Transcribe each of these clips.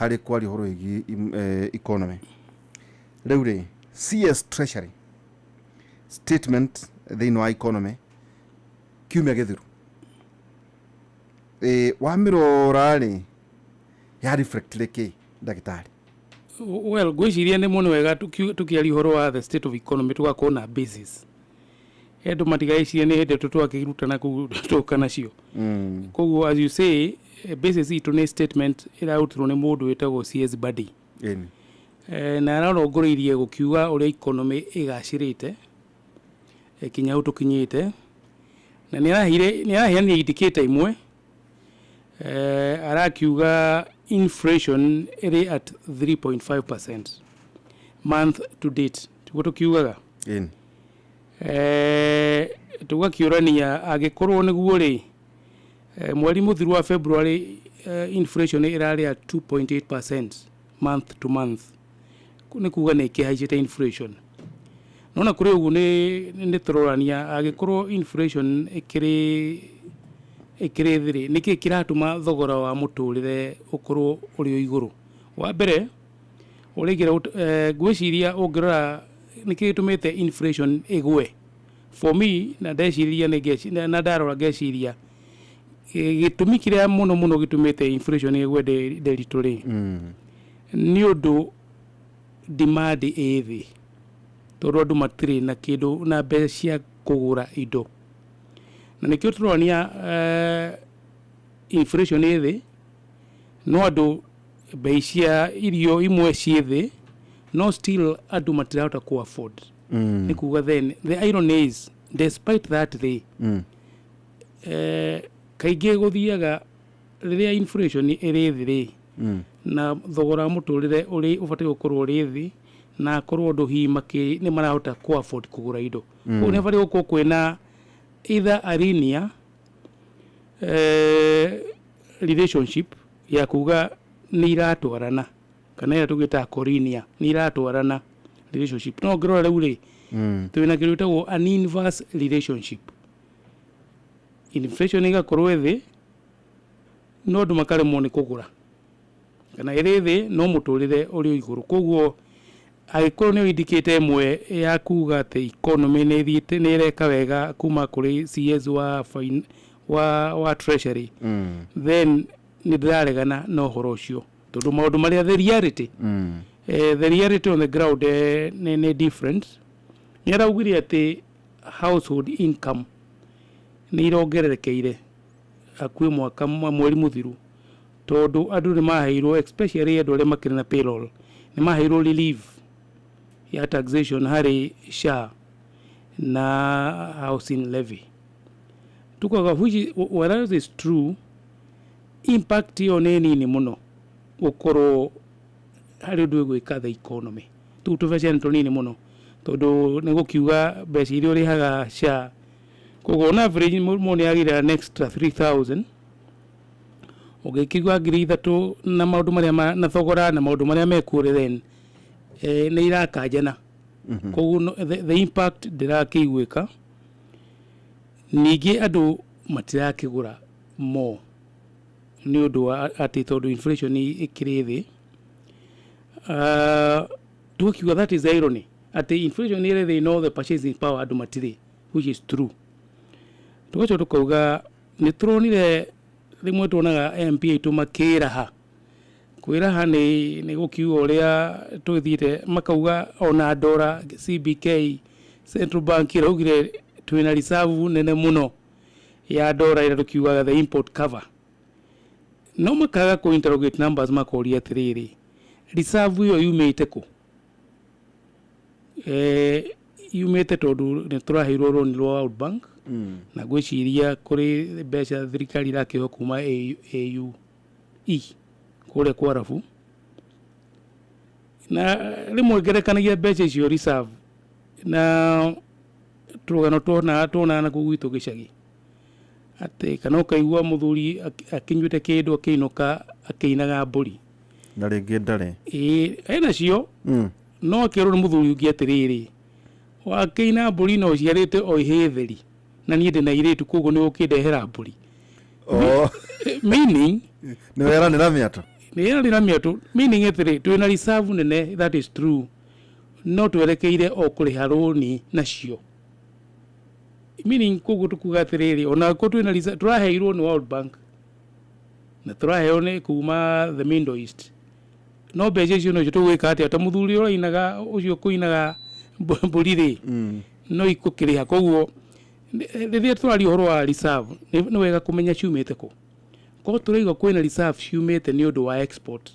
harĩ kwaria horo igi economy. Rĩu rĩ CS Treasury statement thĩinĩ wa economy kiumia gĩthiru wamirora rĩ ya reflect rĩkĩ ndagĩtarĩ? Well, gwĩciria nĩ mũno wega tukiaria horo wa the state of economy tugakorwo na basis. Endo matigaicirie nĩ hĩndĩ twakĩrutana gũtoka nacio. Koguo as you say basis itũ nĩ statement ĩrarutirwo nĩ mũndũ wĩtagwo CS Badi. Na ararongoreirie gũkiuga ũrĩa economy ĩgacĩrĩte kinya hau tũkinyĩte, na nĩaraheana indicator imwe. Arakiuga inflation ĩrĩ at 3.5% month to date. Tugo tukiugaga tugakiũrania agĩkorwo nĩguo rĩ mweri mũthiru wa February inflation ĩrarĩ at 2.8% month to month. Nĩ kuga nĩ kĩhaicĩte inflation. Nona kũrĩ ũguo nĩ tũrorania agĩkorwo inflation ĩkĩrĩ thĩ, nĩkĩ kĩratũma thogora wa mũtũrĩre ũkorwo ũrĩ igũrũ? Wa mbere ũrĩgira gwĩciria ũngĩrora nĩkĩ gĩtũmĩte inflation ĩgwe. For me na ndeciria na ndarora ngeciria gĩtũmi kĩrĩa mũno gĩtũmĩte inflation ĩgwe ndĩritũ rĩ nĩ ũndũ demand ĩ thĩ, tondũ andũ matirĩ na kĩndũ na mbeca cia kũgũra indo. Na nĩkĩo tũronania inflation ĩ thĩ, no andũ bei cia irio imwe ciĩ thĩ, no still andũ matirahota ku afford. Nĩ kuga then the irony is despite that kaingĩ gũthiaga rĩrĩa inflation ĩrĩ thĩ rĩ na thogora mũtũrĩre ũrĩ ũbatiĩ gũkorwo ũrĩ thĩ na akorwo andũ hihi nĩ marahota ku afford kũgũra indo. Ũguo nĩ batiĩ gũkorwo kwĩna either a linear relationship ya kuga nĩ iratwarana kana ĩrĩa tũgĩtaga collinear nĩ iratwarana relationship. No ngĩrora rĩu rĩ twĩna kĩndũ gĩtagwo an inverse relationship. Inflation ĩgakorwo thĩ no andũ makaremwo nĩ kũgũra, kana ĩrĩ thĩ no mũtũrĩre ũrĩ igũrũ. Koguo agĩkorwo nĩ indicator ĩmwe ya kuga atĩ economy nĩ ĩthiĩte nĩ ĩreka wega kuma kũrĩ CS wa Treasury, then nĩ ndĩraregana na ũhoro ũcio, tondũ maũndũ marĩa the reality on the ground nĩ different. Nĩ araugire atĩ household income nĩ irongererekeire hakuhĩ mwaka mweri mũthiru, tondũ andũ nĩ maheirwo especially andũ arĩa makĩrĩ na payroll nĩ maheirwo relief ya taxation harĩ SHA na housing levy. Tukaga whether is true impact yo nĩ nini mũno gũkorwo harĩ ũndũ gwĩka the economy. Tũbeca nĩ tũnini mũno, tondũ nĩ gũkiuga mbeca iria ũrĩhaga SHA, koguo on average mũndũ nĩ agĩra next 3,000 ũgĩkiuga 3,000 na maũndũ marĩa na thogora na maũndũ marĩa mekuo then nĩ irakanjana. Koguo the impact ndĩrakĩiguĩka. Ningĩ andũ matirakĩgũra more nĩ ũndũ wa atĩ tondũ inflation ĩkĩrĩ thĩ. Tukiuga that is irony atĩ inflation ĩrĩ thĩ no the purchasing power andũ matirĩ, which is true. Tugacoka tukauga nĩ tũronire rĩmwe tuonaga MP aitũ makĩraha. Kwĩraha nĩ gũkiuga ũrĩa tũthiĩte makauga ona ndora CBK Central Bank ĩraugire twĩna reserve nene mũno ya ndora ĩrĩa tũkiugaga the import cover. No makaga ku interrogate numbers makoria atĩrĩrĩ reserve ĩyo yumĩte kũ? Yumĩte tondũ nĩ tũraheirwo rũni rwa World Bank na gwĩciria kũrĩ mbeca thirikari irakĩho kuma AUE kũrĩa kwa Arabu, na rĩmwe ngerekanagia mbeca icio reserve na tũrũgano tuona na kũgwitũ gĩcagi atĩ kana ũkaigua mũthuri akĩnyuĩte kĩndũ akĩinũka akĩinaga mbũri na rĩngĩ ndarĩ enacio no akĩrwo nĩ mũthuri ũngĩ atĩrĩrĩ wakĩina mbũri no ciarĩte o ihĩtheri na niĩ ndĩ na irĩtu, koguo nĩ ũkĩndehera mbũri. Meaning nĩ wera nĩ na mĩato nä ä rä ramia tå meaning atä rä twä na reserve nene, that is true, no twerekeire o kå rä ha råni nacio, meaning koguo tå kuga atä rä rä ona ko twä na tå raheirwo nä World Bank na tå raheo nä kuma the Middle East, no mbeca icio no cio tå gwä ka atä ta må thuri å rainaga å cio kå inaga mbå ri rä no ikå kä rä ha, koguo rä rä a tå raria å horo wa reserve nä wega kå menya ciumä te kå, ko tå raigua kwä na reserve ciumä te nä å ndå wa export,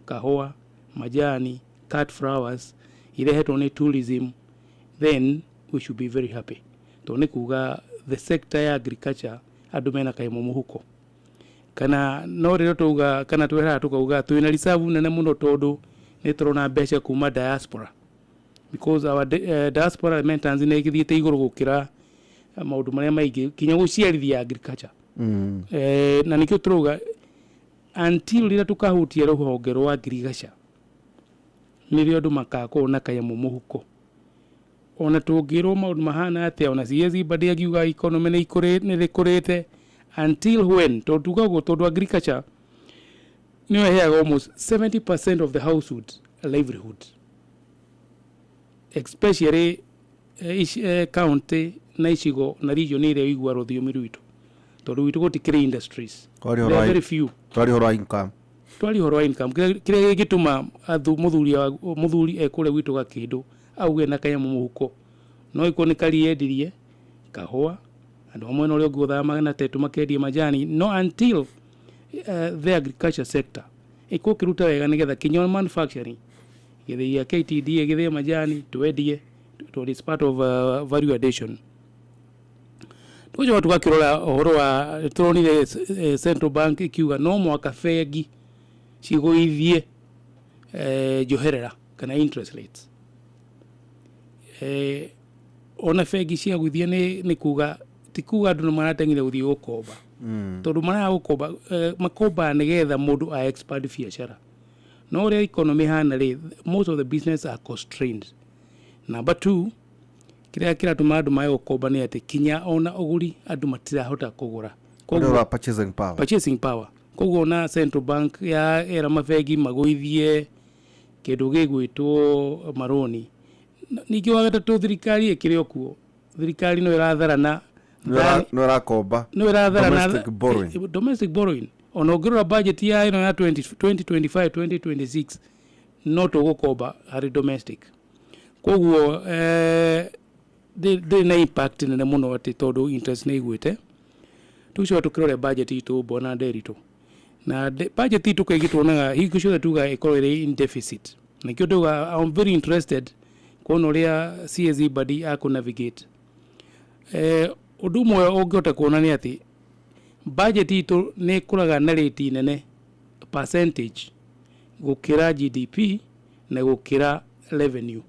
kahåa, majani, cut flowers irehetwo nä tourism, then we should be very happy, to nä kuga the sector ya agriculture andå mena kaimo må huko, kana no rä tauga kana twehera tukauga twä na reserve nene må no tondå nä tå rona mbeca kuma diaspora, because our diaspora remittance nä ä gä thiä te igå rå gå kä ra maå ndå marä a maingä kinya gå ciarithia agriculture na nä kä o tå rauga until rä rä a tå kahutia rå honge rwa agriculture nä rä o andå makakorwo na kanyamå må huko, ona tå ngä rwo maå ndå mahana atä ona CAC badi akiuga economy nä rä kå rä te until when to tugagwo tondå agriculture nä yo heaga almost 70% of the household livelihood, especially county na icigo na region ä rä a igua rå thiomi rwitå tondå gwitå gå tikä industries, very few twari horo wa income kä rä a gä tå ma må thuri ekå rä a gwitå gakä ndå auge na kanyamå må huko, no ikorwo nä kariendirie kahåa andå amwe na å rä a å ngä gå thama na tetå makendie majani, no until the agriculture sector ä kä ruta wega nä getha kinya manufacturing gä thä ia KTD gä thä majani twendie to is part of value addition. Tå coka tå gakä rora å horo wa tå ronire Central Bank ä kiuga no mwaka bengi cigå ithie njoherera kana interest rates, ona bengi cia gå ithie nä kuga ti kuga andå nä marateng'ire gå thiä gå komba tondå maraga gå komba makomba nä getha må ndå a expand biacara, no å rä a economy hana rä most of the business are constrained. Number 2 kä rä a kä ratå ma andå maä gå komba nä atä kinya ona å guri andå matirahota kå gå ra purchasing power, koguo na Central Bank ya era mabengi magå ithie kä ndå gä gwä two maroni. Ningä wa gatatå thirikari ä kä rä o kuo, thirikari no ä ratharana domestic borrowing ona å ngä rora budget ya ino ya 2025 2026 no tå gå komba harä domestic, koguo ndä na impact nene må no atä tondå interest nä igwä te. Tå coka tå kä rore budget itå bona nderitå na budget itå kaingä tuonaga hingo ciothe tuga ĩkorwo ĩrĩ in deficit, na kä o I'm very interested kuona å rä a CAC badi akå navigate. Å ndå ũmwe å ngä hota kuona nä atä budget itå nä ä kå raga na rate nene percentage gå kä ra GDP na gå kä ra revenue,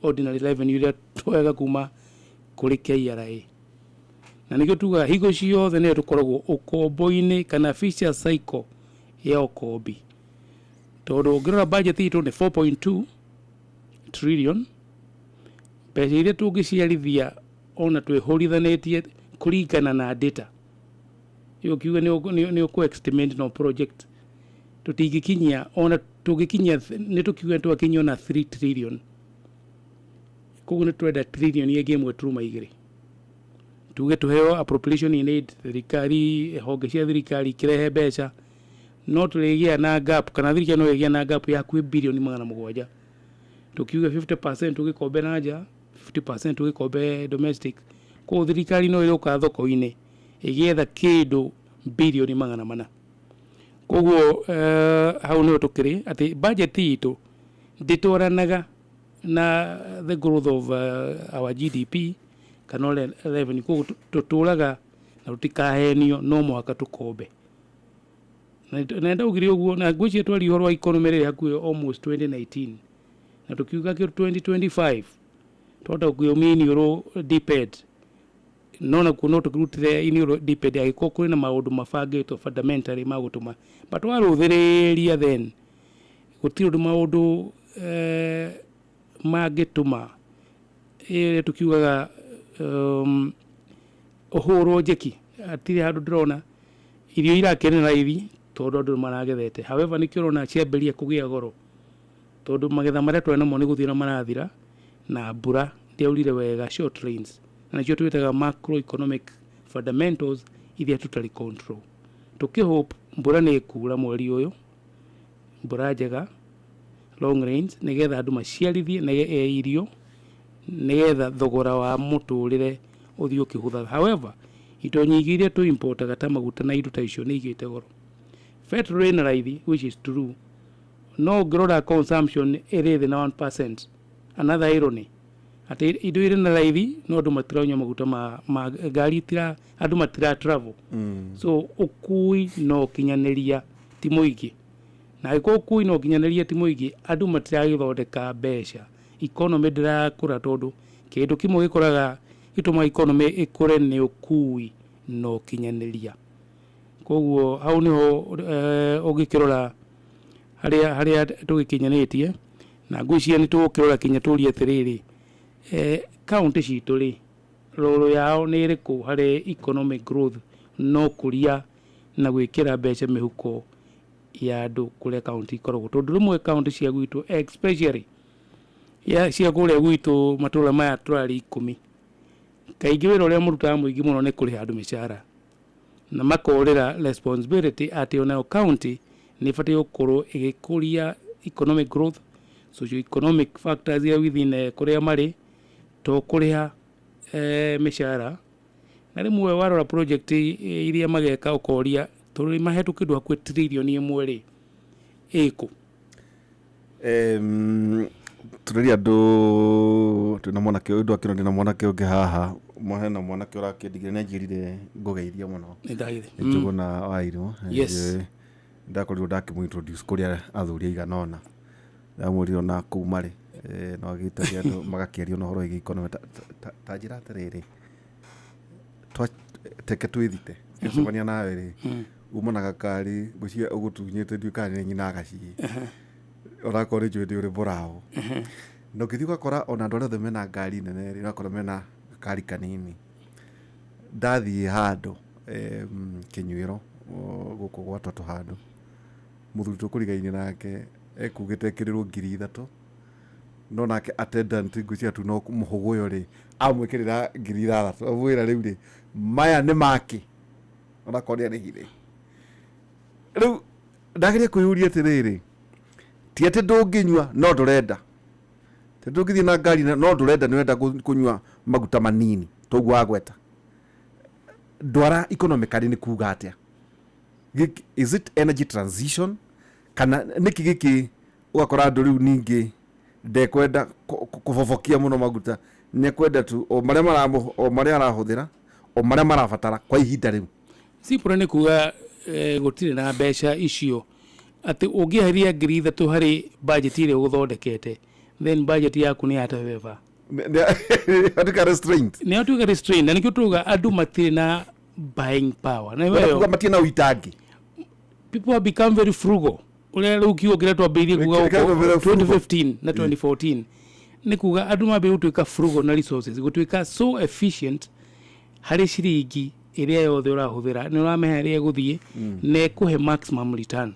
ordinary revenue ĩrĩa twega kuma kå rä KRA, na nä kä o tuga hingo ciothe nä tå koragwo å kombo-inä kana fiscal cycle ya å kombi, tondå å ngä rora budget itå nä 4.2 trillion, mbeca iria tå ngä ciarithia ona twä hå rithanä tie kå ringana na data ä kiuga nä å kå estimate no project tå tingä kinyia ona tå gä kinyia nä tå kiuga nä twakinyia ona 3 trillion, koguo nä twenda trillion ĩngĩ ĩmwe turuma igĩrĩ tuge tå heo appropriation in aid, thirikari honge cia thirikari kä rehe mbeca no tå rä gä a na gap kana thirikari no ä gä a na gap ya kwä bilioni 700 tå kiuga 50% tå gä kombe na nja 50% tå gä kombe domestic, koguo thirikari no ä rå ka thoko-inä ä gä etha kä ndå bilioni 400, koguo hau nä tå kä rä atä budget itå ndä twaranaga na the growth of our GDP kana revenue, koguo tå tå raga na tå tikahenio no mwaka tå kombe na ndau gä rä å guo na ngwä cia twari horo wa economy rä hakuä almost 2019 na tå kiuga kä 2025 twota gå ä mini å rå depend no nakuo no tå kä rutire ini å rå depend agä korwo kå rä na maå ndå mabangä two fundamentally ma gå tå ma but warå thä rä ria then gå tirä å ndå maå ndå mangä tå ma tå kiugaga å hå rwo njeki atirä handå ndä rona irio irakä nä raithi tondu andu maragethete. However nikio rona ciamberia kugia goro tondu magetha maria twena mo ni guthira marathira na mbura ndiaurire wega short rains na nicio twitaga macroeconomic fundamentals iria tutari control. Tukihope mbura ni ikura mweri uyu, mbura njega, long rains nigetha andu maciarithie na irio nigetha thogora wa muturire uthii ukihutha. However indo nyingi iria tu importaga ta maguta na indo ta icio ni igite goro. Petrol ina raithi, which is true. No growth consumption iri na 1%. Another irony. Ati indo iri na raithi no andu matiranywa maguta ma gari tira andu matira travel. So ukui no kinyaniria ti muingi. Na iko ukui no kinyaniria ti muingi andu matira githondeka mbeca. Economy ndirakura tondu kindu kimwe gikoraga gituma economy ikure ni ukui no kinyaniria. Koguo hau niho ugikirora haria tugikinyanitie na ngwiciria ni tugukirora kinya turie atiriri county citu ri roro yao ni iriku hari economic growth no kuria na gwikira mbeca mihuko ya andu kuria county ikoragwo tondu rimwe county cia gwitu especially ya cia kuria gwitu matura maya turari 10 kaingi wira uria murutaga muingi muno ni kuriha andu mishara na makorera responsibility ati ona county ni fati gukorwo igikuria economic growth, socio economic factors ya within kuria mari to kuriha mishara na rimwe warora project iria mageka ukoria turi mahetukidwa kwi trillion imwe ri iko turiri andu tuna mwana ke undu akiro ndina mwana ke ungi haha mohena mwana ke urakindigire ne njirire ngugeithia muno ndaire njuguna wairo yes ndakorirwo ndakimuintroduce kuria athuri aiganona ndamurio na kumari no agitaria andu magakiario no horo igi economy ta njira atiriri teke twithite icemania nawe ri umanaga kari bucia ugutunyite nduikani nyina agaci urakora njwende uri borao no kithi gakora ona ndore the mena ngari nene ri urakora mena kari kanini ndathie handu kinywiro guku gwatoto handu muthuri tukurigaine nake ekugite kirirwo 3,000 no nake attendant ngucia tu no muhuguyo ri amwikirira 3,000 avwira riu ri maya ni maki urakora ni hire riu ndageria kuyuria atiriri ti ati ndunginywa no ndurenda ti ndungithie na ngari no ndurenda ni wenda kunywa maguta manini toguo agweta ndwara economically ni kuga atia is it energy transition kana niki giki ugakora andu riu ningi ndekwenda kuvovokia muno maguta nekwenda tu o maria arahuthira o maria marabatara kwa ihinda riu sipura ni kuga gutire na mbeca icio ati ungiharia 3,000 hari budget ile uguthondekete then budget yaku ni ataweva atuka restraint ni atuka restraint na nikio tuga andu matire na buying power na wewe matie na uitagi people have become very frugal ule ukio kile twambirie kuga 2015 na 2014 ni kuga andu mabe utuika frugal na resources gutuika so efficient hari ciringi iria yothe urahuthira ni urameha iria guthie na kuhe maximum return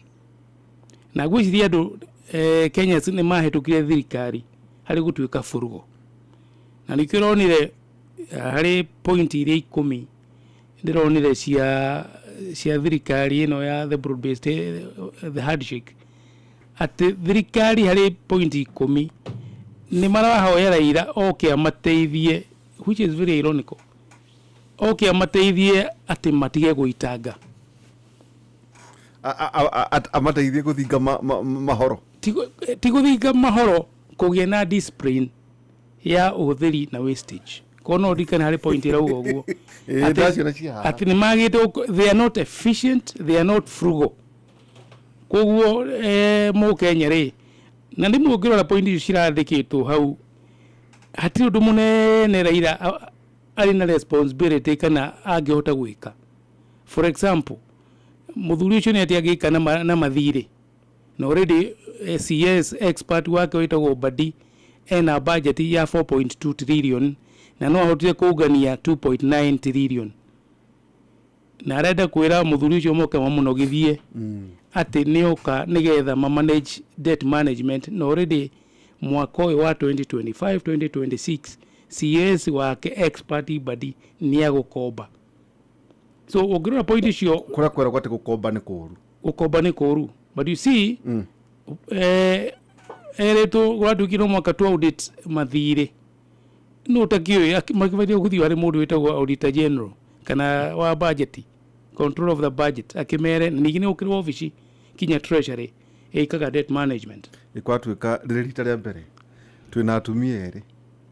na gwiciria andu Kenya ni mahetukire thirikari hari gutuika frugal na nikironire hari point iria 10 ndironire cia thirikari ino ya the broad based the handshake ati thirikari hari point 10 ni marahoera ira okay amateithie, which is very ironical. Okay amateithie ati matige guitanga amateithie guthinga mahoro ti guthinga mahoro kugia na discipline ya uthiri na wastage kono dikana hari point ira uguo ati ni magite they are not efficient, they are not frugal koguo mu Kenya ri na ndi mu ngirora point icio cirathikitwo hau hati undu munene Raila ari na responsibility kana angihota gwika. For example, muthuri ucio ni atiagika na mathire na already CS expert wake witagwo Badi ena budget ya 4.2 trillion na no ahotire kugania 2.9 trillion na arenda kwira muthuri ucio moke mamunogithie ati nioka nigetha manage debt management na already mwaka wa 2025 2026 CS wake expert body ni agukomba. So ogirora point icio kura kwera gwate gukomba ni kuru, gukomba ni kuru, but you see ereto gwadukiro mwaka tu audit mathire no takio makivalia kuthi wale mundu wetagwo auditor general kana wa budget, control of the budget akimere ningine ukiri office kinya treasury ikaga debt management ikwatuika rita rĩa mbere twina atumia eri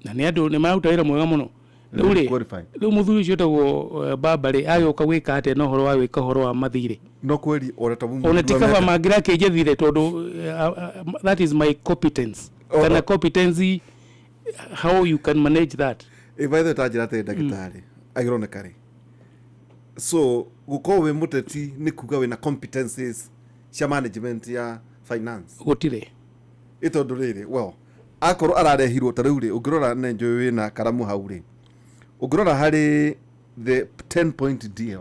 na ni andu ni marutaira mwega muno riu muthuri ucio tagwo babare ayoka gwika ate no horo wa gwika horo wa mathire no kweli oreta mumu ona tikava magira kejethire tondu that is my competence kana competency how you can manage that by the tajira te ndagitari ironically so guko we muteti ni kuga we na competencies cia management ya finance gutire itondu riri well akoro ararehirwo taruri ungirora nenjo wina karamu hauri ungirora hari the 10 point deal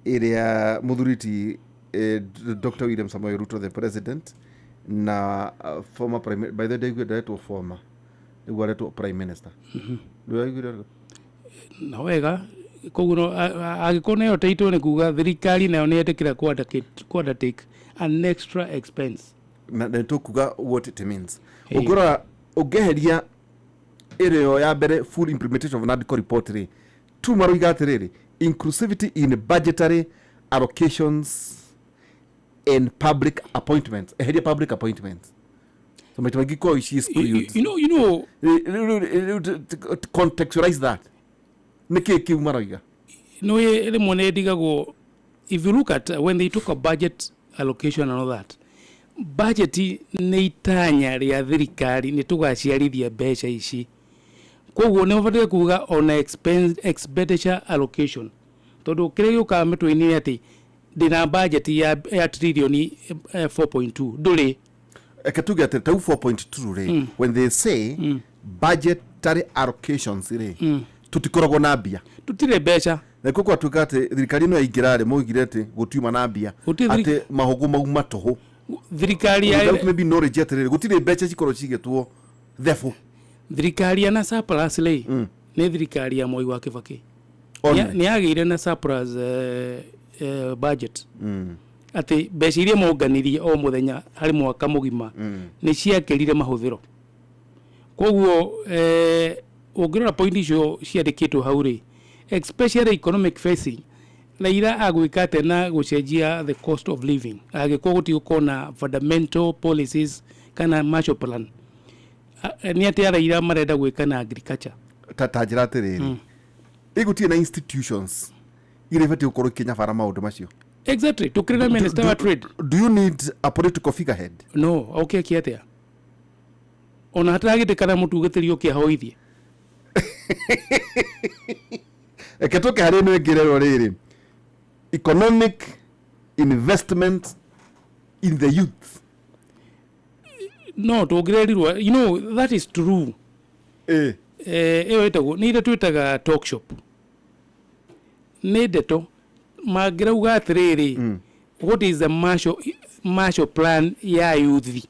iria muthuriti Dr. William Samoei Ruto the president na former prime by the day we former iguaretwo prime minister na wega koguo agikone yo taito ni kuga thirikari nayo ni yetekira kwenda take an extra expense na to kuga what it means ugora ugeheria area ya bere full implementation of NADCO report ri tu maro igatiriri inclusivity in budgetary allocations and public appointments eheria public appointments so mitamagi ko ishi you know contextualize that niki kiumaraga no ele mone digago if you look at when they took a budget allocation and all that budget ni itanya ria thirikari ni tugaciarithia mbeca ici koguo ni mabade kuga on expenditure allocation tondu kirio ka metwini ati dina budget ya trillion 4.2 nduri ekatuga ati tau 4.2 re when they say budgetary allocations re tutikoragwo na mbia tutire mbeca na koko atukate thirikari no yaingirare moigire ati gutiuma na mbia ati mahugu mauma toho thirikari ya maybe no rejected gutire mbeca cikoro cigetwo therefore thirikari na surplus le ni thirikari ya Moi wa Kibaki ni agire na surplus budget ati mbeca iria monganirie o muthenya hari mwaka mugima ni ciakirire mahuthiro koguo ungirora point icio ciandikitwo hauri especially economic facing laira agwikate na gucenjia the cost of living agiko guti na fundamental policies kana marshall plan ni ati araira marenda gwika na agriculture tatajira tiriri igutie na institutions ile vete ukoro Kenya fara maundu macio exactly to create a minister of trade. Do you need a political figurehead? No, okay kiatia ona hatagite kana mutugathirio kia hoithie eketoke hari no ngirero riri economic investment in the youth no to girerirwa you know that is true etago ni twitaga talk shop ni deto magirauga atiriri what is the Marshall plan ya youth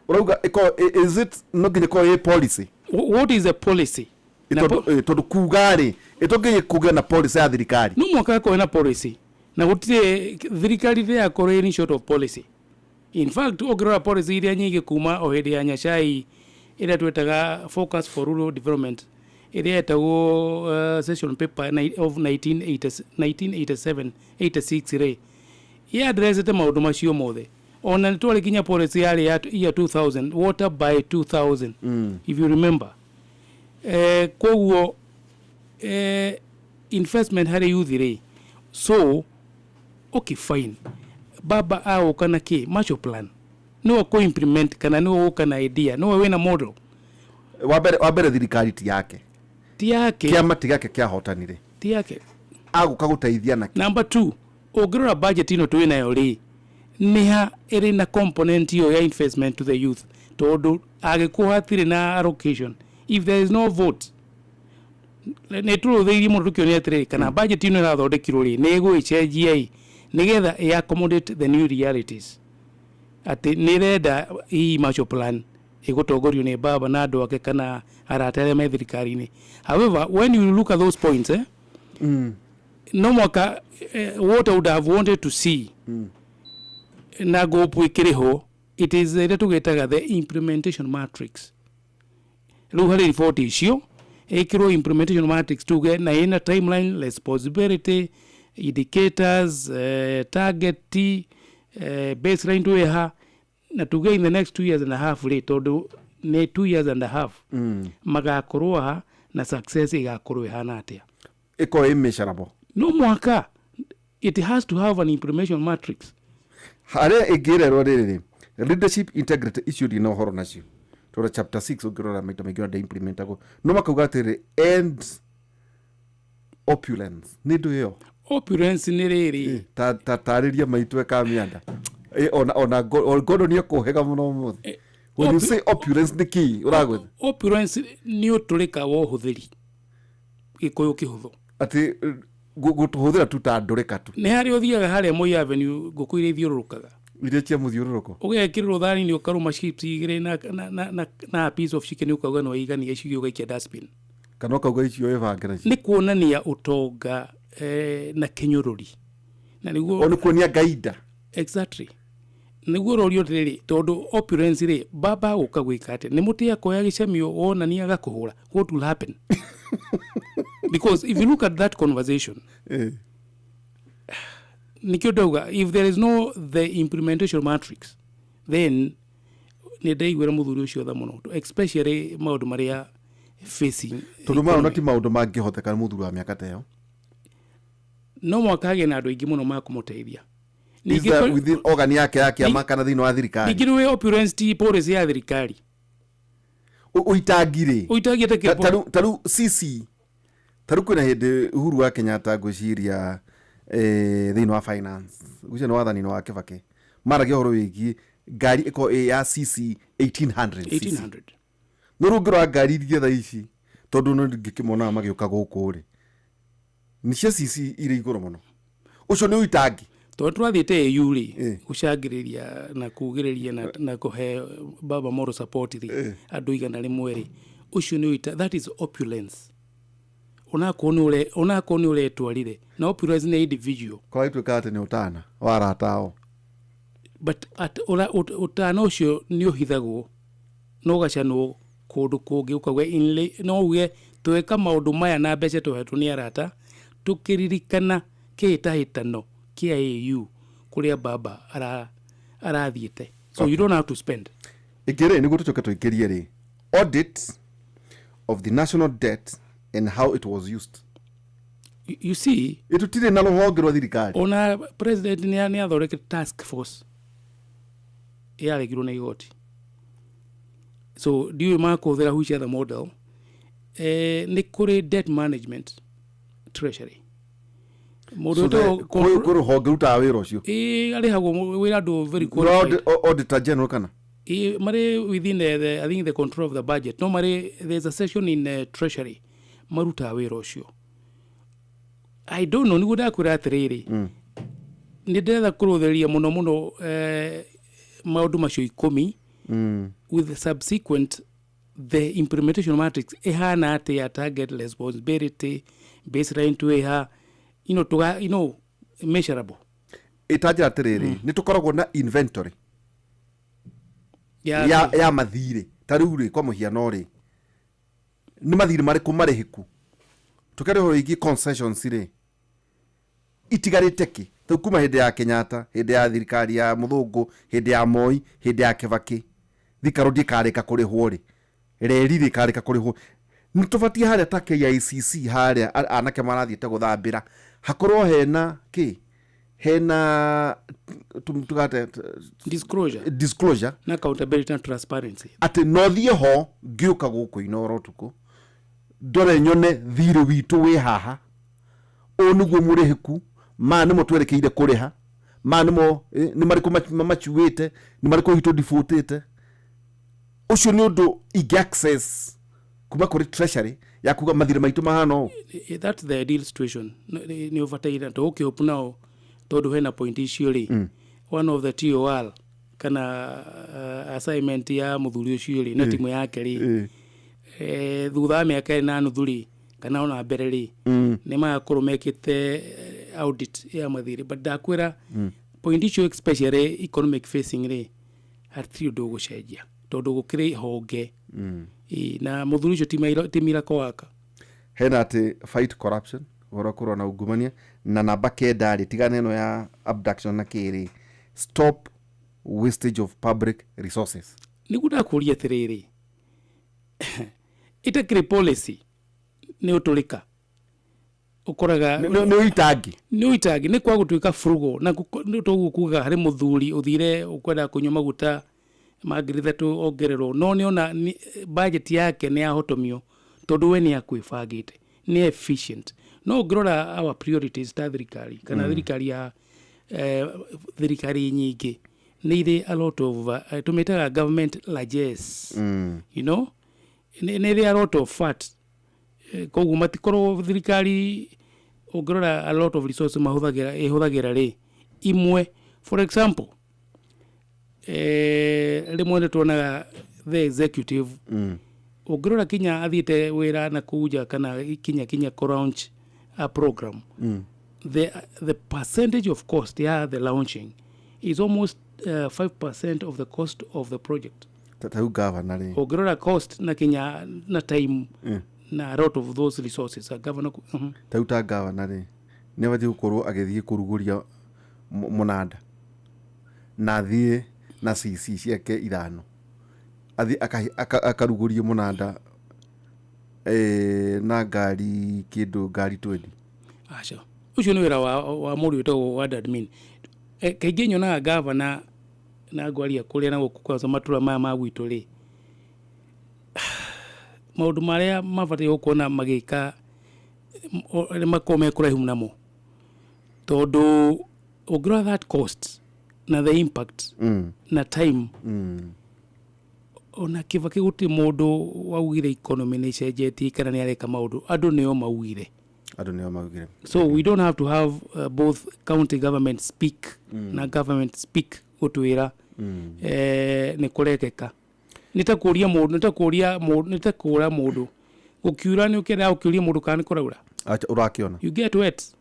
urauga is it no nginya ko a policy what is the policy tondu kugari itogiye kuga na policy ya thirikari no mwaka ko na policy na gutire thirikari ya kore ni short of policy in fact ogora policy iria nyingi kuma o hedi ya Nyachai ira twetaga focus for rural development iria etagwo session paper of 1987 re ya address te maundu macio mothe ona nitwale kinya policy ya 2000 water by 2000 if you remember koguo investment hari youth re so okay fine baba au kana ki Marshall plan no ko implement kana no kana idea no we na model wabere thirikari ti yake kiama tigake kia hotanire ti yake aguka gutaithia na number 2 ogirora budget ino twina yo ri niha iri na component yo ya investment to the youth tondu agikuhatire na allocation if there is no vote nä tå rå thä irie må ndå tå kä onia atä rä kana budget ä no ä rathondekirwo rä nä ĩgå ĩcenjia nä getha ä accommodate the new realities atä nä renda hii marshall plan ĩgå tongorio nä baba na andå ake kana arata arĩa me thirikari-inä. However, when you look at those points no mwaka what I would have wanted to see na gopu ĩkĩrĩ ho, it is ĩrĩa tũgĩtaga the implementation matrix. Rĩu harĩ report icio ĩkĩrwo implementation matrix tuge na ĩna timeline, responsibility, indicators, target, baseline twĩha na tuge in the next 2 years and a half rĩ tondũ nĩ 2 years and a half magakorwo ha na success ĩgakorwo ĩhana atĩa ĩkorwo immeasurable. No mwaka it has to have an implementation matrix. Harĩa ĩngĩrerwo rĩrĩ leadership integrity issue dĩ na ũhoro nacio tondũ chapter 6 ũngĩrora maita maingĩ na implementagwo no makauga atĩrĩ end opulence nĩ ndũ ĩyo opulence nĩ rĩrĩ tarĩria maitũ ekamĩanda ona Gordon nĩ ekũhega mũno mũthĩ. When you say opulence nĩ kĩ ũragwetha? Opulence nĩ ũtũrĩka wa ũhũthĩri gĩkũyũ kĩhũthũ atĩ gũtũhũthĩra tu ta ndũrĩka tu. Nĩ harĩa ũthiaga harĩa Moi Avenue ngũkũ iria ithiũrũrũkaga iria cia mũthiũrũrũko ũgekĩrĩrwo thani-inĩ ũkarũma chips igĩrĩ na piece of chicken ũkauga no igania icio ũgaikia dustbin kana ũkauga icio ĩbange nacio. Nĩ kuonania ũtonga na kĩnyũrũri na nĩguo nĩ kuonia gaida. Exactly. Nĩguo rorio rĩrĩ tondũ opulence rĩ baba gũka gwĩka atĩ nĩ mũtĩ akoya gĩcamio wonania agakũhũra. What will happen? Because if you look at that conversation nikio ndauga if there is no the implementation matrix then nĩ ndaiguĩra mũthuri ũcio tha mũno especially maũndũ marĩa facing tondũ maũndũ ti maũndũ mangĩhoteka nĩ mũthuri wa mĩaka ta ĩyo no mwaka agĩe na andũ aingĩ mũno makũmũteithia. Is that within organ yake ya kĩama kana thĩinĩ wa thirikari? Ningĩ nĩ opulence ti policy ya thirikari ũitangire ũitangie ta taru sisi taru kwĩna hĩndĩ Uhuru wa Kenyatta ngwĩciria thĩinĩ wa finance ngwĩciria nĩ wathani-inĩ wa Kibaki maragia ũhoro wĩgiĩ ngari ĩkorwo ya CC 1800 no rĩu ngĩrora ngari iria thaa ici tondũ no ngĩkĩmonaga magĩũka gũkũ rĩ nĩ cia CC irĩ igũrũ mũno. Ũcio nĩ ũitangi tondũ tũrathiĩte AU rĩ gũcangĩrĩria na kugĩrĩria na kũhe baba moral support rĩ andũ igana rĩmwe rĩ ũcio nĩ ũita. That is opulence. Onakorwo nĩ ũretwarire na opulence nĩ individual kwa ituĩka atĩ nĩ ũtana wa aratao but ũtana ũcio nĩ ũhithagwo na ũgacanwo kũndũ kũngĩ ũkauga no uge tweka maũndũ maya na mbeca tũhetwo nĩ arata tũkĩririkana kĩhĩtahĩtano kia AU kuria baba arathiĩte. So you don't have to spend. Ikere niguo tucoke tuikirie ri audit of the national debt and how it was used. You see, itutire na rũhonge rwa thirikari ona president nĩ athondekete task force yaregirwo na igoti. So do you mark over which other model nĩ kũrĩ debt management treasury modo ko rũhonge rutaga wĩra ũcio arĩhagwo wĩra andũ very qualified auditor general kana marĩ within I think the control of the budget no there's a section in treasury marutaga wĩra ũcio. I don't know nĩguo ndakwĩra atĩrĩrĩ nĩ ndĩretha kũrũthĩria mũno maũndũ macio 10 with the subsequent the implementation matrix ihana atĩa target responsibility baseline twĩha measurable. Itanjira atiriri ni tukoragwo na inventory ya mathire tariu ri kwa muhiano ri ni mathire marĩkũ marĩhiku tukere ho igi concessions ri itigarĩte ki kuma hĩndĩ ya Kenyatta hĩndĩ ya thirikari ya Muthũngũ hĩndĩ ya Moi hĩndĩ ya Kibaki thikaro ndikareka kũrĩhwo ri reri rikareka kũrĩhwo ni tubatie harĩa ta KICC harĩa anake marathiĩte gũthambĩra hakorwo hena tugate disclosure na accountability and transparency ati no thie ho ngiuka guku inoro tuku ndore nyone thire witu wi haha onuguo murihiku ma nimo twerekeire kuriha ma nimo ni mariko machuwete ni mariko hito defaultete ucio ni undu ig access kuma kuri treasury ya kuga mathire maitu mahano That's the ideal situation. Ni overtaira to okay up now todo hena point icio ri. One of the TOR kana assignment ya muthuri ucio ri na timu yake ri. Thutha mĩaka na nuthu ri kana ona mbere ri ni magakorwo mekite audit ya mathire, but ndakwira point icio especially economic facing ri hatiri undu gucenjia tondu gukiri honge na muthuri ucio timira kwaka hena ati fight corruption urakorwo na ungumania na namba kenda ri tigana ino ya abduction na kiri stop wastage of public resources. Niguo ndakuria atiriri itakiri policy ni utulika ukoraga ni uitangi ni kwa gutuika frugal na tugukuga hari muthuri uthire ukwenda kunywa maguta magiri 3 ongerero no ni ona budget yake ni ahotomio tondu we ni akwibagite ni efficient no ngirora our priorities ta thirikari kana thirikari ya thirikari nyingi ni ire a lot of tumetaga government largesse you know ni ire a lot of fat koguo matikoro thirikari ungirora a lot of resources mahuthagira ri imwe for example rimwe ni tuonaga the executive ungirora kinya athiite wira na kuja kana kinya launch a program the percentage of cost the launching is almost 5% of the cost of the project. Tatu governor ri ungirora cost na kinya na time na a lot of those resources a governor tauta governor ri ne bathi gukorwo agithie kuruguria munanda na thie na CC ciake ithano athi akaruguria munanda na ngari kindu ngari 20 acha ucio ni wira wa muri witagwo ward admin kaingĩ nyonaga governor na ngwaria kuria na gukwaza matura maya ma gwitu ri maundu maria mabati gukona magika ni makome kuraihu namo tondu ugira that cost na the impact na time ona kivake guti mundu waugire economy ni cenjetie kana ni areka maundu andu nio maugire so we don't have to have both county government speak na government speak utwira ni kurekeka nitakuria mundu ukiura ni ukenda ukiuria mundu kana kuraura acha urakiona you get wet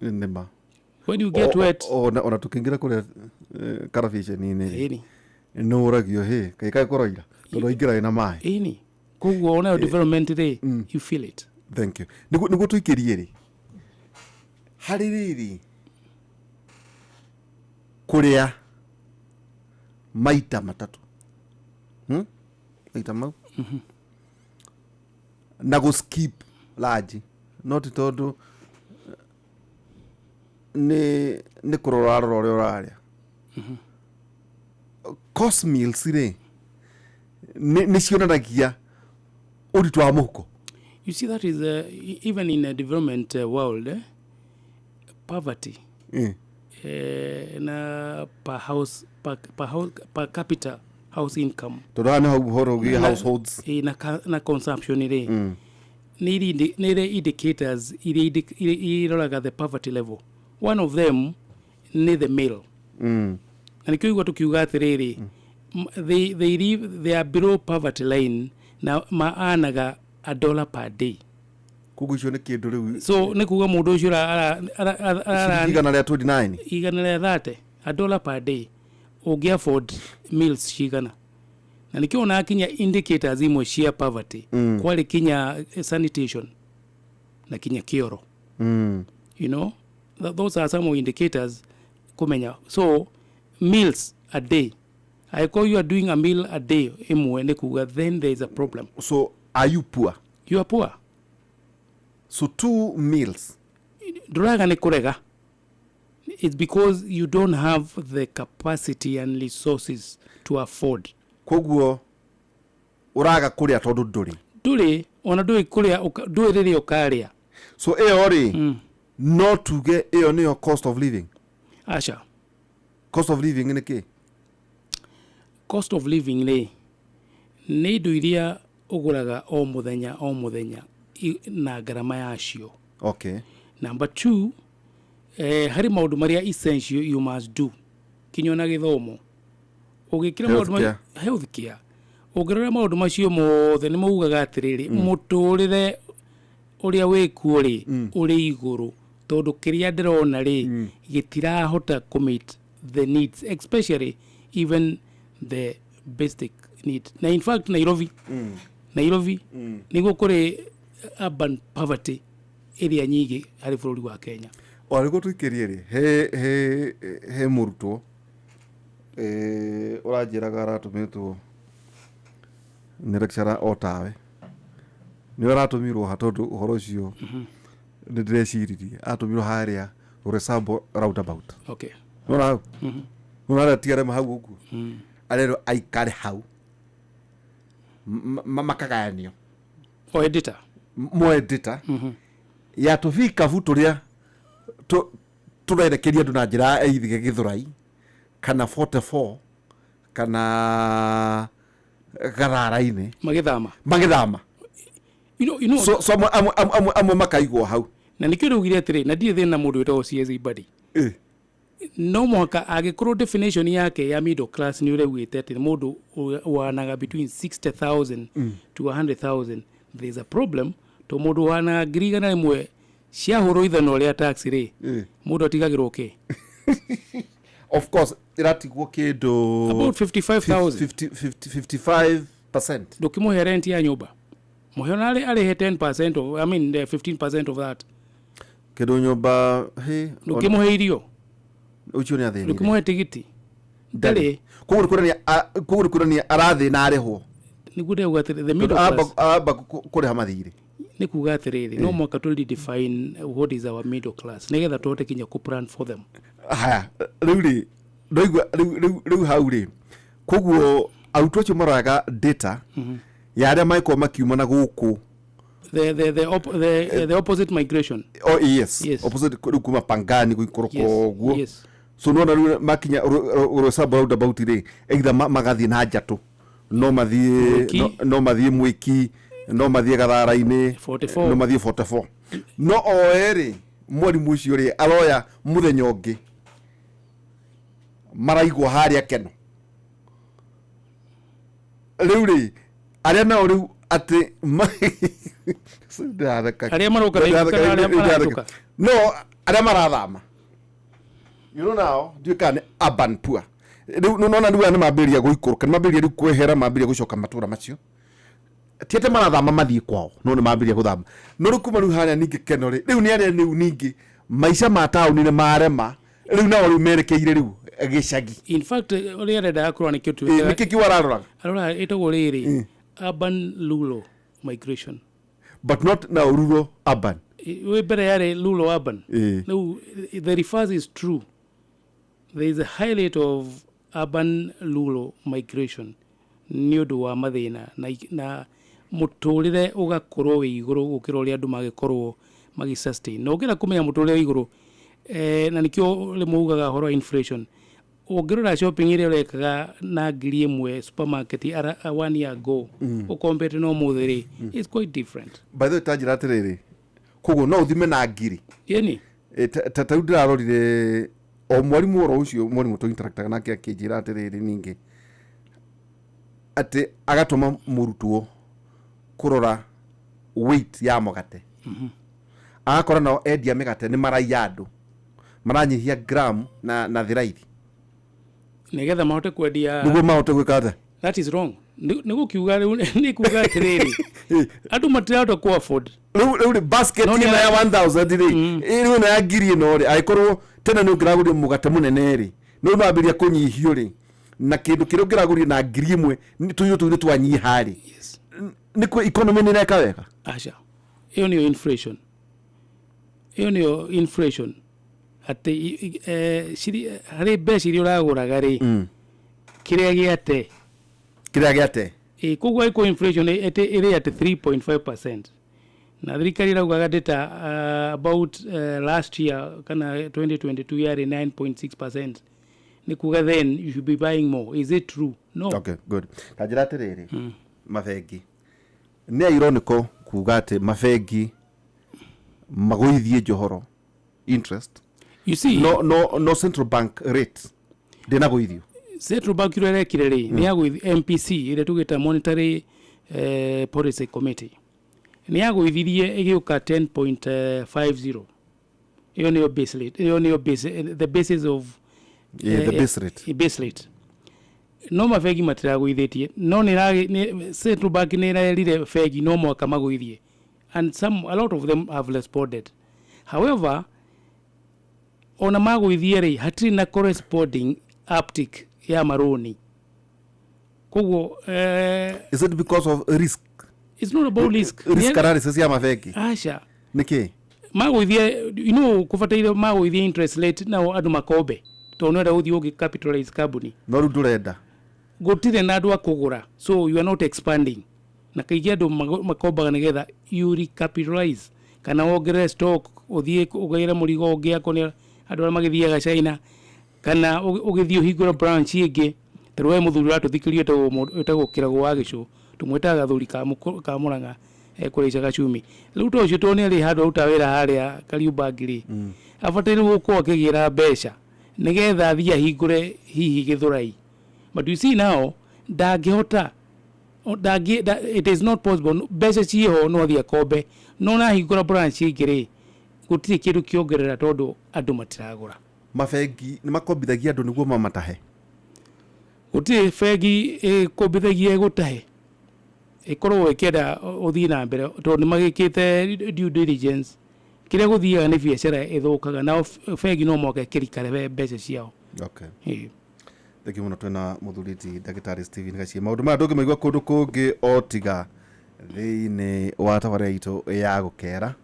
nemba when you get wet ona tukingira kure karafiche nini no uragio he kai koroira tondu ingira ina mai ini kuguo ona development ri you feel it. Thank you. Nigo tuikirie ri hari riri kuria maita matatu maita mau na go skip large not tondu ni kurora rore oraria cost meals ri ni cionanagia uritu wa muhuko. You see, that is even in a development world, poverty na per capita house income. Todana horogi households na consumption ire. Nire indicators ire the poverty level. One of them ni the meal. And kiugo tukiuga atiriri they are below poverty line na maanaga $1 per day. Kugucio ni kindu riu. So ni kuga mundu ucio igana ria 29 igana ria $1 per day ugi afford meals shigana na nikiona kinya indicators imwe cia poverty kwali kinya sanitation na kinya kioro you know those are some indicators kumenya. So meals a day, I call you are doing a meal a day imwe ni kuga then there is a problem. So are you poor? You are poor. So 2 meals duraga ni kurega. It's because you don't have the capacity and resources to afford. Koguo uraga kuria tondu nduri ona nduri kuria nduri riri ukaria. So ori no tuge iyo ni your cost of living. Asha cost of living ni ki? Cost of living ni indo iria uguraga o muthenya na garama yacio. Okay. Number 2, hari maundu maria essential you must do. Kinyona githomo. Ugikira maundu health care. Ugirora maundu macio mothe ni maugaga atiriri muturire uria wikuo ri uri iguru tondu kiria ndirona ri gitirahota commit the needs, especially even the basic need. Na in fact Nairobi nigo kuri urban poverty area nyingi hari bururi wa Kenya. Orego tukirie ri he murutwo uranjiraga aratumitwo ni lecturer otawe ni aratumirwo hatondu uhoro ucio ni ndireciiririe atumirwo haria Roysambu roundabout. Okay. Nona tiare mahau guku arero aikare hau makagayanio o editor mo editor ya tufika vuturia turerekeria andu na njira eithige Githurai kana 44 kana Garara-ini magithama you know so amwe makaigwo hau na nikio rugire atiri na ndie thina mundu wetagwo CSA body no mwaka agikorwo definition yake ya middle class ni urewite ati mundu wanaga between 60,000 to 100,000 there is a problem to mundu wana grigana imwe cia horo ithano ria tax ri mundu atigagirwo ke of course iratigwo kindu about 55,000 55%. Ndukimuhe rent ya nyumba muhona ari 10% of, I mean 15% of that kindu nyumba ndukimuhe irio ucio ni athini ndukimuhe tigiti ndari kuguri kurania arathi na arihwo nigude ugatire the middle class aba kuriha mathiri ni kuga atiriri no mwaka to define what is our middle class nigetha tuhote kinya ku plan for them. Haya riu riu hau ri koguo auto acio maraga data ya aria maiko makiuma na guku the opposite migration. Oh yes. Opposite kuma Pangani guikoroko guo. Yes. So no na makinya Roysambu roundabout ri either magathi na njatu no mathie Mwiki no mathie Gathara-ini no mathie 44 no oeri mwarimu ucio ri aroya muthenya ungi maraigwo haria Keno riu ri aria nao riu ati aria maroka no aria marathama you know now do you can urban poor riu no na riu ani mambiria guikuruka mambiria riu kwehera mambiria gucoka matura macio tiete marathama mathie kwao no ni mambiria guthama no riu kuma riu haria ningi Keno ri riu ni aria riu ningi maisha ma town ni marema riu nao riu merekeire riu gicagi. In fact ori arenda akorwa ni kitu niki wararora arora itago riri urban rural migration but not now rural urban we better yare rural urban. No, the reverse is true. There is a high rate of urban rural migration ni undu wa mathina na muturire ugakorwo wi iguru gukira uri andu magikorwo magi sustain no ngira kumenya muturire wi iguru na nikio le mugaga horo inflation ogirora shopping ire urekaga na ngiri imwe supermarket 1 year ago o compare no muthiri it's quite different. By the way tajira atiriri koguo no uthime na ngiri yeni tata ndirarorire o mwarimu oro ucio mwarimu to interactaga nake akijira atiriri ningi ati agatuma murutwo kurora weight ya mugate akora no endia migate ni maraiya andu maranyihia gram na thiraithi nigetha mahote kwendia niguo mahote gwika that is wrong nigu kiuga ni kuga atiriri andu matirahota ku afford riu basket ni ya 1000 ri riu na ya ngiri no ri aikorwo tena ni ukiraguria mugate munene ri no mambiria kunyihio ri na kindu kiru kiraguria na ngiri imwe tuyu twanyiha ri niko economy ni neka wega acha hiyo ni inflation ati hari mbeca iria uraguraga ri kiria giate koguo iko inflation iri at 3.5% na thirikari iraugaga data about last year kana 2022 yari 9.6%. ni kuga then you should be buying more. Is it true? No. Okay, good. Kajira atiriri mabengi nĩ ironico kuga atĩ mabengi magũithie njohoro interest. You see, no central bank rate ndĩna gũithio. Central bank irekire rĩ nĩ yagũithia MPC ĩrĩa tugĩta monetary policy committee nĩ yagũithirie ĩgĩũka 10.50. Iyo nĩyo base rate, iyo nĩyo the basis of the base rate. Base rate. No mabengi matiragũithĩtie, no Central Bank nĩ ĩrerire bengi no mwaka magũithie, and a lot of them have responded. However, ona magũithie rĩ hatirĩ na corresponding uptick ya maroni. Koguo is it because of risk? It's not about risk. Risk analysis ya mabengi. Acha. Niki? Magũithie, kubatarire magũithie interest rate na andũ makombe. To no ũthi ũgĩ capitalize company. No rĩu ndũrenda. Gũtirĩ na andũ akũgũra. So you are not expanding. Na kaingĩ andũ makombaga nĩgetha you recapitalize. Kana wongerere stock, ũthiĩ ũgaĩre mũrigo ũngĩ akonĩ andũ arĩa magĩthiaga China. Kana ũgĩthiĩ ũhingũra branch ĩngĩ. Tarĩ we mũthuri watũthikĩrie ũtagwo Kĩrago wa Gĩcũ. Tũmwĩtaga gathuri ka Mũrang'a kũraica Gachumi. Rĩu to ũcio to nĩ arĩ handũ aruta wĩra harĩa Kariubangi-rĩ. Abataire gũkorwo akĩgĩra mbeca nĩgetha athiĩ ahingũre hihi Gĩthũrai. But you see now, it is not possible. Mbeca ciĩho no athiĩ akombe. No na hingũra branch ĩngĩ-rĩ, gũtirĩ kĩndũ kĩongerera tondũ andũ matiragũra. Mabengi nĩ makombithagia andũ nĩguo mamatahe. Gũtirĩ bengi ĩkombithagia gũtahe. Ĩkorwo ĩkĩenda ũthiĩ na mbere tondũ nĩ magĩkĩte due diligence. Kĩrĩa gũthiaga nĩ biacara ĩthũkaga na bengi no mwaka ĩkĩrikare mbeca ciao. Okay. Thank you mũno. Twĩna mũthuriti Ndagĩtarĩ Stephen Gachie. Maũndũ maya ndũngĩmaigua kũndũ kũngĩ o tiga thĩinĩ wa tabarĩra itũ ya gũkera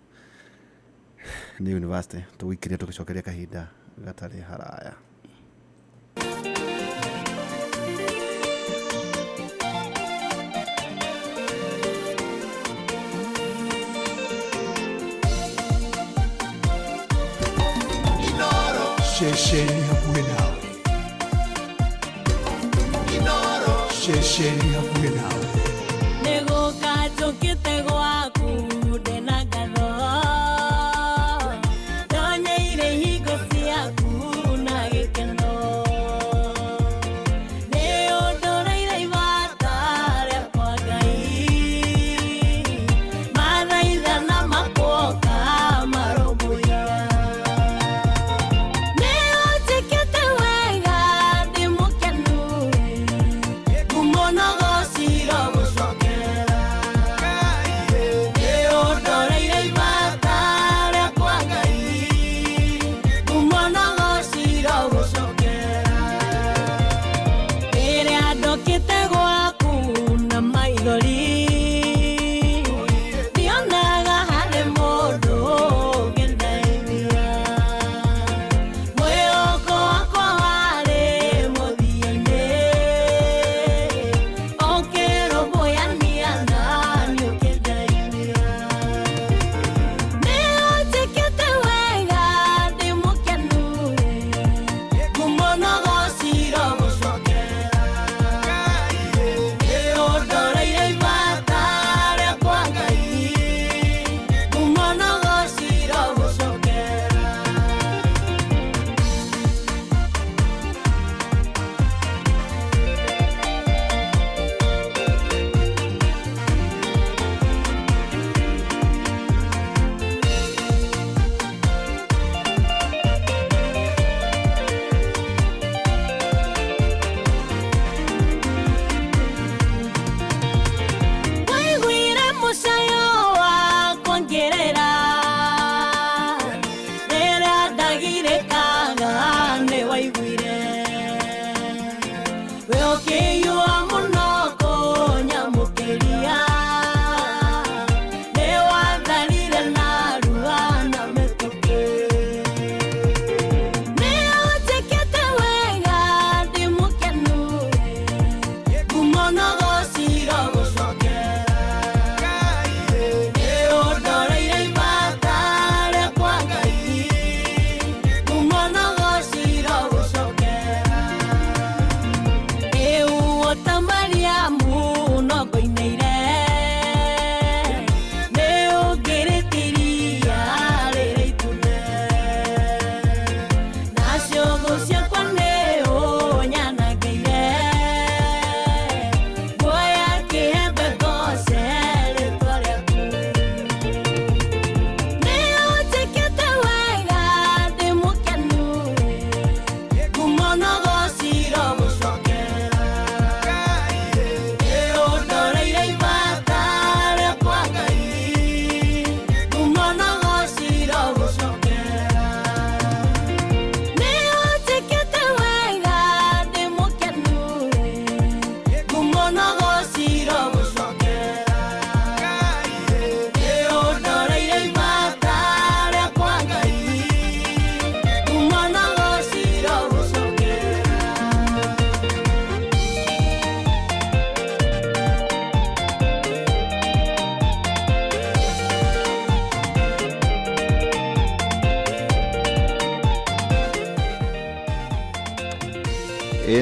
nĩ university. Tũgũikĩria tũgĩcokeria kahinda gatarĩ haraya. Shesheni hakuwe nawe. Shesheni hakuwe nawe. Nego kato kite gwaku ndena ngatho. Ndonyeire hingo ciaku na gĩkeno. Nĩ ũndũrĩire ibata rĩakwa Ngai. Mathaitha na makuoka marũmbũiya.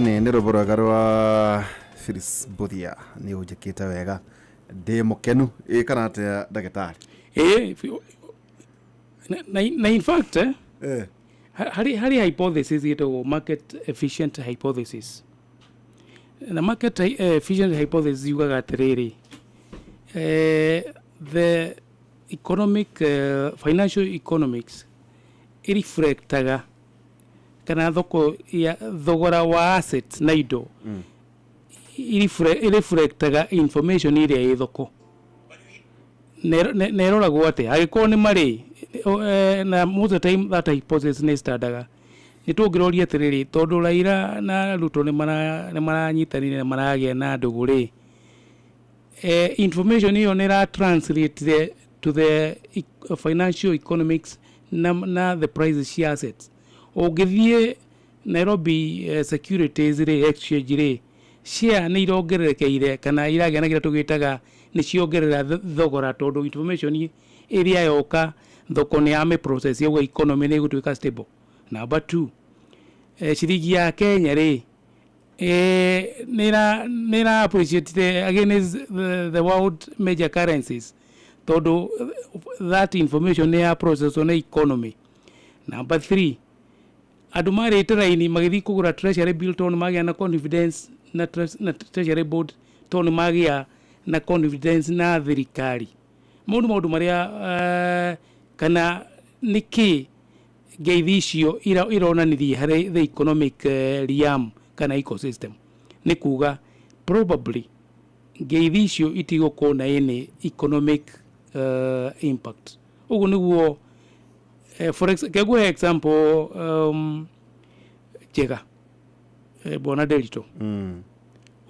nä rå rwega rwa Phyllis Mbuthia nä å njä kä te wega ndä må kenu kana atä ndagätarä na in fact hari hypothesis ito market efficient hypothesis na market efficient hypothesis yugaga atiriri the economic financial economics ireflectaga kana thogora wa assets na indo ireflectaga information iria i thoko neroragwo ati agikorwo ni mari na most of the time that hypothesis ni standaga nitungirori atiriri tondu Raila na Ruto ni maranyitanire na maragia na nduguri information hiyo nira translate to the financial economics na the prices cia assets ugithie Nairobi securities exchange share ni irongererekeire kana iragia na gira tugitaga ni ciongerera thogora tondu information iria yoka thoko ni ame process ya economy ni gutuika stable. Number 2 shiringi ya Kenya nira appreciate against the world major currencies tondu that information ni ya process on economy. Number 3 andu marite raini magithi kugura treasury bill tondu magia na confidence na treasury board tondu magia na confidence na thirikari maundu maria kana niki geithicio ironanirie hari the economic realm kana ecosystem ni kuga probably geithicio itigo na ene economic impact ugu niguo for example chega bona delito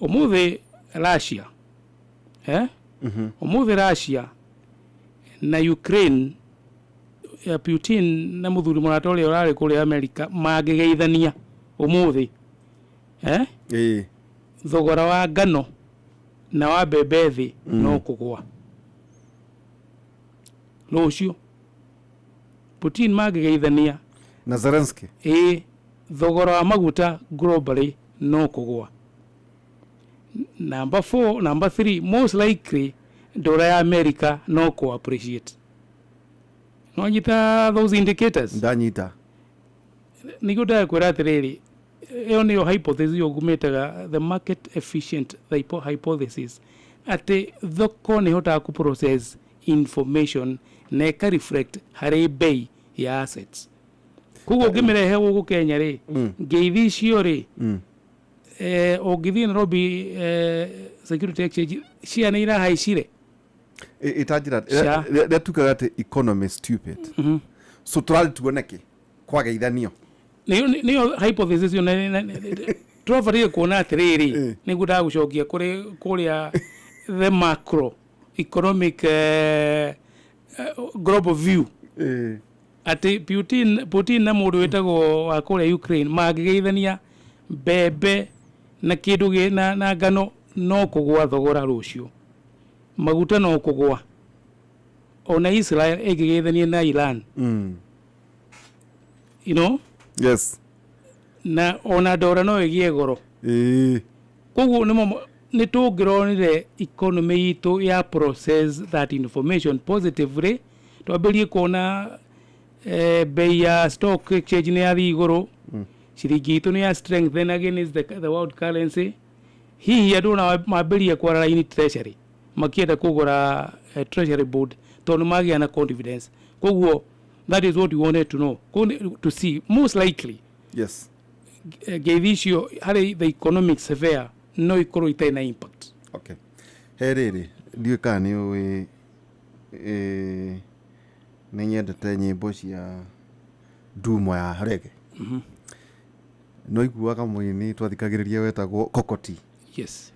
omuthi Russia omuthi Russia na Ukraine Putin na muthuri muratoli urari kuri America magigeithania umuthi thogora wa ngano na wa bebethi no kugwa rucio Putin magigeithania na Zelensky thogora wa maguta globally no kugwa. Number 3 most likely dola ya America no co appreciate. No nyita those indicators ndanyita niguda kwera atiriri iyo niyo hypothesis yogumetaga the market efficient hypothesis ati thoko ni hota ku process information na ka reflect hari bei ya assets kugo gimirehe gugu Kenya geithicio ogithi Nairobi security exchange cia ni ira haicire itajira tukaga ati economy stupid so try tuoneke kwa geithanio niyo hypothesis yo trovarie kuona atiriri niguda gucokia kuria the macro economic global view ati Putin na mundu wetagwo wa kuria Ukraine magigeithania bebe na kindu na ngano no kugwa thogora rucio maguta no kugwa ona Israel egigeithania na Iran you know yes na ona dora no egie goro koguo ni tungironire economy itu ya process that information positively twambirie kuona bei ya stock exchange ni yathi iguru shiringi itu ni ya strengthen against the world currency hihi andu na mambirie kwara line treasury makienda kugura treasury board tondu magia na confidence koguo that is what we wanted to know to see most likely yes geithicio hari the economic sphere no ikoro itaina impact. Okay herere ndiwe kana ni ninyendete nyimbo cia ndumo ya reggae no iguaga mwini twathikagiriria wetagwo Kokoti. Yes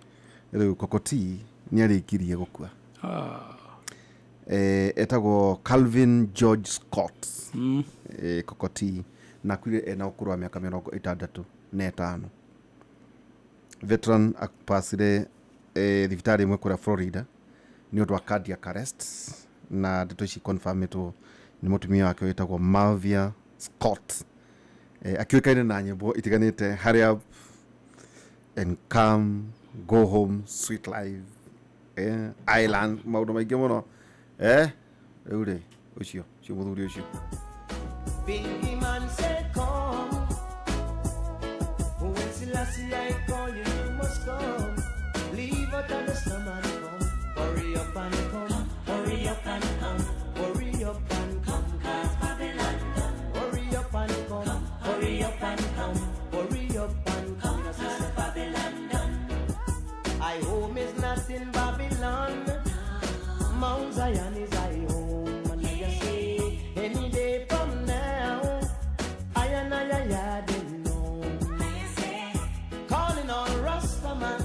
riu Kokoti ni arikirie gukua etagwo Calvin George Scott Kokoti na kwire ena ukuru wa miaka 65 veteran akupasire thibitari imwe kuria Florida ni undu wa cardiac arrest na ndeto ici confirmito ni mutumia wake wetagwo Marvia Scott akiukaine na nyimbo itiganite haria and come, go home, sweet life, island, maundu maingi muno, riu ri ucio muthuri ucio. Bingy man said, come. When Selassie I call you, you must come. Leave out of the slum and come. Hurry up and come. Hurry up and come. Hurry up and come. Cause Babylon done. Hurry up and come. Hurry up and come. Hurry up and come. Cause Babylon done. I home is not in Babylon. Mount Zion is I home. And I say, any day from now, I didn't know. Calling on Rastaman,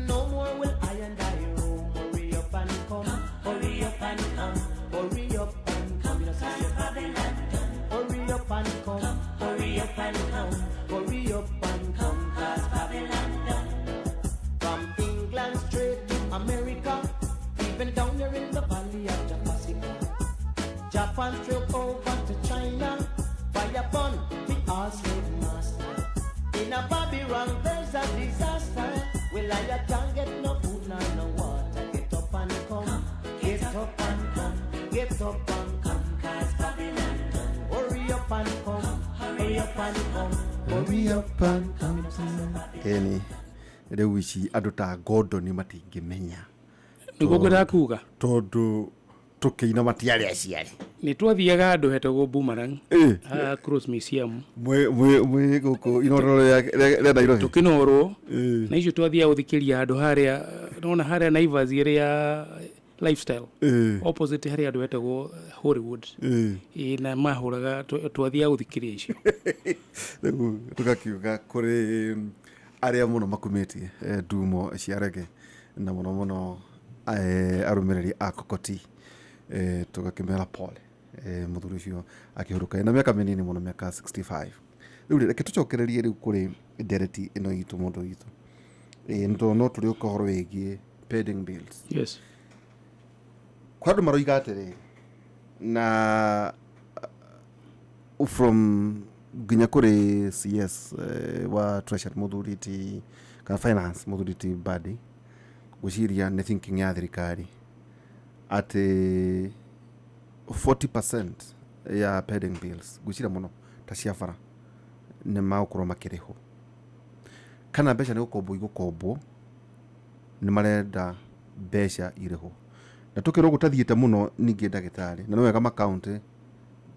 no more will I and I roam. Hurry up and come, hurry up and come, hurry up and come. Hurry up and come, hurry up and come, hurry up and come. Cause Babylon done. From England straight to America, even down here in the valley of Jafasica. Japan straight over to China. Fire upon the all slave master. In a Babylon there's a disaster. Will I can't get no food nor no water. Get up and come, get up and come, get up and come. Cause Babylon done. Hurry up and come, hurry up and come, hurry up and come. Eni riu ici andu ta Gordon matingimenya niguo ngwenda kuga tondu tukiina matiari aciari ni twathiaga andu hetagwo Boomerang Cross Museum mwe guku inororo ya Nairobi tukinorwo na icio twathia uthikiria andu haria nona haria Naivas area lifestyle opposite haria andu hetagwo Hollywood na mahuraga twathia uthikiria icio tugakiuga kuri aria muno makumitie ndumo cia rege na muno arumiriri a Kokoti tugakimera pole muthuri ucio akihuruka na miaka minini muno miaka 65 riu reke tucokererie riu kuri dereti ino itu mundu itu ndo no turi ukahoro wigie pending bills yes kwadu maroiga atere na from ginya kuri CS wa treasury muthuri ti kana finance muthuri ti badi guciria ne thinking ya thirikari ati 40% ya pending bills gucira muno ta cia bara ne maukorwo makiriho kana mbeca ne gukombwo ne marenda mbeca iriho na tukirwo gutathiite muno ningi ndagitari na no wega ma county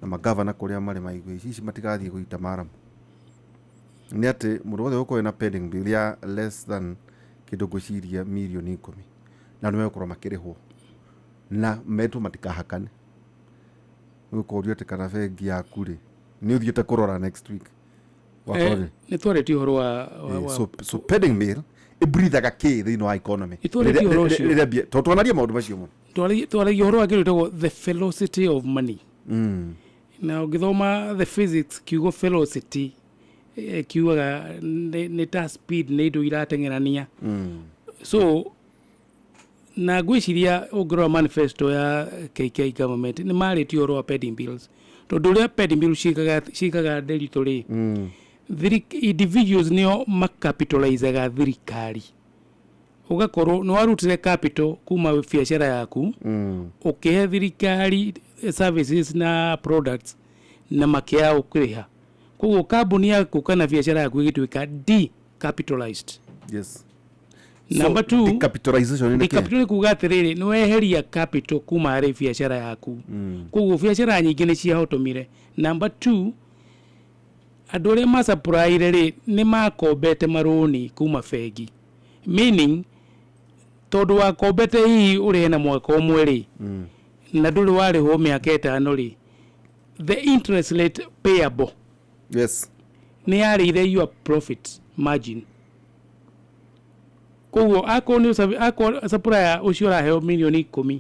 na magavana kuria mari maigwe ici matigathie guita maramu ni ati mundu wothe uko na pending bill ya less than kido guciria milioni 10 na no wega makiriho na metu matikahakane ukorio te kana vengi yaku ri ni uthiete kurora next week wakore ni twareti horo wa so pending bill ibrithaga ki thini wa economy itwareti horo ucio totwanaria maundu macio mo twareti horo agirutagwo the velocity of money na ugithoma the physics kiugo velocity kiugaga ni ta speed ni indo iratengerania so na gwiciria ungirwa manifesto ya KK government ni maritio ro pending bills tondu ria pending bills cikaga derito ri individuals nio macapitalizaga thirikari ugakorwo no warutire capital kuma biashara yaku ukihe thirikari services na products na makia ukiriha koguo kambuni yaku kana biashara yaku igituika decapitalized yes number 2 decapitalization kuga atiriri no eheria capital kuma ari biashara yaku koguo biashara nyingi ni ciahotomire number 2 andu aria ma supply ri ni makombete maroni kuma bengi meaning tondu wa kombete hii uri na mwaka umwe ri na nduri wari ho miaka 5 ri the interest rate payable yes ni yarire your profit margin koguo akoni supplier ucio raheo milioni 10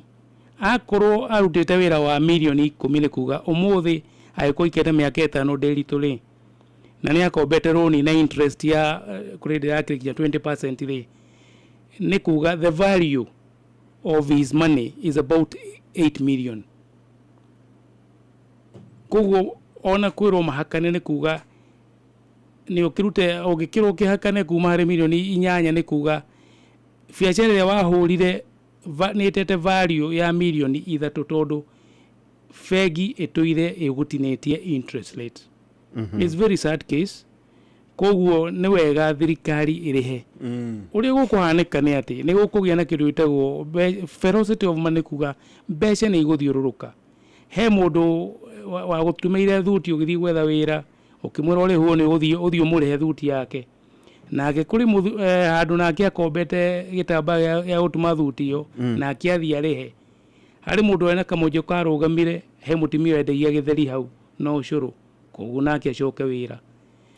akorwo arutite wira wa milioni 10 ni kuga umuthi aikoikete miaka 5 derito ri na ni akombete roni na interest ya credit yake ya 20% ri ni kuga the value of his money is about 8 million koguo ona kwiro mahakane ni kuga ni ukirute ugikirwo kihakane kuma hari milioni 8 ni kuga biacara ya wahurire ni tete value ya milioni 3 tondu fegi etuire igutinetie interest rate. It's very sad case. Koguo ni wega thirikari irihe uria gukuhanika ni ati ni gukugia na kindu itagwo ferocity of money kuga mbeca ni iguthiururuka he mundu wa gutumeire thuti ugithi gwetha wira ukimwira uri huo ni uthio murehe thuti yake nake kuri handu nake akombete gitamba ya utuma thuti yo nake athi arihe hari mundu ena kamojo karugamire he mutimio endagia githeri hau no ucuru koguo nake acoke wira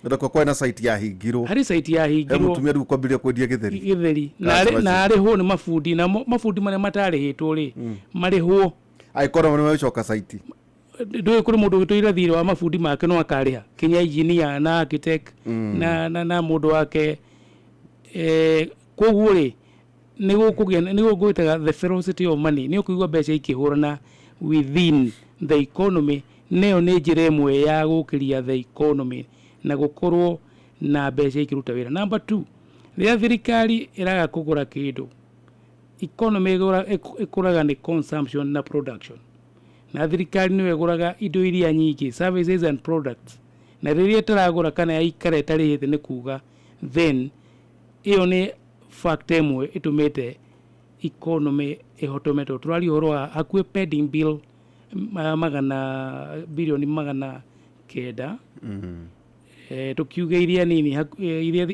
ndako kwa na site ya hingiro hari site ya hingiro mutumia ru kwambiria kwendia githeri na ari ho ni mafundi na mafundi mane matari hitwo ri mari ho aikora mwe coka site ndu kuri mundu gituira thire wa mafundi make no akariha kinya engineer na architect na mundu wake koguo ri ni gukugitaga the ferocity of money ni ukuigwa mbeca ikihurana within the economy neo ni njira imwe ya gukiria the economy na gukorwo na mbeca ikiruta wira. Number 2, ria thirikari iraga kugura kindu economy ikuraga ni consumption na production na thirikari niwe iguraga indo iria nyingi services and products na riria taragura kana ya ikare tari hite ni kuga then iyo ni factor imwe itumite economy ihotomete turali horo hakwe pending bill bilioni magana kenda tukiuga iria nini iria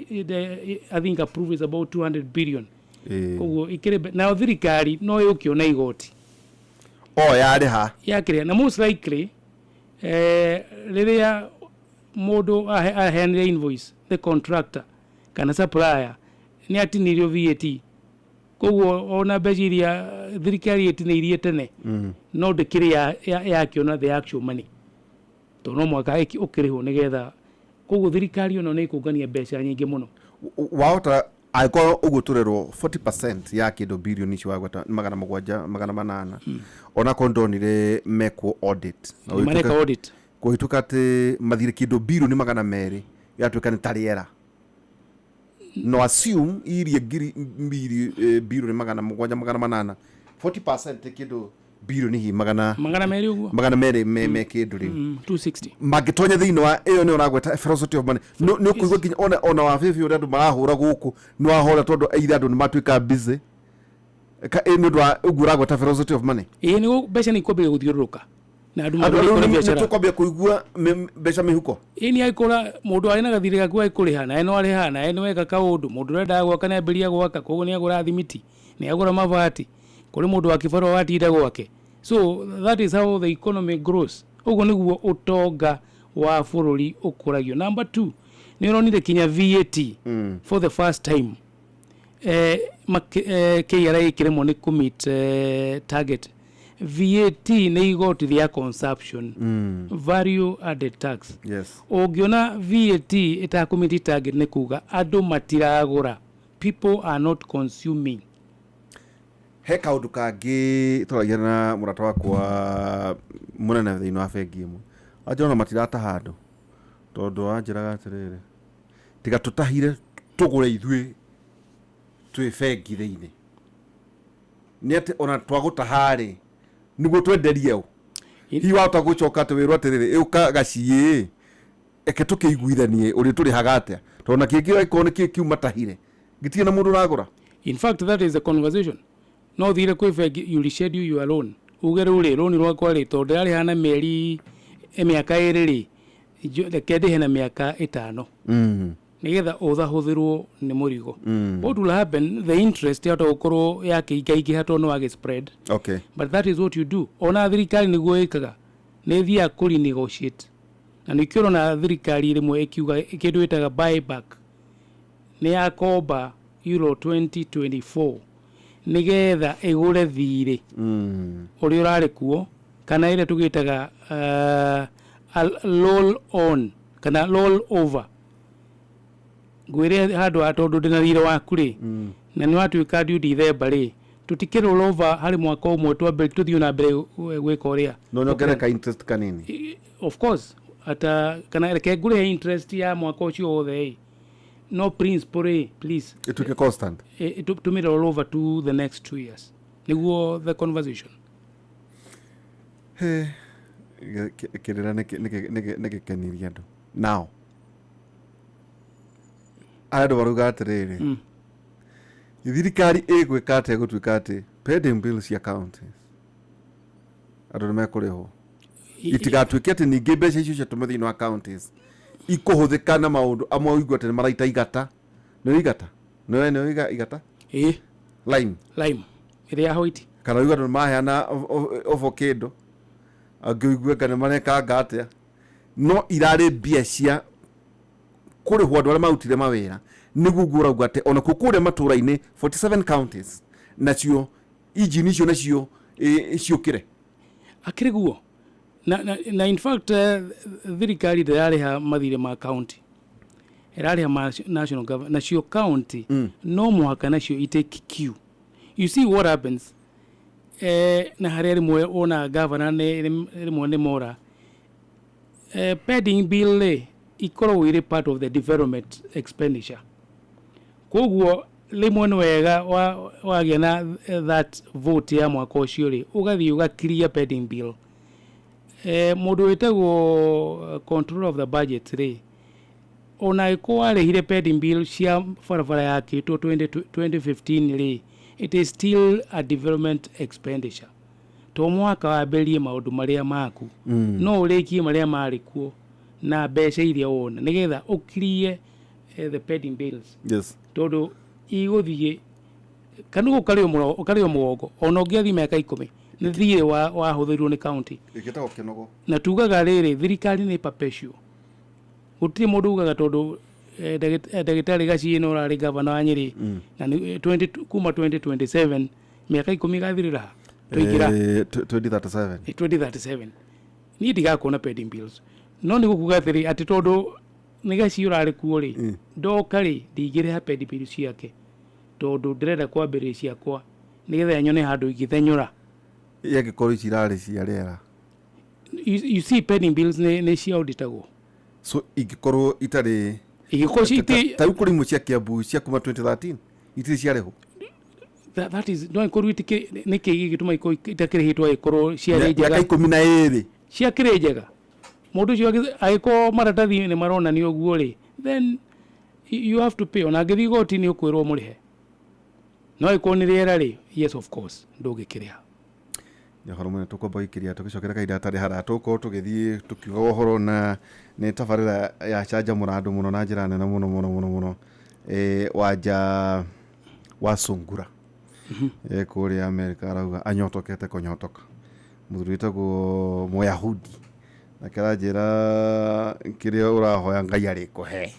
I think approved is about 200 billion koguo ikire na thirikari no yukiona igoti yariha yakiria na most likely riria mundu aheanire invoice the contractor kana supplier ni atinirio VAT koguo ona mbeca iria thirikari itinirie tene no ndikiria yakiona the actual money to no mwaka ukiriho nigetha koguo thirikari ono ni ikungania mbeca nyingi muno wahota aiko uguturerwo 40% ya kindu billion icio wagweta magana 800 ona kondonire meko audit kuhituka ati mathire kindu billion 200 yatuika ni tariera no assume irie billion 700 40% kindu billion hi magana meri uguo me kindu ri 260 magitonya thiini wa iyo ni uragweta ferocity of money no kuigwa kinya ona wa fifi uri andu marahura guku no ahora tondu either andu ni matuika busy ka ino ndwa uguragweta ferocity of money ni mbeca ni kwambia guthiururuka na andu marahura biashara ni kwambia kuigua mbeca mihuko ni aikora mundu ari na gathire gaku aikuriha na eno ari hana eno weka kaundu mundu renda gwaka na mbiria gwaka koguo ni agura thimiti ni agura mavati kuri mundu wa kibaro watinda gwake. So that is how the economy grows. Ugo niguo utonga wa bururi ukuragio. Number 2, ni uronire kinya VAT for the first time. KRA ikiremo ni commit target. VAT ni igoti ya consumption. Value added tax. Yes. Ogiona VAT ita commit target ni kuga andu matiragura. People are not consuming. He kaundu kangi turagia na murata wakwa munene thiini wa bengi imwe ajona matirata handu tondu anjiraga atiriri tiga tutahire tugure ithui twi bengi thiini ni ati ona twagutahari niguo twenderie u hi wahota gucoka ati wirwo atiriri iuka gacie eke tukiguithanie uri turi hagatia tona kiki aikone kiki matahire gitie na mundu ragura. In fact, that is the conversation. No thire kwe you reschedule your loan ugere uri loan rwakwa ri tondu ari hana meri emiaka iriri kende hena miaka 5 nigetha uthahuthirwo ni murigo. What will happen, the interest ya gukorwo yake ikaigi hatono wage spread. Okay, but that is what you do. Ona thirikari niguo ikaga ni thia kuri negotiate na nikiro na thirikari rimwe ikiuga kindu itaga buyback ni yakomba euro 2024 nigetha igure thire uri urari kuo kana ile tugitaga roll on kana roll over gwire handu atondu ndina thire waku ri na ni watuika due December ri tutikiro roll over hari mwaka umwe twambe tuthio na mbere gwika uria no nyongere ka interest kanini. Of course ata kana reke ngure interest ya mwaka ucio wothe no principal please It took a constant. to me roll over to the next 2 years niguo the conversation He kirira neke keniria ndo now ado baruga atiriri thirikari igwika atia gutuika ati pending bills cia counties ado nimekuriho itigatuike ati ningi mbeca icio ciatume thiini wa counties ikuhuthika na maundu amwe uigua ati maraita igata no igata no igata lime iria hoiti kana uigua ati maheana avocado angĩigua kana marekanga atia no irarĩ mbia cia kũrĩhwo andũ arĩa marutire mawĩra nĩguo ngũrauga atĩ ona kũrĩa matũũra-inĩ 47 counties nacio injini icio nacio ciũkĩre akĩrĩ guo na in fact thirikari ndĩrarĩha mathirĩ ma county ĩrarĩha national government nacio county no mũhaka nacio itake queue. You see what happens na harĩa rĩmwe ona governor rĩmwe nĩ mora pending bill ikoragwo irĩ part of the development expenditure koguo rĩmwe nĩ wega wagĩa na that vote ya mwaka ũcio rĩ ũgathiĩ ũgaclear pending bill mũndũ wĩtagwo control of the budget rĩ ona ĩkorwo warĩhire pending bill cia barabara yakĩtwo 2015 rĩ it is still a development expenditure to mwaka wambĩrĩrie maũndũ marĩa maku no ũrĩkie marĩa marĩ kuo na mbeca iria wona nĩgetha ũkirie the pending bills tondũ igũthiĩ kana ũkarĩo mũgongo ona ũngĩathiĩ mĩaka 10 nĩ thiĩ wahũthĩrirwo nĩ county ĩkĩtagwo kĩnogo na tugaga rĩrĩ thirikari nĩ perpetual gũtirĩ mũndũ ugaga tondũ ndagĩtarĩ Gaciĩ no ũrarĩ gavana wa Nyĩrĩ na kuma 2027 mĩaka 10 gathirĩra tũingĩra 2037 niĩ ndigakuona pending bills no nĩ gũkuga atĩrĩ atĩ tondũ nĩ Gaciĩ ũrarĩ kuo rĩ ndoka rĩ ndingĩrĩha pending bills ciake tondũ ndĩrenda kwambĩrĩria ciakwa nĩgetha nyone handũ ingĩthenyũra yagĩkorwo cirarĩ cia rĩera. You see pending bills nĩ ciauditagwo so ingĩkorwo itarĩ ta kũrĩ imwe cia Kiambu cia kuma 2013 itirĩ ciarĩhwo that is no ikorwo nĩ kĩĩ gĩtũma itakĩrĩhĩtwo ikorwo ciarĩ njega 12 ciakĩrĩ njega mũndũ ũcio agĩkorwo maratathi nĩ maronanio ũguo rĩ then you have to pay ona angĩthiĩ igoti-inĩ ũkwĩrwo mũrĩhe no ĩkorwo nĩ rĩera rĩ yes of course ndũngĩkĩrĩha Johoro mwene tukomba ikiria tukicokera kaida tari hara tuko tugithie tukiuga uhoro na ni tabarira ya chanja murandu muno na njira nene muno waja wasungura kuria Amerika arauga anyotokete kunyotoka muthuri witagwo Muyahudi na kiranjira kiria urahoya Ngai ari kuhe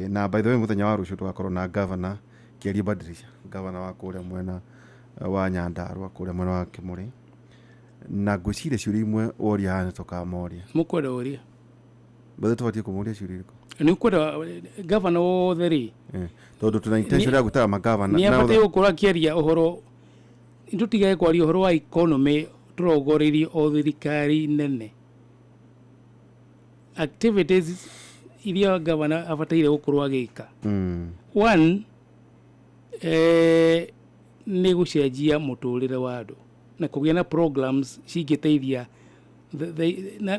na by the way muthenya wa rucio twakorwo na governor Kieri Badirisha governor wa kuria mwena wa Nyandarua kuria mwena wa Kimuri na ngwiciria ciũria imwe woria hana tokamoria mukwenda woria bathe twatie kumuria ciũria irĩkũ nĩ kwenda governor wothe rĩ tondũ tuna intention ya gũtara magavana nĩ abatiĩ gũkorwo akĩaria ũhoro tũtigae kwaria ũhoro wa economy tũrongoreirie o thirikari nene activities iria governor abataire gũkorwo agĩka one nĩ gũcenjia mũtũrĩre wa andũ na kũgĩa na programs cingĩteithia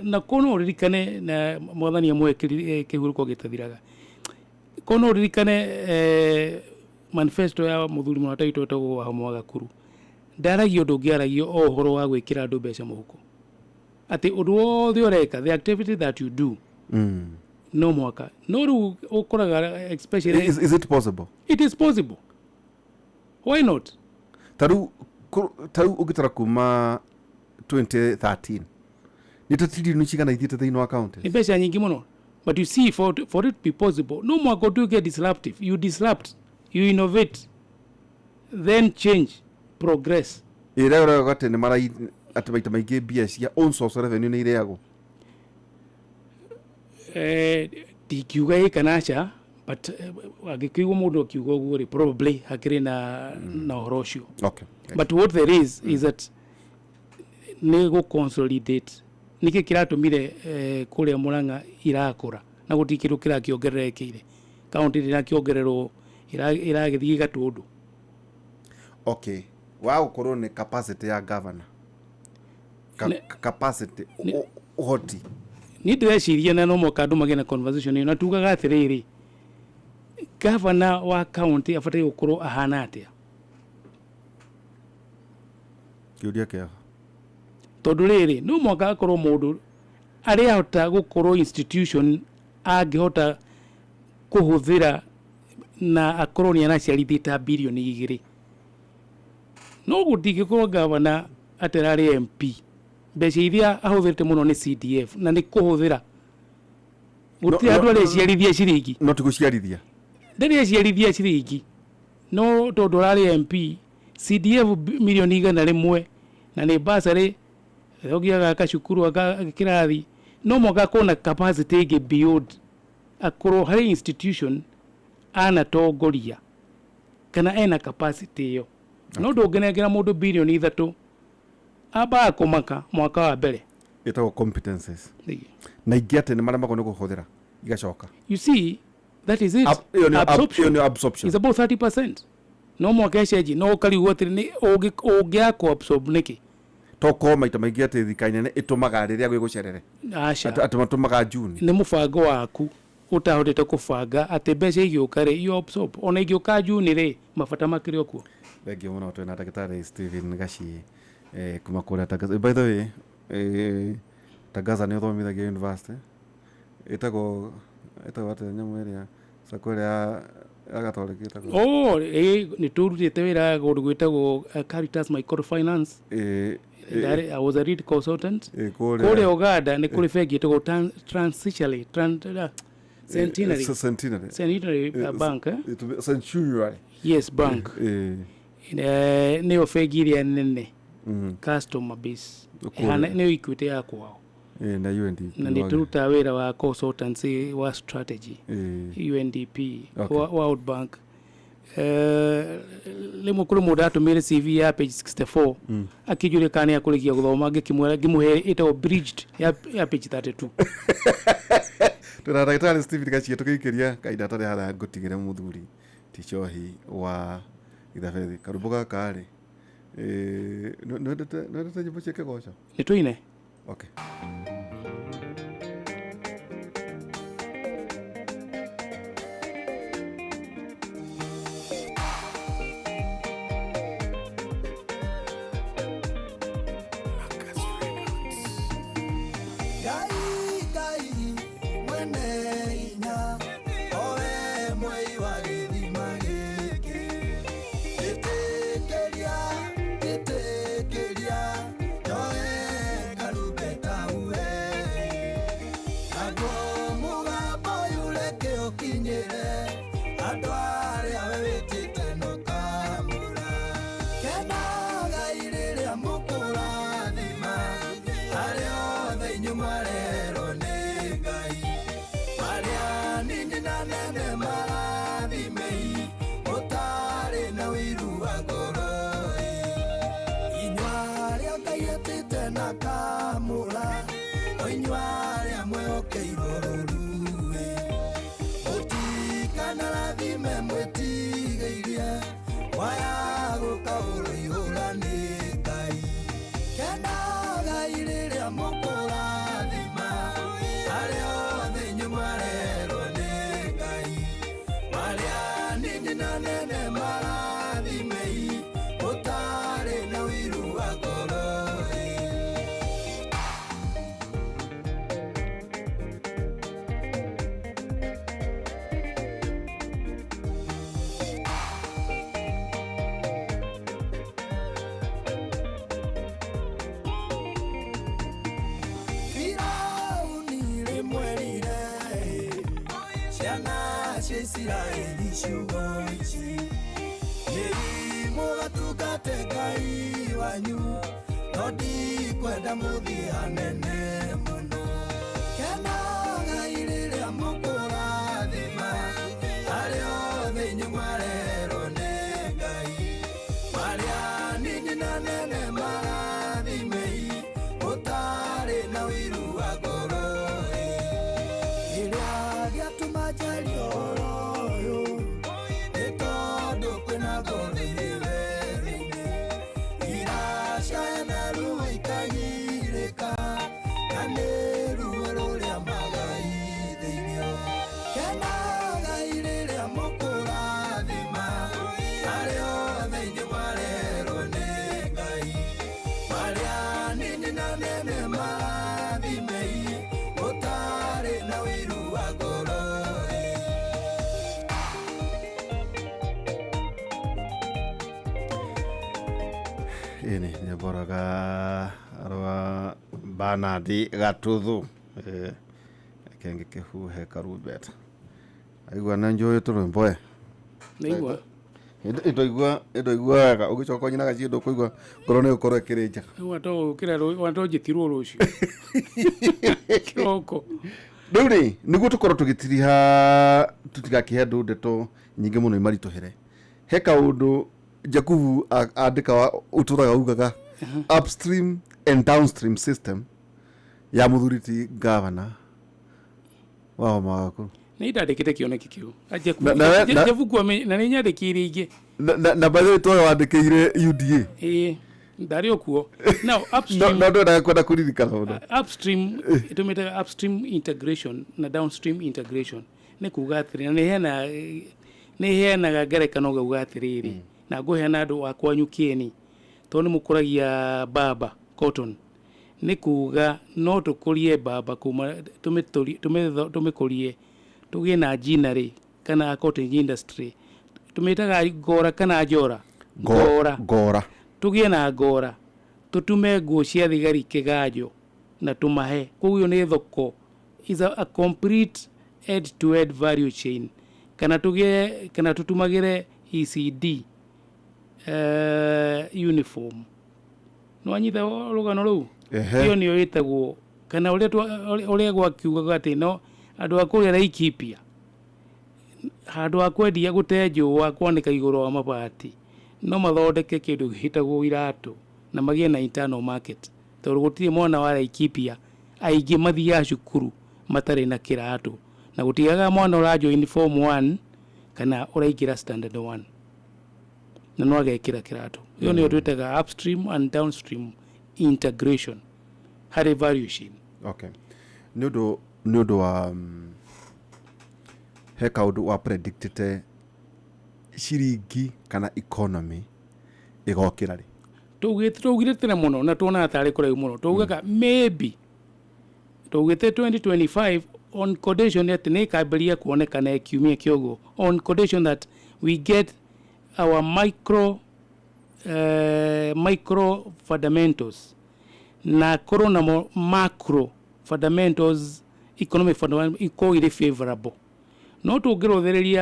na kono ũririkane na mwathani amwe kĩhurũko gĩtathiraga kono ũririkane manifesto ya mũthuri mũnata witũ wĩtagwo Wahũma wa Gakuru ndaragio ũndũ ũngĩaragio o ũhoro wa gwĩkĩra andũ mbeca mũhuko atĩ ũndũ wothe ũreka the activity that you do no mwaka no rĩu ũkoraga especially is it possible? It is possible. Why not? Taru ugitara kuma 2013 nitatiri nuchigana ithite thĩinĩ wa account ni mbeca nyingĩ mũno but you see for it to be possible no mwaka to get disruptive you disrupt you innovate then change progress ira ura gate ni mara ati maita maingĩ mbia cia own source revenue ni ireagwo dikiuga ikanacha but agĩkĩigwo mũndũ akiuga ũguo probably hakĩrĩ na ũhoro ũcio okay but what there is that nĩ gũ consolidate niki kiratumire kuria Murang'a irakura na gutikiru kirakiongererekeire kaunti ina kiongererwo iragithii gatundu. Okay, wa gukorwo ni capacity ya governor capacity uhoti ni ndĩreciria na no mũka andũ magĩe na conversation ĩyo na tugaga atĩrĩrĩ, governor wa county abataire gũkorwo ahana atĩa? kĩũria kĩega tondũ rĩrĩ no mũka akorwo mũndũ arĩa ahota gũkorwo institution angĩhota kũhũthĩra na akorwo nĩ anaciarithia ta bilioni 2. No gũtingĩkorwo governor atararĩ MP mbeca iria ahũthĩrĩte mũno nĩ CDF na nĩ kũhũthĩra gũtirĩ andũ arĩa ciarithia ciringi no tiguciarithia ndarĩ ciarithia ciringi no tondũ ararĩ MP CDF milioni 100 na nĩ basarĩ yogiaga kacukuru kirathi no mwaka kona capacity ĩngĩ beyond akorwo harĩ institution anatongoria kana ena capacity ĩyo. No ndũngĩnengera mũndũ bilioni 3 aba kũmaka mwaka wa mbere itagwo competences na ingĩ atĩ nĩ marĩa magwo nĩ kũhũthĩra igacoka. You see, that is it. Absorption is about 30%. No mwaka eceji no ũkarigwo atĩ nĩ ũngĩakwo absorb nĩkĩ toko maita maingĩ atĩ thikaine nĩ ĩtũmaga rĩrĩa gwĩ gũcerere atĩ matũmaga June nĩ mũbango waku utahotete kũbanga atĩ mbeca igĩũka rĩ iyo absorb ona igĩũka June rĩ mabata makĩrĩ okuo. Thank you mũno twĩna ndagĩtarĩ Stephen Gachi kuma kũrĩa Tangaza. By the way Tangaza nĩ ũthomithagia university ĩtagwo atĩ nyamũ ĩrĩa sakwĩrĩa agatoreki ĩtagwo nĩ tũrutĩte wĩra kũndũ gwĩtagwo Caritas Microfinance. I was a lead consultant kũrĩa Uganda nĩ kũrĩ bengi ĩtagwo Centenary Bank. Centenary. Yes, bank. Nĩyo bengi ĩrĩa nene customer base nĩyo Equity ya kwao na UNDP na nĩ tũruta wĩra wa consultancy wa strategy UNDP World Bank. Limwe kũrĩ mũndũ atũmĩre CV ya page 64 akĩnjũria kana nĩ akũrĩkia gũthoma ngĩmũhe ĩtagwo bridged ya page 32. Tuna ndagĩtarĩ Stephen Gachi tũkĩikĩria kaida tarĩ hatha ngũtigĩre mũthuri Tichohi wa Ithabethi karũmbo gaka rĩ nĩwendete nyĩmbo cia kĩgoco nĩ tũine. Okay. Maria nini na nene marathimei utari na wiru ene ne boraga arwa Bernard Gatuthu kenge kehuhe karubet aigua na njoye turumboe Naigua. Ndo ga ugicoka nyina gacindo kuigua ngoro ne ukoro kirinja Wato jitirwo rucio. Kiroko. Nduri niguo tukorwo tugitiriha tutigakihe ndeto nyingi muno imarituhere he kaundu Jakubu andika uturaga ugaga upstream and downstream system ya muthuriti governor wao mawako Nĩ ndandĩkĩte kĩoneki kĩu. Jakubu na nĩ nyandĩkĩire ingĩ. Na baadhi tu wandĩkĩire UDA. Ndarĩ okuo. Now upstream no ndo kwenda kuririkana upstream itumĩte upstream integration na downstream integration nĩ kuuga atĩrĩ na nĩ heanaga ngerekano gauga atĩrĩrĩ na ngũheana andũ wa kwanyu Kieni tondũ nĩ mũkũragia baba cotton nĩ kuuga no tũkũrie baba kuma tũmĩkũrie tũgĩe na ginnery kana cotton industry tũmĩtaga ngora kana njora ngora tũgĩe na ngora tũtume nguo cia thigari kĩganjo na tũmahe koguo nĩ thoko is a complete end to end value chain kana tũtumagĩre ECD uniform no anyitha rũgano rũu iyo nĩyo ĩtagwo kana ũrĩa gwakiugaga atĩ no andũ a kũrĩa Laikipia handũ ha kwendia gũte njũa kwanĩka igũrũ wa mabati no mathondeke kĩndũ gĩtagwo iratũ na magĩe na internal market tondũ gũtirĩ mwana wa Laikipia aingĩ mathiaga cukuru matarĩ na kĩratũ na gũtigaga mwana ũrajoin form 1 kana ũraingĩra standard 1 na no agekĩra kĩratũ iyo nĩyo twĩtaga upstream and downstream integration harĩ value chain. Okay. Nĩ wa he kaundu wa predicted ciringi kana economy igokira ri tugire tena muno na tuona atari kũraihu muno tugaga maybe tugite 2025 on condition that nĩ kamberia kuonekana kiumia kĩogo on condition that we get our micro fundamentals na corona macro fundamentals economic fundamentals iko favorable no tũngĩrũthĩrĩria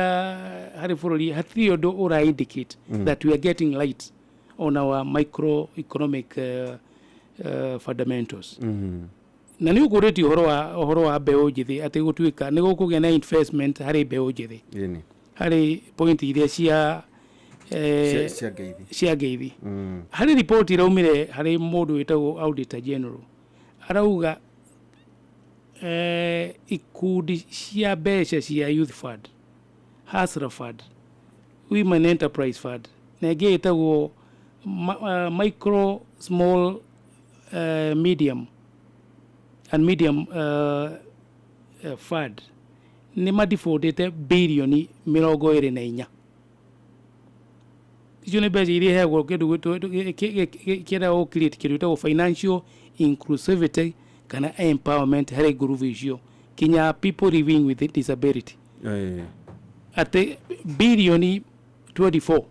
harĩ bũrũri hatirĩ ũndũ ũra indicate that we are getting light on our microeconomic fundamentals. Na nĩ ũkũrĩtie ũhoro wa mbeũ njĩthĩ atĩ gũtuĩka nĩ gũkũgĩa na investment harĩ mbeũ njĩthĩ harĩ point iria cia ngeithi. Harĩ report iraumire harĩ mũndũ wĩtagwo Auditor General arauga ikundi cia mbeca cia Youth Fund, Hustler Fund, Women Enterprise Fund na ĩngĩ ĩtagwo micro small medium and medium fund nĩ madefaultĩte bilioni 24. Icio nĩ mbeca iria iheagwo kĩndũ kĩrĩa create kĩndũ gĩtagwo financial inclusivity kana empowerment harĩ ngurubu icio kinya people living with disability. Ate bilioni 24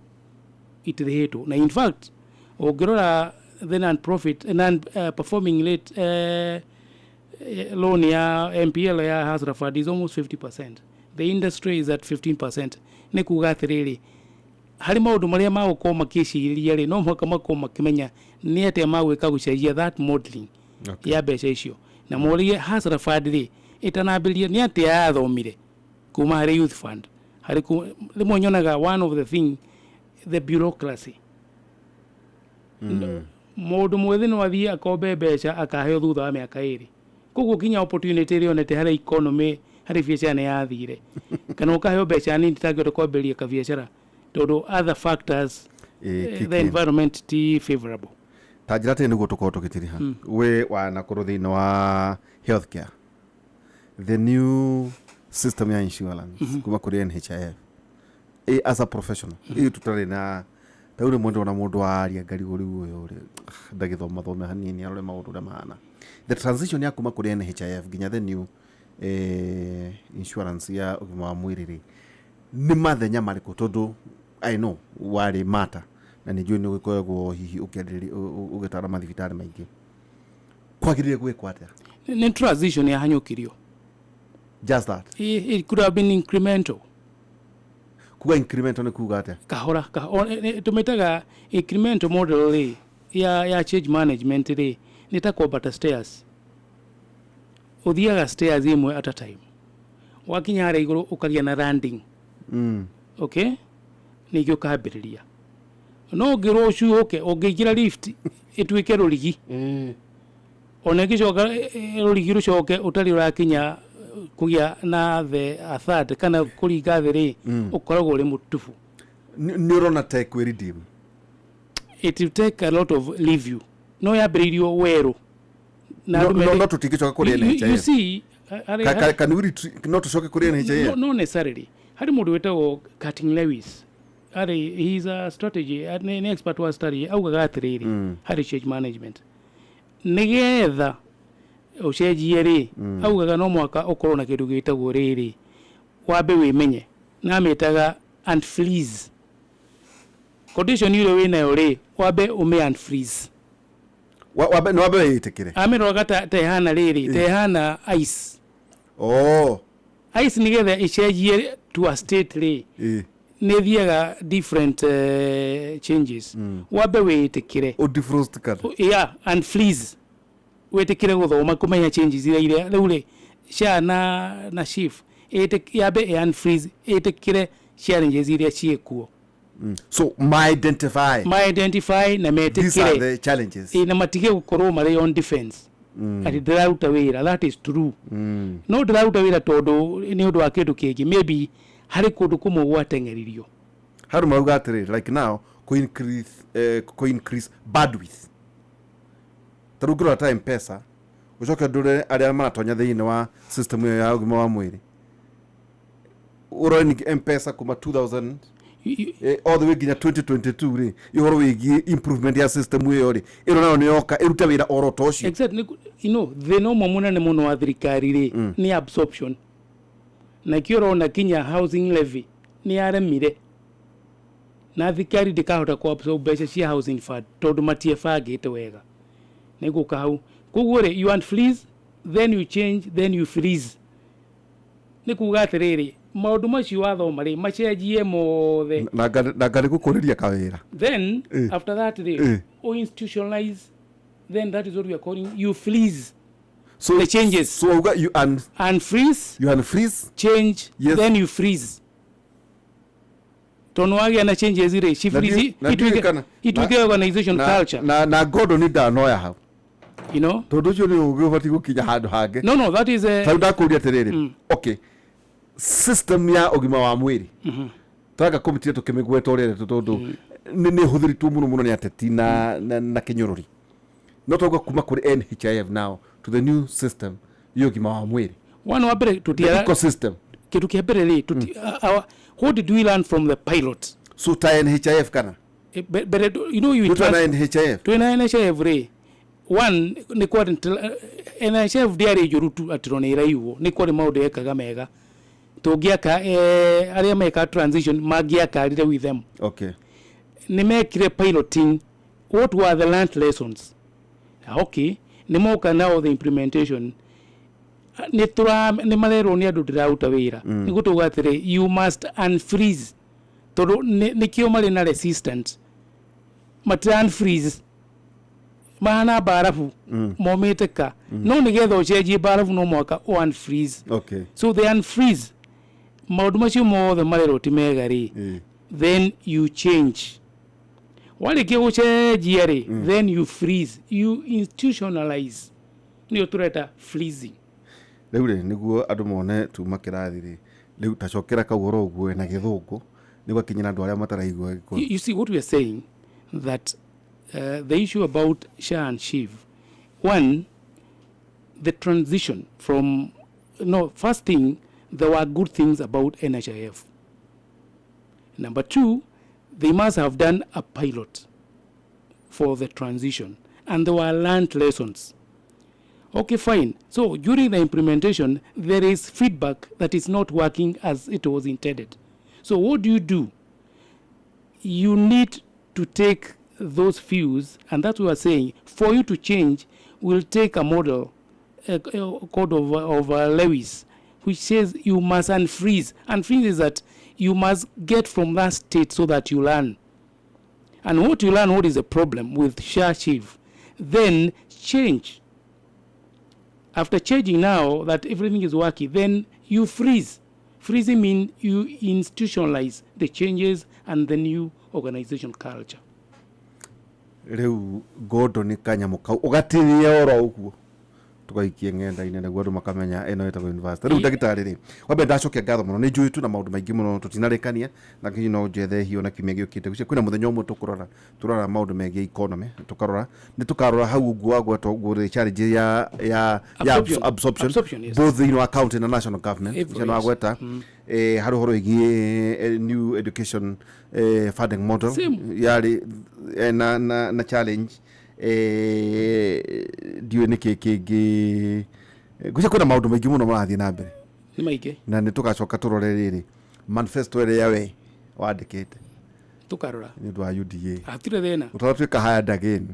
itirĩhĩtwo na in fact ũngĩrora the non-performing rate loan ya MPL ya Hustler Fund is almost 50%. The industry is at 15%. Nĩ kuuga atĩrĩrĩ harĩ maũndũ marĩa magũkorwo makĩciria rĩ no mũhaka makorwo makĩmenya nĩ atĩa magwĩka gũcenjia that modeling ya mbeca icio na mũrĩe Hustler Fund rĩ ĩtanambĩrĩria nĩ atĩa yathomire kuma harĩ Youth Fund harĩ rĩmwe nyonaga one of the thing the bureaucracy. Mũndũ mwĩthĩ no athiĩ akombe mbeca akaheo thutha wa mĩaka 2 koguo kinya opportunity ĩrĩa onete harĩ economy harĩ biacara nĩ yathire kana ũkaheo mbeca nini tangĩhota kwambĩrĩria kabiacara tondũ other factors the environment ti favorable. Ta njĩra tĩ nĩguo tũkorwo tũgĩtiriha we wanakũrũ thĩinĩ wa healthcare the new system ya insurance kuma kũrĩ NHIF as a professional tutarĩ na taure mũndũ waria ngari gũri ũyũ ndagĩthoma hanini arore maũndũ ũrĩa mahana the transition ya kuma kũrĩ NHIF nginya the new insurance ya ũgima wa mwĩrĩ nĩ mathenya marĩkũ tondũ I know warĩ mata na nä njå nä gå koragwo hihi å gä tara mathibitarä maingä kwagä gwä kwa atä nä transition yahanyåkirio. just that It could have been incremental. kuga incremental nä kuga atä Kahora tumetaga incremental model rä ya change management rä nä ta kwambata stairs. Uthiaga stairs imwe at a time, wakinya harä igå rå å kagä na landing. Okay, nä gä å kambä rä ria no ngä rå cuåke å ngä ingä ra lift ä tuä ke rå rigi ona gä coka rå rigi rå coke å tarä å rakinya kå gä a na the third kana kå ringa thä rä å koragwo å rä må tubu. nä å rona te kwä redeem It will take a lot of leave you no yambä rä irio werå no tå tingä coka kå rä you see no tå coke kå rä no necessarily harä må ndå wä tagwo Cutting Lewis harä he is a strategy nä expert wa study augaga atä rä rä harä change management nä getha å cenjie rä augaga no mwaka å korwo na kä ndå gä tagwo rä rä wambe wä menye na mä taga unfreeze condition ä rä wä nayo rä wambe å mä unfreeze wambe wä tä kä re amä roga tehana rä rä tehana ice ice nä getha ä cenjie to a state rä nä thiaga different changes wambe wä tä kä re unfreeze wä tä kä re gå thoma kå menya changes iria rä u rä cia na chief yambe ä unfreeze ä tä kä re challenges iria ciä kuo so my identify na metä kä re na matige gå korwo marä on defense ati ndä raruta wä ra that is true no ndä raruta wä ra tondå nä å ndå wa kä ndå kä ngä maybe harä kå ndå kå mwe gwateng'eririo harå mauga atä rä like now kå increase bandwidth ta rä u ngä rora ta M-Pesa å coke ndå re arä a maratonya thä inä wa system ä yo ya å gima wa mwä rä å rore M-Pesa kuma 2000 all the way nginya 2022 rä ihoro wĩgiĩ improvement ya system ĩyo rĩ ĩno nayo nĩ yoka ĩrute wĩra oro ta ũcio exactly thĩna ũmwe mũnene mũno wa thirikari rĩ nĩ absorption na kĩo ũrona kinya housing levy nĩ yaremire na thirikari ndĩkahota ku absorb mbeca cia housing fund tondũ matiebangĩte wega nĩ gũka hau koguo rĩ you unfreeze then you change then you freeze nĩ kuga atĩrĩrĩ maũndũ macio wathoma rĩ macenjie mothe na ngarĩ gũkũrĩria kawĩra then after that rĩ o institutionalize then that is what we are calling you freeze so the changes so you unfreeze change yes. Then you freeze tono wagĩa na changes rĩ she freeze ituĩke organization culture na godo nĩ ndanoya hau you know tondũ ũcio nĩ ũgĩ ũbatiĩ gũkinya handũ hangĩ no that is a tondũ ndakũria atĩrĩrĩ okay system ya ũgima wa mwĩrĩ twaga komiti tukimigweta ũrĩa tondũ nĩ hũthĩrĩtwo mũno nĩ ateti na kĩnyũrũri no twaga kuma kũrĩ NHIF now to the new system ya ũgima wa mwĩrĩ one wa mbere tutiara ecosystem kitu kia mbere rĩ what did we learn from the pilot so ta NHIF kana but you know you tuna NHIF rĩ one nĩ kwa NHIF diari jurutu atirone iraiwo nĩ kwa maũndũ ekaga mega tũngĩaka arĩa meka transition mangĩakarire with them okay nĩ mekire piloting what were the learned lessons okay nĩ moka now the implementation nĩ marerwo nĩ andũ ndĩraruta wĩra nĩ gũtũga atĩrĩ you must unfreeze tondũ nĩkĩo marĩ na resistance unfreeze mahana barafu momĩte ka no nĩgetha ũcenjie barafu no mwaka unfreeze okay so they unfreeze maũndũ macio mothe marerwo ti mega rĩ then you change warĩkia gũcenjia rĩ then you freeze you institutionalize nĩyo tũreta freezing rĩu rĩ nĩguo andũ mone tuma kĩrathi rĩ rĩu tacokera kaũhoro ũguo na gĩthũngũ nĩguo akinyĩra andũ arĩa mataraigua gĩkũyũ you see what we are saying that the issue about SHA and SHIF one the transition from first thing there were good things about NHIF. Number two, they must have done a pilot for the transition and there were learned lessons. Okay, fine. So during the implementation, there is feedback that is not working as it was intended. So what do? You need to take those views, and that's what we're saying. For you to change, we'll take a model, a code of Lewis, which says you must unfreeze. Unfreeze is that you must get from that state so that you learn. And what you learn, what is the problem with share chief, then change. After changing now that everything is working, then you freeze. Freezing means you institutionalize the changes and the new organization culture. Rĩu Gordon ni kanyamũ kau ũgatinia oro ũguo tũgaikie ng'enda-inĩ nĩguo andũ makamenya ĩno ĩtagwo university. Rĩu ndagĩtarĩ rĩ, wambe ndacokia ngatho mũno, nĩ njũĩ tu na maũndũ maingĩ mũno tũtinarĩkania na nginya no njethe hiũ na kiumia gĩũkĩte gũcia kwĩna mũthenya ũmwe tũrora maũndũ megiĩ economy, tũkarora hau ũguo gwagwatwo challenge ya absorption yes. Both thĩinĩ wa county na national government na wagweta harĩ ũhoro wĩgiĩ new education funding model yarĩ na challenge ndiwe niki kingi gucia kwina maundu maingi muno marathie na mbere ni maingi na ni tugacoka turore riri manifesto ere yawe wandikite tukarora ni ndu wa UDA atire thena utatwika hired again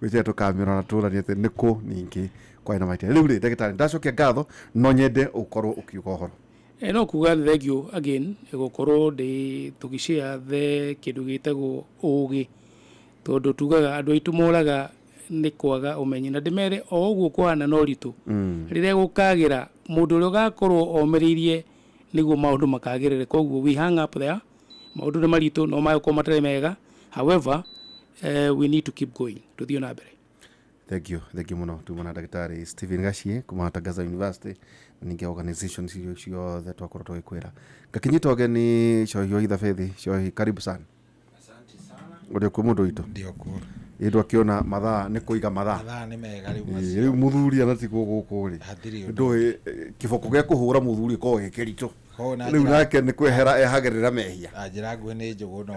gucia tukamira na turani ati niko ningi kwa ina maite riu ri ndagitari ndacokia ngatho no nyende ukorwo ukiuga horo no kuga thank you again gukorwo ndi tugishare the kindu gitagwo ugi tondu tugaga andu aitu moraga ni kwaga umenyi na ndimere o uguo kwana no ritu riria gukagira mundu uri gakorwo omeririe niguo maundu makagirire koguo we hang up there maundu ni maritu no mayoko matare mega however we need to keep going to the onabere. Thank you muno tumona Daktari Stephen Gachie kuma Tagaza University ninge organization sio that wakoro twakwira gakinyito geni shoyo itha fethi shoyo karibu sana. Asante sana Uri ku mundu itu ndio kuru indu akiona mathaa ni kuiga mathaa ni mega riu macio muthuri ana tiko guku ri ndu kiboko gya kuhura muthuri ko gekirito riu nake ni kwehera ehagirira mehia ajira ngwe ni njugu no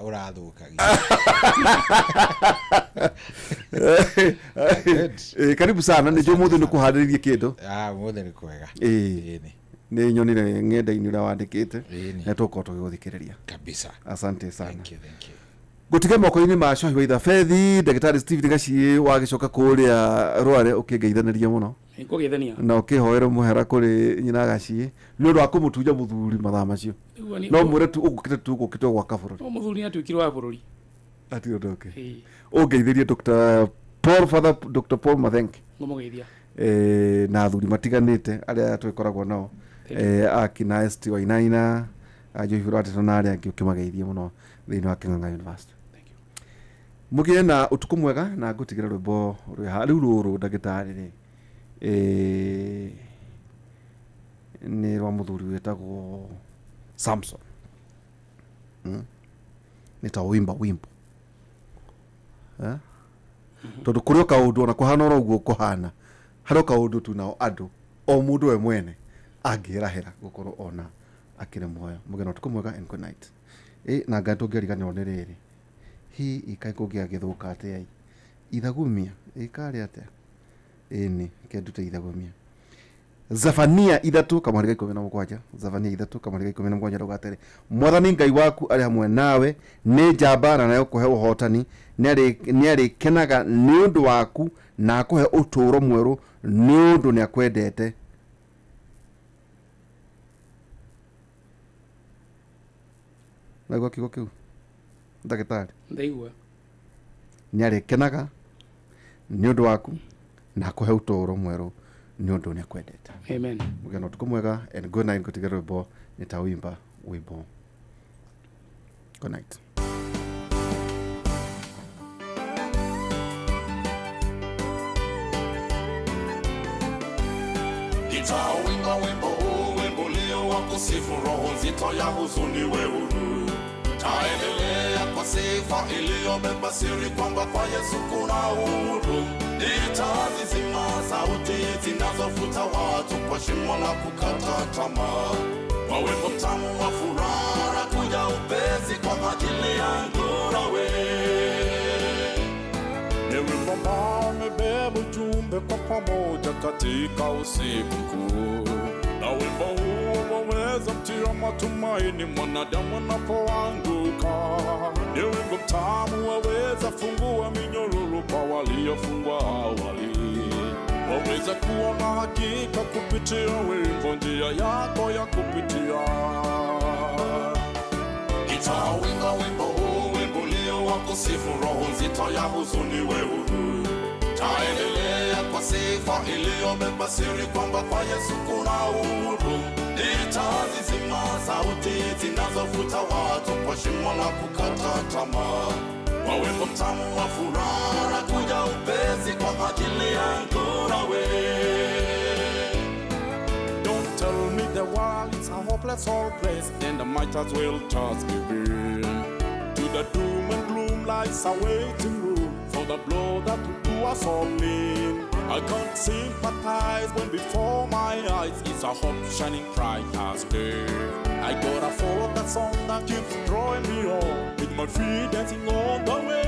urathukagia karibu sana ni jo muthu ni kuhariririe kindu muthu ni kwega ni nyonire ng'enda-inĩ ura wandikite na tuko tugithikiriria kabisa. Asante sana. Thank you. Gutige moko-ini ma shohi wa itha fethi Daktari Stephen Gachie wagicoka kuria rware ukingeithaniria muno nikugeithania na ukihoera muhera kuri nyina Gachie ni undu wa kumutuja muthuri mathaa macio no mwire tu ugukite tu gukite gwa kabururi no muthuri atwikirwo wa bururi ati ndoke ungeithirie Dr. Paul Mathengi ngumugeithia na athuri matiganite aria twikoragwo nao akina ST Wainaina ajohurate na aria ngiukimageithie muno thiini wa King'ang'a University. Mugie na utuku mwega na ngutigira rwimbo rwi hariu ruru Daktari ri ni rwa muthuri wetagwo Samson ni ta wimbo tondu kurio kaundu na kuhana ro uguo kuhana haro kaundu tu nao andu o mundu we mwene angirahira gukorwo ona akire muoyo mugie na utuku mwega and good night. Na ngato ngeriganirwo ni riri hi ikai kugia githuka atia ithagumia ikari atia ni kendute ithagumia Zefania 3:17 Zefania 3:17 rugatere mwathani ngai waku ari hamwe nawe ni njamba na nayo kuhe uhotani ni ari kenaga ni undu waku na kuhe uturo mweru ni undu ni akwendete Nago kigo kiu Daktari ndaigua ni ari kenaga ni undu waku na kuhe uturo mweru ni undu ni akwendete. Amen. Mugeno tukumwega and good night kutigera rwimbo nitawimba wimbo. Good night. Nitawimba wimbo huu, wimbo leo wa kusifu, roho nzito ya huzuni we huru. Taendelea kwa sifa iliyobeba siri kwamba kwa Yesu kuna uhuru. Nitazizima sauti zinazofuta watu kwa shimo la kukata tamaa. Kwa wimbo mtamu wa furaha kuja upesi kwa ajili yangu nawe. Ni wimbo ambao umebeba ujumbe kwa pamoja katika usiku mkuu. Na wimbo huo waweza mtia matumaini mwanadamu anapoanguka. Ni wimbo mtamu waweza fungua minyororo kwa waliofungwa awali. Waweza kuona hakika kupitia wimbo njia yako ya kupitia. Itawimba wimbo huu, wimbo ulio wa kusifu, roho nzito ya huzuni we huru. Taendelea kwa sifa iliyobeba siri kwamba kwa Yesu kuna uhuru. Nitazizima sauti zinazovuta watu kwa shimo la kukata tamaa. Kwa wimbo mtamu wa furaha na kuja upesi kwa ajili yangu nawe. Don't tell me the world is a hopeless place, then I might as well just give in to the doom and gloom lies a waiting room for the blow that will do us all in. I can't sympathize when before my eyes is a hope shining bright as day. I gotta follow that song that keeps drawing me on, with my feet dancing on the way.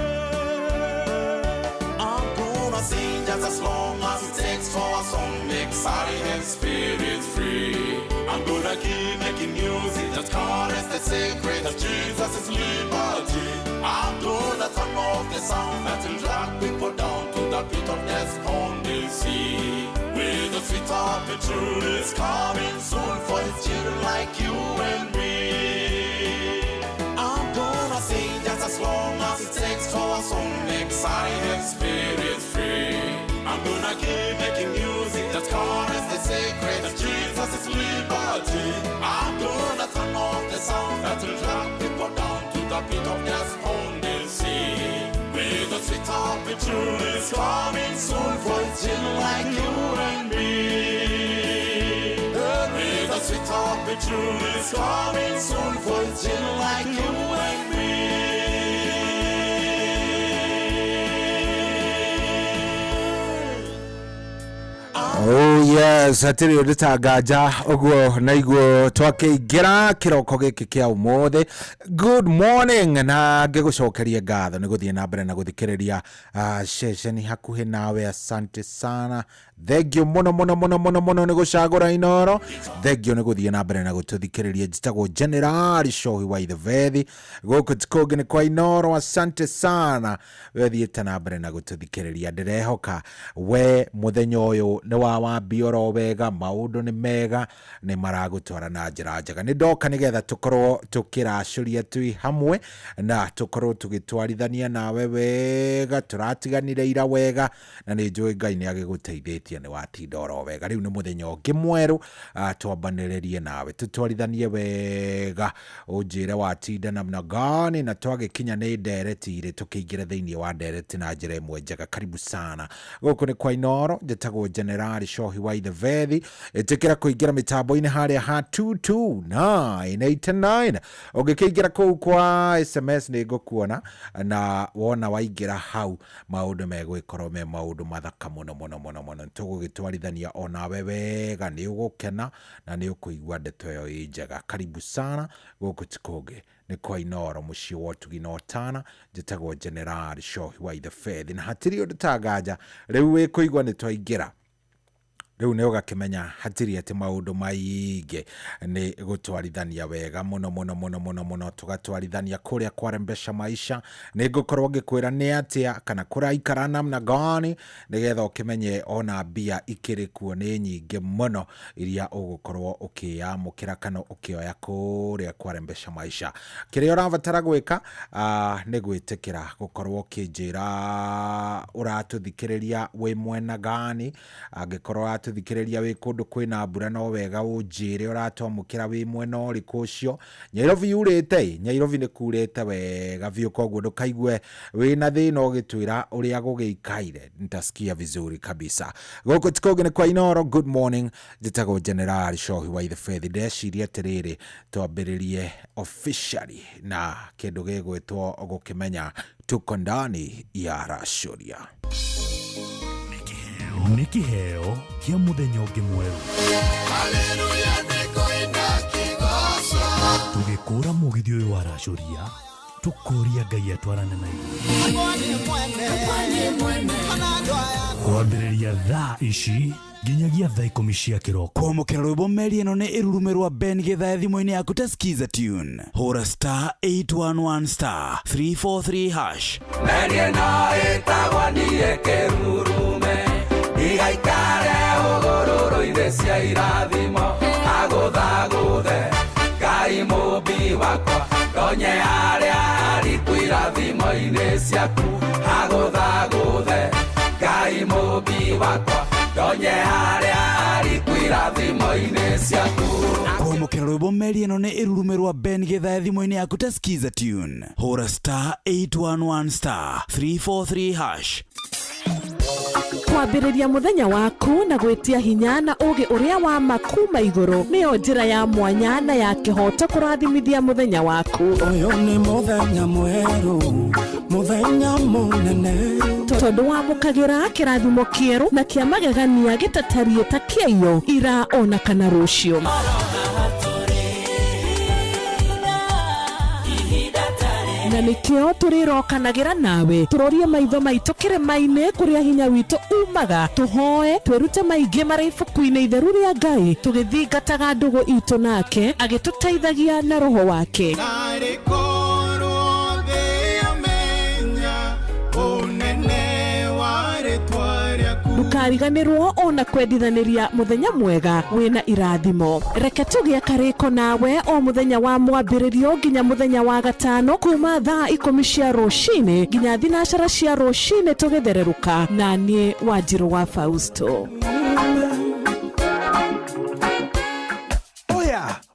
I'm gonna sing just as long as it takes for a song, make sorry and spirits free. I'm gonna keep making music that carries the secret of Jesus' liberty. I'm gonna turn off the sound that will drag people down to the pit of death on the sea. With the sweet of the truth is coming soon for his children like you and me. I'm gonna sing just as long as it takes for a song, make sorry and spirits free. I'm gonna keep making music that carries the secret of Jesus' liberty. I'm gonna turn off the sound that will drag people down to the pit of death on the sea. With the sweet of the truth is coming soon for his children like you and me. With the sweet of the truth is coming soon for his children like you and me. Oh yes, atiri nditagaja ogwo naiguo twakiingira kiroko giki kia umothe. Good morning na ngigucokeria ngatho ni guthie na mbere na guthikiriria session hakuhi nawe. Asante sana, thank you muno ni gucagura inoro. Thank you ni guthie na mbere na gututhikiriria. Njitagwo General Shohi wa Ithevethi guku tikoge ni kwa inoro. Asante sana wethiite na mbere na gututhikiriria. Ndirehoka we muthenya uyu ni wa wambioro wega, maundu ni mega, ni maragutwara na njira njega. Ni ndoka nigetha tukorwo tukiracuria twi hamwe na tukorwo tugitwarithania nawe wega. Turatiganire ira wega na ni njui Ngai ni agiguteithĩtie ni watinda oro wega. Riu ni muthenya ungi mweru, twambanĩrĩrie nawe tutwarithanie wega. Unjire watinda namna gani na twagikinya ni ndereti ire tukiingira thiini wa ndereti na njira imwe njega. Karibu sana guku ni kwa inoro. Njitagwo General Shohi wa Ithevethi. Itikira kuingira mitambo-ini haria ha 22989. Ugikiingira kuu kwa SMS ni ngukuona na wona waingira hau maundu megwikorwo me maundu mathaka muno. Tugugitwarithania onawe wega, ni ugukena na ni ukuigua ndeto yo njega. Karibu sana guku tikoge ni kwa inoro mucii wa tuginotana. Njitagwo General Shohi wa Ithevethi na hatiri undu tagaja riu wi kuigua ni twaingira. Riu ni ugakimenya hatiri ati maundu maingi ni gutwarithania wega muno tugatwarithania kuria kwarembesha maisha. Ni ngukorwo ngikwira ni atia kana kuraikara namna gani nigetha ukimenye ona mbia ikiri kuo ni nyingi muno iria ugukorwo ukiyamukira kana ukioya kuria kwarembesha maisha. Kiria urabatara gwika ni gwitikira gukorwo ukinjira uratuthikiriria wi mwena gani. Angikorwo tuthikiriria wi kundu kwina mbura no wega unjire uratwamukira wi mwena uriku ucio. Nyairobi yurite, Nyairobi ni kurite wega biu, koguo ndukaigue wina thina ugitwira uria gugiikaire. Nitasikia vizuri kabisa. Guku tikoge ni kwa inoro. Good morning, njitagwo General Shohi wa Ithevethi. Ndeciria atiriri twambiririe officially na kindu gigwitwo gukimenya tuko ndani ya Racuria. Nĩ kĩheo kĩa mũthenya ũngĩ mwerũ. Haleluya nĩkũina kĩgoco. Tũgĩkũra mũgithi ũyũ wa Racuria, tũkũria Ngai atwarane na ithuĩ. Kwambĩrĩria thaa ici nginyagia thaa 10 cia kĩroko. Kwamũkĩra rwĩmbo meri ĩno nĩ ĩrurume rwa Ben Githae thimũ-inĩ yaku ta skiza tune. Hũra *811*343#. Meri ĩno ĩtagwo niĩ kĩrurume, igaikare ũgũrũrũ-inĩ cia irathimo, agũthagũthe Ngai mũmbi wakwa, ndonye harĩa hariku irathimo-inĩ ciaku, agũthagũthe Ngai mũmbi wakwa, ndonye harĩa hariku irathimo-inĩ ciaku. Kwamũkĩra rwĩmbo meri ĩno nĩ ĩrurume rwa Ben Githae thimũ-inĩ yaku ta skiza tune. Hũra *811*343#. Kwambĩrĩria mũthenya waku na gwĩtia hinya na ũgĩ ũrĩa wa makuma igũrũ nĩyo njĩra ya mwanya na ya kĩhoto kũrathimithia mũthenya waku. Ũyũ nĩ mũthenya mwerũ, mũthenya mũnene, tondũ wamũkagĩra kĩrathimo kĩerũ na kĩa magegania gĩtatariĩ ta kĩayo ira ona kana rũciũ. Na nĩkĩo tũrĩrokanagĩra nawe tũrorie maitho maitũ kĩrĩma-inĩ kũrĩa hinya witũ umaga, tũhoe twĩrute maingĩ marĩ ibuku-inĩ itheru rĩa Ngai, tũgĩthingataga ndũgũ itũ nake agĩtũteithagia na roho wake. Ndũkariganĩrwo ona kwendithanĩria mũthenya mwega wĩna irathimo. Reke tũgĩe karĩko nawe o mũthenya wa mwambĩrĩrio nginya mũthenya wa gatano kuma thaa 10 cia rũcinĩ nginya thinacara cia rũcinĩ tũgĩthererũka na niĩ Wanjirũ wa Fausto.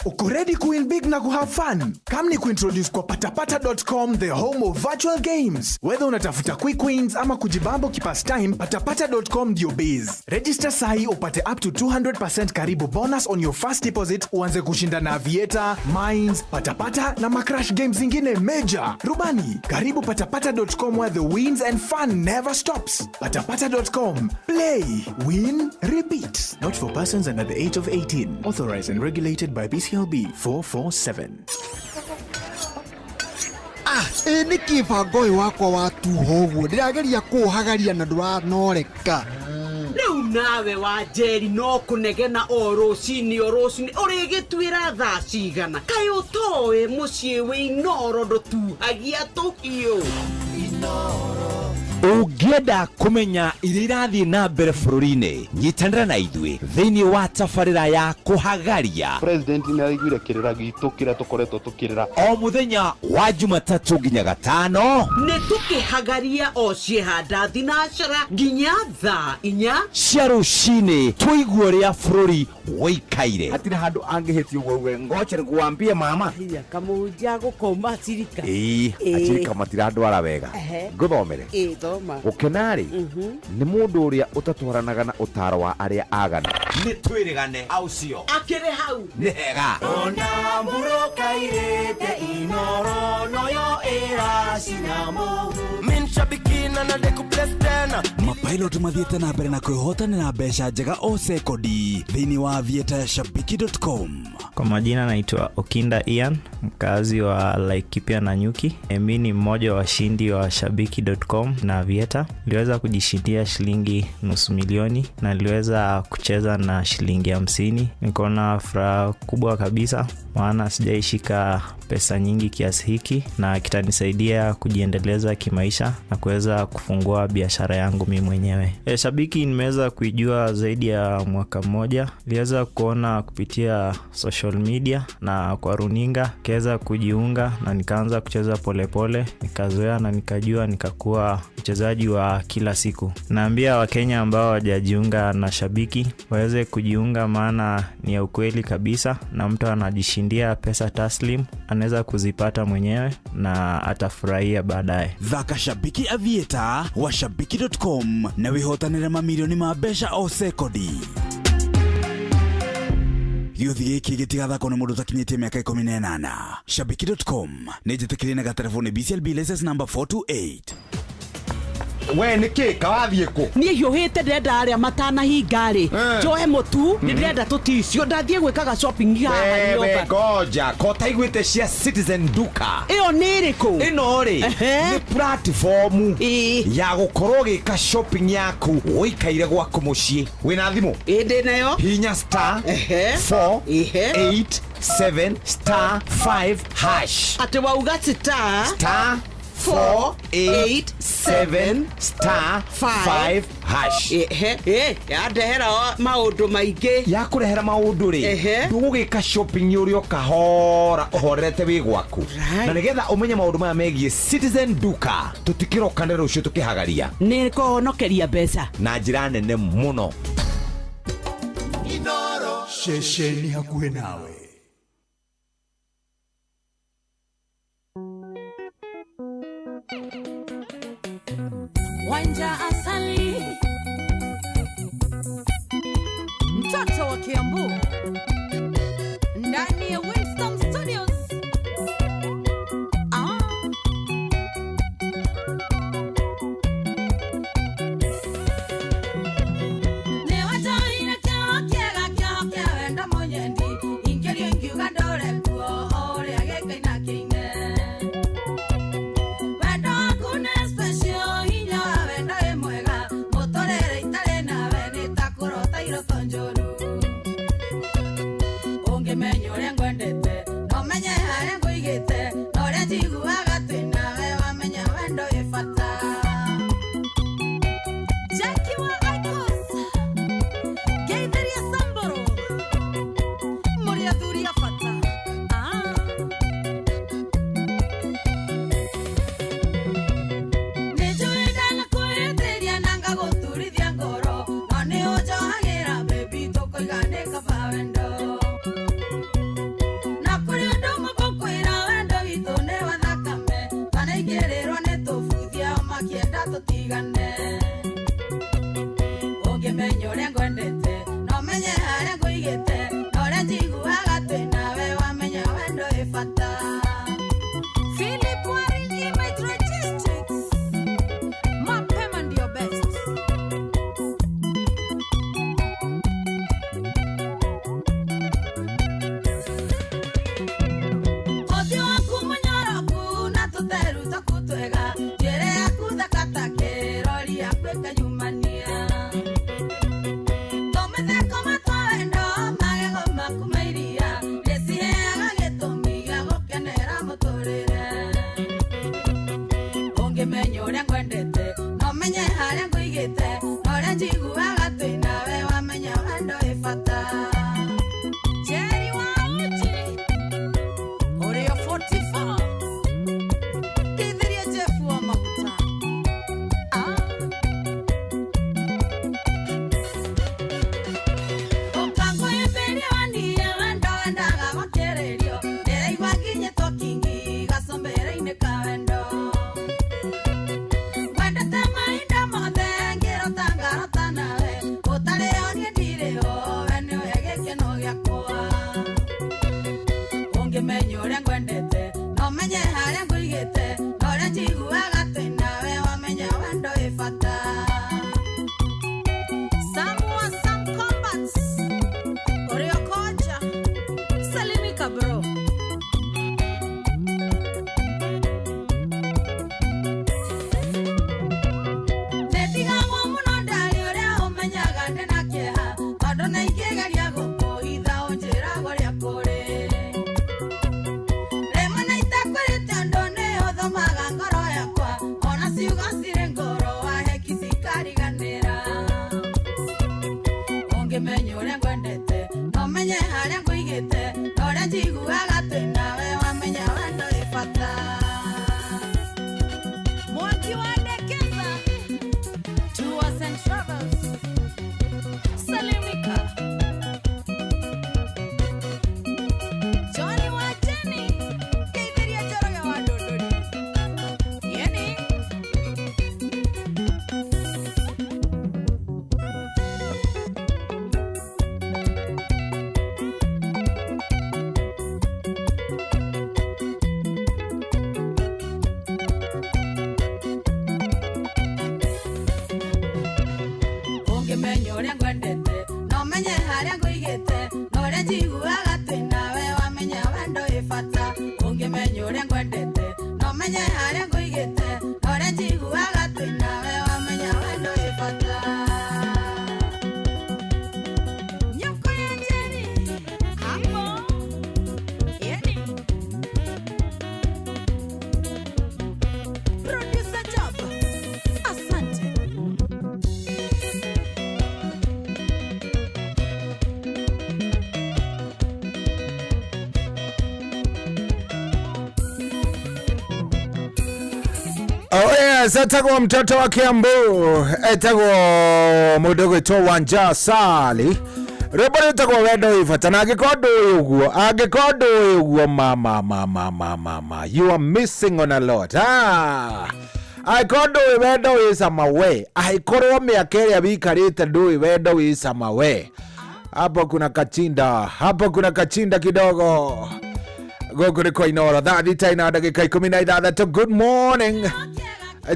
Uko ready to win big na to have fun? Come ni kuintroduce kwa patapata.com, the home of virtual games. Whether unatafuta quick wins ama kujibambo kipastime, patapata.com ndio base. Register sahi upate up to 200% karibu bonus on your first deposit, uanze kushinda na Aviator, Mines, Patapata na macrash games zingine major. Rubani, karibu patapata.com where the wins and fun never stops. Patapata.com. Play, win, repeat. Not for persons under the age of 18. Authorized and regulated by BCLB 447. Nĩ kĩbango ũyũ wakwa wa tuhoguo ndĩrageria kũhagaria na ndũranoreka. Rĩu nawe wa Njeri no kũnegena o rũcinĩ ũrĩgĩtuĩra thaa cigana. Kaĩ ũtoĩ mũciĩ wĩ Inoro ndũtuhagia tũhiũ. Ũngĩenda kũmenya iria irathiĩ na mbere bũrũri-inĩ, nyitanĩra na ithuĩ thĩinĩ wa tabarĩra ya kũhagaria. President nĩ araiguire kĩrĩra gitũ kĩrĩa tũkoretwo tũkĩrĩra o mũthenya wa Jumatatũ nginya Gatano. Nĩ tũkĩhagaria o ciĩhanda thinacara nginya thaa 4 cia rũcinĩ, tũigue ũrĩa bũrũri woikaire. Hatirĩ handũ angĩhĩtio ũguo ngoche nĩkuambia mama. Hiya kamũnja gũkoma Acirika. Acirika matirandwara wega. Ngũthomere. Ũkenarĩ nĩ mũndũ ũrĩa ũtatwaranaga na ũtaro wa arĩa agana. Nĩ twĩrĩgane aucio. Akĩrĩ hau. Nĩ hega. Ona mũrokairĩte Inoro noyo ĩracina mũhu. Minshabikina na dekupestena. Mapilot mathiĩte na mbere na kwĩhotanĩra mbeca njega o sekodi thĩinĩ wa Aviator Shabiki.com. Kwa majina naitwa Okinda Ian, mkazi wa Laikipia na Nyuki. Mimi ni mmoja wa washindi wa Shabiki.com na Aviator. Niliweza kujishindia shilingi $500,000 na niliweza kucheza na shilingi 50. Nikaona furaha kubwa kabisa, maana sijaishika pesa nyingi kiasi hiki na kitanisaidia kujiendeleza kimaisha na kuweza kufungua biashara yangu mimi mwenyewe. Shabiki nimeweza kuijua zaidi ya mwaka mmoja. Niliweza kuona kupitia social media na kwa runinga, kaweza kujiunga na nikaanza kucheza polepole, nikazoea na nikajua, nikakuwa mchezaji wa kila siku. Naambia Wakenya ambao hawajajiunga na Shabiki waweze kujiunga, maana ni ya ukweli kabisa na mtu anajishindia pesa taslim, anaweza kuzipata mwenyewe na atafurahia baadaye. Thaka Shabiki Aviator wa Shabiki.com na wihotanĩre mamilioni ma mbeca o sekodi. Gĩuthi gĩkĩ gĩtigathakwo nĩ mũndũ ũtakinyĩtie mĩaka 18. Shabiki.com nĩ njĩtĩkĩrie na gatelefoni BCLB license number 428. we niki kawathie ku niĩ hiũhĩte ndĩrenda arĩa matanahinga-rĩ njoe mũtu nĩ ndĩrenda tũticio ndathiĩ gwĩkaga shopping haha wewe ngoja ko taiguĩte cia Citizen Duka ĩyo nĩ ĩrĩkũ ĩno-rĩ nĩ platform ya gũkorwo gĩka shopping yaku ũikaire gwaku mũciĩ wĩna thimũ ĩndĩ nayo hinya star 487 *5 atĩ wauga star 487 *5 yandehera maũndũ maingĩ yakũrehera maũndũ-rĩ ndũgũgĩka shopping ũrĩa ũkahora ũhorerete wĩ gwaku na nĩgetha ũmenye maũndũ maya megiĩ Citizen Duka tũtikĩrokane rũciũ tũkĩhagaria nĩ kũhonokeria mbeca na njĩra nene mũno Shesheni hakuhĩ nawe. Wanja asali mtoto wa Kiambu ndani ya Winston Studios. Ona si ugacire ngoro wa hekisi Ungimenye uria ngwendete no menye haria nguigite no uria njiguaga twinawe wamenye wendo ifata ungimenye uria ngwendete no menye haria nguigite no uria njiguaga twinawe wamenye wendo ifata nyuko ya njeri hapo yani producer job asante. Oh yes, etagwo mtoto wa Kiambu, etagwo mudogo to Wanja Sali. Rebo etagwo wendo ifata na agikondo uguo mama. You are missing on a lot. Aikondo wendo is amawe. Aikorwo miakere abikarite ndui wendo is amawe. Hapo kuna kachinda kidogo. Gogore kwa inora thadi taina dakika 16. Good morning.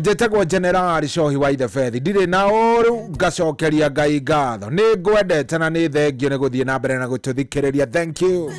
Jetagwo General Shohi Waithe Fethi ndire na oru ngacokeria Ngai ngatho ni ngwendete na ni thengio ni guthie na mbere na gututhikiriria. Thank you.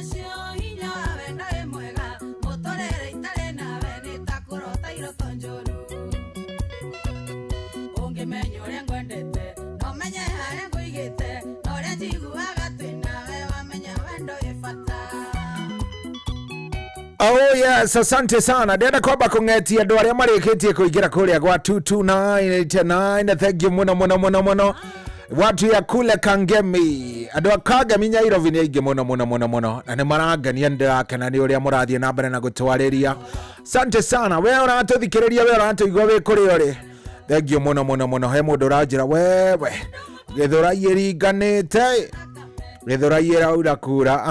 Oh yes, asante sana. Ndenda kwamba kungetia andu aria marikitie kuingira kuria gwa 22989. Thank you muno. Watu ya kule Kangemi, andu akagemi Nyairobi ni aingi muno. Na ni marangania ndirakena ni uria murathie na mbere na gutwariria. Asante sana. We uratuthikiriria, we uratuigua we kuri uri. Thank you muno. He mundu urajira wewe githura yiriganite Redora yera urakura.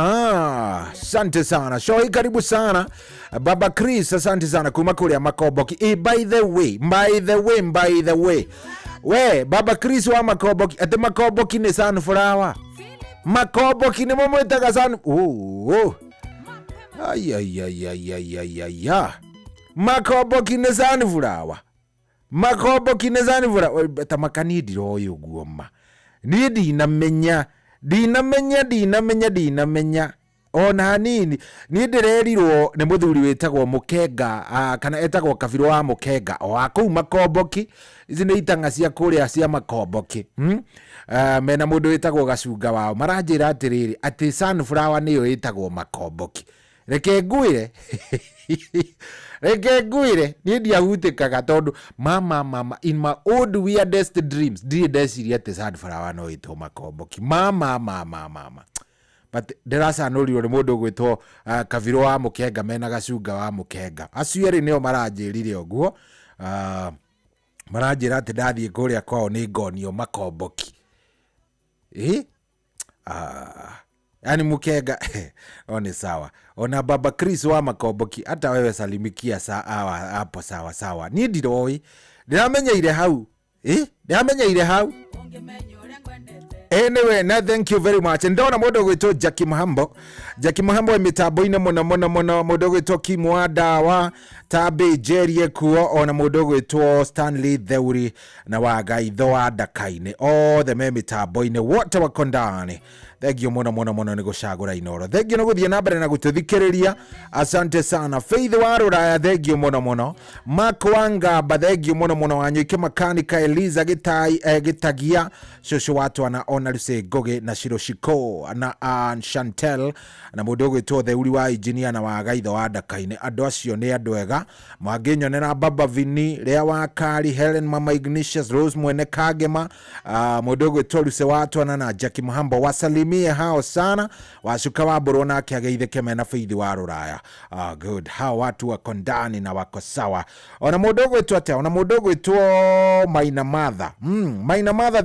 Asante sana. Shohi karibu sana. Baba Chris, asante sana kuma kuria Makoboki. By the way. We, Baba Chris wa Makoboki. Ate Makoboki ni sunflower. Makoboki ni momwetaga sun. Ay. Makoboki ni sunflower. Tamakanidi royo guoma. Nidi na menya. Dinamenya ona hanini ni ndirerirwo ni muthuri wetagwo Mukenga kana etagwo Kabiro wa Mukenga o akuu Makomboki. Ici ni itanga cia kuria cia Makomboki. Mena mundu wetagwo Gacunga wao maranjira atiriri ati sunflower niyo etagwo Makomboki. Reke nguire ni ndiahutikaga tondu mama in my old weirdest dreams ndeciria ati sunflower no itwo Makomboki. Mama but derasa nolio ni mundu gwitwo Kabiro wa Mukenga mena Gacunga wa Mukenga. Acio eri nio maranjirire oguo. Maranjira ati ndathie kuria kwao ni ngonio Makomboki. Yani Mukenga one sawa. Ona Baba Chris wa Makomboki hata wewe salimikia hapo sawa. Ni ndiroi. Ndamenyeire hau. Anyway, na thank you very much. Ndona mundu gwitwo Jackie Mahambo mitambo-ine muno mundu gwitwo Kimwada wa Tabe Jerie kuo ona mundu gwitwo Stanley Theuri na Wagaitho wa Dakaine. The me mitambo-ine wote wako ndani. Thank you muno ni gucagura inoro. Thank you no guthie na mbere na gututhikiriria. Asante sana. Faith wa Ruraya, thank you muno. Mark Wanga, thank you muno. Anyuike makanika Eliza Gitagia shosho watu ana Onaluse Goge na Shiroshiko na Chantel na mudogo to Theuri wa engineer na Wagaitho wa Dakaine. Andu acio ni andu ega mwanginyone na Baba Vini Rea wa Kari Helen Mama Ignatius Rose Mwene Kagema mudogo to Luse watu ana na Jackie Mahambo wasalimie hao sana washuka wa Borona kiageithe keme na Faith wa Ruraya. Good. Hao watu wako ndani na wako sawa. Ona mudogo to ate ona mudogo to Maina Mother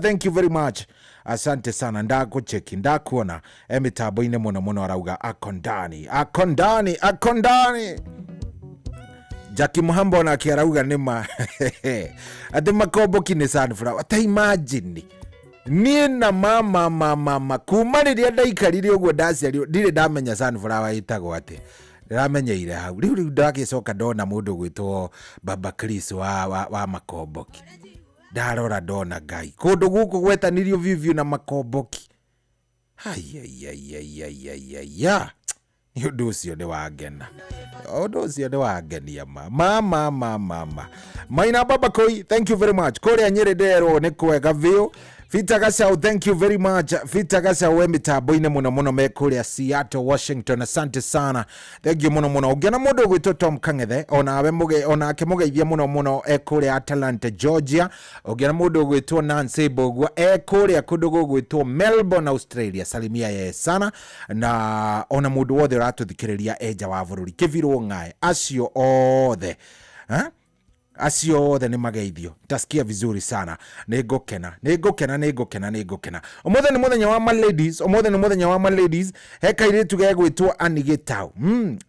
thank you very much. Asante sana ndakucheki ndakuona mitambo-ine muno arauga akondani. Jackie Mahambo na kiarauga nima ati Makomboki ni sunflower. Ta imagine nie na mama kuma riria ndaikarire uguo ndaciario ndire ndamenya sunflower itagwo ati ndamenyeire hau riu ndagicoka ndona mundu gwitwo Baba Chris wa Makomboki. ndarora ndona Ngai kundu guku gwetanirio vivyo na makomboki ya ni undu ucio ni wangena undu ucio ni wangenia ma Maina Baba Koi, thank you very much. Korea Nyeri Ndero ni kwega vio. Vita Gasau, thank you very much. Vita Gasau we mitambo-ine muno me kuria Seattle, Washington. Asante sana. Thank you muno. Ugena mundu gwitwo Tom Kangethe, ona ake mugeithia muno kuria Atlanta, Georgia. Ugena mundu gwitwo Nancy Bogwa kuria kundu gwitwo Melbourne, Australia. Salimia ye sana. Na ona mundu wothe ratuthikiriria eja wa bururi Kiviro Ngai. Acio othe. Acio othe ni mageithio. Tasikia vizuri sana. Nigukena. Omothe ni muthenya wa my ladies. Omothe ni muthenya wa my ladies. Heka iritu gegwitwo Anigitao.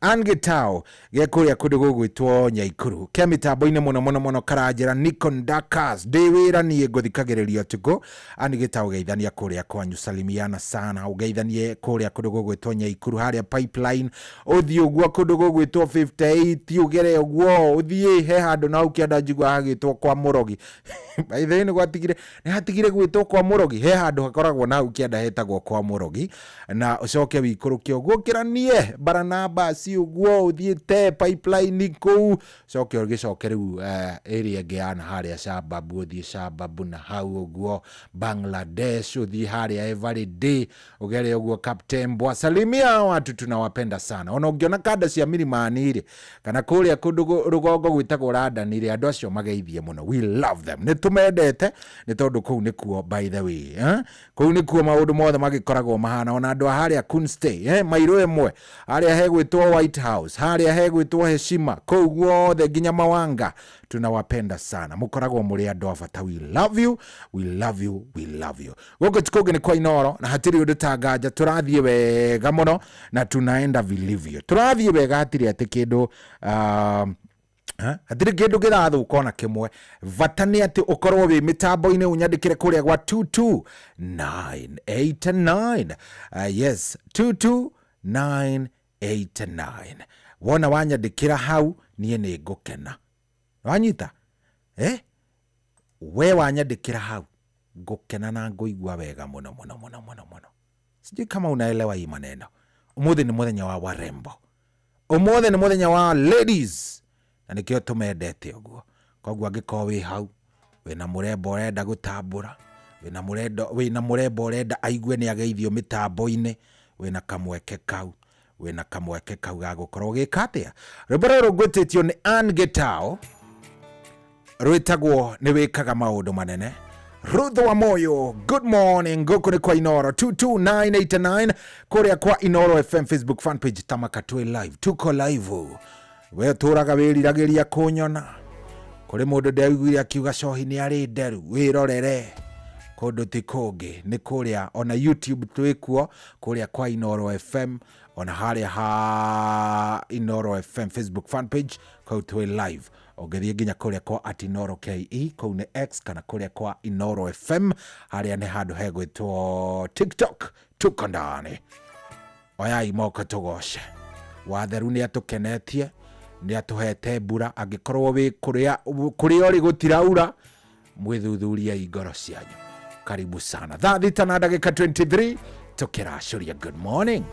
Anigitao. Gekuria kundu gwitwo Nyaikuru. Kemitambo-ine muno karanjira Nikon Dakas. Ndiwira nie nguthikagiriria tuko. Anigitao geithania kuria kwanyu salimiana sana. Ugeithanie kuria kundu gwitwo Nyaikuru haria pipeline. Uthie ugwa kundu gwitwo 58 ugere ugwo uthie he handu na ukienda njigwa hagitwo kwa Murogi. By the way ni hatigire gwitwo kwa Murogi. He handu hakoragwo na ukienda hetagwo kwa Murogi na ucoke wikuruke ugwo kiranie Baranaba si ugwo uthiete pipeline ku ucoke ugicoke riu area giana haria Shababu uthie Shababu na hau ugwo Bangladesh uthie haria every day ugere ugwo Captain Bwa. Salimia watu tunawapenda sana. Ona ungiona kada cia milimani ri kana kuria kundu rugongo gwitagwo Radani ri andu acio mageithie muno. We love them. Nitumendete ni tondu kuu nikuo by the way kuu nikuo maundu mothe magikoragwo mahana. Ona andu haria Kunstay Mairu emwe haria hegwitwo White House haria hegwitwo Heshima kuu guothe nginya Mawanga tunawapenda sana. Mukoragwo muri andu abata. We love you. Gogo tikoge ni kwa Inoro na hatiri undu tangaja turathie wega muno na tunaenda vilivyo. Turathie wega hatiri ati kindu hatiri kindu girathuka ona kimwe. Vatani ati ukorwo wi mitambo-ine unyandikire kuria gwa 22989. Yes 22989. Wona wanyandikira hau nie ni ngukena. Wanyita we wanyandikira hau ngukena na nguigwa wega muno. Sijui kama unaelewa hii maneno. Umuthi ni muthenya wa warembo. Umuthi ni muthenya wa ladies. Na nikio tumendete uguo. Koguo angiko wi hau wina murembo urenda gutambura, wina murembo urenda aigue ni ageithio mitambo-ine, wina kamweke kau ga gukorwo gikatia. Rubara rugwetitio ni Anigitao. Rwitagwo ni wikaga maundu manene. Ruth wa Moyo, good morning. Goko ni kwa Inoro 22989 kuria kwa Inoro FM Facebook fan page Tamaka Twe live. Tuko live. We turaga wiriragiria kunyona. Kuri mundu ndegwire akiuga cohi ni ari nderu wirorere. Kundu tikungi ni kuria ona YouTube twikuo kuria kwa Inoro FM ona haria ha Inoro FM Facebook fan page kwa Twe live. Ogethie nginya kuria kwa @Inoro KE kou ni X kana kuria kwa Inoro FM haria ni handu hegwitwo TikTok tuko ndani. Oyai moko tugoshe. Watheru ni atukenetie ni atuhete mbura angikorwo wi kuria uri gutiraura mwithuthuria igoro cianyu. Karibu sana. Thita na dakika 23 tukirashuria good morning.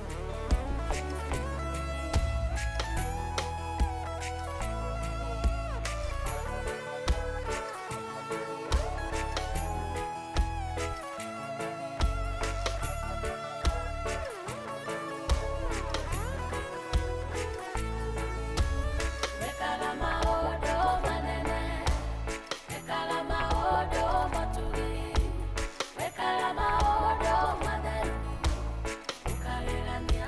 Wekala maodo matheru ukarirania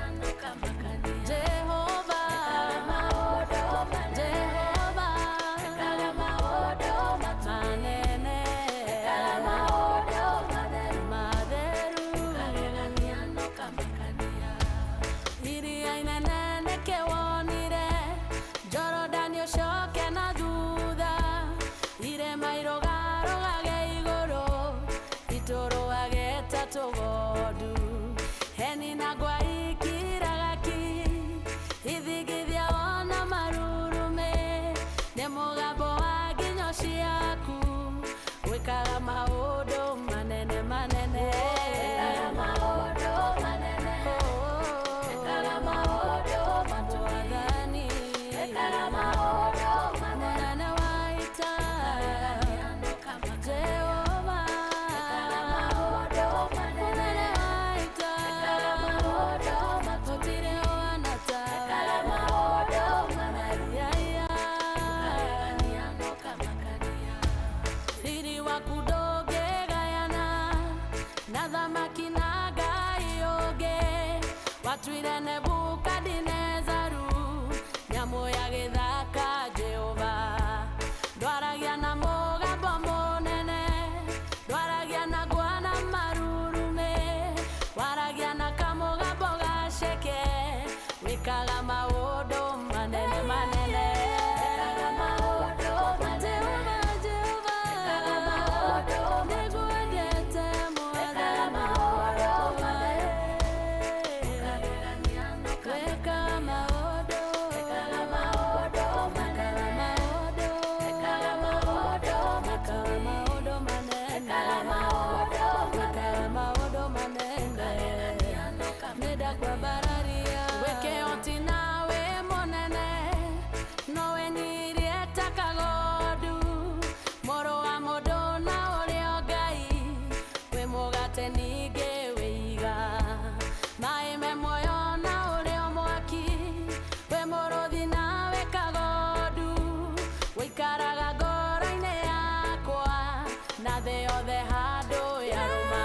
yothe handũ yarũma.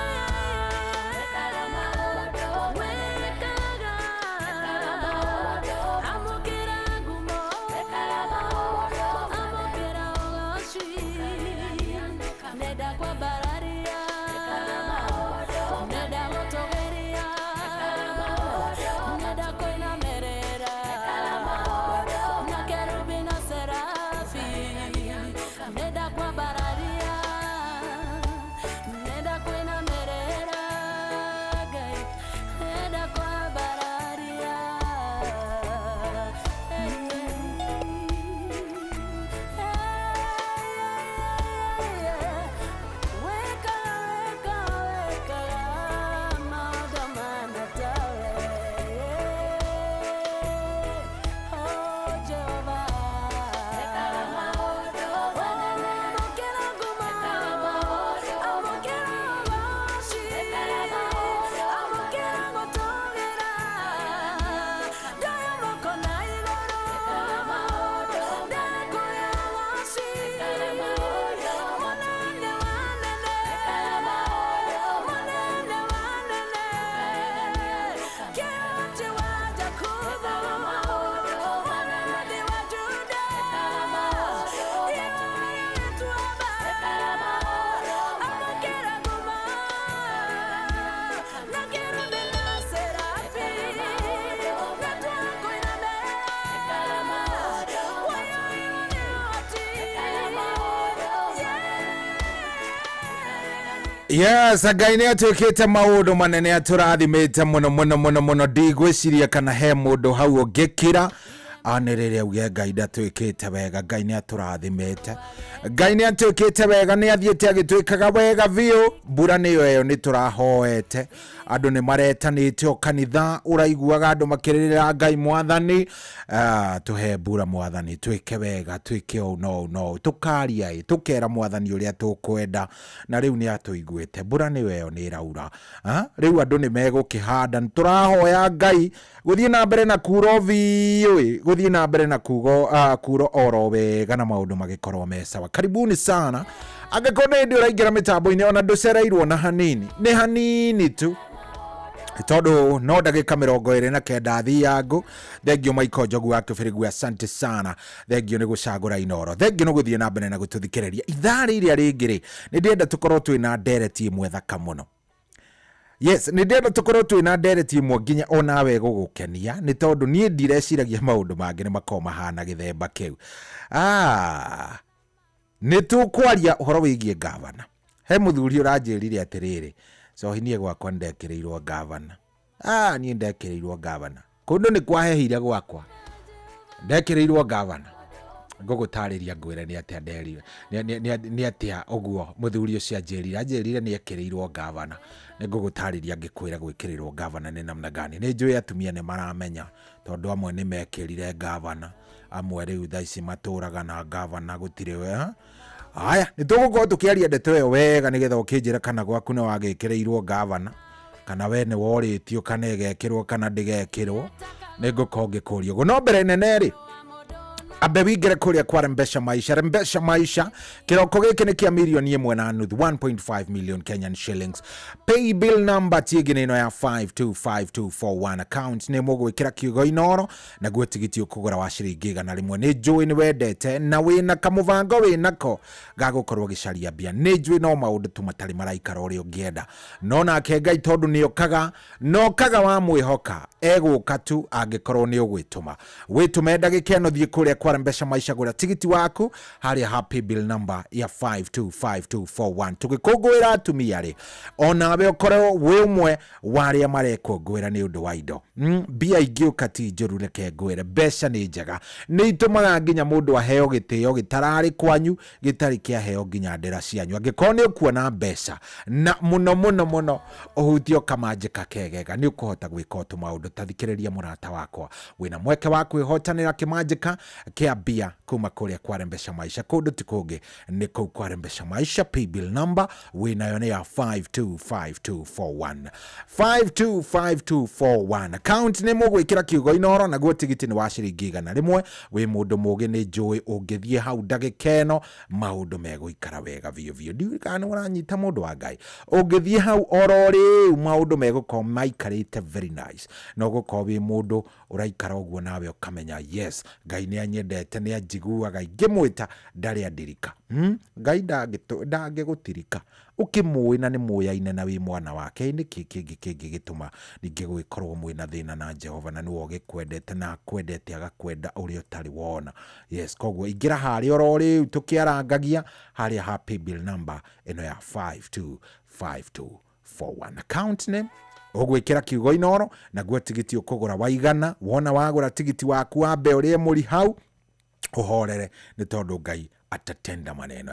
Wekaga maũndũ wekaga amũkĩra ngumo wekaga maũndũ amũkĩra ũgoci nenda kwambararia nenda gũtũgĩria nenda kwĩnamerera na kerubi na serafi nenda kwambararia nenda kwĩnamerera Ngai nenda kwambararia weka weka weka maũndũ manatawe oh Jehova wekaga maũndũ amũkĩra ngumo amũkĩra ũgoci amũkĩra gũtũgĩra ndoya moko na igũrũ ndekuya ũgoci mũnene wanene mũnene wanene kĩonje wa Jakubu mwathani wa Juda iwe tuaba amũkĩra ngumo na kerubi na serafi na twakwĩnamera woyo iwe nĩ ũhoti Yes, Ngai nĩ atwĩkĩte maũndũ manene atũrathimĩte mũno mũno mũno mũno ndigwĩciria kana he mũndũ hau ũngĩkira anĩrĩre uge Ngai ndatwĩkĩte wega Ngai nĩ atũrathimĩte Ngai nĩ atwĩkĩte wega nĩ athiĩte agĩtwĩkaga wega biũ mbura nĩyo ĩyo nĩ tũrahoete andũ nĩ maretanĩte o kanitha ũraiguaga andũ makĩrĩrĩra Ngai mwathani tũhe mbura mwathani twĩke wega twĩke ũũ no tũkaria tũkera mwathani ũrĩa tũkwenda na rĩu nĩ atũiguĩte mbura nĩyo ĩyo nĩ ĩraura rĩu andũ nĩ megũkĩhanda tũrahoya Ngai gũthiĩ na mbere na kuura biũ gũthiĩ na mbere na kuura oro wega na maũndũ magĩkorwo me sawa karibuni sana angĩkorwo nĩ hĩndĩ ũraingĩra mĩtambo-inĩ ona ndũcereirwo na hanini nĩ hanini tu tondũ no ndagĩka 29 thiangũ thengio Michael Njogu wa Kĩbĩrĩgu asante sana thengio nĩ gũcagũra inoro thengio nĩ gũthiĩ na mbere na gũtũthikĩrĩria ithaa rĩrĩa rĩngĩ nĩ ndĩenda tũkorwo twĩna ndereti ĩmwe thaka mũno yes nĩ ndĩenda tũkorwo twĩna ndereti ĩmwe nginya onawe gũgũkenia nĩ tondũ niĩ ndireciragia maũndũ mangĩ nĩ makorwo mahana gĩthemba kĩu nĩ tũkwaria ũhoro wĩgiĩ gavana he mũthuri ũranjĩrire atĩrĩrĩ so niĩ gwakwa ndekĩrĩirwo gavana niĩ ndekĩrĩirwo gavana kũndũ nĩ kwahehire gwakwa ndekĩrĩirwo gavana ngũgũtarĩria ngwĩre nĩ atĩa nderire nĩ atĩa ũguo mũthuri ũcio anjĩrire nĩ ekĩrĩirwo gavana nĩ ngũgũtarĩria ngĩkwĩra gwĩkĩrĩrwo gavana nĩ namna gani nĩ njũĩ atumia nĩ maramenya tondũ amwe nĩ mekĩrire gavana amwe rĩu thaa ici matũraga na gavana gũtirĩ we haya nĩ tũgũkorwo tũkĩaria ndeto ĩyo wega nĩgetha ũkĩnjĩra kana gwaku nĩ wagĩkĩrĩirwo gavana kana we nĩ worĩtio kana ĩgekĩrwo kana ndĩgekĩrwo nĩ ngũkorwo ngĩkũria ũguo no mbere nene rĩ ambe wingĩre kũrĩa kwa Rembesha Maisha kĩroko gĩkĩ nĩ kĩa mirioni 1.5 1.5 million Kenyan shillings pay bill number tigini ino ya 525241 account nĩ mũgwĩkĩra kiugo inoro na guo tigiti ũkũgũra wa ciringi 100 nĩ njũĩ nĩ wendete na wĩna kamũbango wĩnako gagũkorwo gĩcaria mbia nĩ njũĩ no maũndũ tu matarĩ maraikara ũrĩa ũngĩenda no nake Ngai tondũ nĩ okaga wa mwĩhoka egũka tu angĩkorwo nĩ ũgwĩtũma wĩtũme ndagĩka ĩno thiĩ kũrĩa kwa Rembesha Maisha gũra tigiti waku harĩa happy bill number ya 525241 tũgĩkũngũĩra atumia rĩ onawe ũkorwo wĩ ũmwe warĩa marekũngũĩra nĩ ũndũ wa indo mbia ingĩũka ti njũru reke ngwĩre mbeca nĩ njega nĩ itũmaga nginya mũndũ aheo gĩtĩo gĩtararĩ kwanyu gĩtarĩ kĩaheo nginya ndĩra cianyu angĩkorwo nĩ ũkuona mbeca na mũno ũhutio kamanjĩka kegega nĩ ũkũhota gwĩka ũtũ maũndũ tathikĩrĩria mũrata wakwa wĩna mweke wa kwĩhotanĩra kĩmanjĩka Kiambia kuma kuria kwarembesha maisha kundu tikugi ni kuu kwarembesha maisha. Paybill number winayo ni ya 525241 525241. Account ni mugwikira kiugo inoro na tigiti ni wa ciringi 100. wi mundu mugi ni njui ungithie hau ndagikeno maundu meguikara wega vio ndiukana uranyita mundu wa Ngai ungithie hau orori maundu megukorwo maikarite very nice no gukorwo wi mundu uraikara uguo nawe ukamenya yes Ngai ni anyendete ni anjiguaga ingimwita ndari andirika Ngai ndangigutirika ukimui na ni muyaine na wi mwana wake ni kingi gituma ningigwikorwo mwina thina na Jehova na niwe ugikwendete na kwendete agakwenda uri utari wona. Yes kogwo ingira hari orori tukiarangagia hari happy bill number eno ya 525241. Account name ugwikira kiugo inoro na gwa tigiti ukugura waigana wona wagura tigiti waku wa mbe uri muri hau uhorere ni tondu Ngai atatenda maneno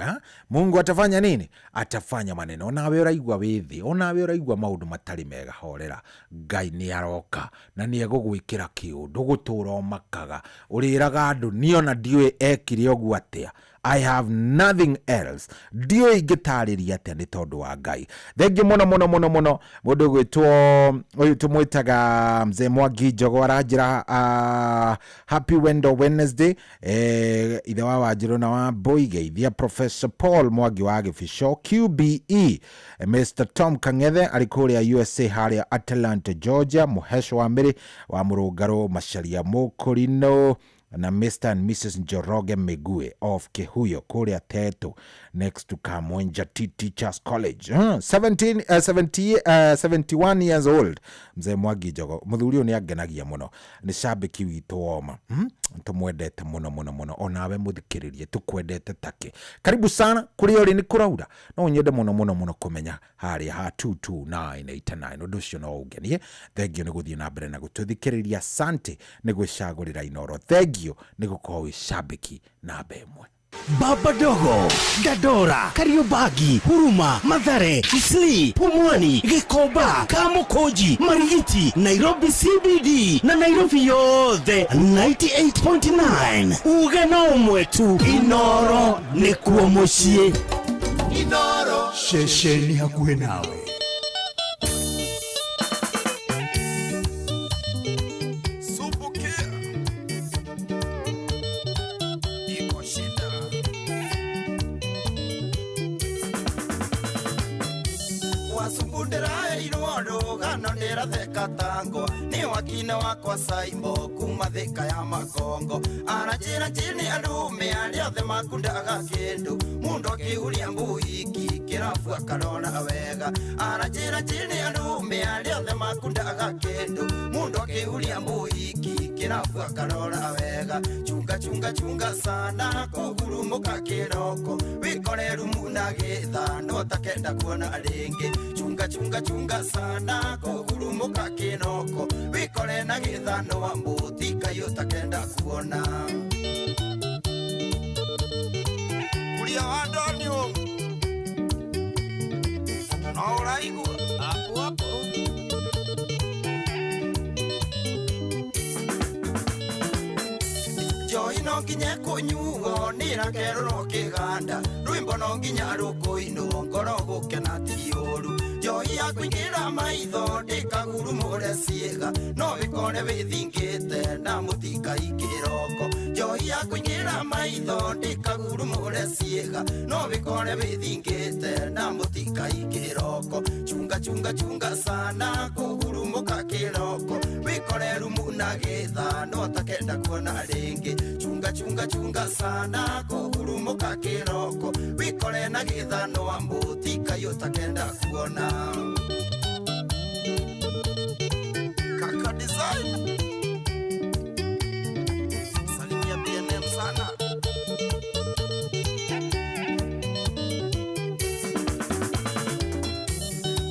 Mungu atafanya nini? Atafanya maneno. Onawe uraigwa withi, onawe uraigwa maundu matari mega, horera Ngai ni aroka na ni egugwikira kiundu gutura makaga uriraga andu niona ndiwe ekire ogu atia. I have nothing else. Dio igitariria atia ni tondu wa Ngai. Thengi muno mundu gwitwo uyu tumwitaga mzee Mwangi Njogo aranjira happy Wednesday ithe wa Wanjiru na wa Boigeithia Professor Paul Mwangi wa Gibisho QBE Mr. Tom Kangethe alikuria USA haria Atlanta Georgia Muhesho wa Miri wa Murungaro Macharia Mukurino na Mr. and Mrs. Njoroge Megue of Kihuyo kuria Teto next to Kamwenja Teachers College 71 years old mzee Mwangi Njogo muthurio ni agenagia muno ni shabiki witu woma tumwendete muno onawe muthikiririe tukwendete take karibu sana kuri ori ni kuraura no nyende muno kumenya hari ha 22989 uducio no ugenie thengio ni guthie na mbere na gututhikiriria asante ni gwicagurira inoro thengio ni gukorwo wi shabiki na bemwe Baba Dogo, Dadora, Kariobagi, Huruma, Mathare, Isli, Pumwani, Gikoba, Kamukoji, Marigiti, Nairobi CBD, na Nairobi yothe 98.9. Ugana umwetu, Inoro nikuo mushie. Inoro, shesheni hakuhe nawe. Katango ni wakine wakwa Saimbo kuma thika ya Makongo anajira chini alume aliothe makundaga kindu mundu akiuria mbuiki kirafu akarona wega anajira chini alume aliothe makundaga kindu mundu akiuria mbuiki kirafu akarona wega chunga sana kugurumuka kiroko wikoreru muna githa no takenda kuona ringi chunga sana kugurumuka kinoko wikore na githano wa mbuti kayo takenda kuona kulia wandoni ho no uraigu hapo joi no nginya kunyuo nira keroro kiganda rwimbo no nginya rukuino ngoro gukena tiuru joi yakwingira maitho ndikagurumure ciega no bikore bithingite na mutika ikiroko joi yakwingira maitho ndikagurumure ciega no bikore bithingite na mutika ikiroko chunga sana kugurumuka kiroko bikore rumuna githa no takenda kuona ringi chunga sana kugurumuka kiroko bikore na githa no ambutika yo takenda kuona Kaka Design salimia BNM sana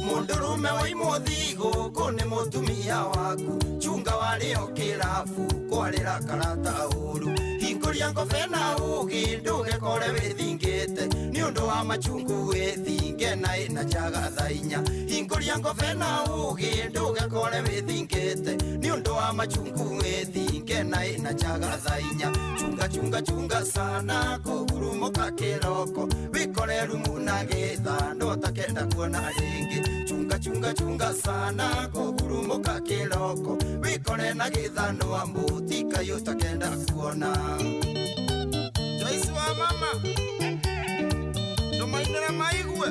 mundurume wa imothigo kone mutumia waku chunga walio kirafu kwarira karata uru hingo hinguria ngobe na ugi ndugekore withingite ni undu wa machungu withinge na ina jaga thainya hinguria ngobe na ugi ndugekore withingite ni undu wa machungu withinge na ina jaga thainya chunga sana kugurumuka kiroko wikore rumu na githa ndotakenda kuona ringi chunga sana kugurumuka kiroko wikore na githa no ambutika yotakenda kuona Joyce wa mama ndo mainera maigwe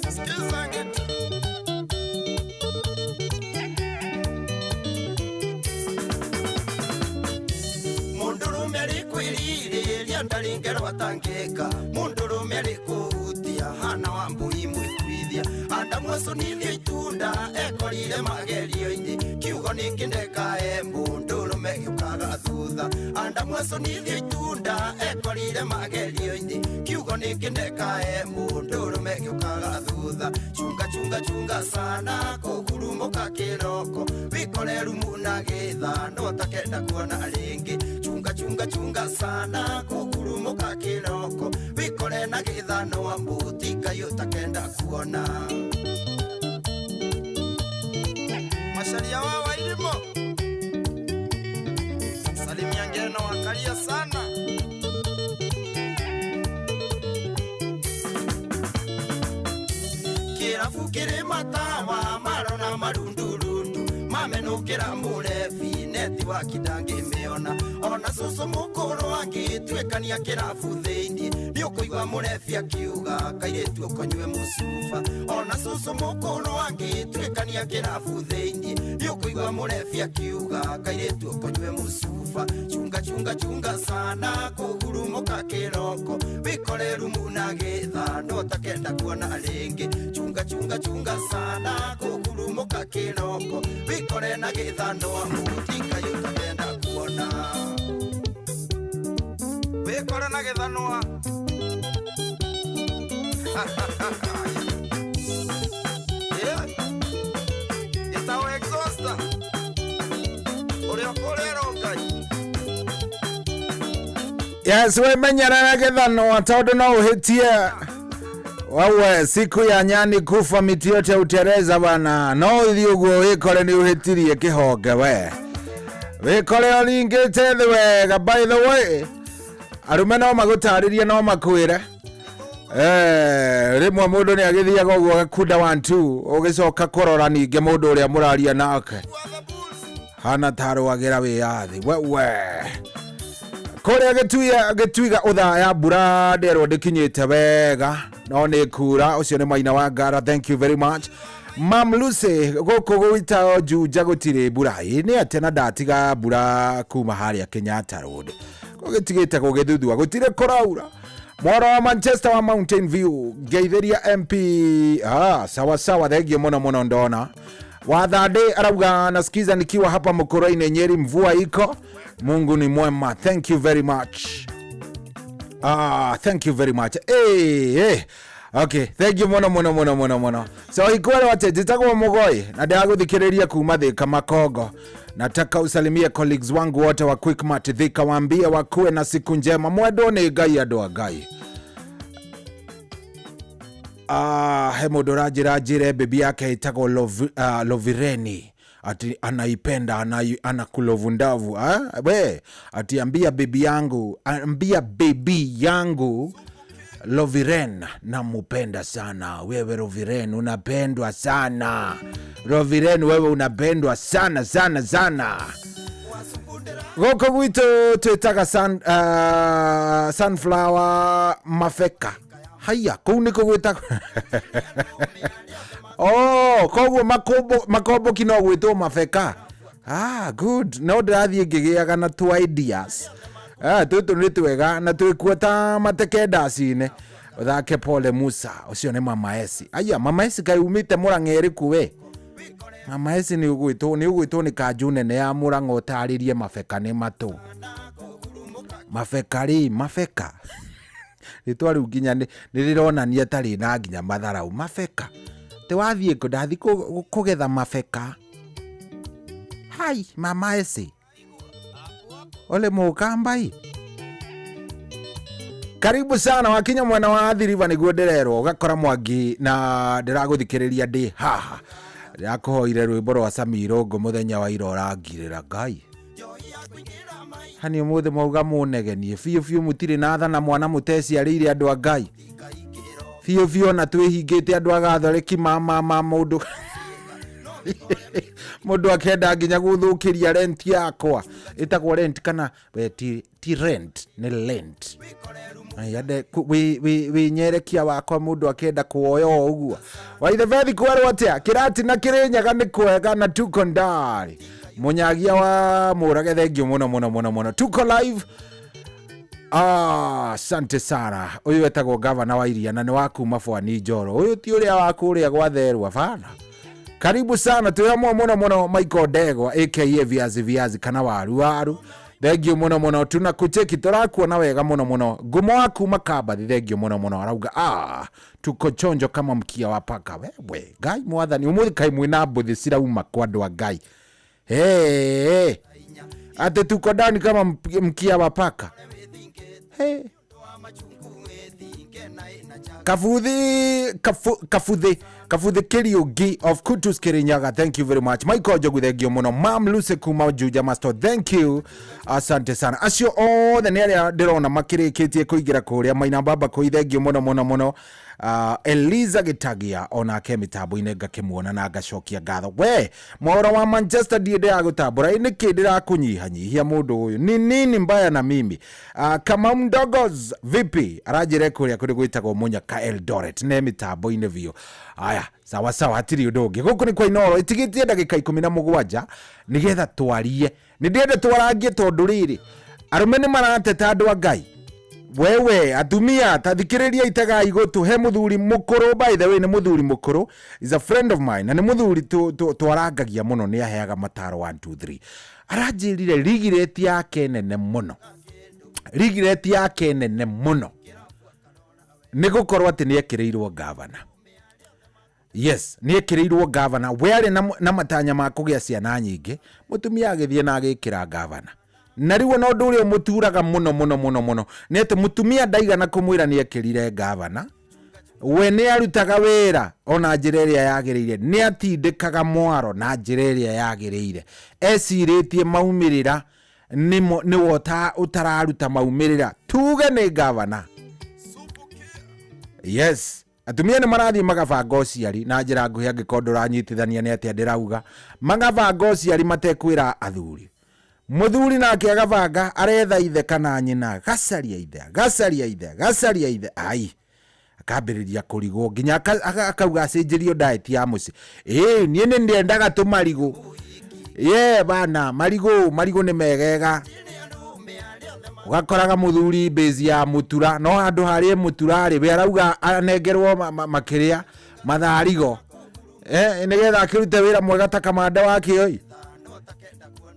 sikiza ngeti mundurume alikwirire liandalingerwa tangeka mundurume alikuhutia hana wambui mwitwithia anda mwasonithia itunda ekorire magerio-ini kiugo nikindekae mundurume giukaga thutha anda mwasonithia itunda ekorire magerio-ini kiugo nikindekae mundurume giukaga thutha chunga sana kugurumuka kiroko wikore rumu na githa ndotakenda kuona ringi chunga sana kugurumuka kiroko wikore na githa no ambutika yotakenda kuona masharia wa wailimo salimia ngeno wakalia sana kirafu kire matawa marona marundurundu mamenukira murefi neti wa kidangi meona ona susu mukuru angitwekania kirafu thiini ni ukuigwa murefi akiuga kairetu ukonywe musufa ona susu mukuru angitwekania kirafu thiini ni ukuigwa murefi akiuga kairetu ukonywe musufa chunga sana kugurumuka kiroko wikore rumu na githa ndotakenda kuona ringi chunga sana kugurumuka kiroko wikore na githa no amutika yotakenda kuona wikore na githa no itawe exhausta uri okorero ngai Yes, we menyera na githano tondu no uhitie wawe siku ya nyani kufa miti yote utereza bana no ithi uguo wikore ni uhitirie kihonge wikore oringite thi wega by the way arume no magutaririe no makwire rimwe mundu ni agithiaga uguo gakunda 1 2 ugicoka kurora ninge mundu uria muraria nake hana taruagira wiathi wewe kore gituiga uthaya mbura nderwo ndikinyite wega no ni kura ucio ni Maina wa Ngara thank you very much Mam Lucy guku gwita Juja gutire mbura ni atena ndatiga mbura kuma haria Kenyatta Road gugitigite gugithuthua gutire kuraura mwaro wa Manchester wa Mountain View Geithiria MP sawa thegio muno ndona Wathade arauga nasikiza nikiwa hapa Mukoroini Nyeri mvua iko Mungu ni mwema thank you very much thank you very much okay thank you muno so ikwale wate jitagwa Mugoi na ndaguthikiriria kuma Thika Makongo nataka usalimie colleagues wangu wote wa Quickmart Thika waambie wakuwe na siku njema mwendo ni Ngai andu a Ngai he mundu rajire bibi yake itagwo Lovireni ati anaipenda anakulovu ndavu we ati ambia baby yangu Loviren namupenda sana wewe Loviren unapendwa sana Loviren wewe unapendwa sana goko gwitu twitaga sunflower mafeka haya kuu niko gwita koguo makombo kino gwitwo mafeka good no ndathie ngigiaga na two ideas tutu ni twega na twikuota mateke ndacine uthake Pole Musa ucio ni Mama Esi Mama Esi kai umite Murang'eri kuwe Mama Esi ni ugwitwo ni kanju nene ya Murang'a utaririe mafeka ni matu mafeka ritwa riu nginya ni rironania tari na nginya matharau mafeka te wathie ko ndathi kugetha mafeka hai Mama Esi ole mukambai. Karibu sana wakinya mwana wa Athi River niguo ndirerwo ugakora Mwangi na ndiraguthikiriria ndi haha ndakuhoire rwimbo rwa Samiro ngo muthenya wa ira urangirira Ngai hani umuthe mauga munegenie fiu mutiri na tha na mwana muteci arire andu a Ngai fiu na twihingite andu agathoreki mama mundu mundu akenda nginya guthukiria rent yakwa itagwo rent kana ti rent ni lent ayade we nyerekia wakwa mundu akenda kuoya uguo waithe vethi kwerwo atia kirati na kirinyaga ni kwega na tuko ndari munyagia wa murage thengio muno tuko live. Asante sana. Uyu wetagwo gavana wa Iria na ni waku mafwani Njoro. Uyu ti uria waku uria gwatherwa bana. Karibu sana tuyamwa muno Michael Degwa aka viazi kana waru. Thengio muno tunakucheki turakuona wega muno. Ngumo waku makamba thengio muno arauga tuko chonjo kama mkia wa paka wewe Ngai mwathani umuthi kai mwina mbuthi cirauma kwa andu a Ngai. Hey. Ate tuko ndani kama mkia wa paka. Hey. Kafuthi Kiriugi of Kutus Kirinyaga, thank you very much. Michael Jogu thengio muno. Mam Luce Kuma Juja Master, thank you. Asante sana. Acio othe ni aria ndirona makirikitie kuigira kuria Maina Baba ku thengio muno. Eliza Gitagia ona ke mitambo-ine ngakimuona na ngacokia ngatho we mwaura wa Manchester ndiende agutambura ni kindira kunyihanyihia mundu uyu ni nini mbaya na mimi. Kama Mdogos vipi arajire kuria kuri gwitagwo Munyaka Eldoret ne mitambo-ine vio. Aya sawa hatiri undu guku ni kwa Inoro itigitie ndagika 17 nigetha twarie ni ndiende twarangie tondu riri arume ni marateta andu a Ngai. Wewe atumia tathikiriria itaga igotu he muthuri mukuru, by the way ni muthuri mukuru, is a friend of mine na ni muthuri twarangagia muno ni aheaga mataro 1 2 3 aranjirire rigireti yake nene muno ni gukorwo ati ni ekireirwo governor. Yes, ni ekireirwo governor were na matanya ma kugia ciana nyingi mutumia agithie na agikira governor. Na riwo no nduri muturaga muno nete mutumia ndaigana kumwira ni ekirire gavana we ni arutaga wira ona njireria yagiriire ni atindikaga mwaro na njireria yagiriire esiritie maumirira ni wota utararuta maumirira tuge ni gavana. Yes, atumia ni marathi magabanga uciari na njira nguhi angikondora nyitithania ni ati ndirauga magabanga uciari matekwira athuri. Muthuri nake agabanga aretha ithe kana nyina gacaria ithe ai akambiriria kurigwo nginya akauga acenjerio diet ya muci nie ni ndiendaga tumarigo bana marigo ni megega ugakoraga muthuri base ya mutura no handu hari mutura ri we arauga anengerwo makiria matharigo nigetha akirute wira mwega ta kamanda wake oi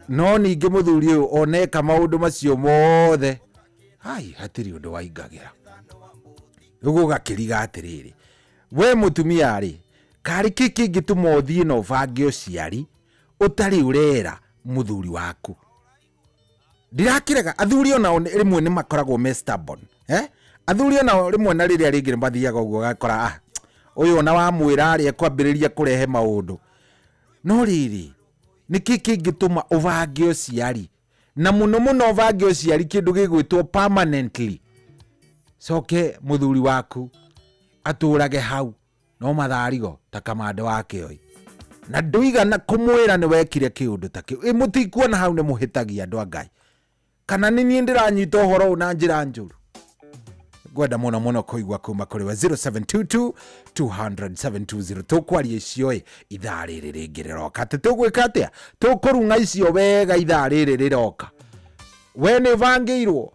no ninge muthuri uyu oneka maundu macio mothe ai hatiri undu waingagira ugu gakiriga atiriri we mutumia ri kari kiki gituma uthie no bange uciari utari urera muthuri waku. Ndirakiraga athuri ona rimwe ni makoragwo me stubborn athuri ona rimwe na riria ringi mbathiaga uguo gakora uyu ona wa mwira ari ekwambiriria kurehe maundu no riri niki kingituma ubange uciari na muno ubange uciari kindu gigwitwo permanently soke muthuri waku aturage hau no matharigo ta kamande wake oi na nduigana kumwira ni wekire kiundu ta kiu mutikuona hau ni muhitagia andu a Ngai kana ni ndiranyita uhoro na njira njuru. Gwenda muno kuigwa kuma kuri wa 0722 200 tukwarie icio ithaa riri ringi riroka tugwika atia tukurunga icio wega ithaa riri riroka we ni vangeirwo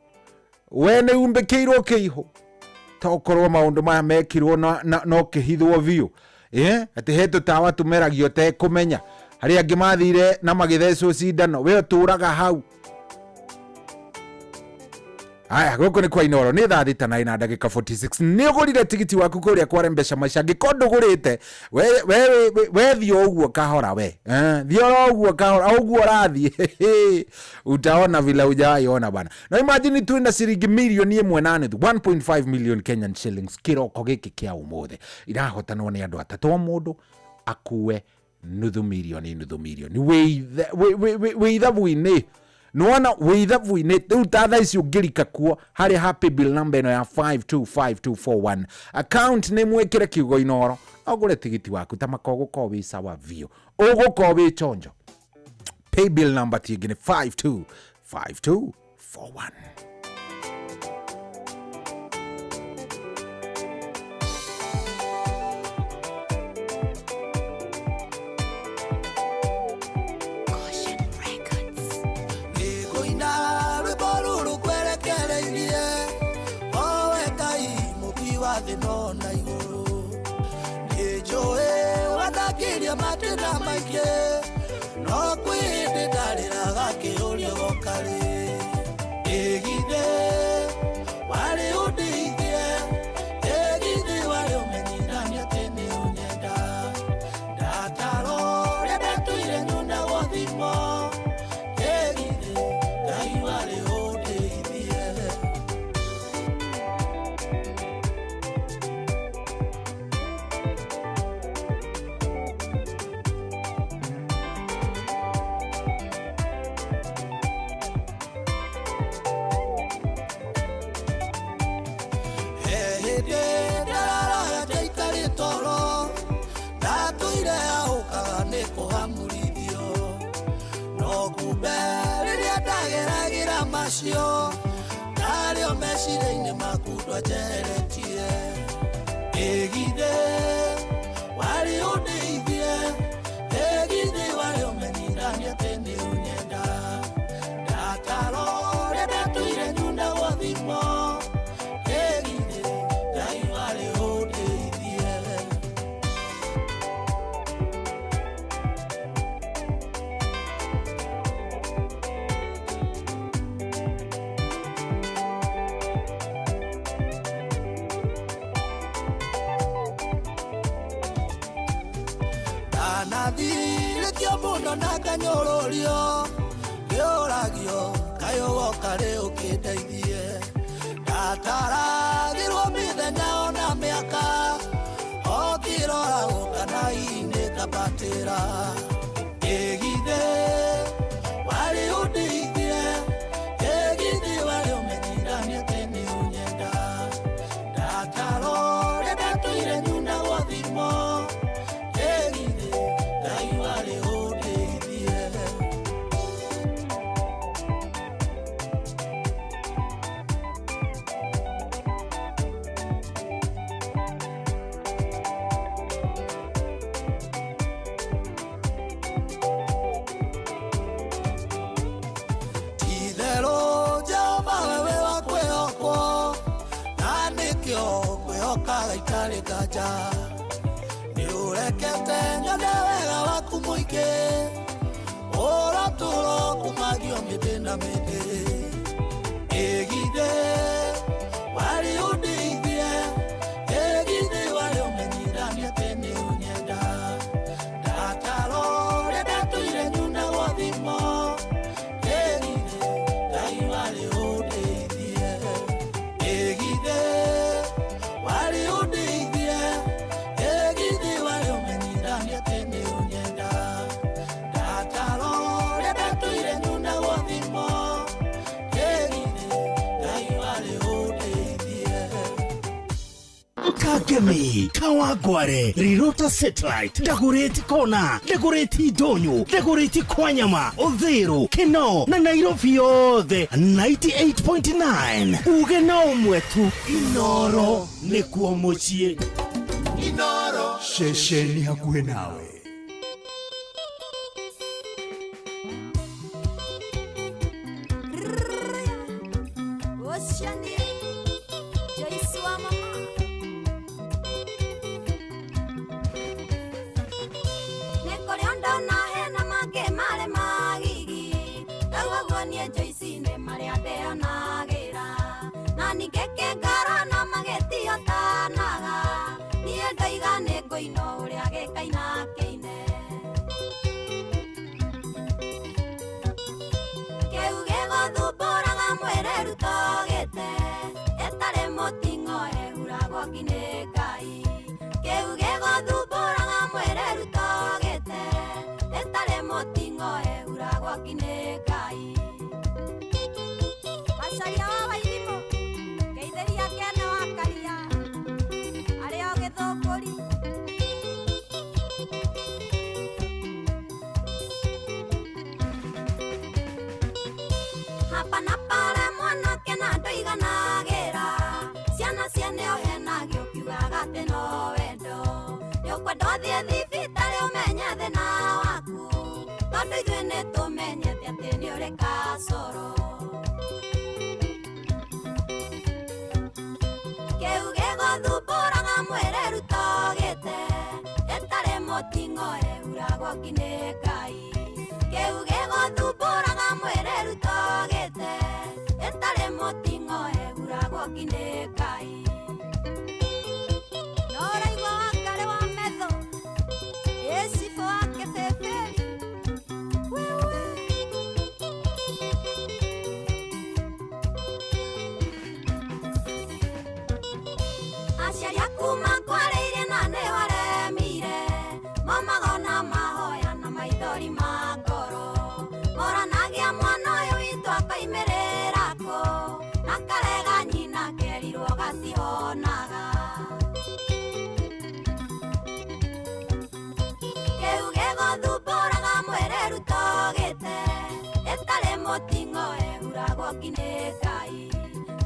we ni umbekeirwo kiiho tokorwo maundu maya mekirwo no kihithwo view ati hetu tawa tumeragio te kumenya hari angi mathire na magithecwo cindano we turaga hau Aya, gũkũ nĩ kwa Inoro, nĩ thaa thita na ina ndagĩka 46. Nĩ ũgũrire tigiti waku kũrĩa kwa Mpesa Maisha, angĩkorwo ndũgũrĩte we thio ũguo kahora we, thio ũguo kahora ũguo ũrathiĩ utaona vile hujaiona bana. Na imagine tuenda ciringi milioni 1.5 million Kenyan shillings kiroko gĩkĩ kĩa ũmũthĩ irahotanwo nĩ andũ atatũ o mũndũ akue nuthu milioni wĩ ithabu-inĩ. Nuona withabu-inĩ rĩu ta thaa ici ũngĩrika kuo harĩ happy bill number ĩno ya 525241 account nĩ mwĩkĩre kiugo Inoro ũgũre tigiti waku ta makogo ko wĩ sawa view ũgũko wĩ chonjo. Pay bill number tingĩ nĩ 525241. Matena maike no kwende darira gakĩũrio gokare egithe wale ũndeithie egithe wale ũmenyithania tene ũnyenda ndataro rĩa ndatuire nyuna gwathimo egithe Ngai wale ũndeithie. Macio Dario meciria-inĩ maku ndwanjeretie egithe wari ũndeithie egithe wari ũmenyithania atĩ nĩ ũnyenda ndataro rĩa ndatuire nyuna gwathimo egithe Ngai wari ũndeithie. Nathirĩkio mũno na nganyũrũrio ngĩũragio kayũgo karĩ ũkĩndeithie ndataragĩrwo mĩthenya ona mĩaka okĩroragwo kana inĩ ngabatĩra egithe wari ũndeithie egithe wari ũmenyithania atĩ nĩ ũnyenda ndataro rĩa ndatuire nyuna gwathimo gaja ni urekete nyone wega waku muingi uraturo kumagio mĩndĩ na mĩndĩ egithe wari ũndeithie egithe wari ũmenyithania atĩ nĩ ũnyenda ndataro rĩa ndatuire nyuna gwathimo egithe Ngai wari ũndeithie egithe wari ũndeithie egithe wari ũmenyithania atĩ nĩ ũnyenda ndataro rĩa ndatuire nyuna gwathimo egithe Ngai wari ũndeithie. Kagemi, Kawangware, Rirota Satellite, Dagoretti Kona, Dagoretti Donyo, Dagoretti Kwanyama, Odhero, Keno, na Nairobi yothe 98.9. Ugena umwetu Inoro nĩkuo mũciĩ. Inoro Shesheni hakuhĩ nawe. Joyce ne Maria de Anagira mageke ngaro na mageti otanaga niĩ ndoiga nĩ ngũino ũrĩa gĩkaina kĩine kĩu gĩgũthumbũraga mwĩrĩ rutogĩte ĩtarĩ mũting'o ĩhuragwo nginya Ngai kĩu gĩgũthumbũraga mwĩrĩ rutogĩte ĩtarĩ mũting'o ĩhuragwo nginya Ngai Macharia wa Waithimo Geithĩria Kene wa Karia arĩ o Gĩthũngũri hapa na pale mwanake na ndoiganagĩra ciana cieneo henagio kiugaga atĩ no wendo nĩũkwenda ũthiĩ thibitarĩ ũmenye thĩna waku tondũ ithuĩ nĩtũmenyete atĩ nĩũrĩ kasoro kĩu gĩgũthumbũraga mwĩrĩ rutogĩte ĩtarĩ mũting'o ĩhuragwo nginya Ngai kĩu gĩgũthumbũraga mwĩrĩ rutogĩte ĩtarĩ mũting'o ĩhuragwo nginya Ngai no ũraigua Wangari wa Metho Ĩcibũ wa Kĩbĩbĩri aciari aku makwarĩire na nĩ waremire momagona mahoya na maithori ma ngoro moranagia mwana ũyũ witũ akaimĩrĩra kũ na karega nyina kerirwo gatihonaga kĩu gĩgũthumbũraga mwĩrĩ rutogĩte ĩtarĩ mũting'o ĩhuragwo nginya Ngai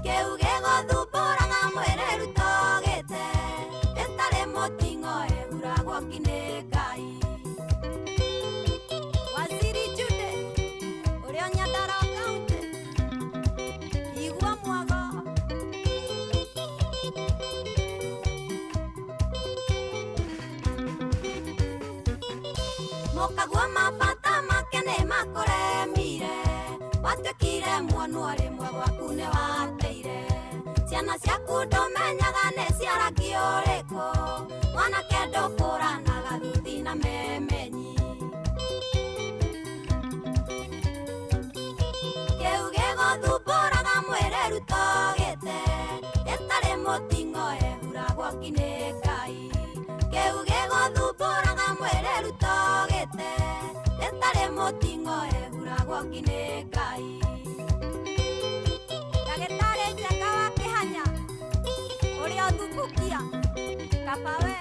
kĩu gĩgũthumbũraga mwĩrĩ rutogĩte ĩtarĩ mũting'o ĩhuragwo nginya Ngai Waziri Jude ũrĩa Nyandarua County igua mwago mũkagua mabata make nĩ makũremire watuĩkire muonu rĩmwe gwaku nĩ wateire ciana ciaku ndũmenyaga nĩ cia rangi ũrĩkũ mwanake ndũkũranaga thuthi na memenyi kĩu gĩgũthumbũraga mwĩrĩ rutogĩte ĩtarĩ mũting'o ĩhuragwo nginya Ngai kĩu gĩgũthumbũraga mwĩrĩ rutogĩte ĩtarĩ mũting'o ĩhuragwo nginya Ngai Ndagĩtarĩ Njenga wa Kĩhanya ũrĩa ũthukukia kaba we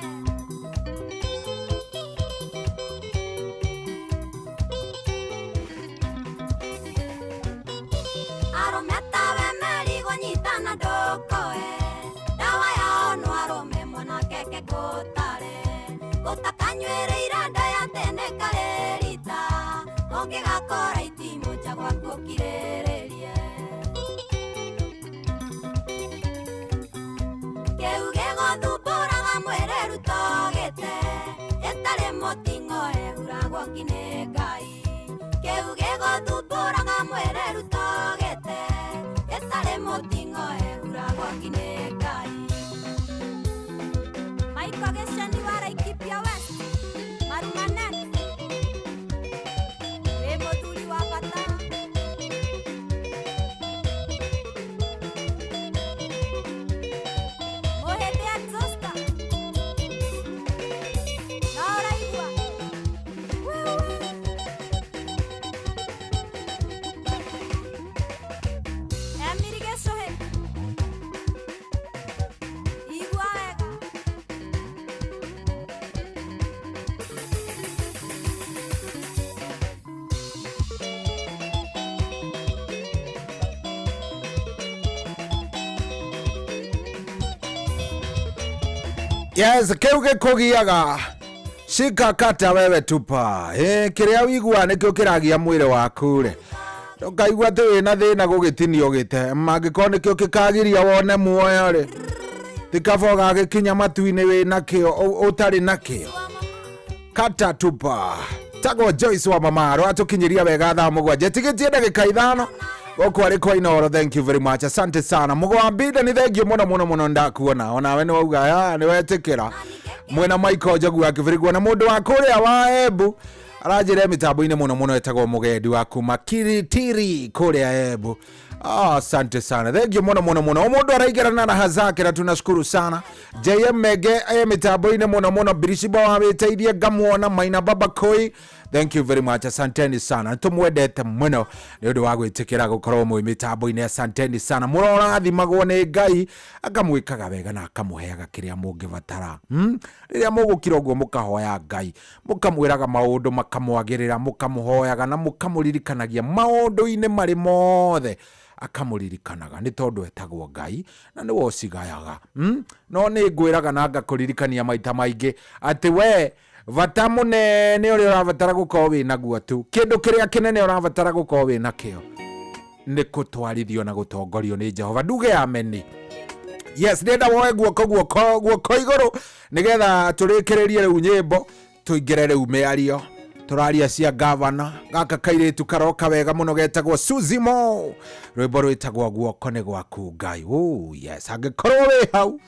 arũme tawe merigwo nyitana ndũkoe ndawa yao no arũme mwanake kegũtare gũtakanyuĩrĩire nda ya tene karĩrita ũngĩgakora itimũ nja gwaku ũkirĩrĩrie kĩu gĩgũthumbũraga mwĩrĩ rutogĩte ĩtarĩ mũting'o ĩhuragwo nginya Ngai kĩu gĩgũthumbũraga mwĩrĩ rutogĩte ĩtarĩ mũting'o ĩhuragwo nginya Ngai Maiko Gĩceni wa Laikipia West Marumanet wĩ mũthuri wa bata Mũhĩndĩ Exhauster na ũraigua Emiri Gĩcũhĩ igua wega Yes, kĩu gĩkũgiaga shika kata wewe tupa kĩrĩa wĩigua nĩkĩo kĩragia mwĩrĩ waku rĩ ndũkaigua atĩ wĩna thĩna gũgĩtinio gĩte mangĩkorwo nĩkĩo gĩkagiria wone muoyo rĩ ti kaba ũgagĩkinya matu-inĩ wĩna kĩo ũtarĩ na kĩo kata tupa tagwo Joyce wa Mamaro atũkinyĩria wega thaa mũgwanja tigĩtie ndagĩka ithano Gokwari kwa Inoro, thank you very much. Asante sana. Mugwambida ni thank you muno ndakuona. Ona we ni wauga ya ni wetikira. Mwena Michael Jogu akivurigwa na mundu wa kuria wa Embu. Arajire mitambo-ini muno etagwo mugendi wa kuma Kiritiri kuria Embu. Asante sana. Thank you muno. Omundu araigirana na hazake na tunashukuru sana. JM Mege mitambo-ini muno Birishiba wa witeithia ngamuona Maina Baba Koi. Thank you very much. Asanteni sana. Tumwendete muno ni undu wa gwitikira gukorwo mwi mitambo-ini. Asanteni sana. Murorathimagwo ni Ngai akamwikaga wega na akamuheaga kiria mungivatara. Riria mugukira uguo mukahoya Ngai, mukamwiraga maundu makamwagirira, mukamuhoyaga na mukamuririkanagia maundu-ini mari mothe akamuririkanaga ni tondu etagwo Ngai na ni wocigayaga. No ni ngwiraga na ngakuririkania maita maingi ati we vata munene uria uravatara gukorwo wina guo tu. Kindu kiria kinene uravatara gukorwo wina kio ni gutwarithio na gutongorio ni Jehova. Nduge ameni. Yes, nenda woe guoko iguru nigetha turikiririe riu nyimbo tuingire riu miario turaria cia gavana gaka kairitu karoka wega muno getagwo Suzimo. Rwimbo rwitagwo guoko ni gwaku Ngai. Yes, angikorwo wi hau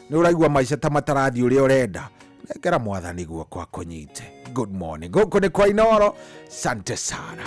ni uraigua maica ta matarathi uria urenda, nekera mwathani guoko akunyite. Good morning. Guko ni kwa Inoro. Sante sana.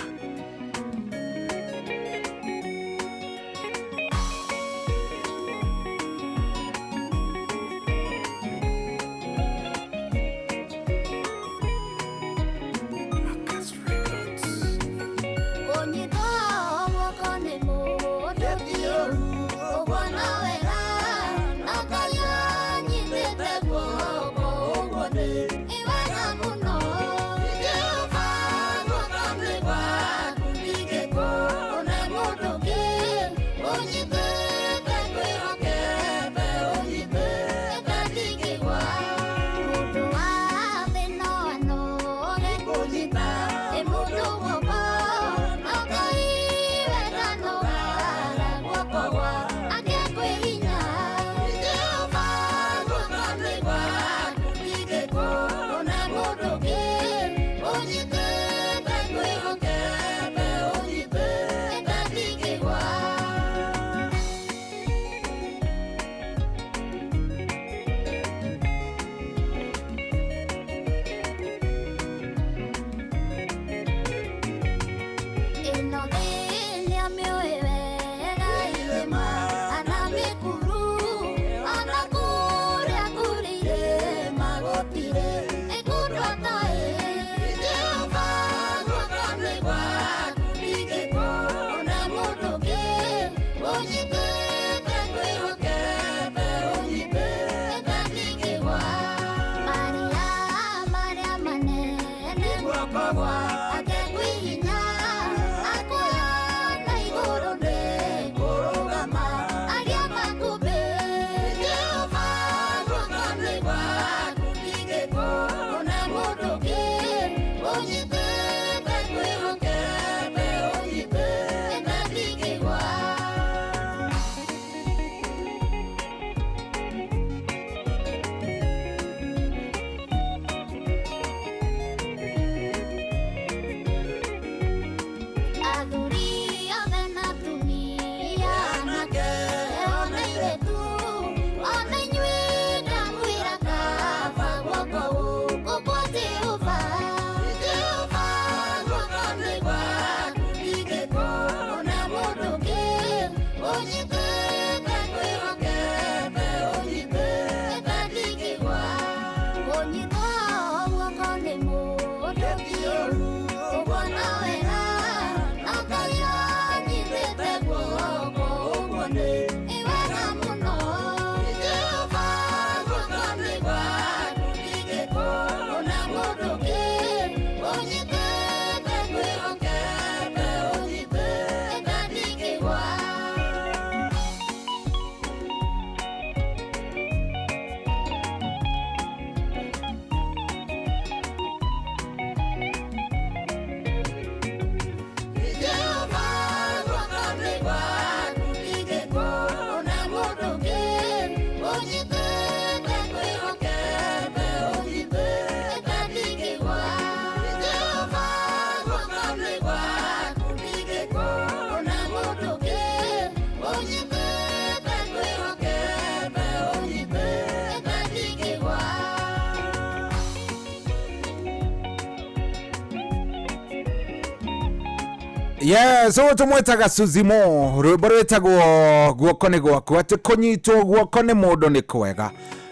Yeah, so tumwetaga Suzimo rwimbo rwitagwo guoko ni gwaku ati kunyitwo guoko ni mundu ni kwega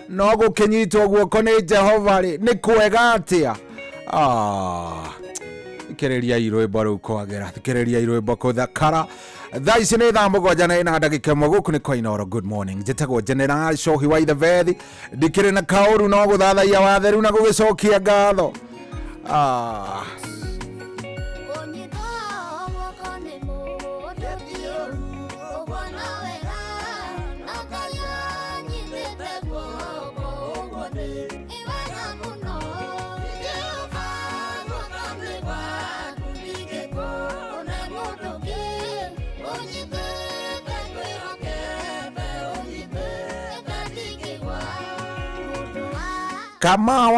no gukinyitwo guoko ni Jehova ri ni kwega atia. Thikiriria irwimbo riu kwagera, thikiriria irwimbo kuthakara. Thaa ici nĩ thaa mũgwanja na ĩna ndagĩka ĩmwe gũkũ nĩ kwa Inooro. Good morning, njĩtagwo General Cohi wa Ithabethi, ndikĩrĩ na kaũru no gũthathaia watheru na gũgĩcokia ngatho. Kama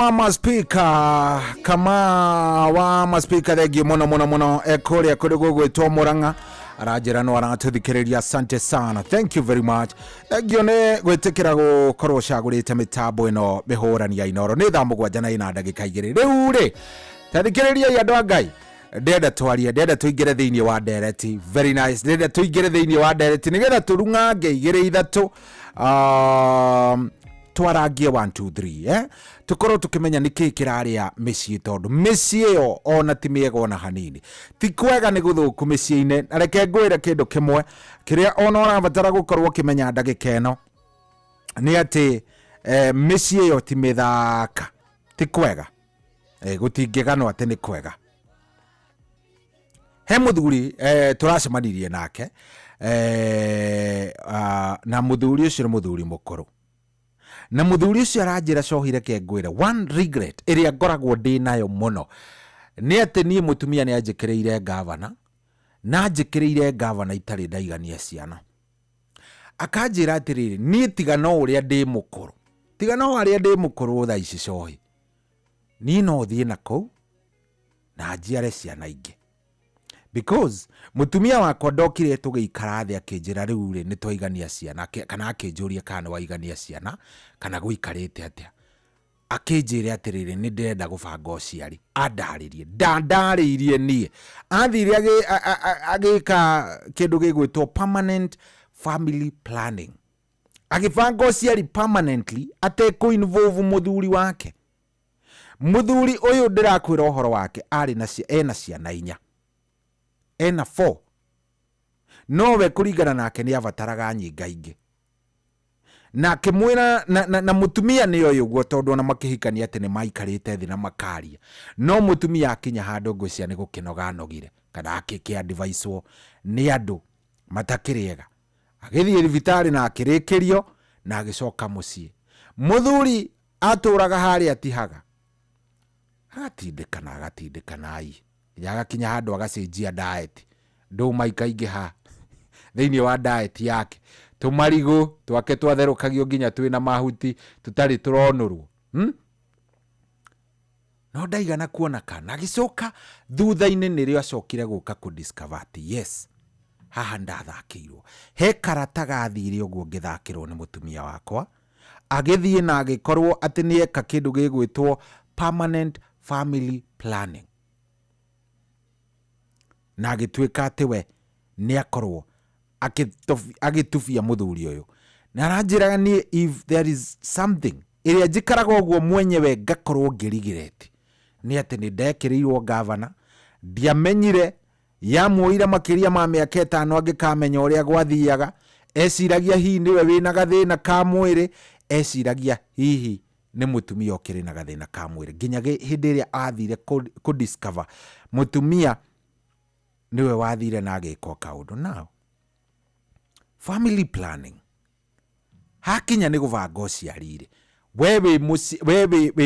wa maspika thegio muno ekuria kuri gugwitwo Murang'a arajira no aratuthikiria. Asante sana, thank you very much. Thegio ne gwitikira gukorwo cagurite mitambo ino mihurania Inooro ni thaa mũgwanja na ina ndagĩka igĩrĩ. Rĩu rĩ tathikĩrĩria andũ a Ngai, ndenda twarie, ndenda tuingire thiini wa ndereti. Very nice, ndenda tuingire thiini wa ndereti nigetha turungange igĩrĩ ithatũ twarangie 1 2 3 tukorwo tukimenya niki kiraria micii, tondu micii yo ona ti miega ona hanini. Ti kwega ni guthuku micii-ini. Reke ngwire kindu kimwe kiria ona urabatara gukorwo kimenya ndagika ino ni ati micii yo ti mithaka, ti kwega. Gutingigano ati ni kwega. He muthuri turacemanirie nake na muthuri ucio ni muthuri mukuru. Na muthuri ucio aranjira Cohire ke ngwira one regret iria ngoragwo ndi nayo muno ni ati nie mutumia ni anjikireire gavana na anjikireire gavana itari ndaigania ciana. Akanjira atiriri nie tigano uria ndi mukuru, tigano aria ndi mukuru thaa ici Cohi, ni no thie nako na njiare ciana ingi, because mutumia wakwa ndokire tugiikara thi akinjira riu ri ni twaigania ciana, kana akinjuria kana waigania ciana kana guikarite atia. Akinjire atiriri ni ndirenda gubanga uciari, andaririe ndandaririe nie athire agika kindu gigwitwo permanent family planning, agibanga uciari permanently ateko involve muthuri wake. Muthuri uyu ndirakwira uhoro wake ari na ena ciana 4, ena 4, nowe kuringana nake ni avataraga nyinga ingi na kimwira na mutumia ni uyu guo, tondu na makihikania ati ni maikarite thi na makaria. No mutumia akinya handu ngwiciria ni gukinoga nogire kana akikia advice wo ni andu matakiriega, agithie thibitari na akirikirio na agicoka mucii. Muthuri aturaga hari atihaga, agatindikana ai yagakinya handu agacenjia diet, nduma ikaingĩha thiini wa diet yake, tumarigo twake twatherukagio nginya twina mahuti tutari turonurwo. No ndaigana kuona kana agicoka thutha-ini nirio acokire guka kudiscover ati yes, haha ndathakirwo he karata gathire uguo ngithakirwo ni mutumia wakwa. Agithie na agikorwo ati ni eka kindu gigwitwo permanent family planning, na agituika ati we ni akorwo agitufia muthuri uyu. Na aranjiraga ni if there is something iria njikaraga uguo mwenyewe ngakorwo ngirigireti ni ati ni ndekirirwo gavana, ndiamenyire yamuira makiria ma miaka 5 agikamenya uria gwathiaga. Eciragia hihi niwe wina gathina ka mwiri, eciragia hihi ni mutumia okiri na gathina ka mwiri, nginya hindi iria athire ku discover mutumia niwe wathire na agiko kaundu. Now family planning hakinya ni gubanga uciarire, wewe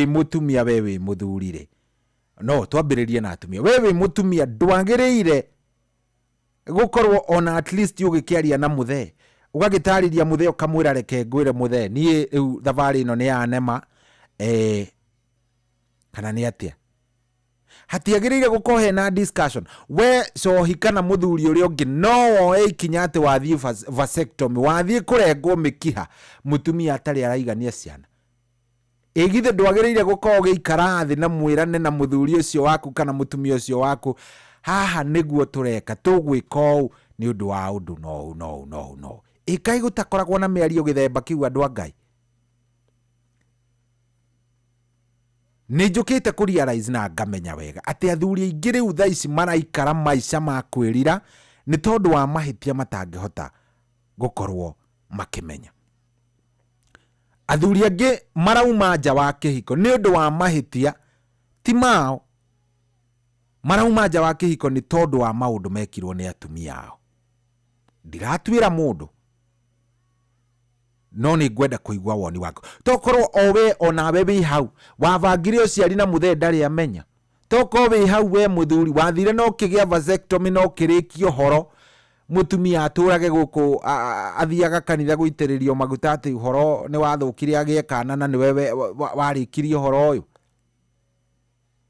mutumia, wewe muthurire, no twambiririe na atumia. Wewe mutumia ndwagiriire gukorwo ona at least ugikiaria na muthe, ugagitariria muthe ukamwira reke ngwire muthe nie riu thavari ino ni yanema kana ni atia. Hatiagiriire gukohe na discussion. We Cohi kana muthuri uri ungi no ikinya ati wathie vasectomy, wathie kurengwo mikiha mutumia atari araigania ciana. Igithe ndwagiriire gukorwo giikara thi na mwirane na muthuri ucio waku kana mutumia ucio waku haha niguo tureka tugwika ũũ nĩ ũndũ wa ũndũ no ikai gũtakoragwo na mĩario gĩthemba kĩu andũ a Ngai. Nĩ njũkĩte kũrealize na ngamenya wega atĩ athuri aingĩ rĩu thaa ici maraikara maica ma kwĩrira nĩ tondũ wa mahĩtia matangĩhota gũkorwo makĩmenya. Athuri angĩ marauma nja wa kĩhiko nĩ ũndũ wa mahĩtia ti mao, marauma nja wa kĩhiko nĩ tondũ wa maũndũ mekirwo nĩ atumia ao. Ndiratuĩra mũndũ, no nĩ ngwenda kũigua woni waku. Tokorwo owe onawe wĩ hau wabangire ũciari na mũthee ndarĩ amenya. Tokorwo wĩ hau we mũthuri wathire no kĩgĩa vasectomy no kĩrĩkio horo mutumia atũrage gũkũ athiaga kanitha gũitĩrĩrio maguta atĩ horo nĩ wathũkire agĩe kana na nĩ wewe warĩkirie horo ũyũ.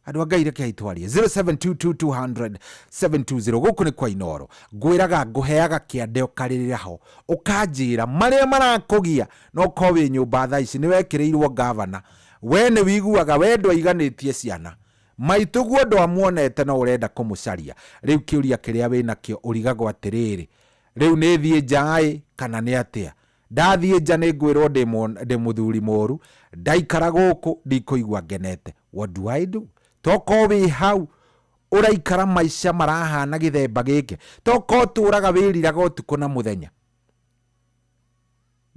Andũ a Ngai reke itwarie 0722200720 gũkũ nĩ kwa Inoro. Ngwĩraga ngũheaga kĩande ũkarĩrĩra ho ũkanjĩra marĩa marakũgia no ko wĩ nyũmba thaa ici nĩ wekĩrĩirwo gavana we nĩ wiguaga we ndwaiganĩtie ciana maituguo ndo amuonete no urenda kumucaria riu kiuria kiria wina kio urigagwo atiriri riu ni thie njai kana ni atia ndathie nja ni ngwirwo ndi muthuri moru ndaikara guku ndikuigwa ngenete. What do I do? Toko wi hau uraikara maica marahana githemba giki toko turaga wiriraga utuku na muthenya.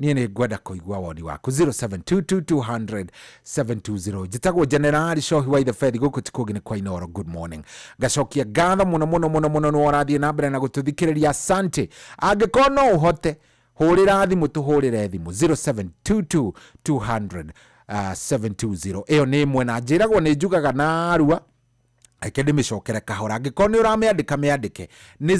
Niĩ nĩ ngwenda kũigua woni waku 0722200720 njĩtagwo General Shohi wa Ithefethi gũkũ Tikugi nĩ kwa Inoro. Good morning, ngacokia ngatho mũno nĩ warathiĩ na mbere na gũtũthikĩrĩria. Asante. Angĩkorwo no ũhote hũrĩra thimũ tũhũrĩre thimũ 0722200720 ĩyo nĩ ĩmwe na njĩragwo nĩ njugaga na arua ake ndĩmĩcokere kahora. Angĩkorwo nĩ ũramĩandĩka mĩandĩke nĩ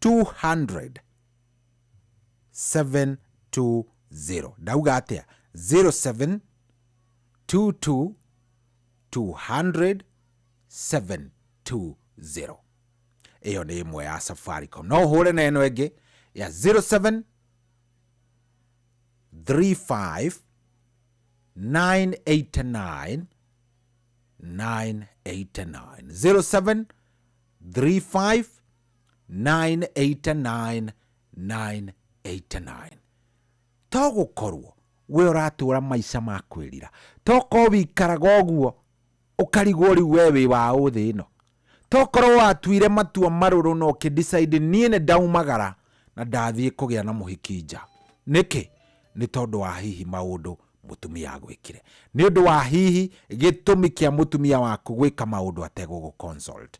0722200720 ndauga atia 0722200720 iyo ni imwe ya Safaricom. No hore na eno ege ya 0735989989 0735989989 togo korwo we uratura maica makwirira toko wikaraga guo ukarigwo ri wewe wa uthi ino tokorwo watuire matua maruru no ki decide nie ne daumagara na ndathie kugia na muhikija niki ni tondu wa hihi maundu mutumia agwikire ni undu wa hihi gitumi kia mutumia waku gwika maundu atego go consult.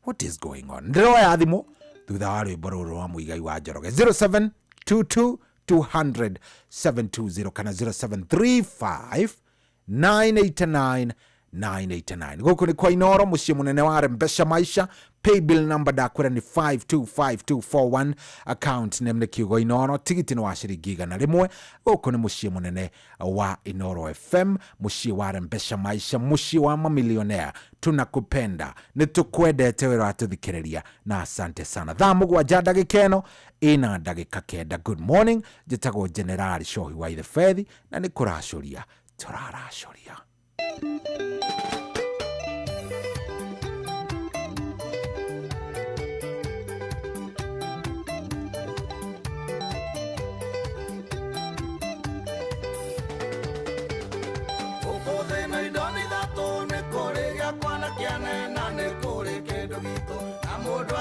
What is going on? Ndiro ya thimu thutha wa rwimbo ruru wa muigai wa Njoroge 0722200720 kana 0735989989 guku ni kwa Inoro muciĩ munene wa Rembesha Maisha. Paybill number dakwira ni 525241 account name ni Kiugo Inoro. Tigiti ni wa ciringi 100. Guku ni muciĩ munene wa Inoro FM, muciĩ wa Rembesha Maisha, muciĩ wa mamilionea. Tunakupenda, nitukwendete wĩra watũthikĩrĩria na asante sana. Thaa mũgwanja ndagĩka ĩno ina ndagĩka kenda. Good morning, njĩtagwo General Shohi wa Ithefethi na nĩ kũracoria tũraracoria.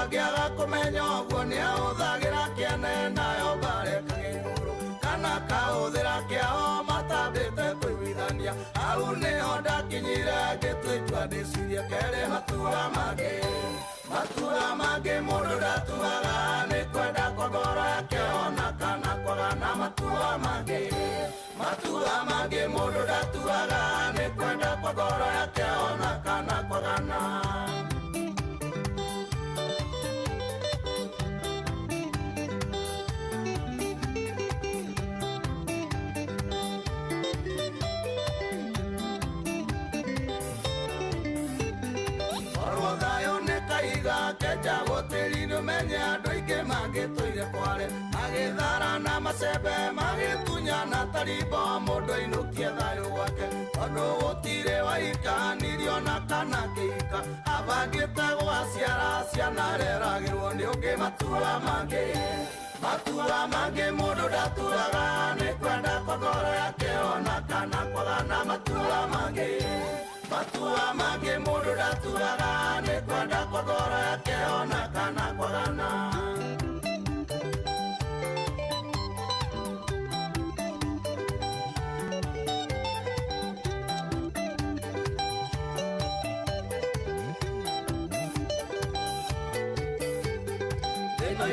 Agĩaga kũmenya ũguo nĩ ahũthagĩra kĩene nayo mbareka igũrũ kana kahũthĩra kĩao matambĩte kũiguithania. Hau nĩho ndakinyire ngĩtua ndĩcirie kerĩ matua mangĩ mũndũ ndatuaga nĩ kwenda kwa ngoro yake ona kana kwagana. Matua mangĩ mũndũ ndatuaga nĩ kwenda kwa ngoro yake ona kana kwagana. Keja goteri no menya andũ aingĩ mangĩtũire kware magĩthara na macembe magĩtunya na tarimbo mũndũ ainũkie thayũ gwake tondũ gũtirĩ waikanirio na kana kĩika abangĩte gwaciara ciana reragĩrwo nĩ ũngĩ matua mangĩ mũndũ ndatuaga nĩ kwenda kwa ngoro yake ona kana kwagana matua mangĩ mũndũ ndatuaga nĩ kwenda kwa ngoro yake ona kana kwagana.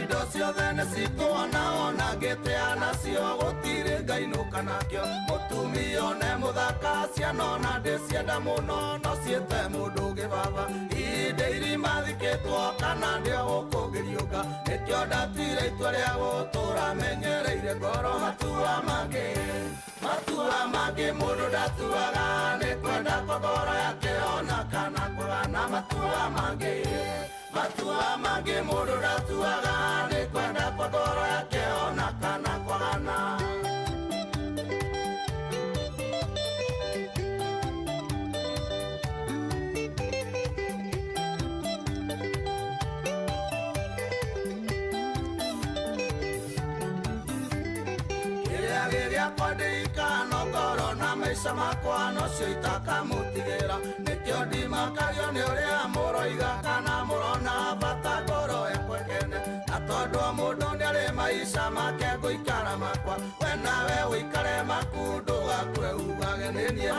Indo ciothe nĩ cikuona ona ngĩteana cio gũtirĩ ngainũka nakĩo mũtumia one mũthaka ciana ona ndĩcienda mũno no ciĩte mũndũ ũngĩ baba inde irima thikĩtwo kana ndĩo gũkũngĩriũka nĩkĩo ndatire itua rĩa gũtũra menyereire ngoro matua mangĩ mũndũ ndatuaga nĩ kwenda kwa ngoro yake ona kana kwagana matua mangĩ mũndũ ndatuaga nĩ kwenda kwa ngoro yake ona kana kwagana. Kĩrĩa kwandĩka no ngoro na maica makwa nocio itakamũtigĩra nĩkĩo ndimakagio nĩ ũrĩa mũroiga kana mũrona bata ngoro yakwa kene na tondũ mũndũ nĩarĩ maica make ngũikara makwa we nawe ũikare maku ndũgakue ugage nĩ niĩ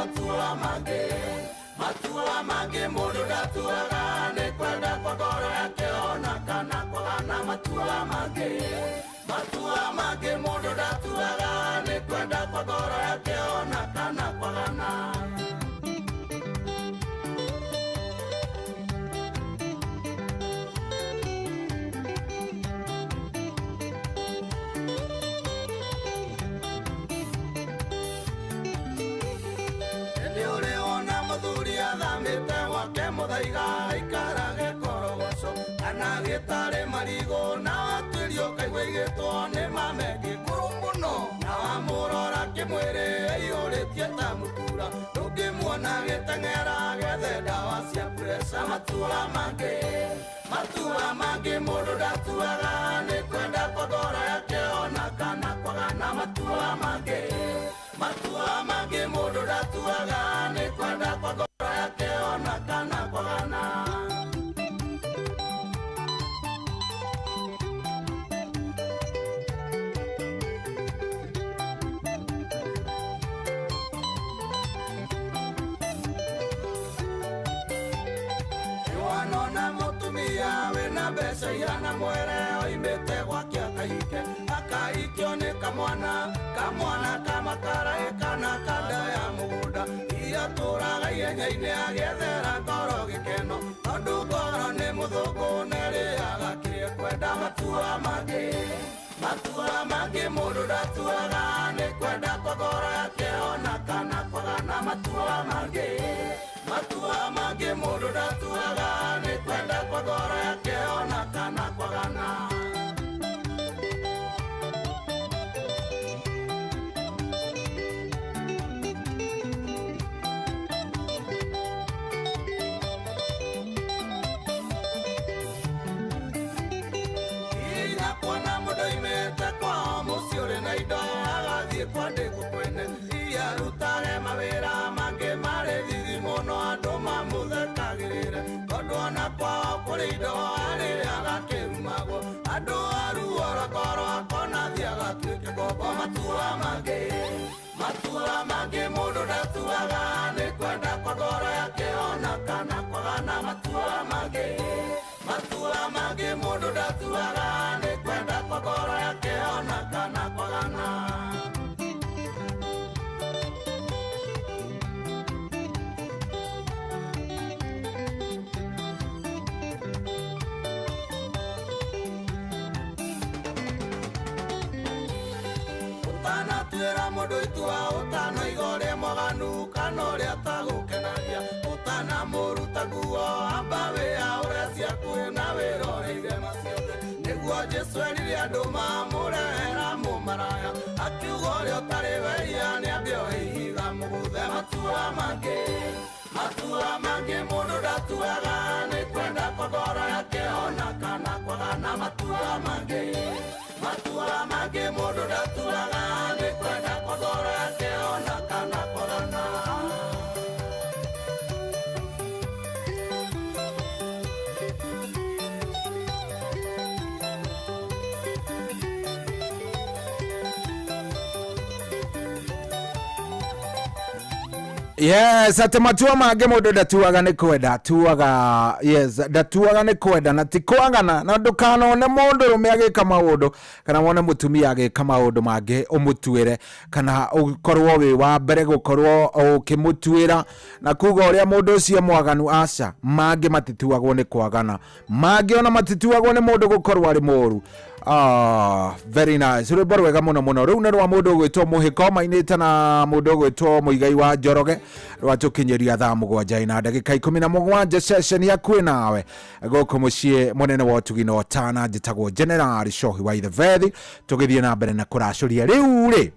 matua mangĩ mũndũ ndatuaga nĩ kwenda kwa ngoro yake ona kana kwagana matua mangĩ mũndũ ndatuaga nĩ kwenda kwa ngoro yake ona kana kwagana. Athamĩte gwake mũthaiga aikarage korogoco kana gĩtarĩ marigũ na watuĩrio kaigua igĩtwo nĩ mame gĩkũrũ mũno na wamũrora kĩmwĩrĩ aiyũrĩtie ta mũtura ndũngĩmuona gĩteng'era gethe ndawa cia pureca matua mangĩ mũndũ ndatuaga nĩ kwenda kwa ngoro yake ona kana kwagana matua mangĩ mũndũ ndatuaga nĩ kwenda kwa ngoro yake ona kana kwagana. Nĩwanona mũtumia wĩna mbeca ihana mwere oimĩte gwake akaikio nĩ kamwana kamakaraĩ kana kanda ya mũgũnda atũraga ihenya-inĩ agĩethera ngoro gĩkeno tondũ ngoro nĩ mũthũngũ nĩrĩaga kĩrĩa kwenda matua mangĩ mũndũ ndatuaga nĩ kwenda kwa ngoro yake ona kana kwagana matua mangĩ mũndũ ndatuaga nĩ kwenda kwa ngoro yake ona kana kwagana. Mũciĩ ũrĩ na indo agathiĩ kwandĩkwo kwene arutare mawĩra mangĩ marĩ thithi mũno andũ mamũthekagĩrĩre tondũ ona kwao kũrĩ indo arĩaga kĩrumagwo andũ aruora ngoro akona thiĩ agatuĩke ngombo matua mangĩ mũndũ ndatuaga nĩ kwenda kwa ngoro yake ona kana kwagana matua mangĩ mũndũ ndatuaga nĩ kwenda kwa ngoro yake ona kana kwagana. Ũtanatuĩra mũndũ itua ũtanoiga ũrĩa mwaganu kana ũrĩa atagũkenagia ũtanamũruta nguo amba wĩyaũre ciaku na wĩroreire maciothe nĩguo Jesũ erire andũ mamũrehera mũmaraya akiuga ũrĩa ũtarĩ wehia nĩambe oe ihiga mũgũthe matua matua mangĩ mũndũ ndatuaga nĩ kwenda kogoro yake ona kana kwagana matua mangĩ mũndũ ndatuaga nĩ kwenda kogoro yake ona kana kwagana. Yes, ati matua mangĩ mũndũ ndatuaga nĩ kwenda, atuaga, yes, ndatuaga nĩ kwenda na ti kwagana, na ndũkanone mũndũ rũme agĩka maũndũ kana wone mũtumia agĩka maũndũ mangĩ ũmũtuĩre kana ũkorwo wĩ wa mbere gũkorwo ũkĩmũtuĩra na kuga ũrĩa mũndũ ũcio mwaganu. Aca, mangĩ matituagwo nĩ kwagana, mangĩ ona matituagwo nĩ mũndũ gũkorwo arĩ mũũru. Very nice. Rwĩmbo rwega mũno mũno. Rĩu nĩ rwa mũndũ ũgwĩtwo Mũhĩko mainĩte na mũndũ ũgwĩtwo Mũigai wa Njoroge, rwatũkinyĩria thaa 7 na ndagĩka 17 session ya kwĩ nawe gũkũ mũciĩ mũnene wa ũtugi na Otana. Njĩtagwo General Shohi wa Ithevethi, tũgĩthiĩ na mbere na kũracũria. Rĩu rĩ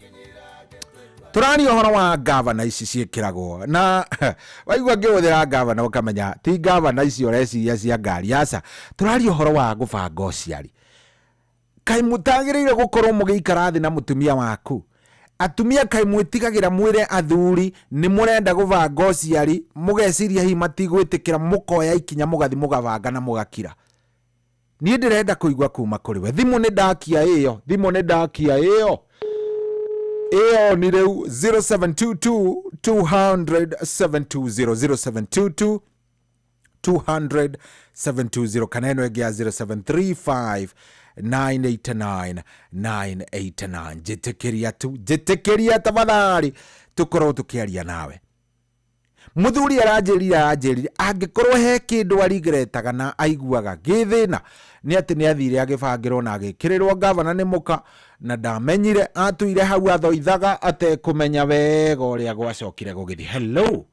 tũrania ũhoro wa gavana ici ciĩkĩragwo na waigua ngĩhũthĩra gavana ũkamenya ti gavana ici ũreciria cia ngari. Aca, tũraria ũhoro wa gũbanga ũciari. Kai mutagĩrĩire gũkorwo mũgĩikara thĩ na mũtumia waku? Atumia kai mwĩtigagĩra mwĩre athuri nĩ mũrenda gũbanga ũciari, mũgeciria hihi matigwĩtĩkĩra, mũkoya ikinya mũgathi mũgabanga na mũgakira? Niĩ ndĩrenda kũigua kuma kũrĩ we. Thimũ nĩ ndakia ĩyo, ĩyo ni rĩu 0722 200 720 0722 200 720 kana ĩno ĩngĩ ya 0735 989 989. Njĩtĩkĩria tafadhali tukorwo tukiaria nawe. Muthuri aranjĩrire angĩkorwo he kĩndũ arigretaga na aiguaga gĩthĩna nĩ atĩ nĩ athire agĩbangĩrwo na agĩkĩrĩrwo gavana nĩ mũka na ndamenyire, atuire hau athoithaga atekũmenya wega ũrĩa gwacokire gũgĩthiĩ. Hello.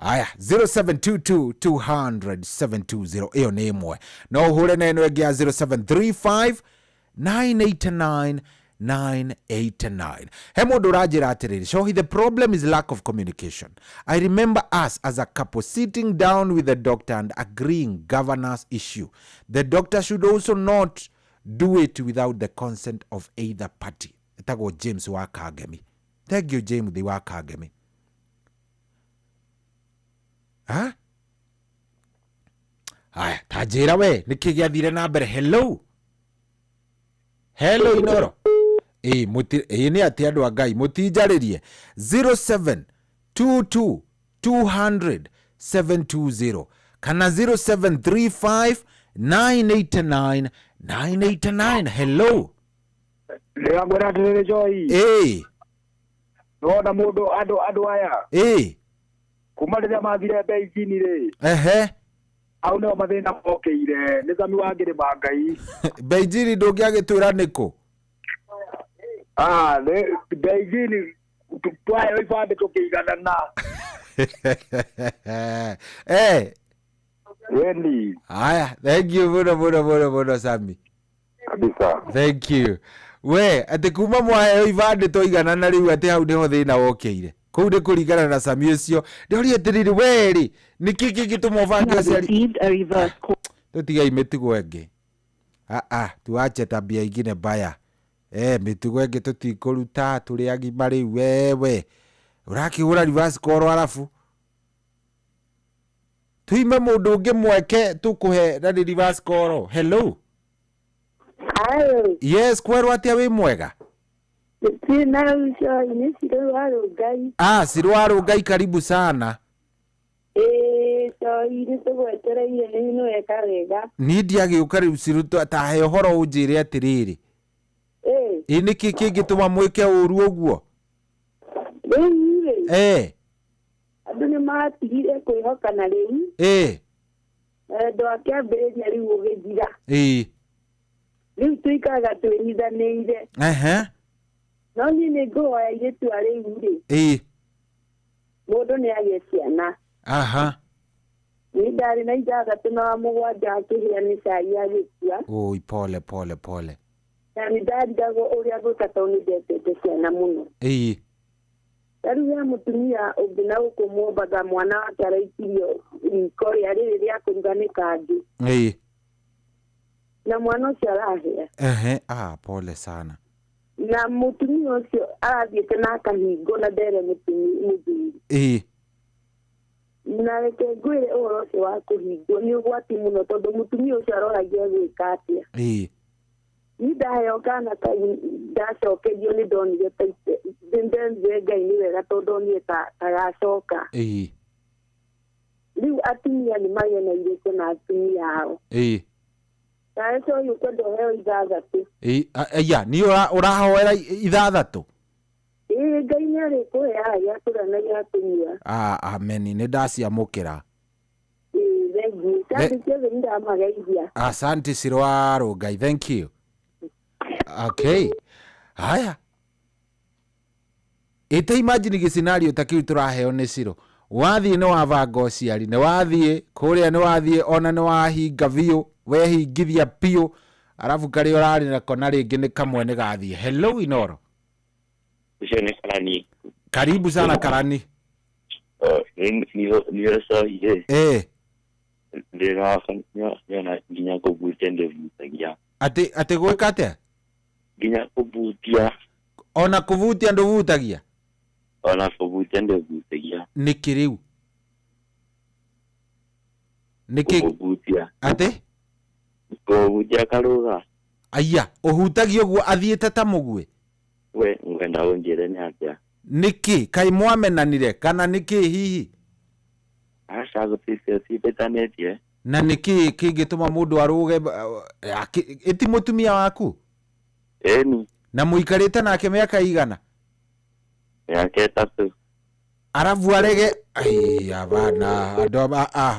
Aya, 0722 200 720 ĩyo nĩ ĩmwe. No ũhũre na ĩno ĩngĩ ya 0735 989 989. He mũndũ ũranjĩra atĩrĩrĩ, Shohi, the problem is lack of communication. I remember us as a couple sitting down with the doctor and agreeing governance issue. The doctor should also not do it without the consent of either party. Etagwo James wa Kagemi. Thank you, James wa Kagemi. Ha? Aya, tajira we, niki gĩathire na mbere. Hello. Hello Inoro. Nĩ atĩ andũ a Ngai mũtinjarĩrie. 0722 200 720 kana 0735 989 989. Hello. Ndĩramwĩra atĩrĩrĩ Joy. Nona mũndũ andũ aya. Kuma rĩrĩa mathire Beijing rĩ. Au nĩo mathĩna mokĩire nĩ Sami wa Ngĩrĩma Ngai. Beijing ndũngĩagĩtwĩra nĩkũ? Beijing twayo ibandĩ tũkĩiganana. Weni. Aya, thank you mũno Sami. Kabisa. Thank you. We, atĩ kuma mwayo ibandĩ tũiganana rĩu atĩ hau nĩho thĩna wokĩire. Kũu nĩ kũringana na Sami ũcio. Ndĩoria atĩrĩrĩ weri, nĩkĩ kĩngĩtũma ũbange ũciari? Tũtigai mĩtugo ĩngĩ. Tuache tabia ingine mbaya. Mĩtugo ĩngĩ tũtikũruta, tũrĩ agima rĩu wewe. Ũrakĩhũra reverse call arabu tuime mũndũ ũngĩ mweke tũkũhe na reverse call. Hello. Yes, kwerwo atĩa wĩ mwega? Sirwaru Ngai, karibu sana. Niĩ ndiagĩũka rĩu Siruto tahe ũhoro ũnjĩre atĩrĩrĩ. Nĩkĩ kĩngĩtũma mwĩke ũru ũguo? Andũ nĩ matigire kwĩhokana rĩu. Andũ akĩambĩrĩria rĩu ũgĩthira. Rĩu tũikaraga twĩnithanĩire. No niĩ nĩ ngũhoya itua rĩu rĩ. Mũndũ nĩ agĩa ciana. Niĩ ndarĩ na 6 na 7 akĩhĩa nĩ cai agĩkua. Pole. Na nĩ ndarigagwo ũrĩa gwĩka tondũ nĩ ndetete ciana mũno. Tari ya mutumia ubina ukumwombaga mwana wake araikirio riko ria riri ria kuruganika angi. Na mwana ucio arahia. Pole sana. Na mutumia ucio arathiete na akahingo na ndere muthuri. Na reke ngwire uhoro ucio wa kuhingo ni ugwati muno tondu mutumia ucio aroragia gwika atia. Ni ndaheo kana ndacokerio ni ndonire taite ndenze Ngai ni wega tondu ni tagacoka. Riu atumia ni magena irĩkũ na atumia hao. Taeso yuko ndoheo ithathatu. Ni urahoera ithathatu? Ngai ni arĩkũheaga gĩa kũrĩa gĩa kũnyua. Amen. Nĩ ndaciamũkĩra. Asante Sirwaro Ngai, thank you. Okay. Haya. Ita imagine gĩscenario ta kĩu tũraheo nĩ Siro. Wathiĩ nĩ wabanga ũciari, nĩ wathiĩ kũrĩa, nĩ wathiĩ ona nĩ wahinga biũ, wehingithia piũ, arabu karĩ ũrarĩ nako na rĩngĩ nĩ kamwe nĩ gathiĩ. Hello Inoro. Ucio nĩ Karani. Karibu sana Karani. Niyo sahihi. Ndĩra nyona nginya kũbutia ndĩbutagia. Ate gwĩka atĩa? Nginya kũbutia. Ona kũbutia ndũbutagia? Ona kũbutia ndĩbutagia. Nĩkĩ rĩu? Nĩkĩ? Kũbutia. Ate? Kũbutia karũga. Aya, ũhutagia ũguo athiĩte ta mũguĩ? We, ngwenda ũnjĩre nĩ atĩa. Nĩkĩ? Kaĩ mwamenanire kana nĩkĩ hihi? Aca gũticio cibĩtanĩtie. Na nĩkĩ kĩngĩtũma mũndũ arũge? Ĩti mũtumia waku? Ĩni. Na mũikarĩte nake mĩaka igana? Mĩaka 3. Arabu arege abana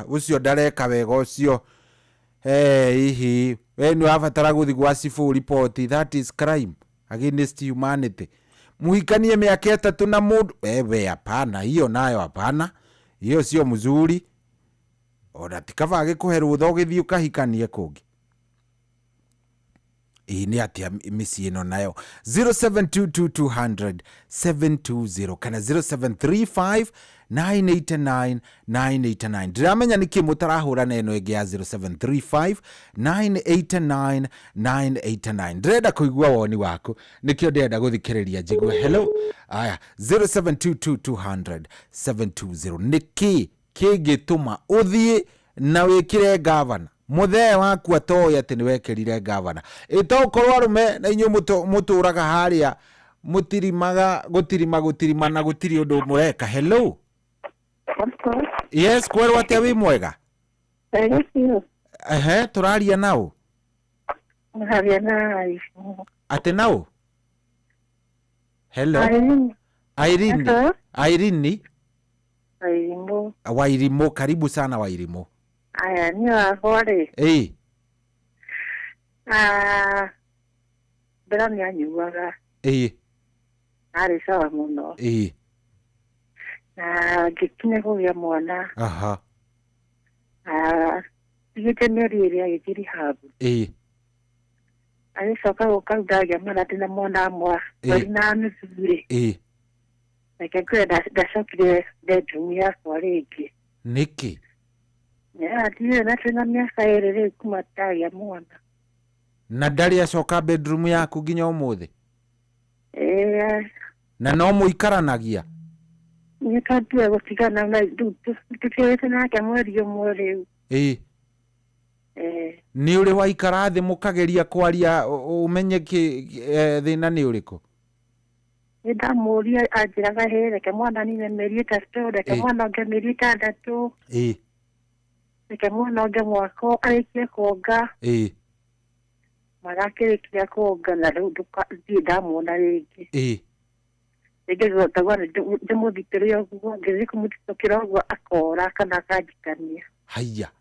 ũcio ndareka wega ũcio. Hihi we nĩ wabatara gũthiĩ gwa cibũ report. That is crime against humanity. Muhikanie miaka 3 na mundu hapana, hiyo nayo hapana, hiyo sio mzuri. Ona tikavage kuherwo thogithio kahikanie kungi. Ni atia misi ino nayo 0722200720 kana 0735989989. Ndiramenya niki mutarahura neno ege ya 0735989989. Ndrenda kuigua woni wako, nikio ndenda guthikiriria jigue. Hello. Aya 0722200720. Niki kigituma uthie na wikire governor muthee waku atoya ati ni wekirire governor. Itokorwo arume na inyu muturaga haria mutirimaga gutirima na gutiri undu mureka. Hello. Yes, kwerwo atia wi mwega? Turaria nao. Turaria na ati nao. Hello. Irene. Wairimu, karibu sana Wairimu. Aya ni wahore. Bera ni anyuaga. Ari sawa muno. Gikine kugia mwana. Igite neri iria igiri habu. Ari soka ukarudagia mwana tina mwana amwa. Wali na nusure. Like ndacokire bedroom yakwa rĩngĩ. Nĩkĩ? Ndirĩ na tena mĩaka ĩrĩ rĩu kuma ndagĩa mwana. Na ndarĩ acoka bedroom yaku nginya ũmũthĩ? Na no mũikaranagia? Nĩ twambire gũtigana na tũtiũrĩte nake mweri ũmwe rĩu. Nĩ ũrĩ waikara thĩ mũkageria kwaria ũmenye thĩna nĩ ũrĩkũ? Ndamuria anjiraga reke mwana nine mĩeri 3, reke mwana ũngĩ mĩeri 6, reke mwana ũngĩ mwaka arĩkie kuonga. Magakĩrĩkia kuonga na rĩu ndirĩ ndamuona rĩngĩ. Rĩngĩ ngotagwo ndĩmũthikĩrie ũguo, ngĩthiĩ kũmũthikĩra ũguo akora kana akanjikania. Haiya.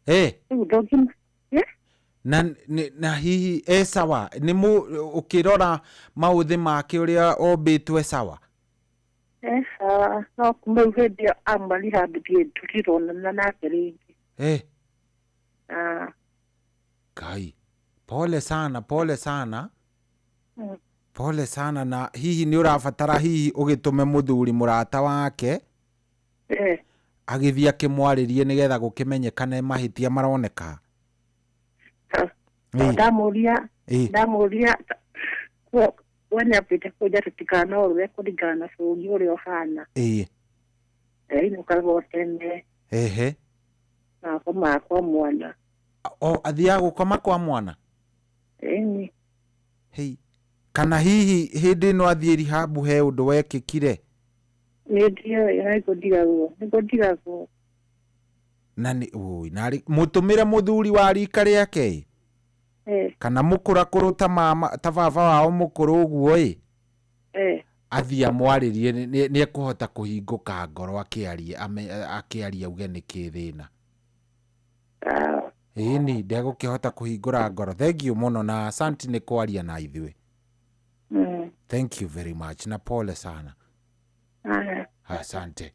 Rĩu na hihi sawa ni ukirora maũthĩ make ũrĩa ombĩtwe sawa? Sawa, no kuma hĩndĩ amarira tutirona nake rĩngĩ. Kai, pole sana Pole sana. Na hihi ni urabatara hihi ugitume muthuri murata wake agithia kimwaririe nigetha gukimenyekane mahitia maroneka? Ndamuria wene apite kuja tutikana orwe kuringana na bũrũri ũrĩa ũhana inũkaga tene na koma kwa mwana athiaga gũkoma kwa mwana kana hihi hĩndĩ ĩno athiĩ rihabu he ũndũ wekĩkire? nĩngũndigagwo na mũtũmĩre mũthuri wa rika rĩake kana mũkũrakũrũ ta baba wao mũkũrũ ũguo athiĩ amwarĩrie nĩ ekũhota kũhingũka ngoro akĩaria uge nĩkĩ thĩna. Ĩni ndegũkĩhota kũhingũra ngoro. Thank you mũno na asante nĩ kwaria na ithuĩ. Thank you very much na pole sana. Asante.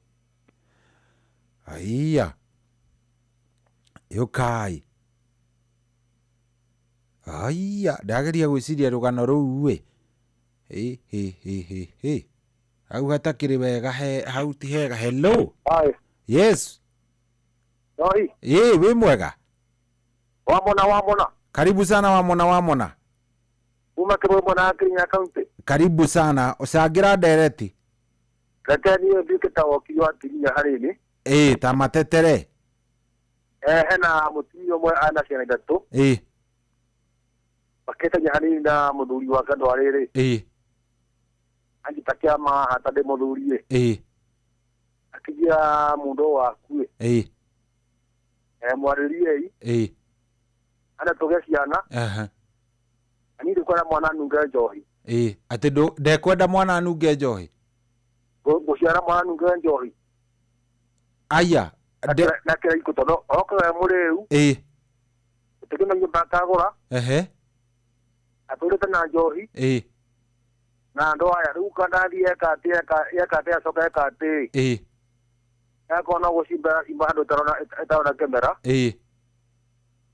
Aiya yukai aiya ndageria gwĩciria rũgano rũu hau hatakĩrĩ wega hau ti hega. Hello. Yes. Wĩ mwega? Wamona. Karibu sana Wamona. Uma kĩrũmbo na Kirinyaga County. Karibu sana. Ũcangira ndereti? Reke niĩ nduĩke ta wakiri wa Kirinyaga harĩ ta matetere. Hena mũtumia ũmwe ana ciana ithatũ. Makĩtanya hanini na mũthuri wa andũ arĩrĩ. Anyita kĩama hata ndĩ mũthuri akĩgia mũndũ waku mwarĩrie ana tũgĩa ciana ani ndĩkwenda mwana anunge njohi. Atĩ ndekwenda mwana anunge njohi? Gũciara mwana anunge njohi. Aya na kĩraiko tondũ okaga mũrĩu ũtĩkĩna nyũmba akagũra atũrĩte na njohi na andũ aya rĩu kandathi eka atĩ acoka eka atĩ yakona gũcimba handũ ĩtarona kĩmera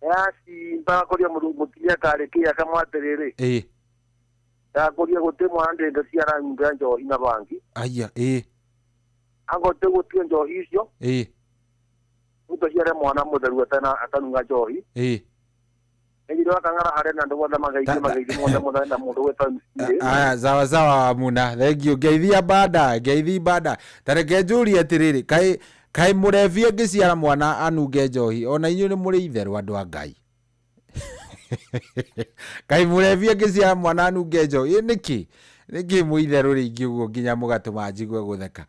yacimba kũria mũtumia karĩkĩ akamwatĩrĩrĩ yakũria gũtĩ mwana ndĩngĩciara nyunga njohi na bangi. Aya angotĩ gũtio njohi icio ũtũciare mwana mũtheru atanunga njohi nĩgire wakang'ara harĩ na andũ othe mageithi mothe mũthenya mũndũ gwĩta aya sawa Muna. Thank you. Ngeithia banda tareke njũrie atĩrĩrĩ kaĩ mũrevie ngĩciara mwana anunge njohi ona inyuĩ nĩ mũrĩ itherũ andũ a Ngai? Kaĩ mũrevie ngĩciara mwana anunge njohi nĩkĩ mũitherũ rĩngĩ ũguo nginya mũgatũma njigue gũtheka?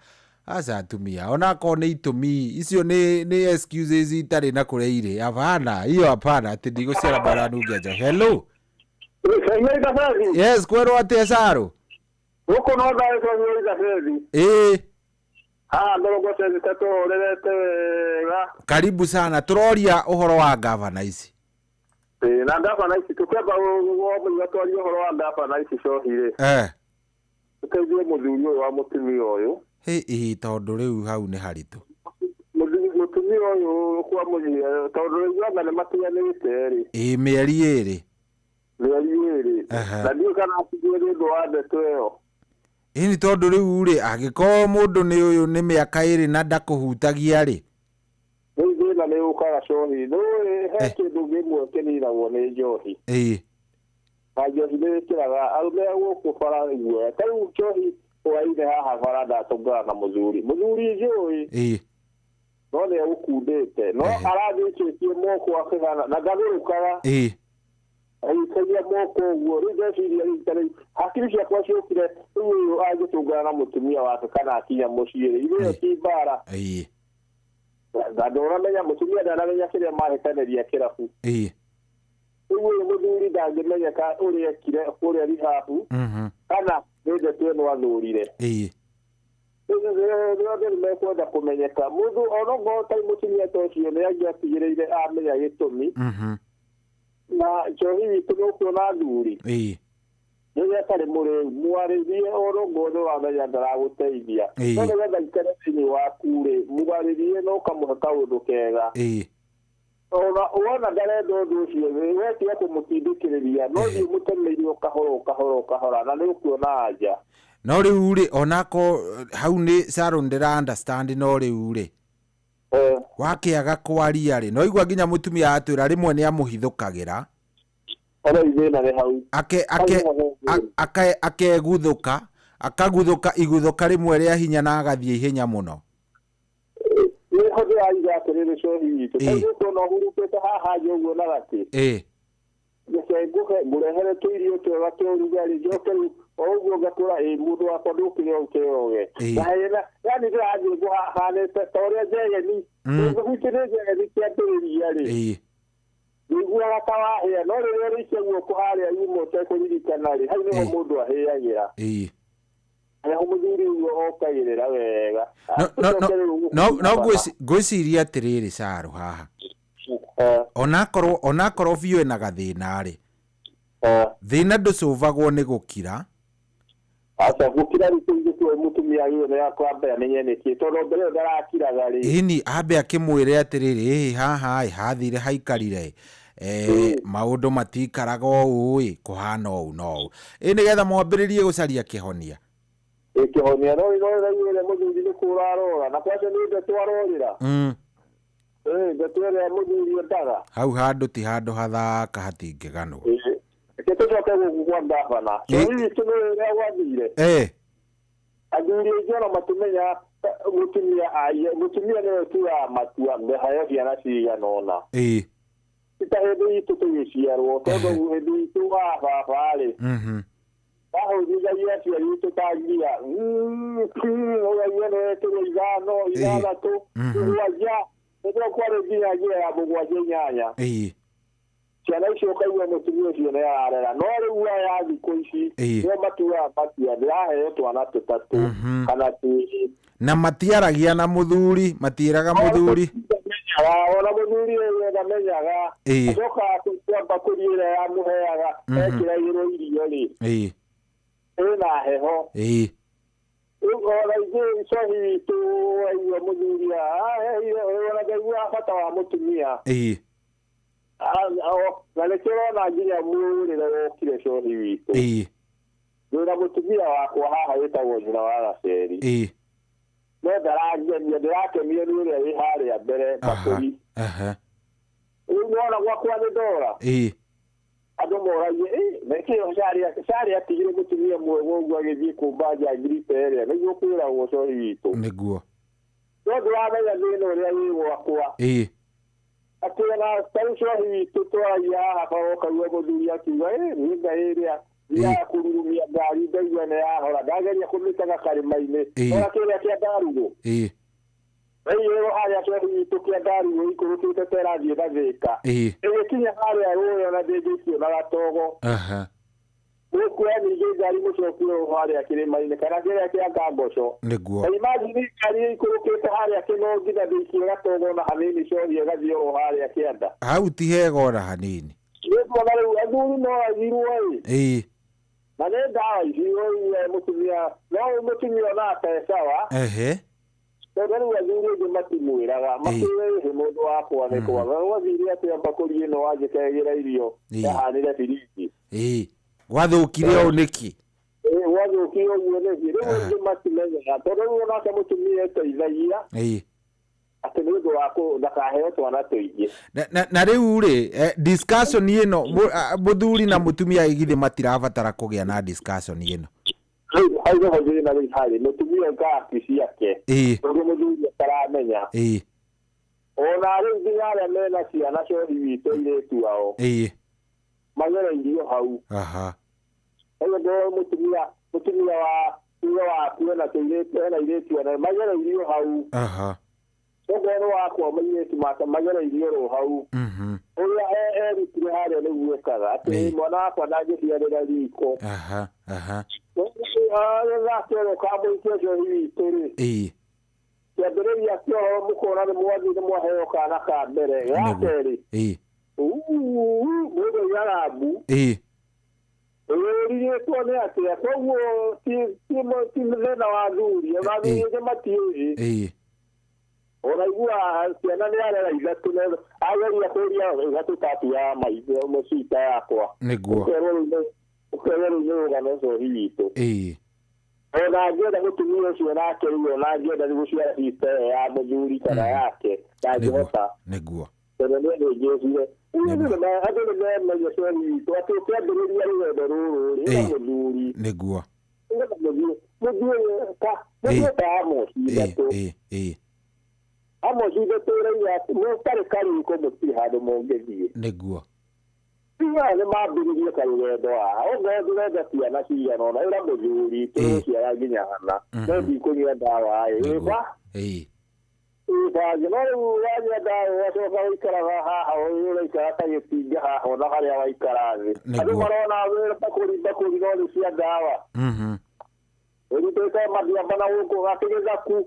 Aca atumia onako nĩ itũmi icio nĩ excuses itarĩ na kũrĩa irĩ. Hapana atĩ ndigũciara mwana anunge njohi. Hello. Yes, kwerwo atĩa Caro? Gũkũ no ndagĩka nyũri gaceri. Karibu sana. Tũroria ũhoro wa gavana ici. Na gavana ici tũkĩamba twaria ũhoro wa gavana ici cohi-rĩ. Tũteithie mũthuri ũyũ wa mũtumia ũyũ. Tondũ rĩu hau nĩ haritũ. Mũtumia ũyũ kwa mũthia tondũ rĩu anga nĩ makinyanĩte-rĩ. Mĩeri ĩrĩ. Na ndiũ kana atigire nĩ ũndũ wa ndeto ĩyo. Nĩ tondũ rĩu-rĩ angĩkorwo mũndũ nĩ ũyũ nĩ mĩaka ĩrĩ na ndakũhutagia-rĩ. Rĩu thĩna nĩ ũkaga cohi. He kĩndũ kĩmwe kĩninagwo nĩ njohi. Na njohi nĩ ĩkĩraga arũme a gũkũ bara guoya. Ta rĩu njohi ũraine haha bara ndatũngana na mũthuri njũĩ no nĩ egũkundĩte no arathĩkĩtie moko akĩgana na ngarũrũkaga agĩikagia moko ũguo. Rĩu ndeciria rĩu hakiri ciakwa ciũkire rĩu ũyũ angĩtũngana na mũtumia wake kana akinya mũciĩ-rĩ ithĩyo ti mbara. Na ndũramenya mũtumia ndanamenya kĩrĩa mahĩtanĩria kĩrabu. Rĩu ũyũ mũthuri ndangĩmenyeka ũrĩa ekire kũrĩa rihabu kana nĩ ndeto ĩno athũrire. Rĩothe nĩmekwenda kũmenyeka mũndũ onokorwo tarĩ mũtumia ta ũcio nĩ angĩatigĩrĩire amenya gĩtũmi na njohi witũ nĩ ũkuona athuri rĩrĩa atarĩ mũrĩu mwarĩrie onokorwo nĩ wamenya ndaragũteithia no nĩgetha ikare thĩinĩ waku-rĩ mwarĩrie na ũkamũhe kaũndũ kega Ona ndarenda ũndũ ũcio wetia kũmũtindĩkĩrĩria no thiĩ mũtemeire kahora na nĩ ũkuona anja. No rĩu rĩ onako hau nĩ Sharon ndĩra understand no rĩu rĩ wakĩaga kwaria rĩ no igua nginya mũtumia atwĩra rĩmwe nĩ amũhithũkagĩra ona ithĩna nĩ hau akeguthũka akaguthũka iguthũka rĩmwe rĩa hinya na agathiĩ ihenya mũno. Nĩ hothe aiga atĩrĩrĩ cohi witũ tondũ no hurukĩte haha njoguo na gatĩ ngũrehere tũirio twega twa ũrugarĩ njoke rĩu oũguo ngatũra mũndũ wakwa ndũkĩrĩa ũkĩroge yani ndĩrathiĩ ngũhanĩte ta ũrĩa njegeni gwitũ nĩ njegeni kĩambĩrĩria rĩ ũiguaga ta wahĩa no rĩrĩa rĩicia guoko harĩa yuma ũtekũririkana rĩ hau nĩho mũndũ ahĩagĩra aho mũthuri ũguo okagĩrĩra wega no ngwĩciria atĩrĩrĩ Saru haha onakorwo biũ ena gathĩna rĩ thĩna ndũcũvagwo nĩ gũkira aca gũkira rĩtũigĩtwo mũtumia ũyũ nĩ yakwambia nĩye nĩkĩ tondũ mbere ndarakiraga rĩ ini ambe akĩmwĩre atĩrĩrĩ haha hathire haikarire maũndũ matikaraga ũũ kũhana ũũ no ũũ nĩgetha mwambĩrĩrie gũcaria kĩhonia kĩhonia no ĩrĩa mũthuri nĩ kũrarora na kwaca nĩ ndeto arorĩra ndeto ĩrĩa mũthuri endaga hau handũ ti handũ hathaka hatingĩganwo tũcoke gũkũ ngabana hihi tũnũ rĩrĩa gwathire athuri aingĩ ona matumenya mũtumia nĩwe tuaga matua mbehayo ciana cigana ũna ta hĩndĩ itũ tũgĩciarwo tondũ hĩndĩ itũ wa baba rĩ ahũthithagia aciari itũ ta ngia ũgagia nĩweterwo ithathatũ mũgwanja nĩguo kwarĩ nginyagia ya mũgwanja inyanya ciana icio kaigua mũtumia ũcio nĩ ararera no rĩu aya thikũ ici nĩo matuaga matua ndĩraheo twana tũtatũ kana twĩrĩ na matiaragia na mũthuri matiĩraga mũthuri ona mũthuri ũyũ ndamenyaga acokaga kwamba kũri ĩrĩa yamũheaga ekĩragĩrwo irio rĩ ĩna heho ona ingĩ cohi witũ aigua mũthuri ona ngaigua bata wa mũtumia na nĩkĩrona nginya mũrĩre wokire cohi witũ wĩna mũtumia wakwa haha wĩtagwo nyina wa Gaceri no ndarangenia ndĩrakemio nĩ ũrĩa wĩ harĩa mbere makũri rĩu nĩwona gwakwa nĩ ndora andũ moragie nĩkĩo Cari atigire mũtumia mwega ũguo agĩthiĩ kũmba njangirica ĩrĩa nĩguo kwĩragwo cohi witũ nĩguo no ndĩramenya thĩna ũrĩa wĩ gwakwa atĩ ona tarĩ cohi witũ twaragia haha kagokaua mũthuri akiuga nĩ ngai ĩrĩa ya kururumia ngari ndaigua nĩ yahora ndageria kũmĩtega karĩma-inĩ ona kĩrĩa kĩa ndarugũ ĩyo harĩa cohi witũ kĩa ndarugũ ikũrũkĩte terathiĩ gathĩka ĩgĩkinya harĩa rũĩ ona ndĩngĩkio na gatogo mũkuoya ningĩ ngari mũcokio harĩa kĩrĩma-inĩ kana kĩrĩa kĩa Ngamboco imagine ngari ikũrũkĩte harĩa kĩnongi na ndĩikio gatogo na hanini cohi ĩgathiĩ o harĩa kĩanda hau ti hega ona hanini nĩkuona rĩu athuri no agirwo na nĩ ndawa ici mũtumia no mũtumia ona atecawa tondũ rĩu athuri aingĩ matimwĩraga makĩrĩhe mũndũ wakwa nĩ kwaga gwathire atĩ mbakũri ĩno wanjĩkagĩra irio yahanire biringi gwathũkire ũũ nĩkĩ gwathũkire ũguo nĩkĩ rĩu aingĩ matimenyaga tondũ rĩu onake mũtumia eteithagia atĩ nĩ ũndũ wa ndakaheo twana tũingĩ na rĩu rĩ discussion ĩno mũthuri na mũtumia githĩ matirabatara kũgĩa na discussion ĩno hau nĩho thĩna rĩu harĩ mũtumia ngati ciake tondũ mũthuri ataramenya ona rĩu nginya arĩa mena ciana cohi witũ airĩtu ao magereirio hau ũguo ndo mũtumia waku ena tũirĩtu ena airĩtu ana magereirio hau ũguo nĩ wakwa mairĩtu make magereirio ro hau ũrĩa erutire harĩa nĩguo ekaga atĩ mwana wakwa ndangĩciarĩra riko gakero kamũikia cohi witũ rĩ kĩambĩrĩria kĩoro mũkona nĩ mwathi nĩ mwaheo kana ka mbere gakerĩ mũndũ yarabu ĩrĩrĩtwo nĩ atĩa koguo ti thĩna wa thuri ona thuri aingĩ matiũĩ Oraigua ciana nĩ arera ithatũ na ageria kũria ithatũ tatu ya maitho mũcita yakwa. Nĩguo. Ũkĩrwo nĩ rũgano ũcio hiitũ. Ona angĩenda gũtumia ũcio nake rĩu ona angĩenda gũciara cita ya mũthuri kana yake ndangĩhota. Nĩguo. Tondũ nĩ njĩcire. Andũ nĩ menya cori hiitũ atĩ ũkĩambĩrĩria rũgendo rũrũ rĩ mũthuri. Nĩguo. Mũthuri ta Amos ithatũ. Amos ithatũ ya mũtarĩ kariko mũtirĩ handũ mũngĩthiĩ. Nĩguo. Tiga nĩ mambĩrĩrie karũgendo ao ndĩrenda ciana cigana ona ĩra mũthuri tũciara nginya hana no ndikũnyua ndawa bangi no rĩu wanyua ndawa ũgacoka ũikaraga haha ũraikara ta gĩtinga haha ona harĩa waikara thĩ andũ marona wĩra bakũri no nĩ cia ndawa ũrutĩte mathiamba na gũkũ gakĩgĩthaku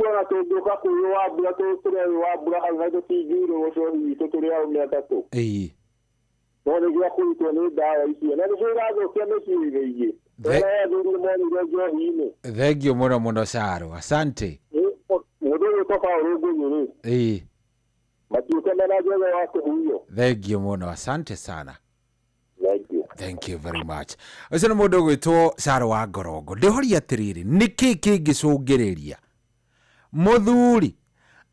ona tũngĩũka kũiyũ wa mbura tũrĩ wa mbura hau na tũtingĩirwo ũcio witũ tũrĩ hau metatũ no nĩ gĩa kũrutwo nĩ ndawa icio na nĩcio irathũkia mĩciĩ ingĩ thengio mũno mũno Caro, asante. Mũndũ ũyũ toka ũrũngũnyũ matuĩke mena njega wa kũhuyo. Thengio mũno, asante sana. Thank you very much. Ũcio nĩ mũndũ ũgwĩtwo Caro wa Ngorongo. Ndĩhoria atĩrĩrĩ, nĩkĩ kĩngĩcũngĩrĩria mũthuri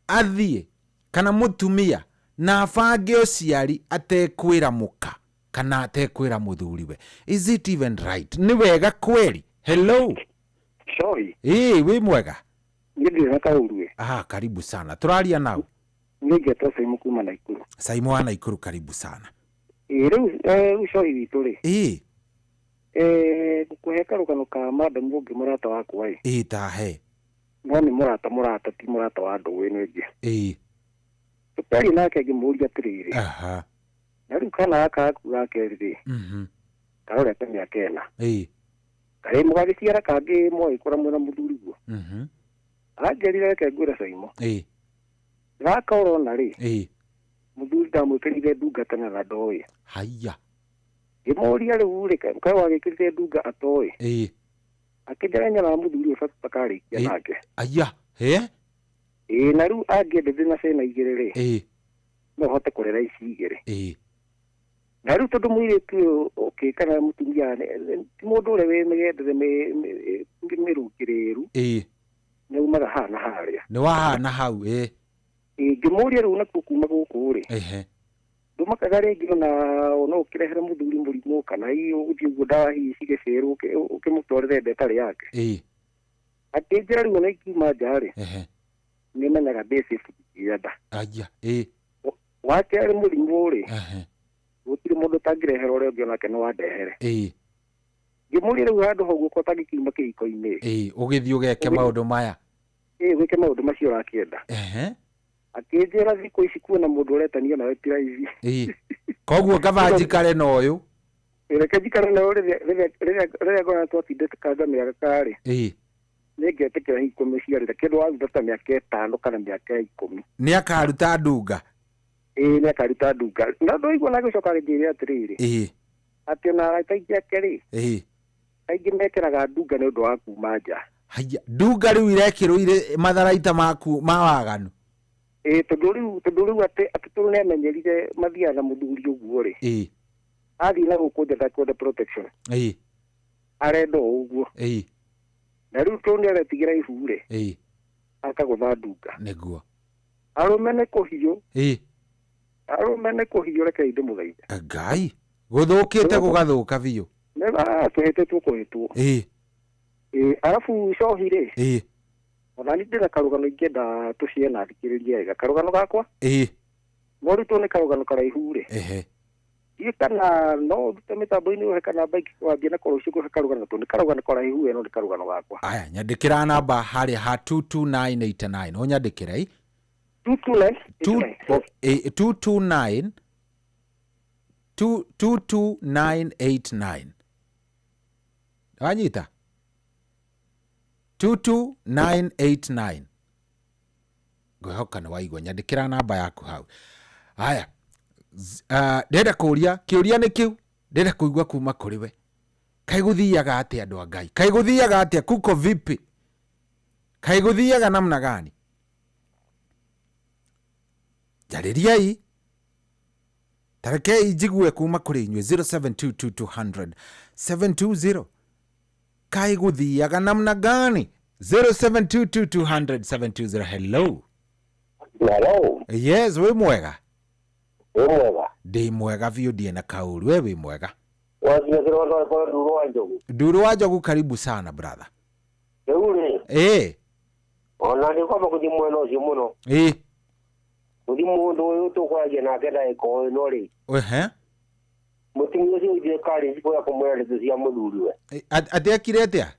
athiĩ kana mũtumia na abange ũciari atekwĩra mũka kana atekwĩra mũthuriwe? Is it even right? Nĩ wega kweli? Hello. Sorry. Wĩ mwega? Nĩndĩ na kaũrue. Karibu sana. Tũraria nao. Nĩngetwo Saimo kuma Naikuru. Saimo wa Naikuru, karibu sana. Rĩu sorry witũ rĩ. Kũhe karũgano ka madam ũngĩ mũrata wakwa tahe. No nĩ mũrata ti mũrata wa ndũĩ nĩngĩ. Tũperi nake ngĩmũria atĩrĩrĩ. Na rĩu kana gaka gake rĩ. Karorete mĩaka ĩna. Karĩ mũgagĩciara kangĩ mũgĩkora mwena mũthuri guo. Anjerire reke ngwĩre Saimo. Gaka ũrona rĩ. Mũthuri ndamwĩkĩrire ndungata na ndoĩ. Haiya. Ngĩmũria rĩu rĩ kaĩ wagĩkĩrire ndunga atoĩ. Akĩnjara na mũthuri ũcio takarĩkia nake. Aya. Na rĩu angĩendete na cena igĩrĩ rĩ. No hote kũrera ici igĩrĩ. Na rĩu tondũ mũirĩtu ũyũ kana mũtumia ti mũndũ ũrĩa wĩmegendere mĩrũkĩrĩru. Neumaga hana harĩa. Nĩ wahana hau. Ngĩmũria rĩu nakuo kuma gũkũ rĩ. Ndũmakaga rĩngĩ ona no ũkĩrehere mũthuri mũrimũ kana ũgũthiĩ ũguo ndawa hihi cigĩcerwo ũkĩmũtwarĩre ndetarĩ yake. Akĩnjĩra rĩu ona ikiuma nja rĩ. Nĩmenyaga basic yada. Aya. Wakerĩ mũrimũ rĩ. Gũtirĩ mũndũ tangĩrehere ũrĩa ũngĩ onake no wandehere. Ngĩmũria rĩu handũ hau guko tangĩkiuma kĩhiko-inĩ. Ũgĩthiĩ ũgeke maũndũ maya. Gwĩke maũndũ macio ũrakĩenda. Akĩnjĩra thikũ ici kuona mũndũ ũretania nawe ti raithi. Koguo kaba njikare na ũyũ. Reke njikare na ũyũ rĩrĩa ngona twatindĩte kanga mĩaka karĩ. Nĩngetĩkĩra hihi kũmĩciarĩra kĩndũ waruta ta mĩaka 5 kana mĩaka 10. Nĩ akaruta ndunga. Nĩ akaruta ndunga. Na ndũigua na gĩcoka gĩthĩre atĩrĩrĩ. Atĩ ona kaingĩ ake rĩ. Kaingĩ mekĩraga ndunga nĩ ũndũ wa kuma nja. Haiya. Ndunga rĩu irekĩrwo matharaita maku ma waganu. Tondũ rĩu atĩ tondũ nĩamenyerire mathiaga na mũthuri ũguo rĩ. Athiĩ na gũkũ nja ndakwenda protection. Arenda ũguo. Na rĩu tondũ nĩaretigĩra ihu rĩ. Akagũtha ndunga. Nĩguo. Arũme nĩ kũhiyo reke ndĩmũthaithe. Ngai. Gũthũkĩte gũgathũka biũ. Tũhĩtĩtwo kũhĩtwo. Arabu cohi rĩ. Ona nĩ ndĩna karũgano ingĩenda tũciena thikĩrĩria wega. Karũgano gakwa? No rĩtwo nĩ karũgano karaihu rĩ. Kana no ndute mĩtambo-inĩ ũhe kana baiki wambie na korwo ũcio karũgano tondũ nĩ karũgano karaihu no nĩ karũgano gakwa. Aya, nyandĩkĩra namba harĩa ha 22989. Ũnyandĩkĩre 22989. Wanyita 22989. Ngwĩhoka nĩ waigua, nyandĩkĩra namba yaku hau. Haya, ndĩrenda kũria kĩũria nĩ kĩu, ndĩrenda kũigua kuma kũrĩ we. Kaĩ gũthiaga atĩa andũ a Ngai? Kaĩ gũthiaga atĩa? Kuko vipi? Kaĩ gũthiaga namna gani? Jaririai tarekei jigue kuma kuri inywe 0722200720 kai guthiaga namna gani 0722200720. Hello. Hello. Yes, we mwega. Mwega. Ndi mwega vio die na kauru, wewe mwega. Wazinazirwa kwa Nduru wa Njogu. Nduru wa Njogu, karibu sana brother. Eule. Ona ni kwa kujimweno simuno. Udimundu yuto kwa jena kenda eko nori. Mutingi usiye kali sipo ya kumwele tusia muduriwe. Atia kiretea?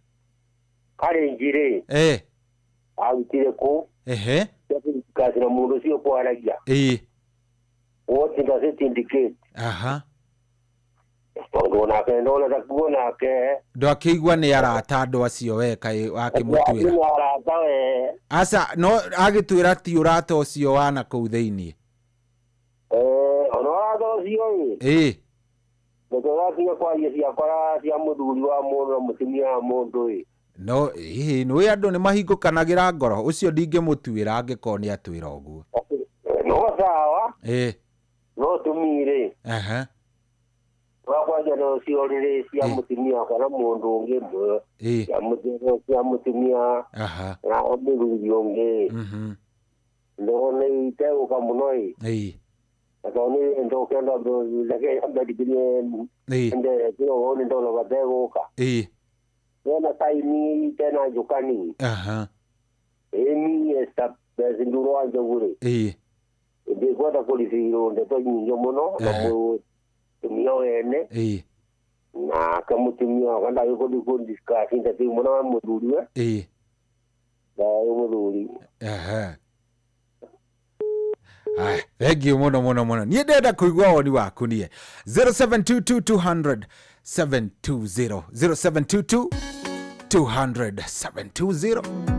Kali njire. Awitire ko. Kasi na mundu siyo kwa alagia. What does it indicate? Ndona ke ndona ta kuona ke. Ndo akigwa ni arata andu acio we kai akimutwira. Asa no agitwira ti urata ucio wana kuu thiini. Ono arata ucio ii. Ndo tia kwa cia kwa cia muthuri wa mundu mutumia mundu ii. No no andu ni mahingukanagira ngoro ucio ndingimutwira angikoni atwira uguo. No sawa. No tumire. Wakwa jana siorire cia mutumia kana mundu ungi mbo. Ya mutumia. Na omurugi ungi. Ndone ite ukamunoi. Atoni ndo kenda ndo lake abadi bile. Nde kio oni ndo lobadegoka. Yana taimi tena jukani. Emi esta Nduru wa Njogu. Ndi kwenda kulifiro ndeto nyinyo muno na mu tumio ene na kamutumia kanda yuko discuss ndati muno muduriwe da muduri thank you muno nie ndenda kuigwa woni waku nie 0722200720 0722200720.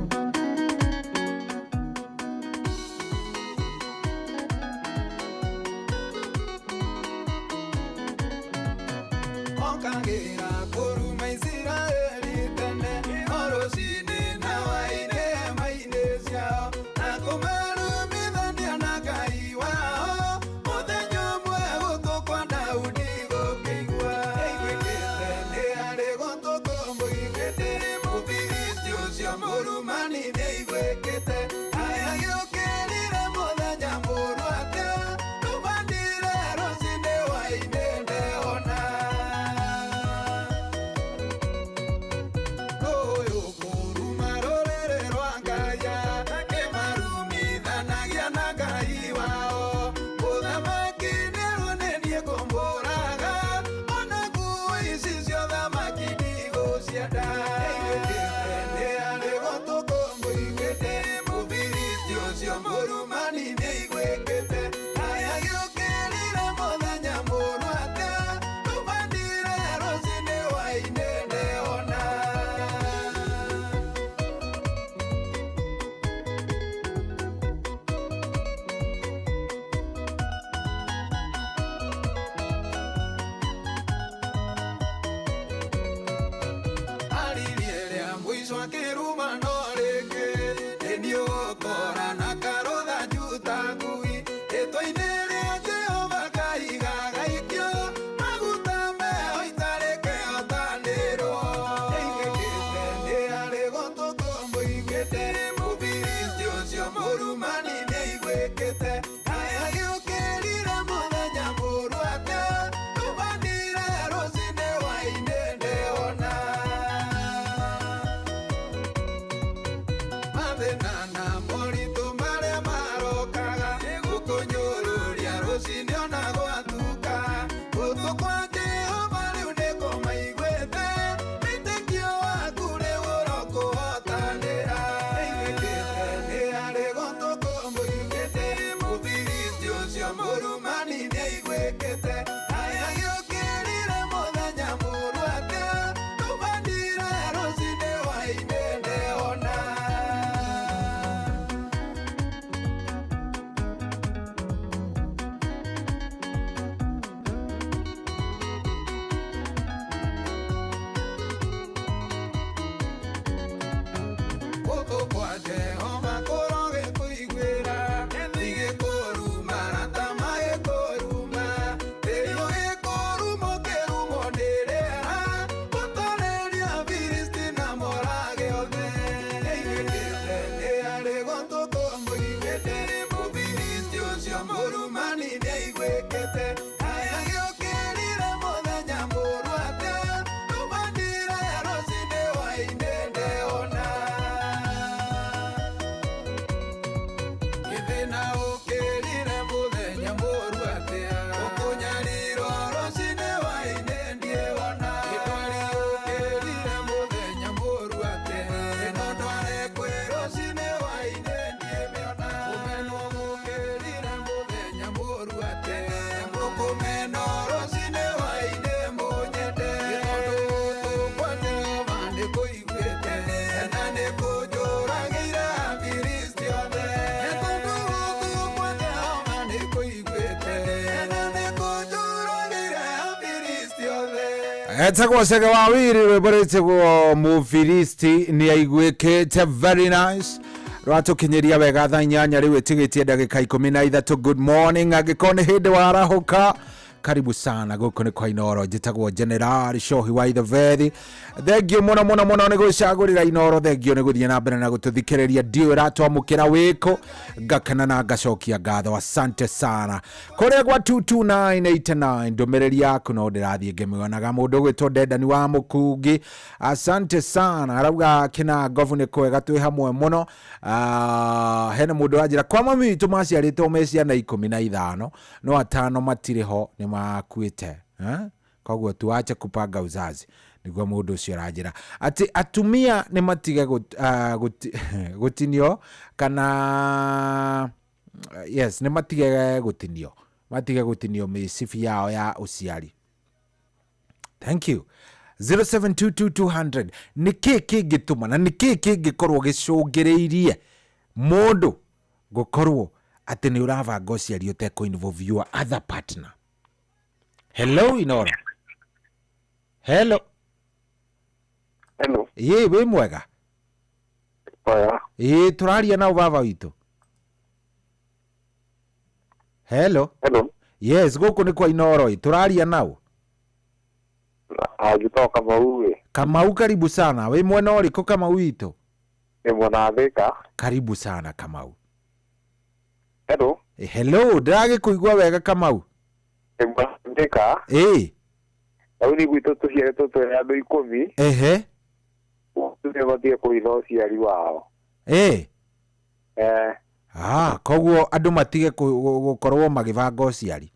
Jehova koroge kuigwira, ndige kuruma Etagwo sega wawiri rweborete go Mufilisti ni aigwikite very nice. Rwatukinyeria wega thaa 8 riu itigitie ndagika 13. Good morning agikone hinde warahuka. Karibu sana guko ni kwa Inoro njitagwo General Shohi wa Ithovethi. Thengio muno ni gucagurira Inoro, thengio ni guthie na mbere na gututhikiriria dio ratwamukira wiko ngakana na ngacokia ngatho. Asante sana kuria gwa 22989 ndomereri yaku no ndirathie ngemionaga mundu gwitwo Dedani wa Mukungi. Asante sana arauga kina governor kwega twi hamwe muno. Hena mundu ajira kwa mami tumaciaritwo meciana 15 no atano matiriho ni makuite koguo tuache kupanga uzazi niguo mundu ucio arajira ati atumia ni matige gutinio kana yes ni matige gutinio misifi yao ya uciari. Thank you. 0722 niki kingituma na niki kingikorwo gicungireirie mundu gukorwo ati ni uravanga uciari uteko involve your other partner. Hello Inora. Hello. We mwega. Turaria na ubaba witu. Hello. Yes, guku ni kwa Inoro. Turaria nao. Agitoka Kamau. Kamau, karibu sana. We mwena uriko Kamau witu? Ni mwana Thika. Karibu sana Kamau. Hello, ndage kuigwa wega Kamau. Thika. Auni gwito tuciare tutwere andu 10. Tume mathie kuitha uciari wao. Koguo andu matige gukorwo magibanga uciari.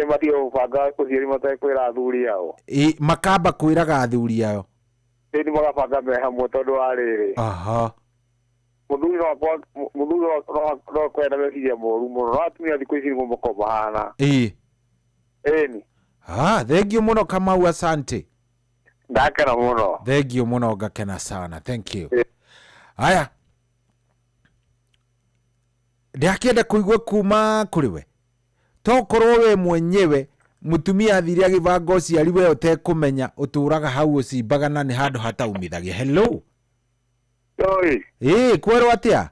Matige gubanga uciari matekwira athuri ao. Makamba kwiraga athuri ao. Ni magabanga me hamwe tondu wa riri. Muthuri no kwenda meciria moru muno, no atumia thiku ici niguo makombahana. Thank you muno Kamau, asante. Ndakena muno. Thank you muno, ngakena sana. Thank you. Haya. Ndiakenda kuigwa kuma kuriwe. Tokorwo we mwenyewe mutumia athiri agibanga uciari we utekumenya uturaga hau ucimbagana ni handu hataumithagia. Hello. Kwero atia?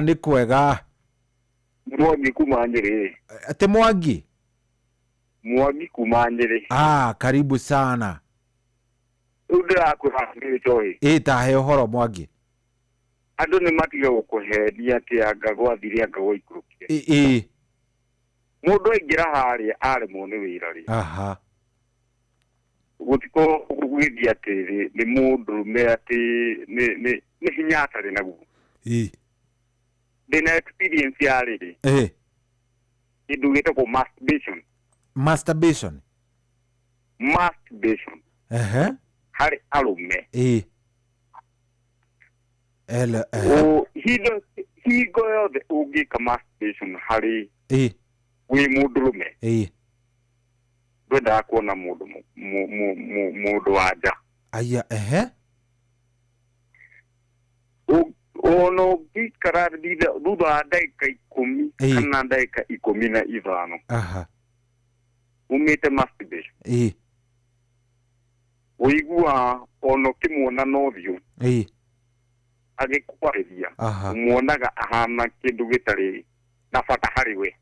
Ni kwega. Mwangi kuma Nyeri. Ate Mwangi? Mwangi kuma Nyeri. Karibu sana. Udira kuhangiri Joy. Tahe uhoro Mwangi. Andu ni matiga gukuhenia ati anga gwathiri anga goikurukie. Mundu aingira haria ari muni wira ri. Gutiko kugwithia ati ni mundu me ati ni hinya atari naguo. Dina experience ya riri. Idugite ko masturbation. Hari alume. Higo yothe ungika masturbation hari wi mundurume. Ndwenda kuona mundu waja. Ono gikara thutha ndagika 10 kana ndagika 15 umite masturbation. Uigua ono kimwona nothio agikwarithia muonaga ahana kindu gitari na bata hariwe.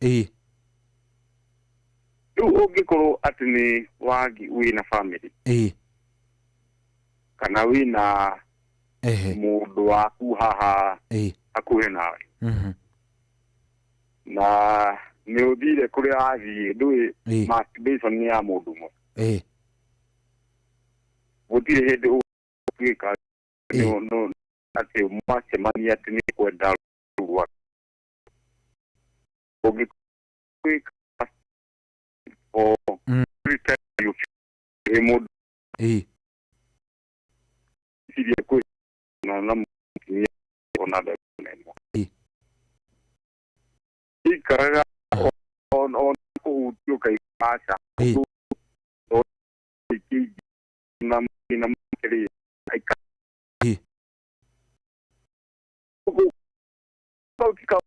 Riu ungikorwo ati ni wagi wina family kana wina mundu waku haha akuhe nawe na ni uthire kuria athie ndui masturbation ni ya mundu mo gutire hindi ugika no ati mwacemani ati ni kwenda rugwa ugika mundu siria ku na mkinya ona da neno ikaraga on ku kai pasa na mkiri aika uka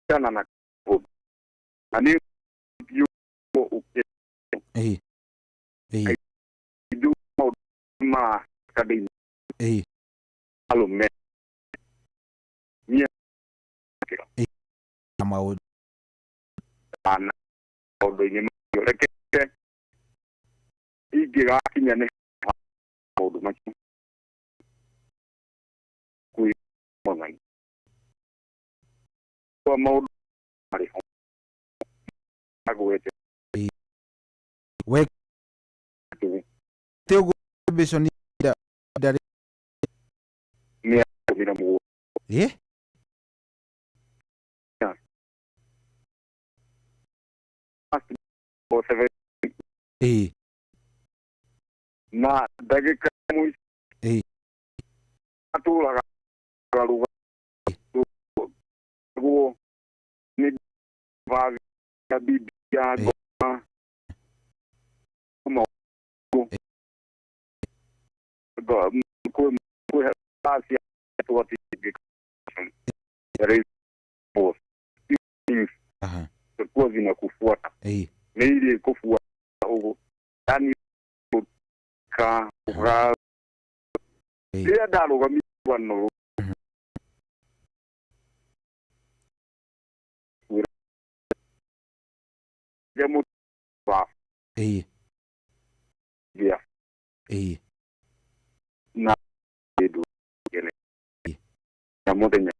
kana na ani Idu ma kadin. Alume. Mia. Mau. Ana. Odo ni yoreke. Igira kinyane. Odo machu. Kui monai. Kwa mau mari. Agwete. We Teu Bishon da Mia mina mu. Na dakika mu. Atula galuga. Go ni va bibia goma. Ko pasi tuati response kwa zinakufuata na ile kufuata yani ka ra ile dalo kami wano jamu ba na edu gele na modenya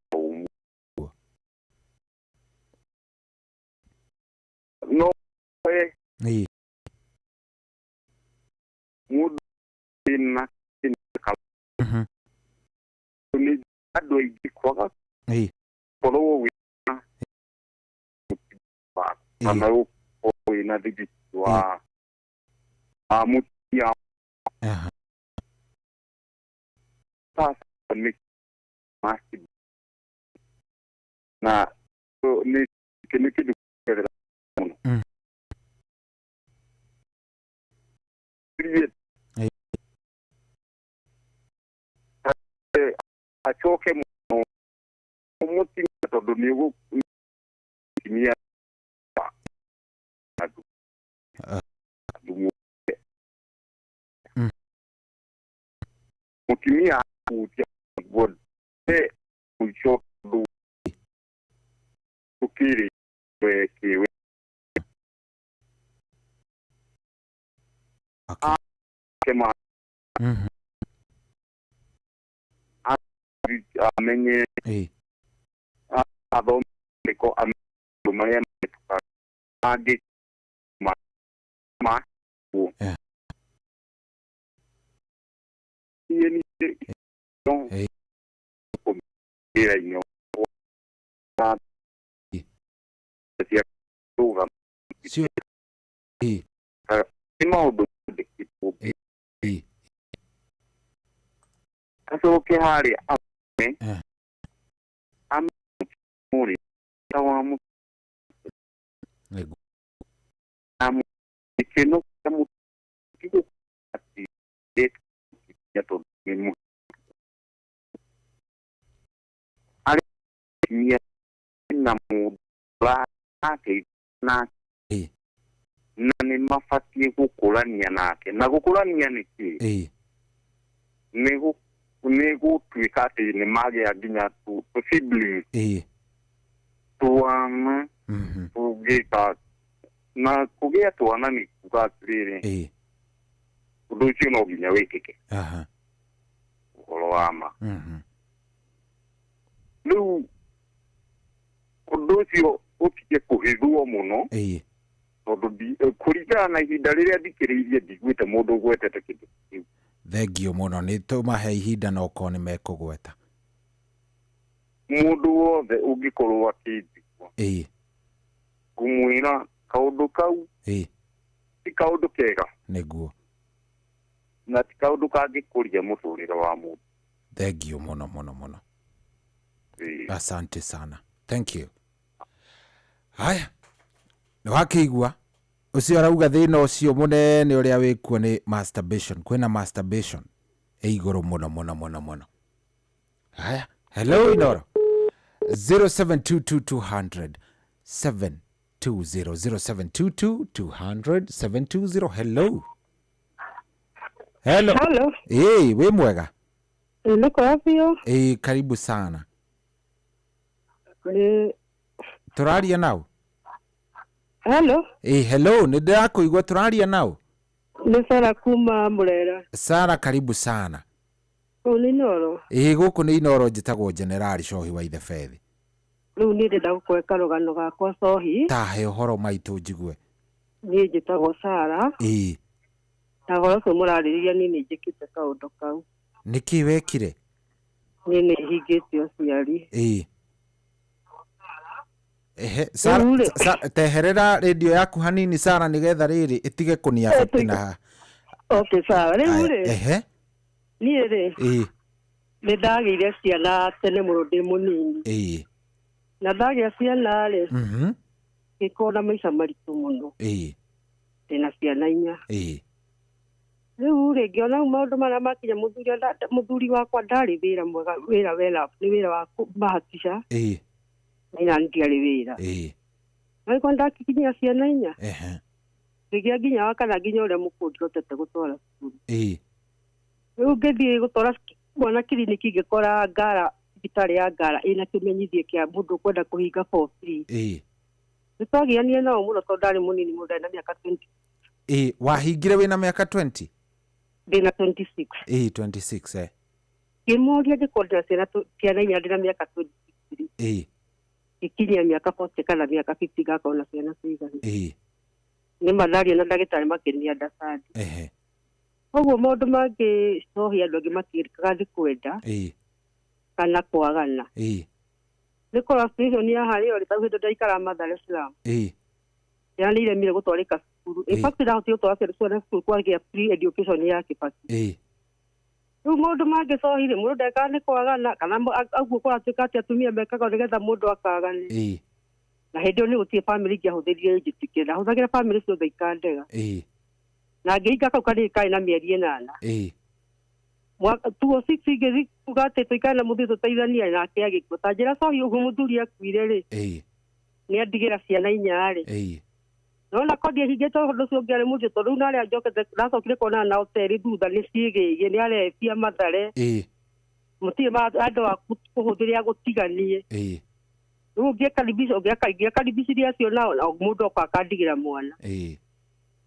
no mudu ina kala ni ado ikwa polo wi ba ana o ina digi wa amutia sasa ni masti na ni kitu kile achoke muti todo nigo kimia mukimia kutia god ucho do ukiri kiwe kema amenye ado ko amaya agi ma yeni don era ino sia tuga modo de tipo aso ke hari am muri tawamu am ikeno tamu kiko ati ya to memu ali mia na mu la ake na ni mafatie kukulania nake na kukulania niki nego twikati ni mage ya ginya tu siblings tuana tugeta na kugea tuana ni kugatirire uduchi no ginya wekeke olowama lu uduchi okike kuhidhuo muno tondũ kũringana na ihinda rĩrĩa ndikĩrĩirie ndigwĩte mũndũ ũgwetete kĩndũ kĩu. Thengio mũno nĩ tũmahe ihinda na okorwo nĩ mekũgweta. Mũndũ wothe ũngĩkorwo akĩndigwo ngũmwĩra kaũndũ kau ti kaũndũ kega nĩguo na ti kaũndũ kangĩkũria mũtũrĩre wa mũndũ. Thengio mũno mũno mũno. Asante sana. Thank you. Haya. Wakigwa ucio arauga thina ucio munene uria wikuo ni masturbation. Kwina masturbation iguru muno muno muno muno. Haya, hello Inoro 0722200722 0722 hello Hello. we mwega Niko afio. Karibu sana. Ni turaria nao. Hello. Hello, ni ndirakuigua turaria nao. Ni Sara kuma Murera. Sara, karibu sana. Ni Inoro. Guku ni Inoro, njitagwo General Cohi wa Ithebeth. Riu ni ndenda gukweka rugano gakwa Cohi. Tahe uhoro maitu njigue. Ni njitagwo Sara. Na horo cio murarĩrĩria ni njĩkĩte kaũndũ kau. Niki wekire? Ni hingĩte ũciari. Sara, teherera radio yaku hanini Sara, nigetha rĩrĩ itige kunia fitina. Okay, Sara. Rĩu rĩ. Niĩ rĩ. Nĩ ndagĩire ciana tene mũno ndĩ mũnini. Na ndagĩa ciana rĩ. Ngĩkona maica maritũ mũno. Ndĩna ciana 4. Riu rĩ ngĩona maũndũ marĩa makinya mũthuri wakwa ndarĩ wĩra mwega, nĩ wĩra wa kũmahatisha. Na ndiarĩ wĩra. Na kwa ndakinyia ciana 4. Ngĩgĩa nginya wakana nginya ũrĩa mũkũndi rotete gũtwara cukuru. Riu ngĩthiĩ gũtwara mwana kiriniki ngĩkora ngara, thibitarĩ ya ngara ĩna kĩmenyithia kĩa mũndũ kwenda kũhinga for free. Nĩtwagĩanire nao mũno tondũ ndarĩ mũnini mũno, na mĩaka 20. Wahingire wĩna mĩaka 20? Ndĩna 26. 26. Ngĩmoria ngĩkora ciana 4 ndĩna mĩaka 26. Ikinyia mĩaka 40 kana mĩaka 50 ngakona ciana cigana. Nĩ malaria na ndagĩtarĩ makĩnia ndasadi. Ũguo maũndũ mangĩ Cohi andũ angĩ matirikaga thĩ kwenda kana kwagana. Nĩ corruption ya harĩ ori tauhĩndũ ndaikara Dar es Salaam. Yani ile mire gũtwarĩka cukuru. In fact ndahotire gũtwara ciana cukuru kwagĩa free education ya Kibaki. Rĩu maũndũ mangĩ Cohi rĩ, mũndũ ndeka nĩ kwagana kana aguo kũratuĩka atĩ atumia mekaga nĩgetha mũndũ akagane. Na hĩndĩ ĩyo nĩ gũtirĩ family ingĩahũthĩrire njĩtĩkie, ndahũthagĩra family ciothe ikandega. Na ngĩinga kau kanini karĩ na mĩeri 8. Mwaka 2006 ngĩthiĩ kuga atĩ tũikare na mũthuri tũteithania, nake agĩkua. Ta njĩra Cohi ũguo mũthuri akuire rĩ, nĩ andigĩra ciana 4 rĩ. Nona kodi hingĩte ũndũ ũcio ũngĩarĩ mũndũ tondũ rĩu narĩa njokete ndacokire kuonana na hoteli thutha nĩ ciĩgĩige, nĩ arefia Mathare. Mũtirĩ andũ a kũhũthĩra gũtiganie. Rĩu ũngĩakaribicirie acio nao mũndũ oka akandigĩra mwana.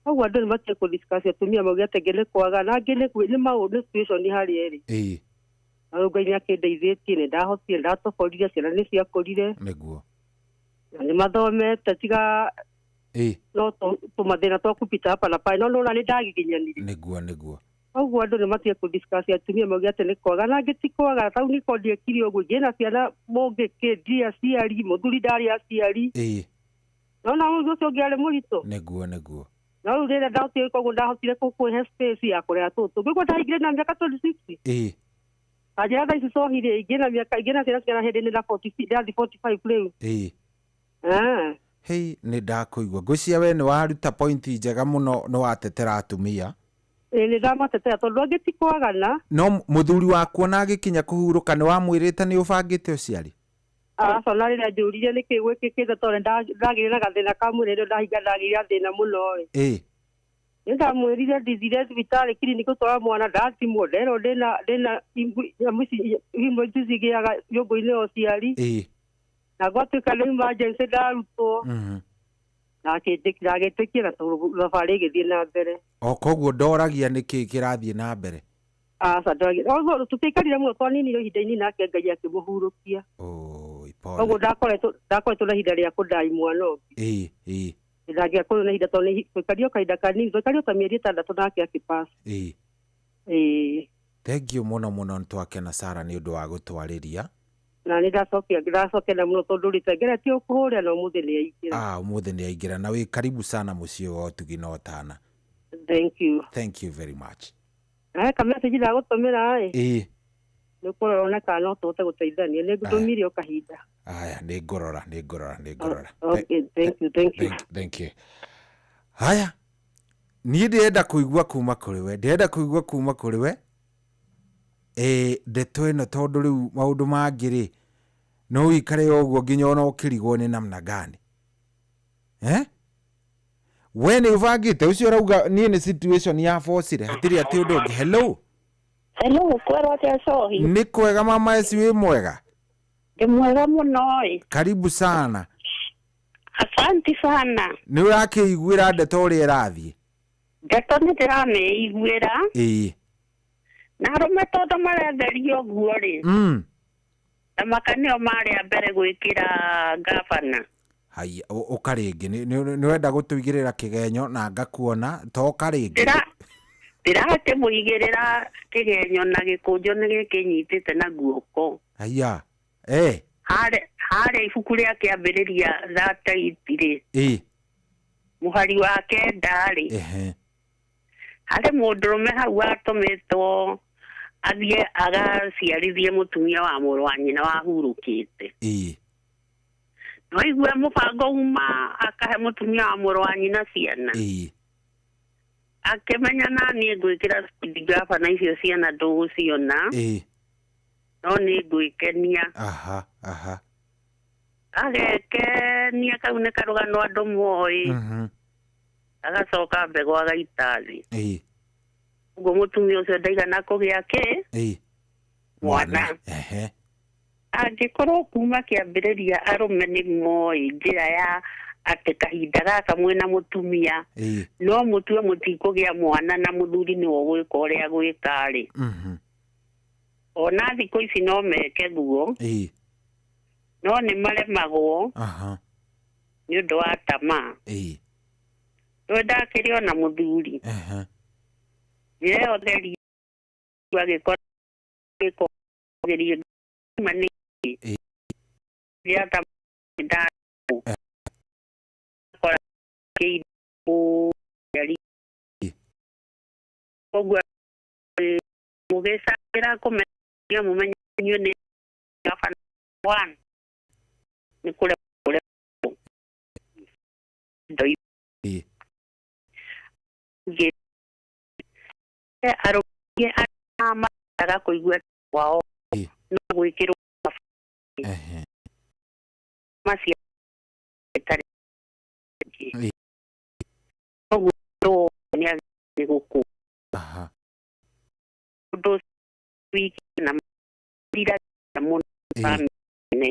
Ũguo andũ nĩ matirĩ kũdiscuss atumia mauge atĩ ngĩ nĩ kwaga na ngĩ nĩ maũndũ situation harĩ ĩrĩ. Na rĩu Ngai nĩakĩndeithĩtie, nĩ ndahotire, ndatoborire, ciana nĩ ciakũrire. Nĩguo. Na nĩ mathomete tiga no tũmathĩna twa kupita hapa na pale, no nĩ ndagĩkinyanire. Nĩguo. Ũguo andũ nĩ matirĩ kũdiscuss atumia mauge atĩ nĩ kwaga na ngĩ ti kwaga, tau nĩ kondi ekire ũguo. Ngĩna ciana mũngĩkĩndia aciari, mũthuri ndarĩ aciari. No na ũndũ ũcio ũngĩarĩ mũritũ. Nĩguo. No rĩrĩa ndahotire koguo ndahotire kũhe space ya kũrera tũtũ. Ngĩkwa ndahingire na mĩaka 26. Ajira tha ici Cohi rĩ, ingĩna ciana hĩndĩ na 45 rĩu. Hei, nĩ ndakũigua. Ngwĩciria we nĩ waruta point njega mũno, nĩ watetera atumia. Nĩ ndamatetera tondũ angĩ ti kwagana. No mũthuri waku ona agĩkinya kũhurũka nĩ wamwĩrĩte nĩ ũbangĩte ũciari? Aca na rĩrĩa njũrire nĩkĩ gwĩkĩkĩte tondũ ndagĩire na gathĩna ka mwĩrĩ rĩrĩa ndahinga ndagĩire thĩna mũno. Nĩ ndamwĩrire ndithire thibitarĩ kiriniki gũtwara mwana, ndatimwo nderwo ndĩna imwe cigĩaga nyũngũ-inĩ ya ũciari. Na gwatuĩka nĩ emergency ndarutwo. Na agĩtĩkia na thabarĩ ĩgĩthiĩ na mbere. Koguo ndoragia nĩkĩ kĩrathiĩ na mbere? Aca ndoragia. Tũtiaikarire mũno twaninire ihinda inini nake Ngai akĩmũhurũkia. Koguo ndakoretwo na ihinda rĩa kũndai mwana ũngĩ. Ndangĩakorwo na ihinda tondũ tũikario kahinda kanini, tũikario ta mĩeri 6 nake akĩpass. Thank you mũno nĩ twakena Sara nĩ ũndũ wa gũtwarĩria. Na nĩ ndacokena mũno tondũ rĩtengeretie ũkũhũrĩa na ũmũthĩ nĩ aingĩra. Ũmũthĩ nĩ aingĩra na wĩ karibu sana mũciĩ wa Ũtugi na Ũtana. Thank you very much. Kamessage ndagũtũmĩra nĩ ũkũrora kana no tũhote gũteithania, nĩ ngũtũmire o kahinda. Haya, nĩ ngũrora. Okay, thank you. Haya, niĩ ndĩrenda kũigua kuma kũrĩ we. Ndeto ĩno tondũ rĩu maũndũ mangĩ rĩ, no wĩikare ũguo nginya ona ũkĩrigwo nĩ namna gani. we nä å bangä te å cio rauga niä nä situation ya bocire hatirä atä å ndå å ngä. Hello kwerwo atä cohi nä kwega mama eci wä mwega? ndä mwega må no. Karibu sana. Asanti sana. Nä å rakä iguä ra ndeto å rä a ĩrathiĩ? Ndeto nä ndä ramä iguä ra na arå me tondå maretherio guo rä na makanä o marä a mbere gwä kä ra ngabana. Hai å ka rä ngä nä wenda gå tå igä rä ra kä genyo na ngakuona toka rä ngä ndä rakä må igä rä ra kä genyo na gä kå njo nä gä kä nyitä te na guoko. Haya harä ibuku rä a kä ambä rä ria thataitirä må hari wa kenda rä harä må ndå rå me hau atå mä two athiä agaciarithie må tumia wa må rå wa nyina wahurå kä te no igua må bango uma akahe må tumia wa må rå wa nyina ciana akä menya naniä ngwä kä ra ngabana icio ciana ndå gå ciona no nä ngwä kenia agekenia kau nä karå gano andå moä agacoka mbegå agaita thĩ ũguo mũtumia ũcio ndaigana kũgĩa kĩ mwana angĩkorwo kuma kĩambĩrĩria arũme nĩ moĩ njĩra ya atĩ kahinda gaka mwĩna mũtumia no mũtue mũtikũgĩa mwana na mũthuri nĩwe gwĩka ũrĩa gwĩka-rĩ ona thikũ ici no meke guo no nĩ maremagwo nĩ ũndũ wa tamaa. Nĩ ndakĩrĩ ona mũthuri nĩrehotherĩ agĩkoragĩria manĩ rĩata ndakora kĩiũ koguo mũgĩcakĩra kũmenya mũmenye inyuĩ nĩ gabana one nĩ kũrĩa ndoi arũgie amataga kũigua kwao no gwĩkĩrwo macia tarĩ koguo nĩ agĩrĩire gũkũ ũndũ wiki na ndira mũno famĩlĩ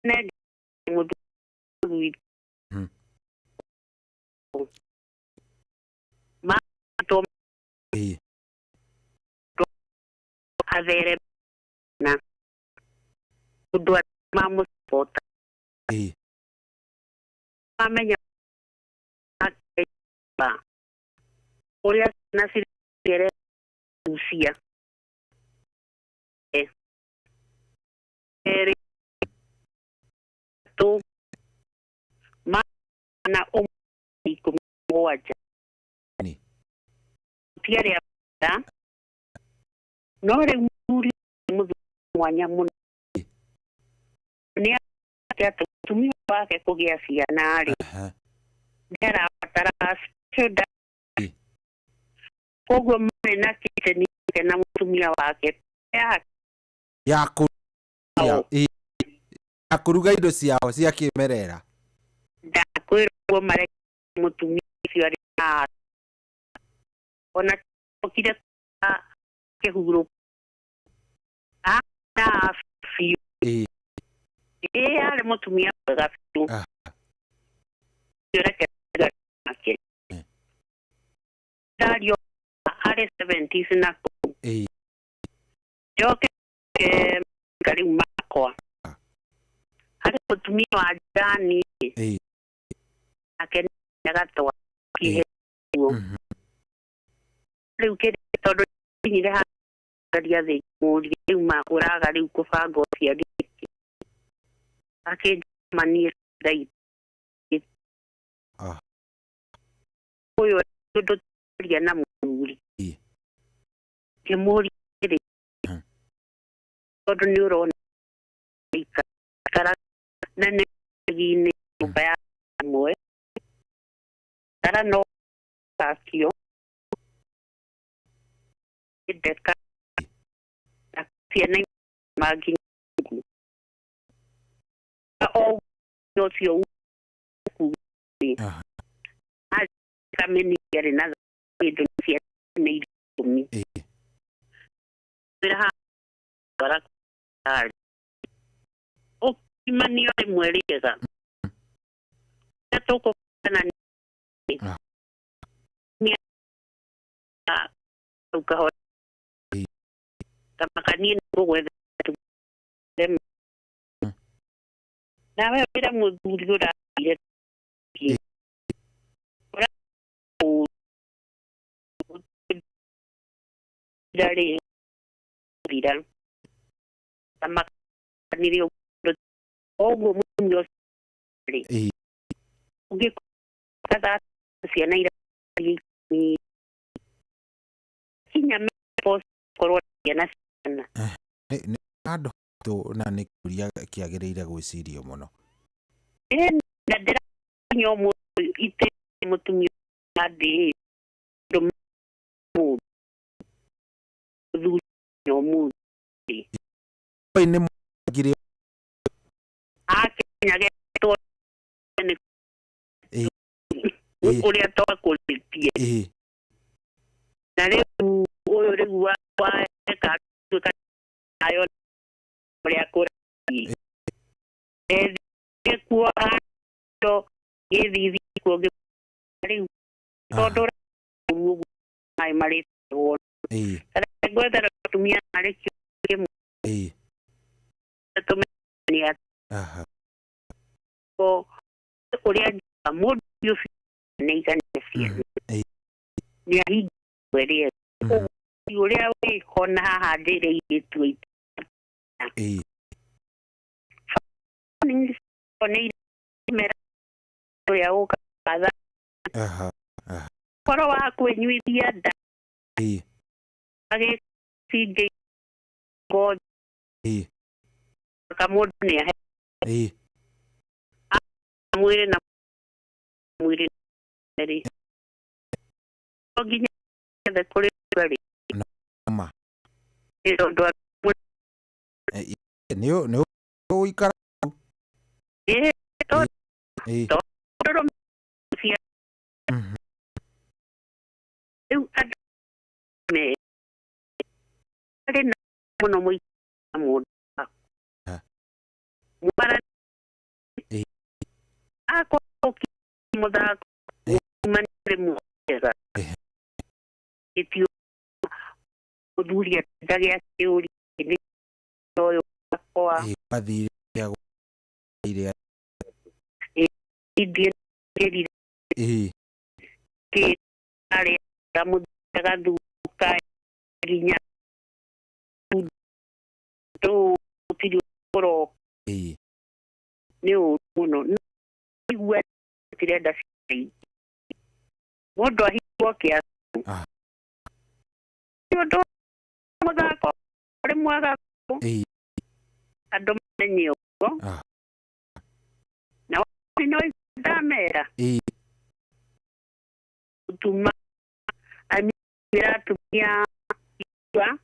nĩ mũthuri athere na ũndũ mamũcota mamenya ũrĩa na cirĩere gucia erĩ tũ mana ikũmi mũgwanja tiarĩ abada no rĩu mũthuri mwanya mũno nĩ atĩ mũtumia wake kũgĩa ciana-rĩ nĩ arabatara cida koguo marĩ na kĩteni na mũtumia wake ya kũruga indo ciao cia kĩmerera ndakwĩrwo mareke mũtumia ũcio arĩ na ona okire kĩhurũko na biũ arĩ mũtumia mwega biũ ndario arĩ 70s na kũu njoke kariu makwa arĩ mũtumia wa njani nake nĩagatwa kĩheguo rĩu kĩrĩ tondũ nginyire haria thĩ mũria rĩu makũraga rĩu kũbanga ũciari akĩnjamanie ndai ũyũ ndũtũria na mũthuri ngĩmũria rĩ tondũ nĩ ũrona ikara na nĩ nyũmba ya mwe tara no kakio ndeka na ciana mangĩ o ũcio ri kameni yare na idu cia ni kumi ha para o kimani o mweri ega toko kana ni ukaho tamakani ngo gwetha nawe wira muthuri uragire dari viral tamakani rio ogo munyo ugi kada siana ira ni kinya me post korwa yana sana ni ado to na ni kuria kiagereire gwicirio muno ndadera nyomo ite mutumio ade ndo mu du nyomo ni mugire nyage to ni uria to kulitie na leo oyo regua kwa ka ayo uria kura kwa to hivi kwa gari todo ai mali kada gwetha tumia mali kimu to ni ko uria mood you ni kanesi ni hii wewe uria we hona hadire itu ni oni mera ya ukada koro wa kwenyuithia nda age sige god kamodo ni mwire na mwire eri oginya de kore bari ma ndo ni ikara to sia eu ad me ade na mono moi amor para ako moda manre mo era itio oduria dagia teori ni to kwa padire ya ile idie que are estamos pegando cai rinya to tiro pro neo uno iwe tirenda sei modo ahiko kia modo magako ore mwaga ando menyo na no damera tuma amira tumia kwa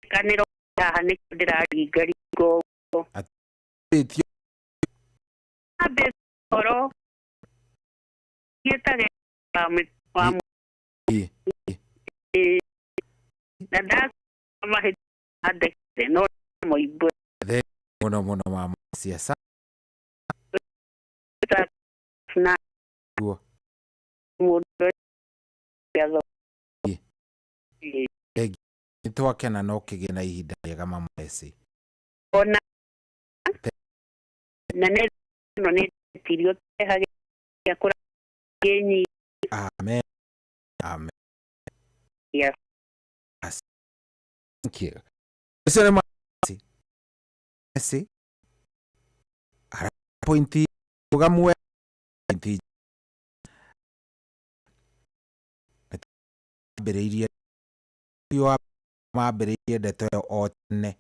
kanero hane kudira gari go atio abe oro yetare pamu nada mahe ade no moibo de mono mama siasa na tuo modo yazo twakena no kigä na ihinda rĩega mama eci ona na no nĩ tirio tehage ya kura yenyi amen amen yes thank you sene masi esi ara pointi ugamwe pointi bereirie yo mabereirie ndeto yo o tene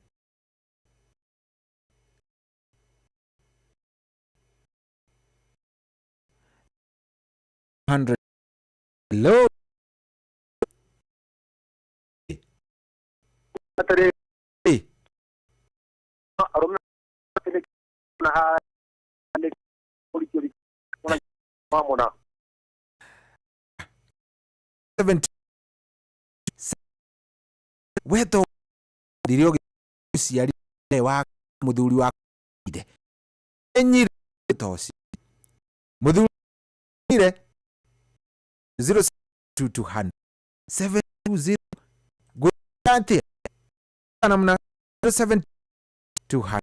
hello Atare arumna na ha ne Mamona. 70 weto ndirio ciari wa muthuri wa ide enyire tosi muthuri ire 02200 720 gwante namna 07200.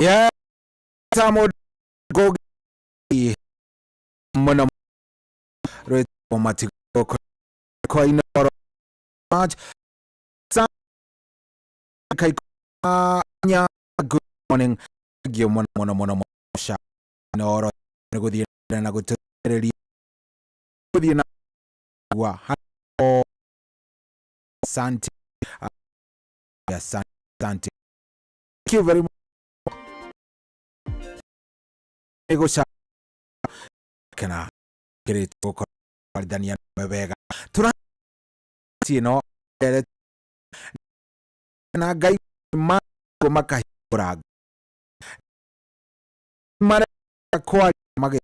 Yeah, samo gogi mana retomati ko inoro match sa kai nya good morning gyo mono sha noro nego di na go tereri di na wa ha santi ya santi. Thank you very much. Ego sa kana great ko Daniel Mebega tura no na gai ma ko makahura mara ko mage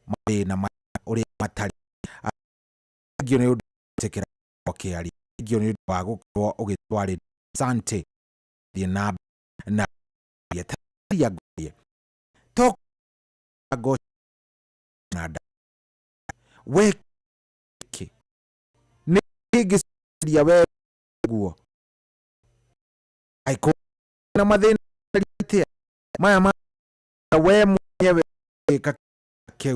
made na ore matari gyo ne tekera okiari gyo ne bago ko ogitware sante di na yeta ya tok ago nada weki ne gis ya we guo ai ko na madena te mama we mwenyewe ka ke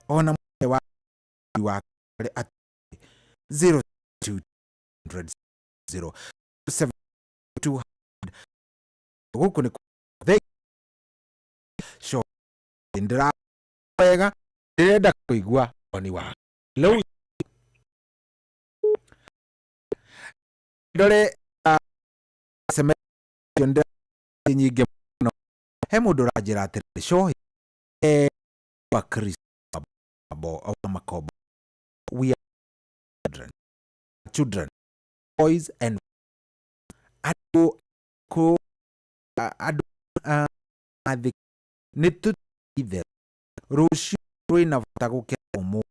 ona wa 0200 07 huko ni show indra pega direda kuigua oni wa low dole sema yonde nyige no hemu dorajira te show wa Chris abo makobo we are children boys and ado ko ado ade netu ide roshi roina vatagoke omo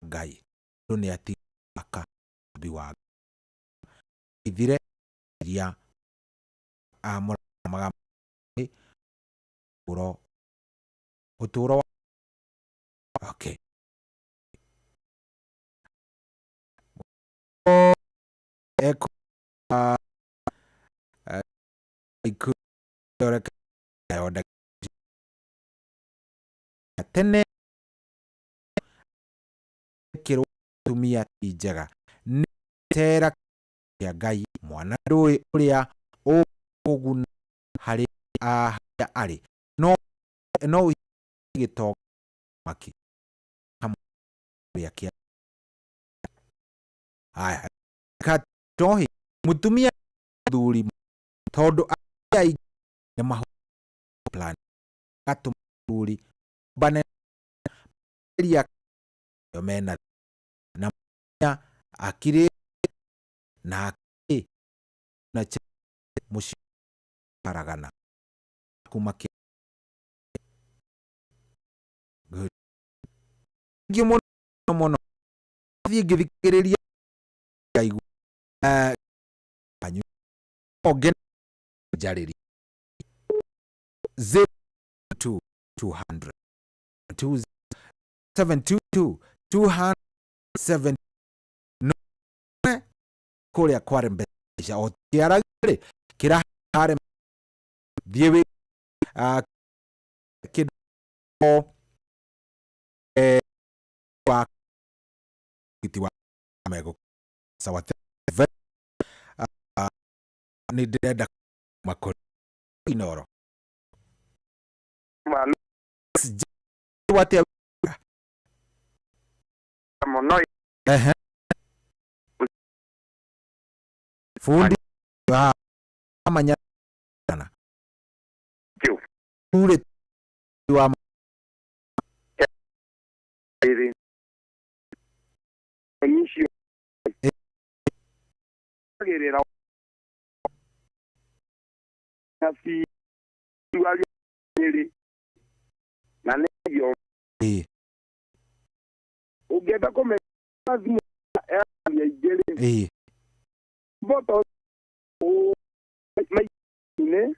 gai doni ati aka biwa idire ya amor maga uro uturo okay eko iku doreka oda tene kiro tumia ijaga tera ya gai mwana doi uria ogun hari a ari no gito maki kam ya kia ai katohi mutumia duri todo ai ne maho plan katumuri bane ya yomena na akire na ke na mushi paragana kumake good gimono vigiriria kaigu anyu ogen jariri 02 200 722 207 no kuria kware mbesha otiara kira hare diewe kido wa kitiwa mego sawa ni deda makoni inoro man wate mono fundi amanya sana ule wa inicio gerera nasi tuario nyeri na neyo ugenda kome lazima ya igere boto mai ne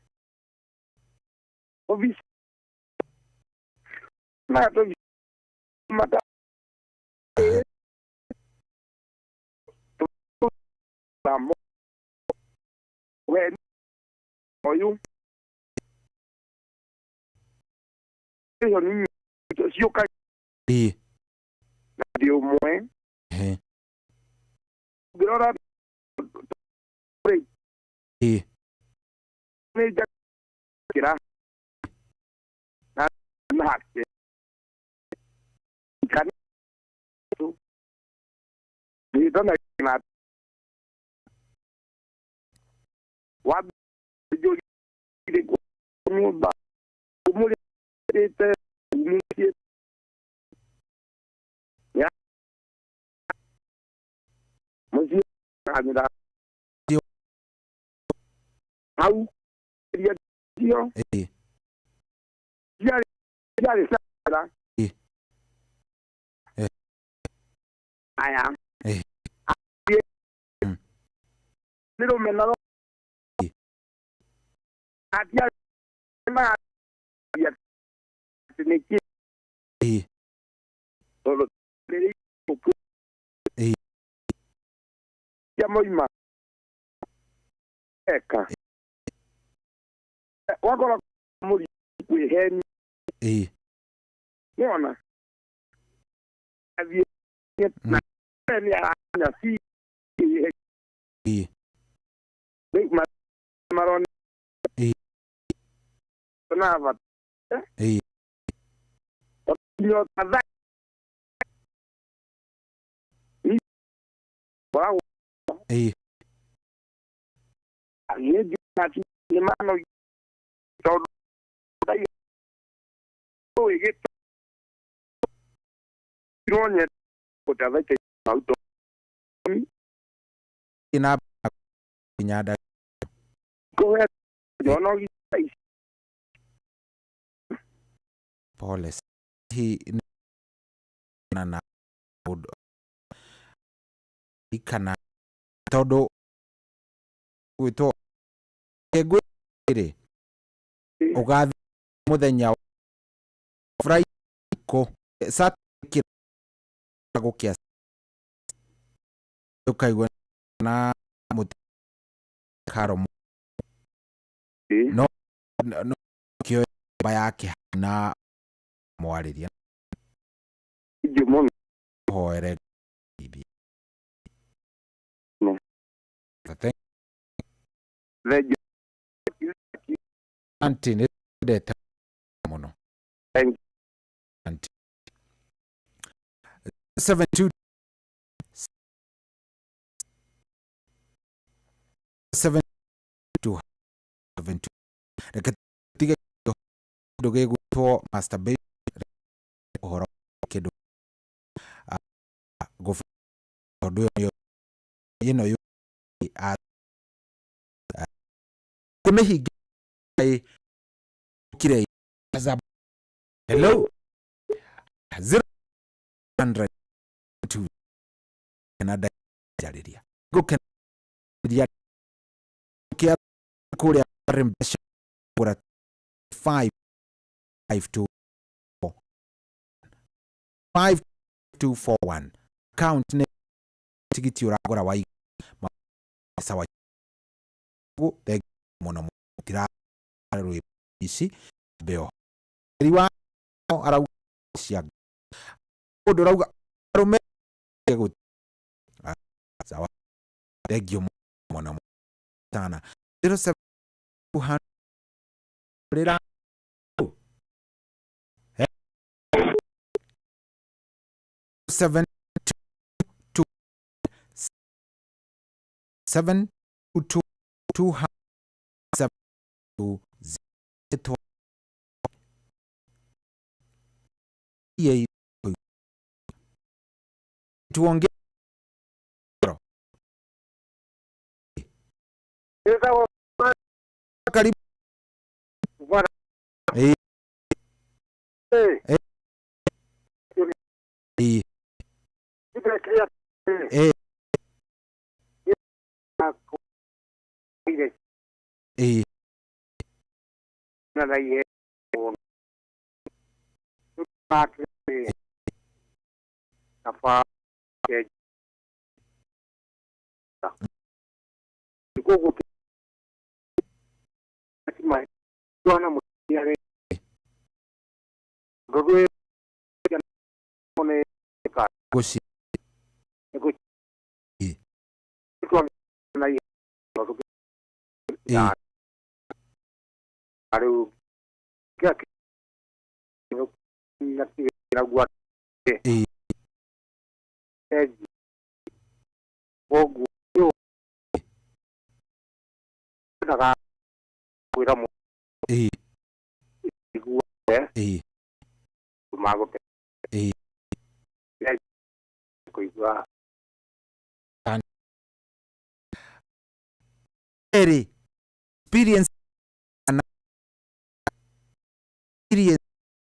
obis na to mata Vamos. Bueno. Oyu. Yo ni yo ka. Dio moe. Grora. Ne ja kira. Na ke. Kan. Ni dona na wabi jo ile kumba kumule tete ni ya mozi amira au ya dio ya sala aya nilo menalo atia ma ya tiniki solo le poco ya moima eka wako muri kuheni unaona avie na ya si maron nava yo tada ni bravo ani jati ni mano todo dai o ige ironia potava che auto ina nyada go ahead yo no Paulus hii na ikana todo wito egwire ugathi muthenya fraiko satikira gukia ukaigwa na mutikaro no kio bayake na mwariria jumon hoere bibi no tate lejo antine deta mono anti 72 72 katika doge gutwo masturbation horo kedo go do you know you kumehiga kire azab hello 002 Canada jariria go Canada kia kule rembesha pura 5241 count ne tigiti uragora wa sawa muno tira rwi ici beo riwa arauga cia undu rauga rume gut sawa regio muno tana 07 rira 7 7 2 2 7 2 yeye tuongee karibu bwana Gosi. Experience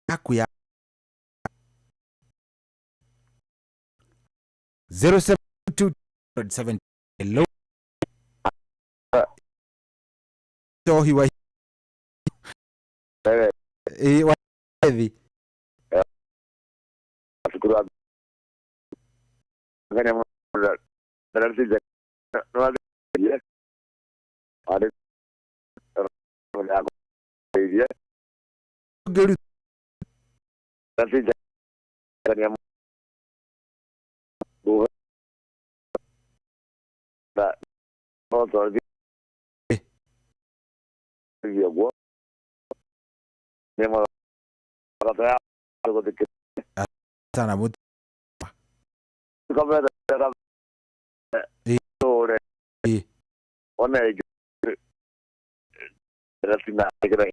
yako ya 072 hello so he was hivi afikura ngani mo darasi za no yes ade ya gelu darasi za ngani mo da no to ya go nemo para algo de que sana but come era ore ona era fina era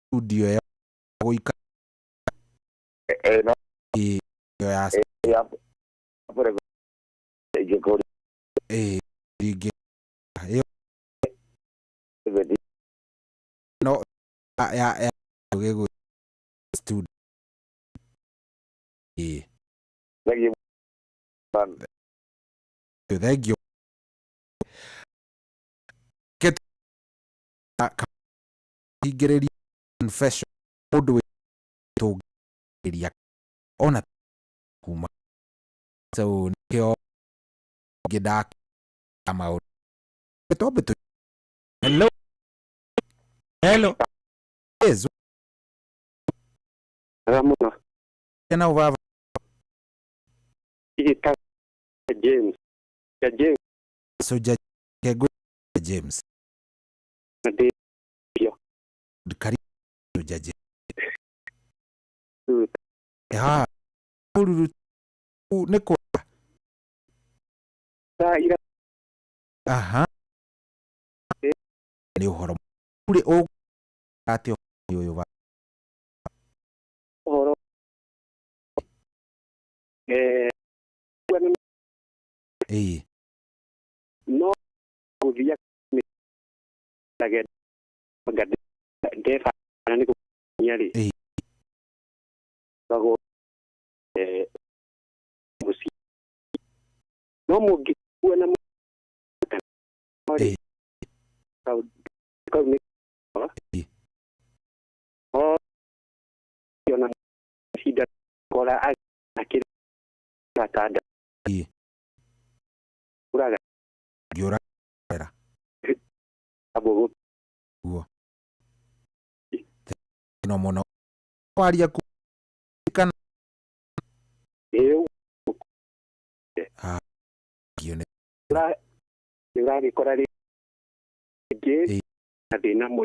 studio ya goika no ya por que con dige no ya go studio thank you get igereria confession odo to igereria ona kuma so kio gedak ama beto hello hello yes ramona tena uvava ita James so James kari jaje ha uru neko aha ni uhoro uri o ati yo va uhoro no kudia lagi magad defa nani ko nyali bago musi no mo gi wana mo Kau oh, yana shida kola akili atada. Uraga. Yora era. Abo. Uo. No mono. Waria ku kana. Ah. Kione. Ura gikora ri ge athina mo.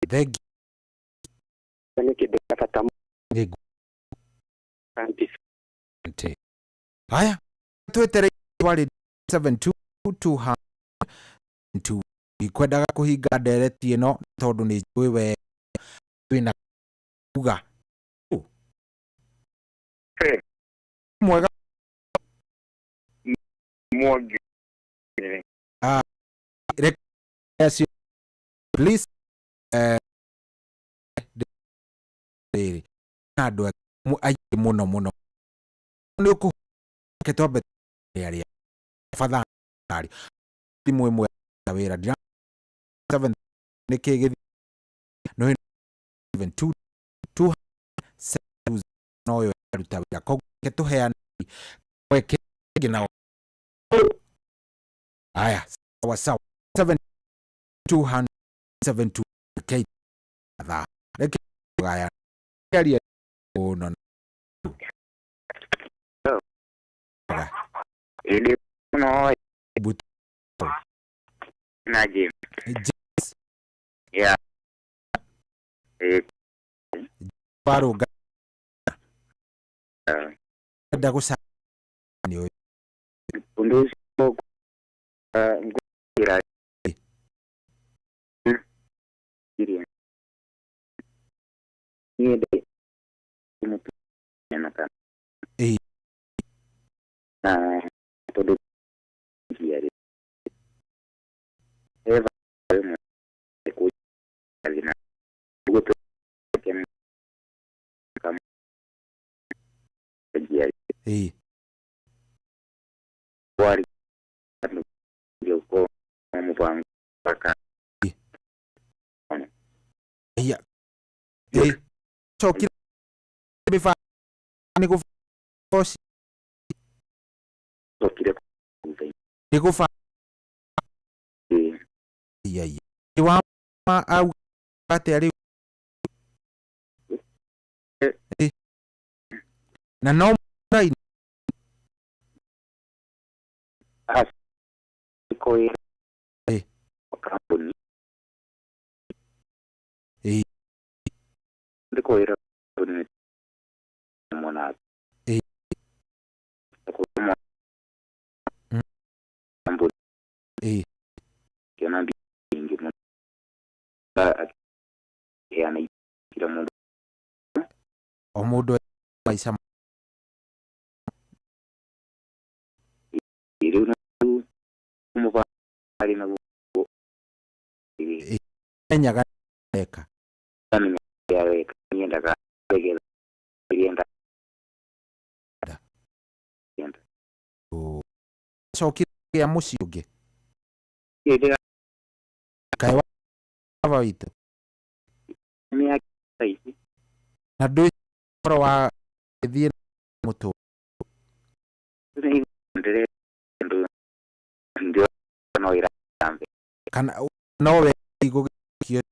Thegi. Kani kidogo kata ngegu. Ante. Haya. Twetere twali 722 ikwendaga kuhinga ndereti ino tondu ni njui we wina kuga mwega mwagi yes please nadu ai muno ni ku ketobe area fadhali timu mwe wira 7 nikege no 722 no yo rutabira ko ketuheana weke gina aya sawa 7272 k da leke gaya kali ono ili no but naje ya paro da kusa ni unduzi ngira niede mutu yanaka todo diari eva ko alina goto ken kam diari wari yo ko mo bang paka iya so kira bifa ni ko fosi so kira ni ko fa iya iwa ma au ate ali na no rai as ko kampuni ko era mona ko mo kampuni kana bingi mo yana kira mo omudo maisha iru na mo ba ari na enyaga eka ya weka nienda ka begela yenda so kira musiuge ide kai wa itu ni akisi na do pro wa thie mutu ndere ndio no ira tambe kana no we igo kio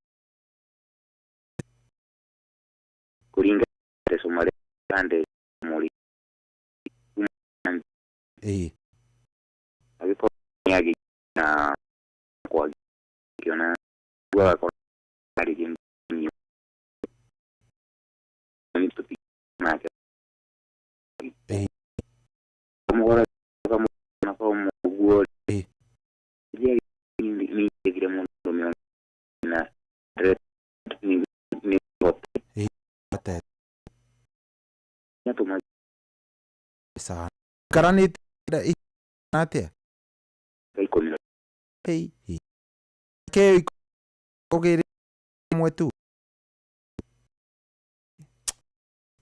kuringa de sumare ande muri abipo nyagi na kwa kiona kwa kwa ari ni ni tupi na como ora como na como guo ni gira mo meu na ni hotel ya tuma sa karani nate kai kono ke ogere mwetu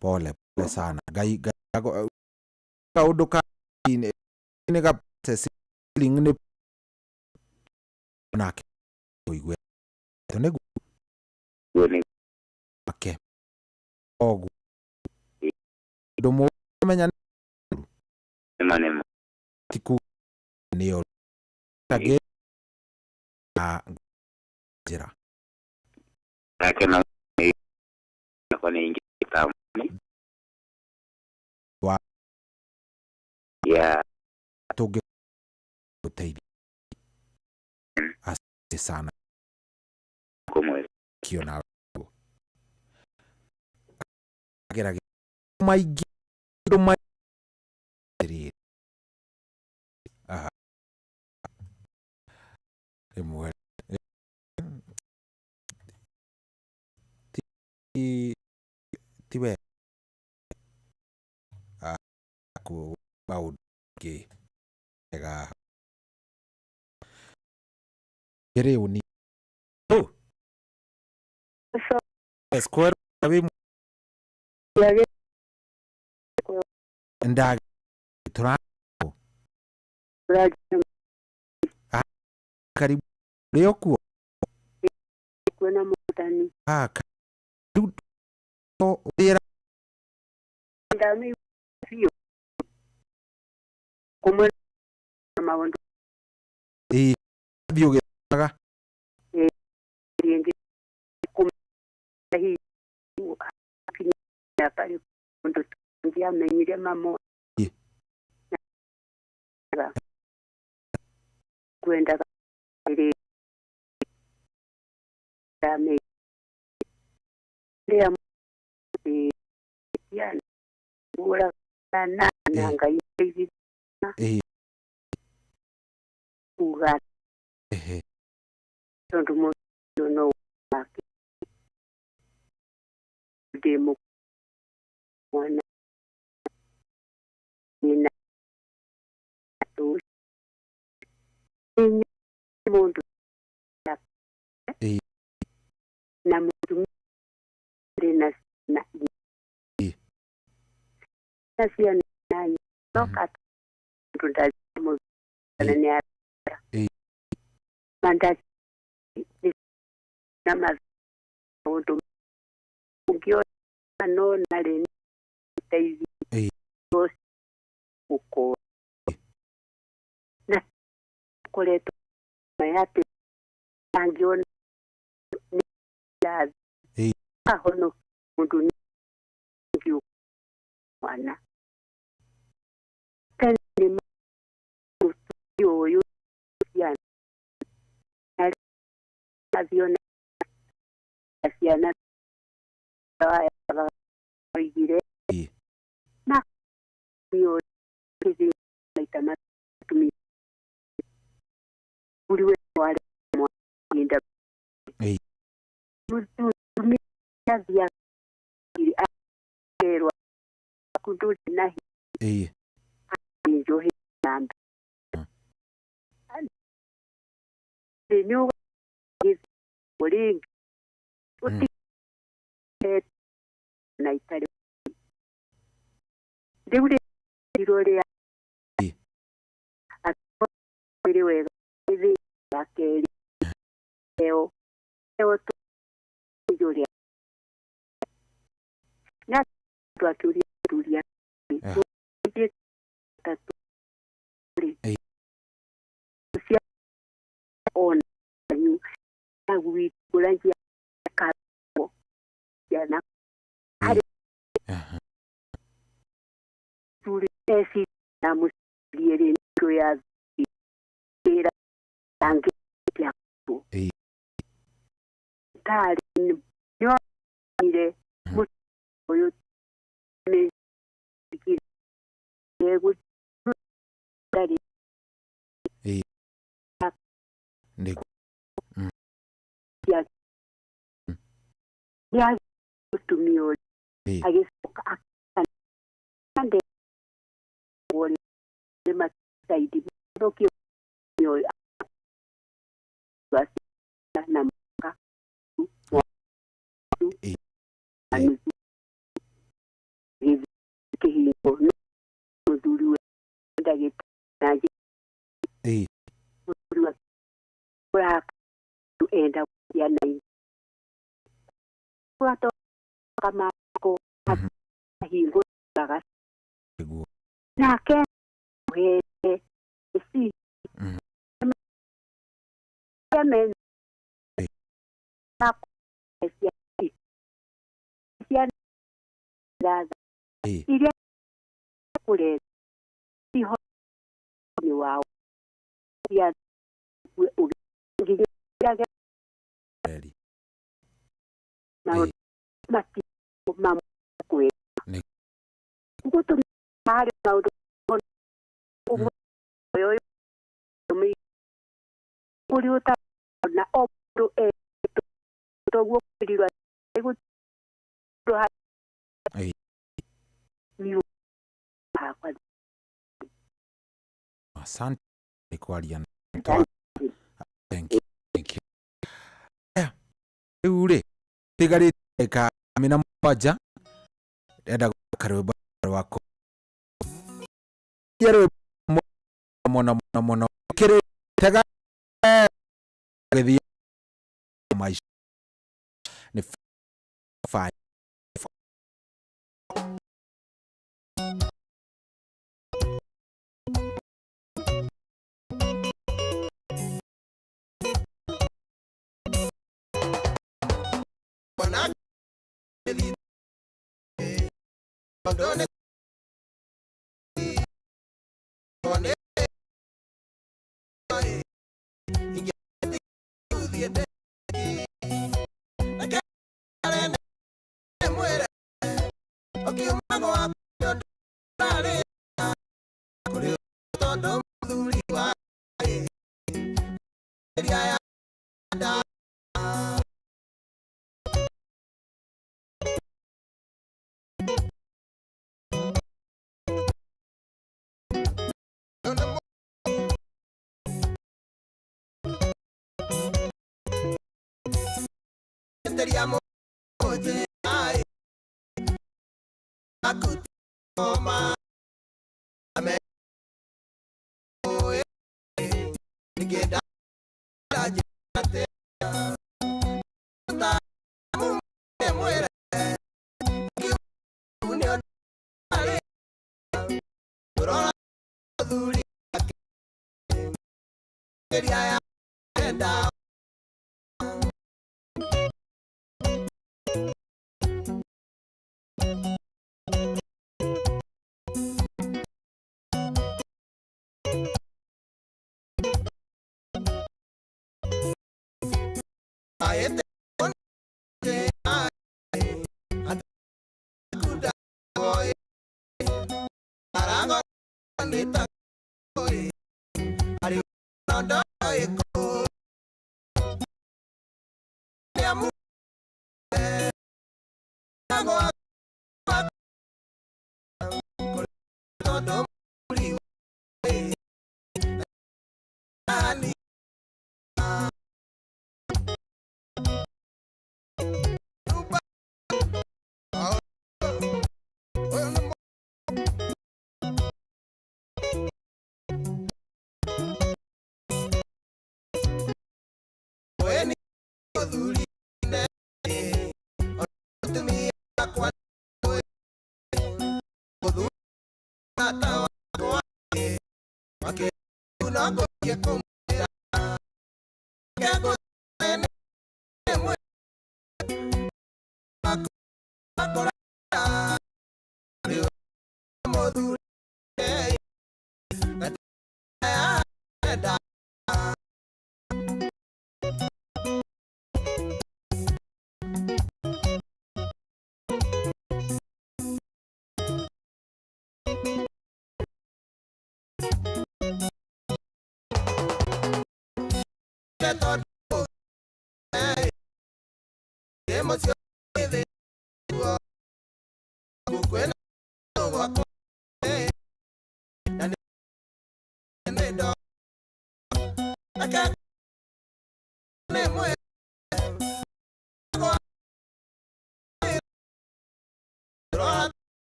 pole sana gai kauduka ine ka Ling na kuigwe. Tone Gweni. Okay. Ogu. Domo menya Manema. Tiku neo. Tage a jira. Akena kwa ningi tamu. Wa. Yeah. Toge utaidi. Asante sana. Como Kiona. Agera maigi do mai emwe tiwe ku bau ke ega kere uni square abi nda tura karibu leo ku kuna mutani du era ndami sio como mawondo bioge aga rienge como hii akini hapa ndo ndia menyire mamo kwenda ile dame ya ya ura na nanga hivi uga ndo mo no maki demo wana nina tu mundo na mundo na sia nani toka tutazimo nani manda na mazondo ukio no na le taizi uko na koleto mayate angiona ya ahono mundu ni wana tani yo ya aviona asiana igire na yo kizi naitama tumi uliwe wale mwinda mutu tumi ya ili akerwa kudu na ndio namba ndio Boring uti na itali deure dirore atiriwe hivi yake leo tu yule na tuatulia tatu sia on we kulanjia kapo yana hadi tuli esi na musiliere ndo ya era tangi ya tu tali nyo ile moyo me kile yego tali ndiko ya kutumio agesoka akande wole ma saidi dokio yo basi na mka ani hivi kihipo nzuri ndage naji Kura enda ya nai. Kura to kama ko hingo lagas. Na ke he si. Men na ya ya daza. Ile kule si ho ni wao. Ya ngijaga na mati mama kwe kuto mare na udo yo mi kuriuta na odo to go pilwa ego to ha ni hapa asante kwa aliana. Thank you. Ule tigari ka mina moja enda karwe wako yero mona kire taga gedi maisha ni fine.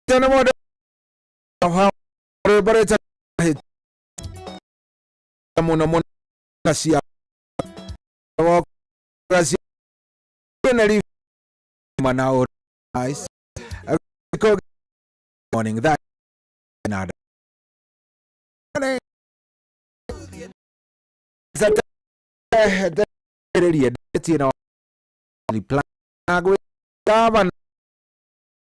Tena moda bareta mona kasia kasia kenali manao nice morning that nada that area tino ni plan agwe davan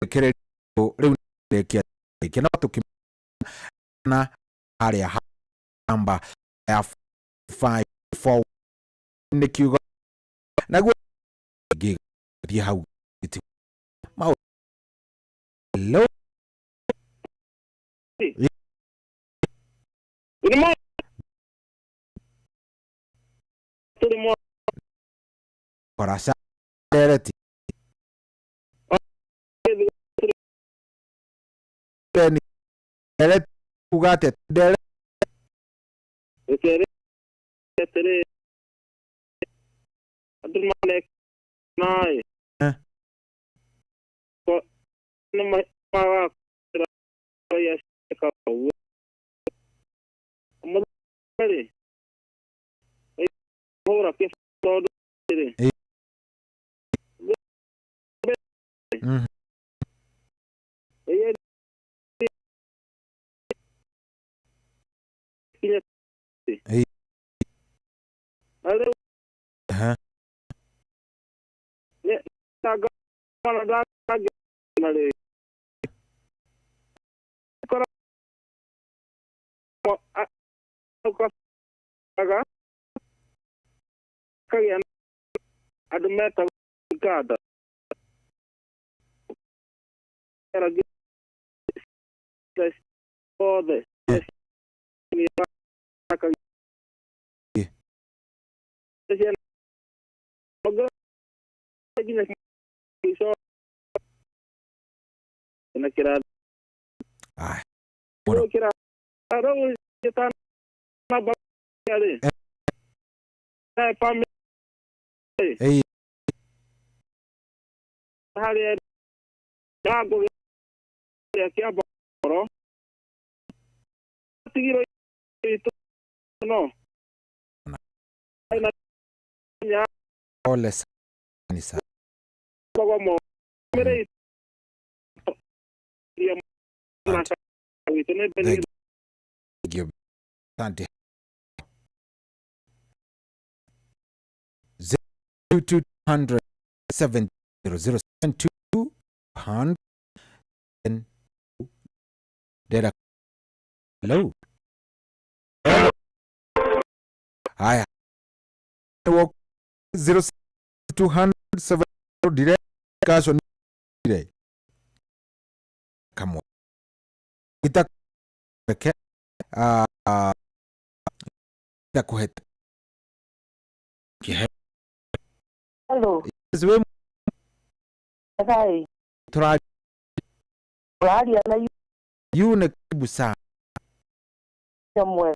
kere reunikia kina tukimana area hamba ya 5 nikiuga nagwe gi hau iti mau hello para sa dereti Penny deret ugate deret tere adur malek nai ko nama pawa ya ka u amare ai hora ke todo tere Hey. Hello. Ne taga mana da male. Kora ko taga kaya adu meta gada. Era this for the kira kira Raul kita nabak ali pam hari dago ya kia boro tigiro itu no ya oles nisa como mere dia merasa itu ne beli Santi 0200 700 Data. Hello. Hi. 0200 direct cash on direct. Come on. Kita kita kuhet. Hello. Zwe. Hai. Try. Radio na you ne busa. Somewhere.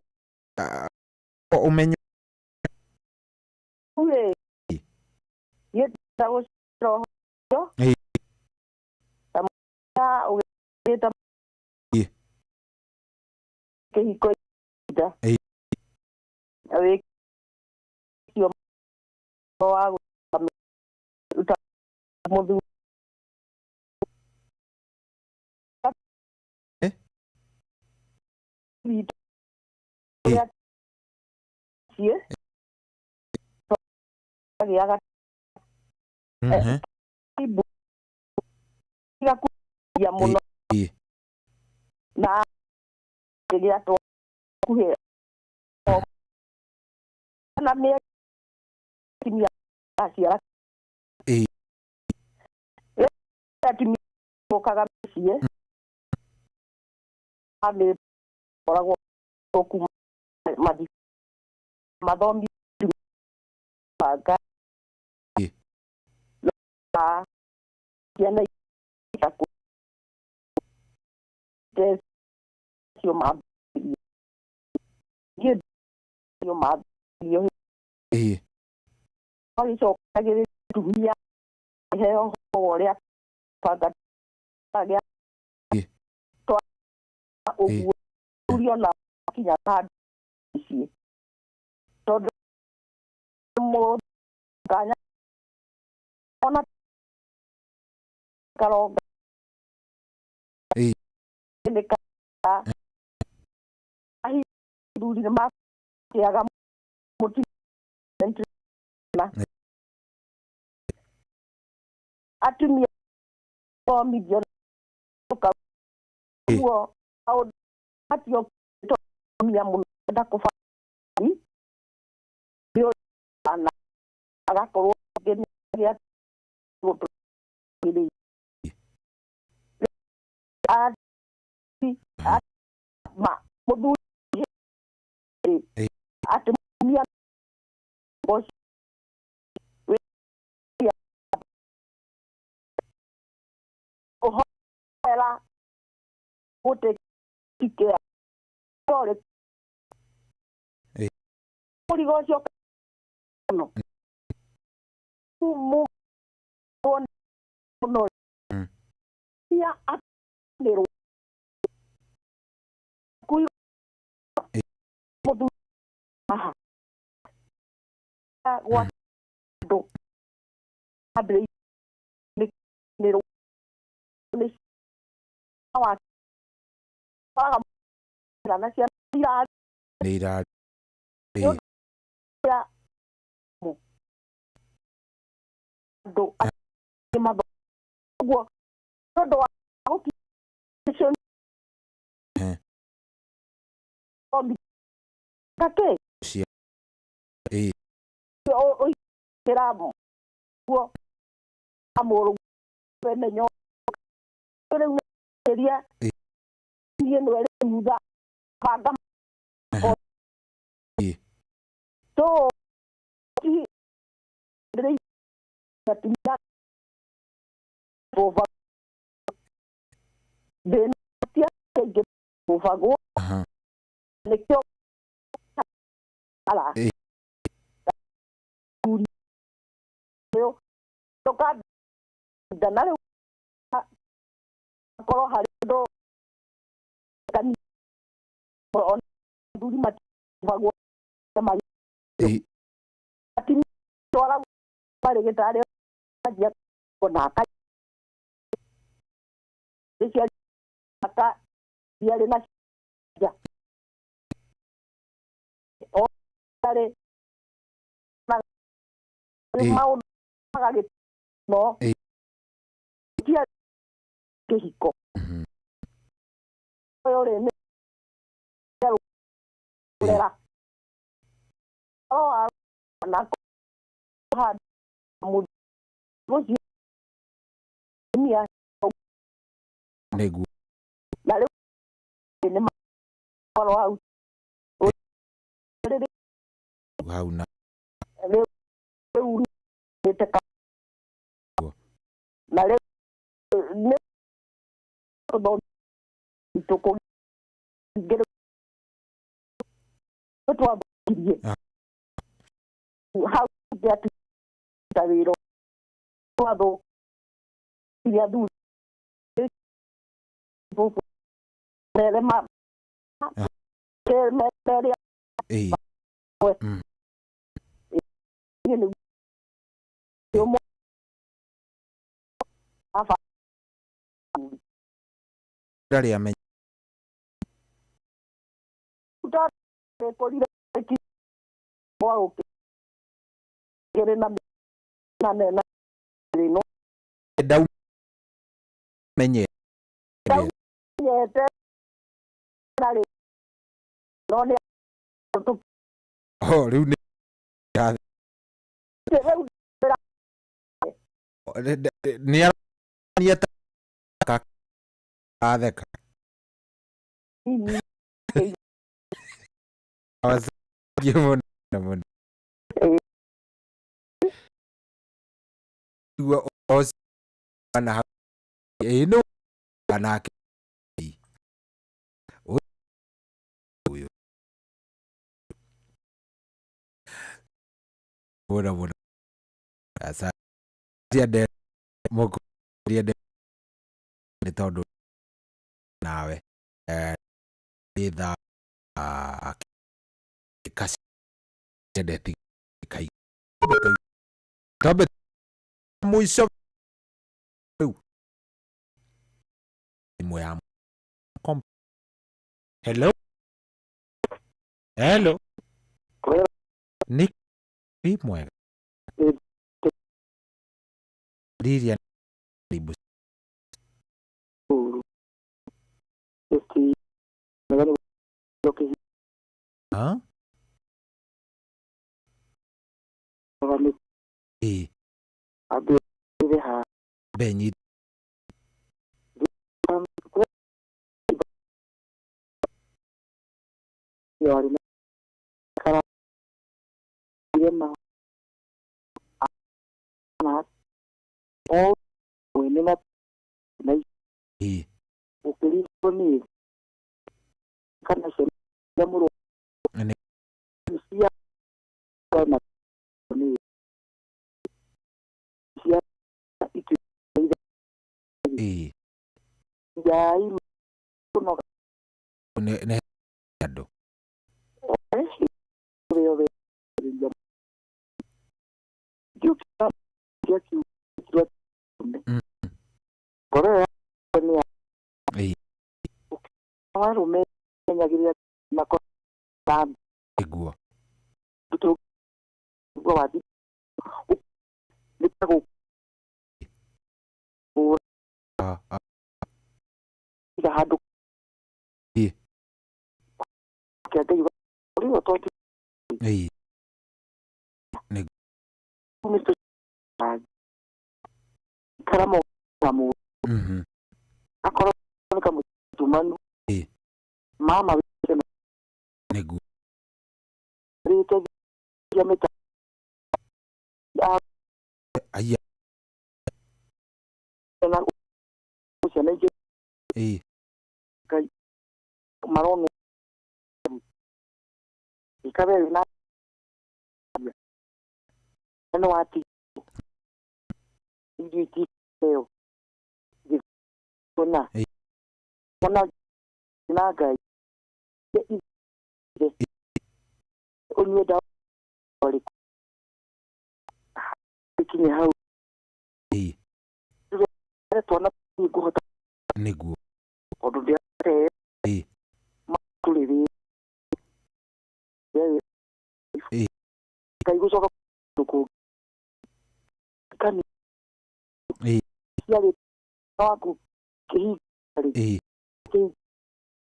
Umenyo. Ule. Yet that was so. Hey. Tamata ueta. Yeah. Que coisa. Hey. A ver. Yo hago modu ya mono na ya to kuhe na me kimia asia kimi mokaga sie ame orago toku madi madombi paga la yana itaku des yo ma yo ma yo agĩcokagĩrĩria tumia heo ũrĩa banga tagĩa twa ũguo urio na kinya handũ ici tondũ mũganya ona karonga nĩka ahi ndurire makĩaga mũti atumia omithio uguo maũndũ atio tumia mũno ndakũbani ana agakorwo gĩa gũtũgĩrĩ mũthuri atĩ mũtumia ũhora gũtekĩkĩa tore mũrigo ũcio no mũno ya atĩrwo kuyo mũthuri aha ndo abre ni awa para na cia ira ya ndo mabo go ndo auki kake o keramo wo amoro bene nyo ore seria y no era muda paga to ti dei patina pova de tia que povago le que ala yo toca ganar koro harido kan on duri mat vago sama atin tora pare que tare ya konaka decía acá día de la ya o tare mau paga no dia México. Oh, anak had ya negu lalu ini kalau hauna lalu about itu kok gitu betul dia how get taviro quando dia du nele ma media yo mo afa dari ame udah rekordi ki wow kere na no dau menye te nale no ne to oh riu ni ni nieta atheka awasagio muno muno os ana ino anake uyo bora Asa diade moko diade ni tondu nawe itha kasi diade kai kabe mwisho moya kom. Hello. Hello. Nick mwega. Liria libu. Huh? Benyi. Mama negu aya kai marono ikabe na no ati nditi leo kona naga onye da ori kini hau tona go negu odu dia ma tuliri kai go soka ko kani yale aku ki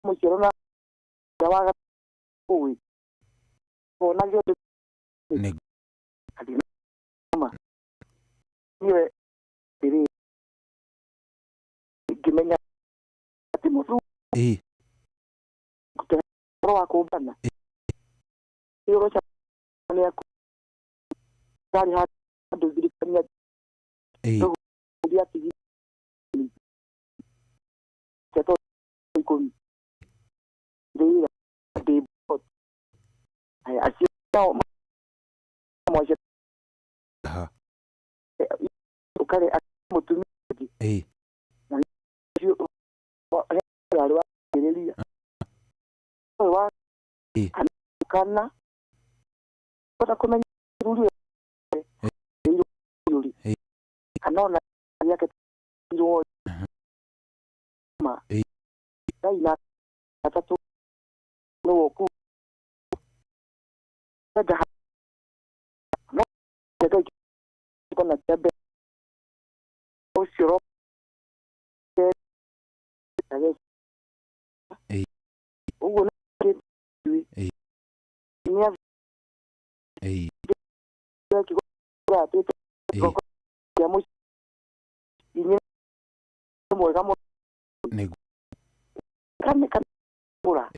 mo kirona dawaga uwi ona yo negu ma niwe diri gimenya timutu kutero akumbana yo cha ni aku dari hadu diri kanya dia tigi ceto ikon diri de bot ay asio mo je ukare mutu na yo alwa diri wa kana para kuna ruli anona yake tiro ma dai na atatu no ku daga no daga kuna tabe o siro daga ugo na ni yake kwa tete ya mu ini mo kamo negu kame pura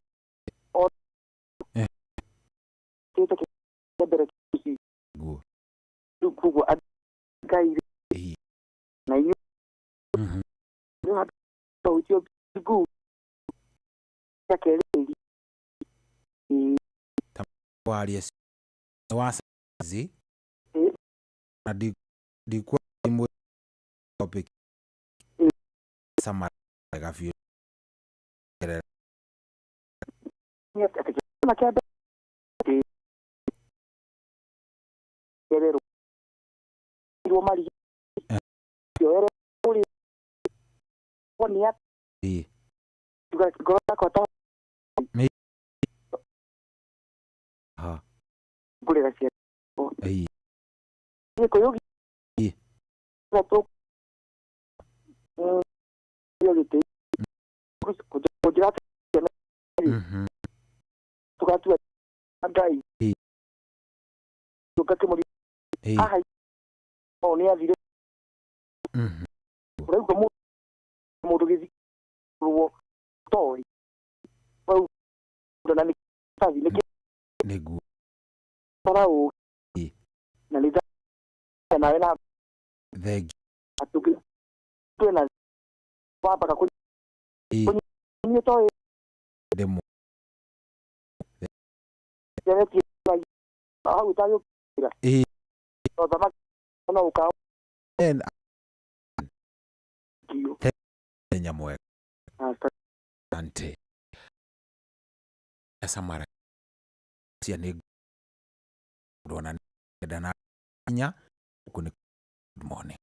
o tete ke bere ki go du kugo agai na yu yo ha to yo gu ya ke ri tamwali wasi adi Ndikuwa imwe topic sama gafio ni atakayema kabe rero iro mali yo uri woni ya gora ko to ha bule gasia ai ko yogi to yo te ko jira tukatu andai tukake muri aha oni avire urego mu rugizi ruo toi au ndana tavi leke negu para o na lida na the atuki tena papa ka ni toi demo yeti au tayo to dama na uka en nyamwe ante samara sia ne dona dana nya kuni good morning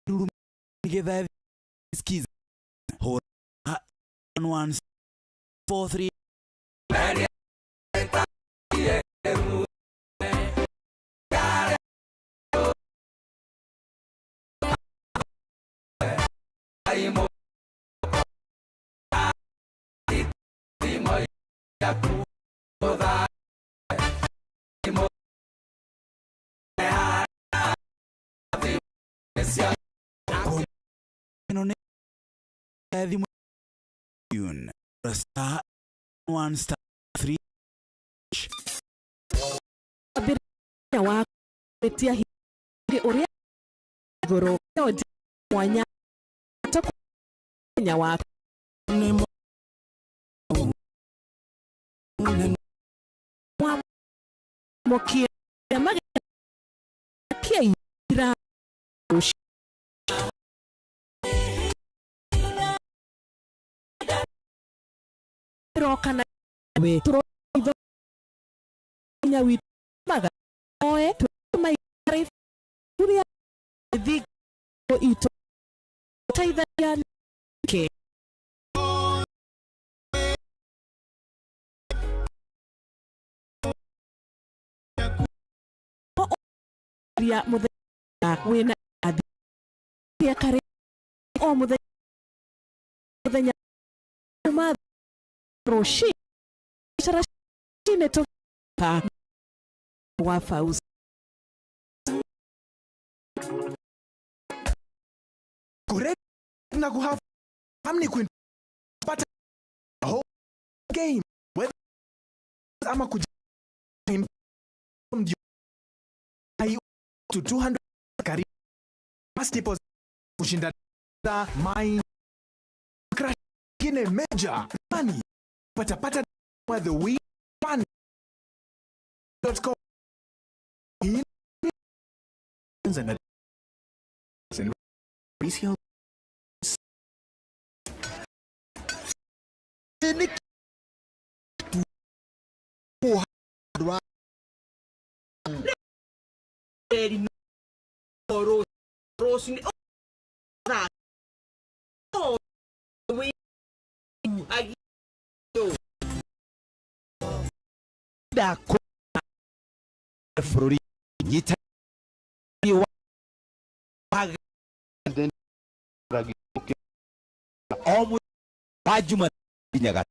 nigetha skiza ho 1143 star 1 star 3 abirina wa kuletea hili uria goro yote mwanya Kenya wa mokia maga pia ira rokana we tro nya wi maga oe to mai kuria di ito taida ya ke ya mudhe wena adi ya kare o mudhe nya uma roshi sarashine to pa wa fauz correct na ku have family queen pata whole game whether ama ku to 200 kari past deposit kushinda mine crash kine major money pata where the win fun.com in resale Rosini ra oh we agi da ko frori nyita wa then ragi omu pajuma binyaga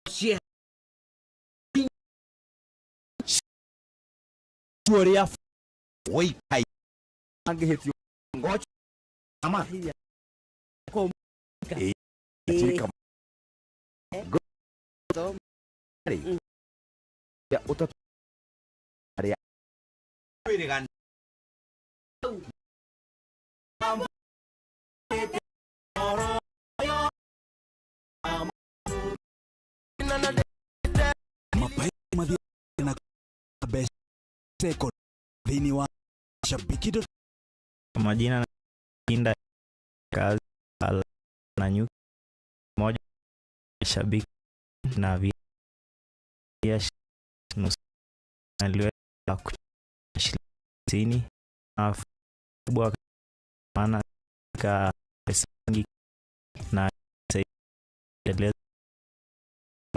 sia tuoria oi pai angeheti ngoch ama kom chika go ya utatu area pirigan mapai madhi na best second dhini wa shabiki majina na kinda kazi na nyuki moja shabiki na via nusu aliweza kushiriki na kubwa maana ka pesa nyingi na endelea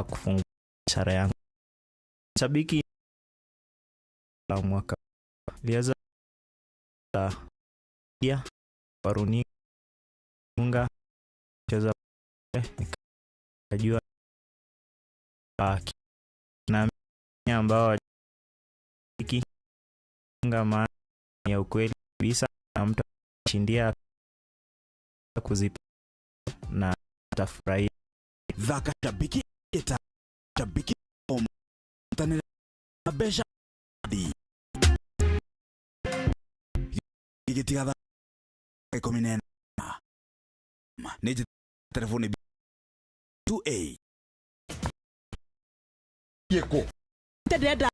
kufungua biashara yangu. Shabiki la mwaka lianza ya waruni munga cheza nikajua na ambao hiki munga maana ya ukweli kabisa na mtu shindia kuzipa na tafurahi dhaka shabiki eta shabiki mtane abesha di igitiga kominen neje telefoni 2A yeko tededa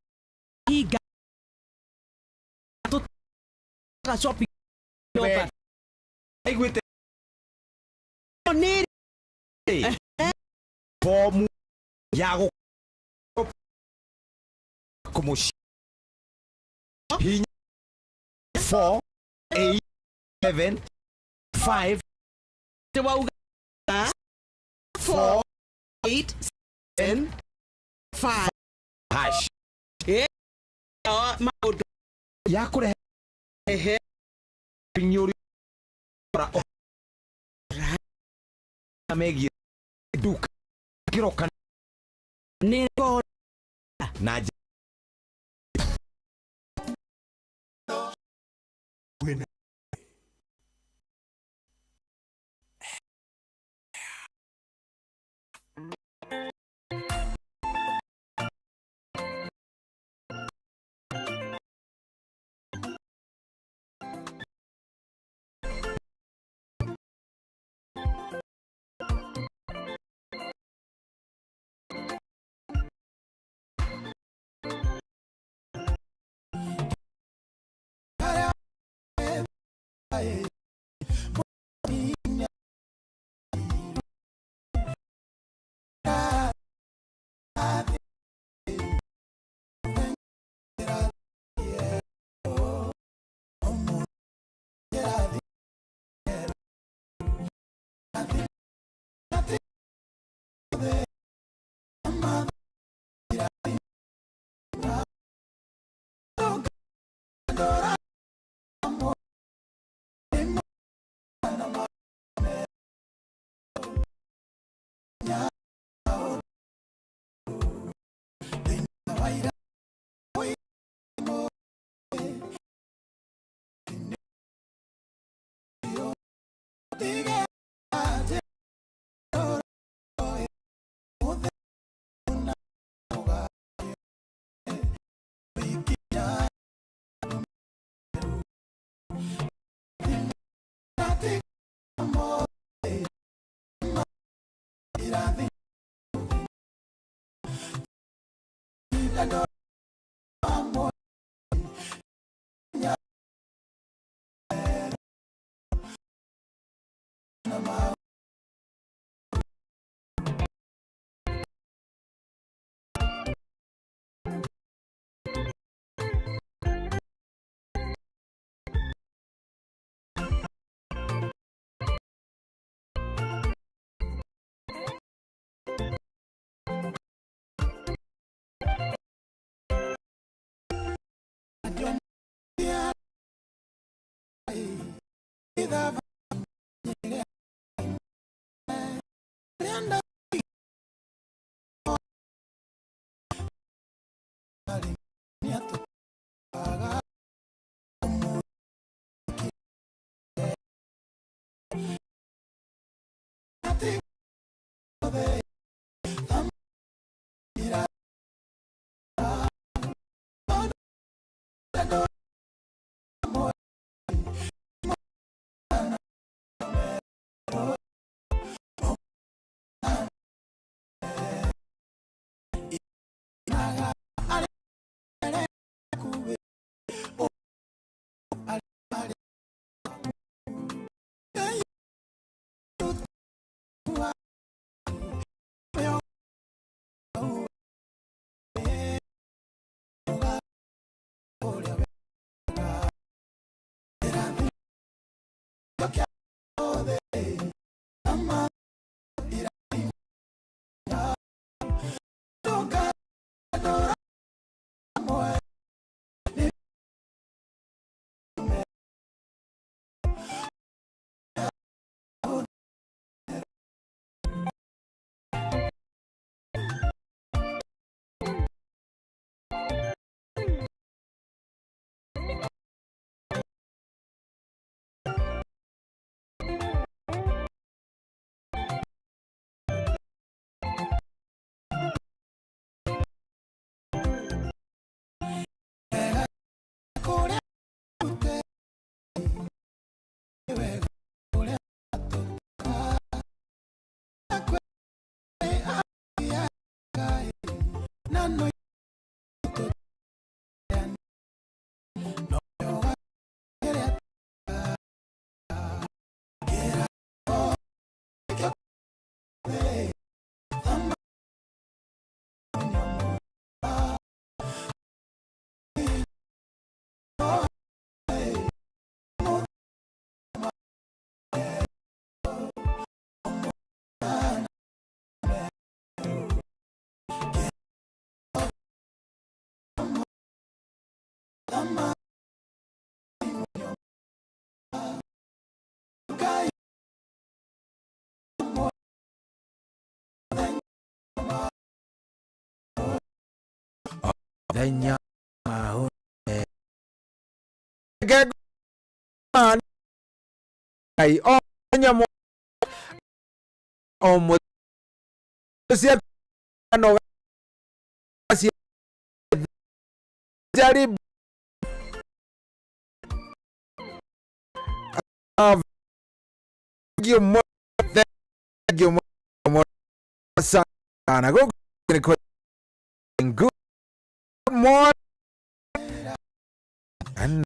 iga to ka shopping opa igwete ni bomu yago como hinya 4 8 7 5 4 8 7 5 hash maundu ya kurehe pinyuri megi duka kiroka niko na Danya ai onya mo omo sia no sia jari gyomo sana go good morning and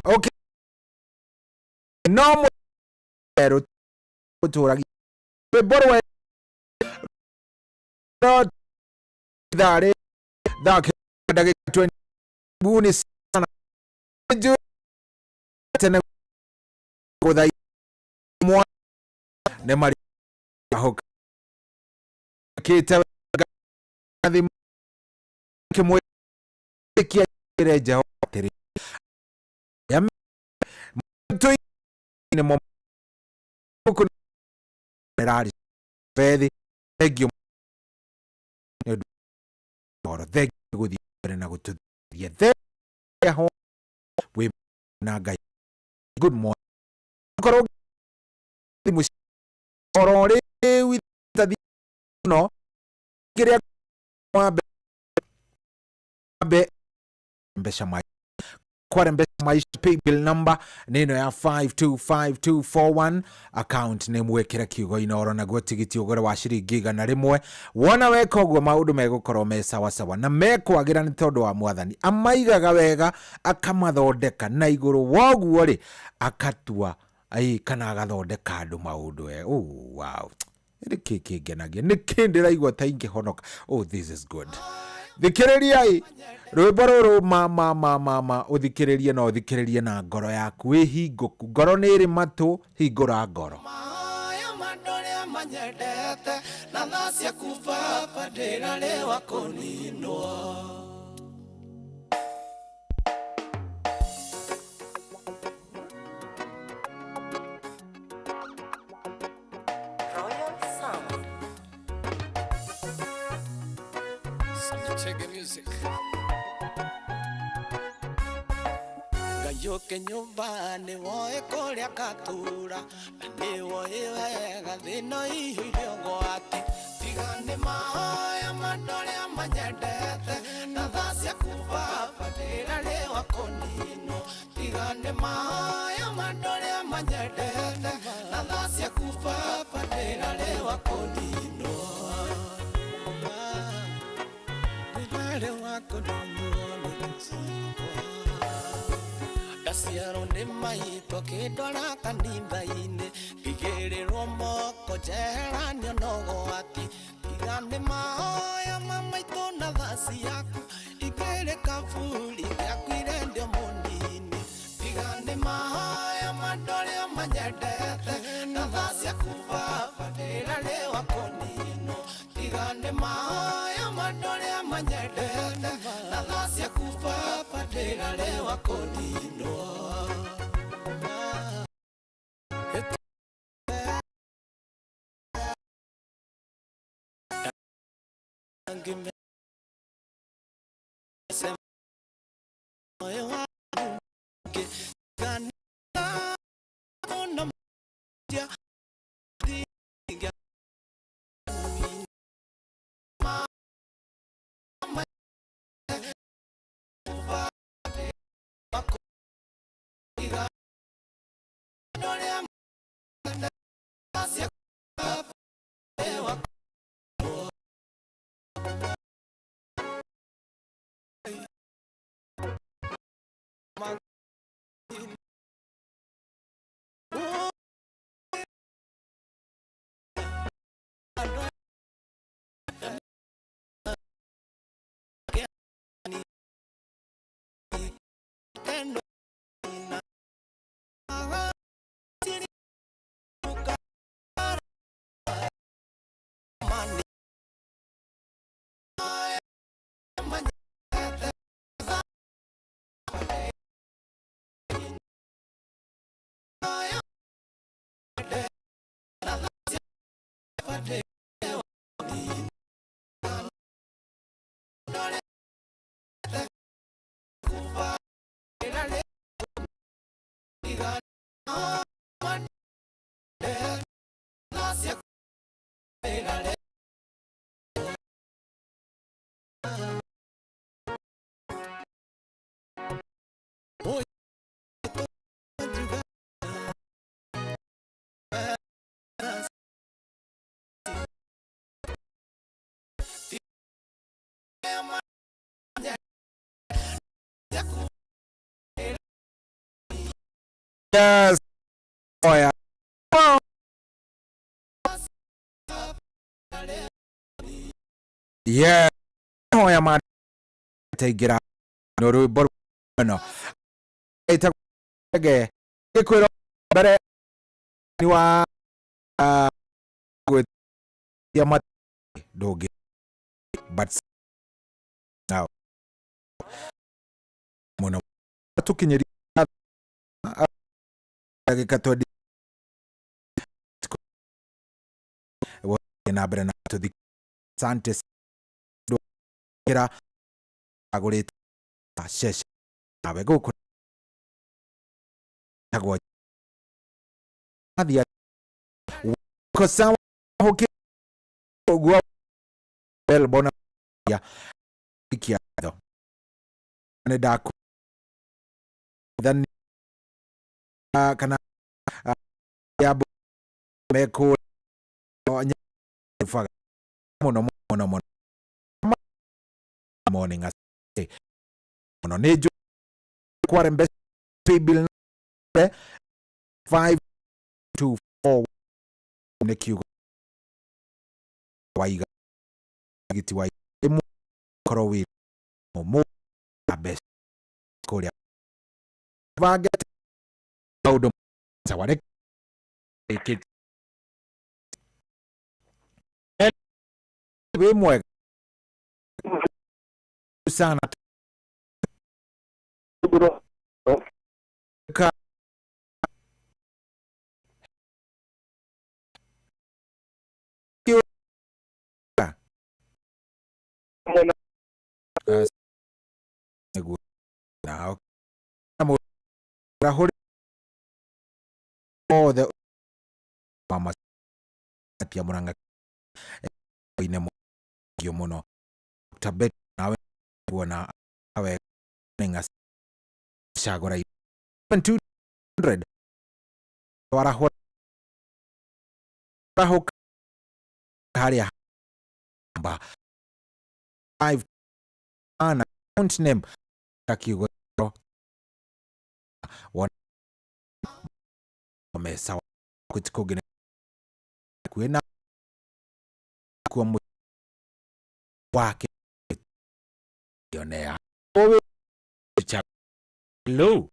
okay no pero turagi borwe dare da daga 20 buni sana ju tena kodai mo ne mari hoka kita gadi ke mo ke reja tere yam to ne mo ko rari pedi egyo ora de gudi na gutu ye de ho we na ga good morning koro di mus orore with the no kire be mbesha mai kwa mbesha mai pay bill number neno ya 525241 account nemwekera kiugo inoro na gotigiti ugore wa shiringi na rimwe wona weka ogwo maudu megukoro me sawa sawa na mekwagira ni tondu wa mwathani amaigaga wega akamathondeka na iguru woguo ri akatua ai kana agathondeka andu maudu wow ni kiki genagia ni kindiraigwa ta ingihonoka this is good thikiriria rwimbo ruru mama uthikiririe no uthikiririe na ngoro yaku wi hinguku ngoro ni iri matu hingura ngoro manyendete na thacia kubaba ndira lewa kuninwa Yoke nyumbani woe korea katura ni woe wega thino ihiongo ati tigane maya mandore amanyendete na thacia kubaba ndira lewa konino tigane maya mandore amanyendete na thacia kubaba ndira lewa konino ndira lewa konino Ciaro nĩ maitwo kĩndwara kanitha-inĩ ngĩgĩrĩrwo moko njeheranio na ũgwati tiga nĩ mahoya mamaitũ na tha ciaku igĩrĩ kaburi gĩaku irendio mũnini tiga nĩ mahoya mandorĩa manyendete na tha ciaku baba ndĩrarĩ wa kũninwo tiga nĩ mahoya mandorĩa manyendete na thasi akufa padera lewa konindo Angime sema moyo wangu gani ona mtia diga mama wako diga nole asia ewa Yes. Oh yeah. Yeah. Oh yeah, man. Take it out. No, do it. No. It's a again. You could better. You are with your mother. Dog. But now. Mono. Talking you. Katodi na brena to the Santes do kira agore shesh abego ko tagwa adia ko sawa hoki ogwa bel bona ya ikiado ne daku dan kana ya meko nya fa mono morning as mono nejo kware best bill 524 nekiugo waiga giti wai emu korowi mo best korea vaget audo sawade kit we mwe sana ka now oh the mama atia muranga ine mo yomono tabet nawe wana awe ninga shagora 200 wara ho hali ba 5 ana account name takigo one mesa kutikogene kuena kwa wake yonea owe cha lo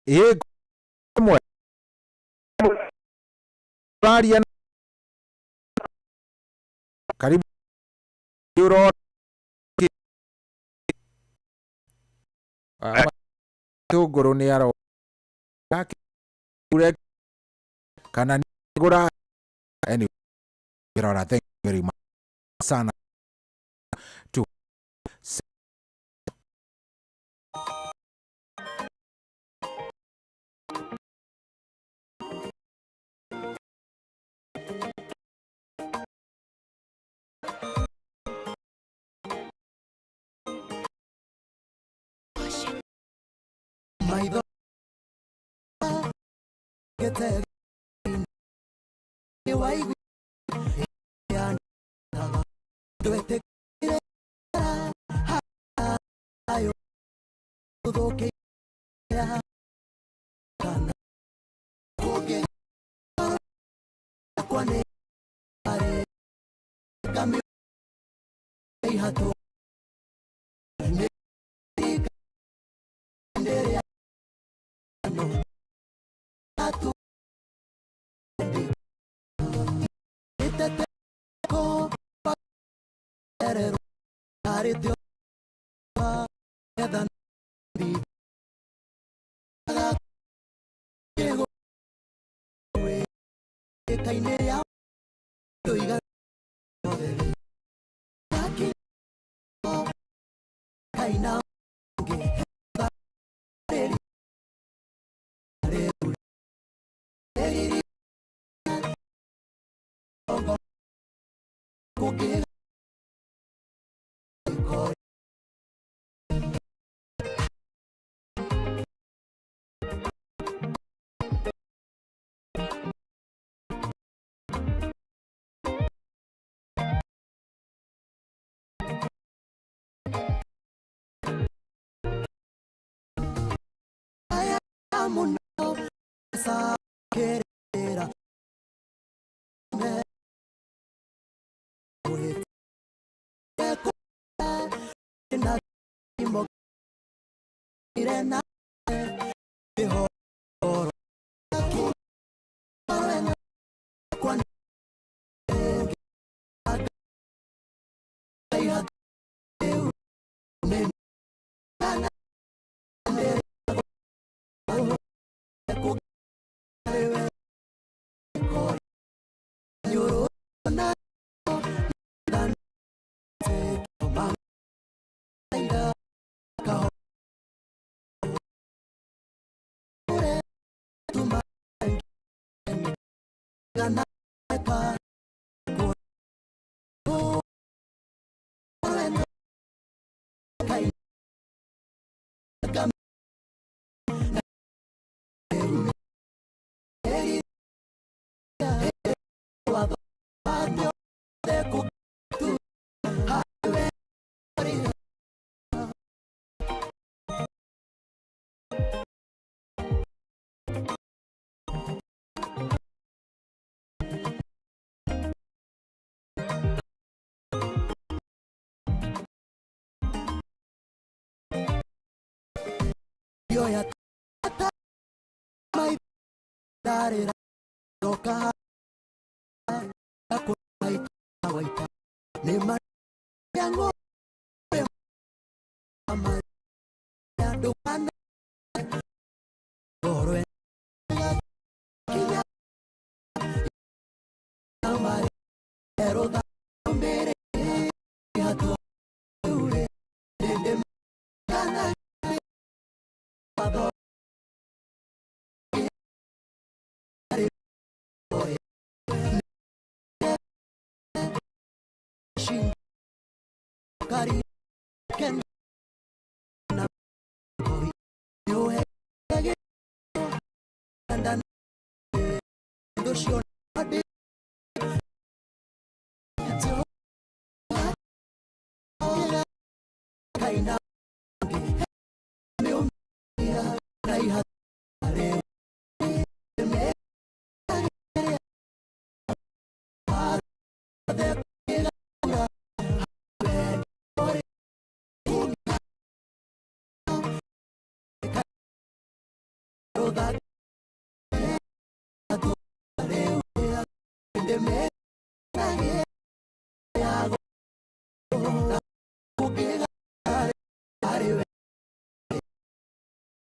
e como varia Duro tunguru ni aro kana nigura anyway kirora thank you very much sana tu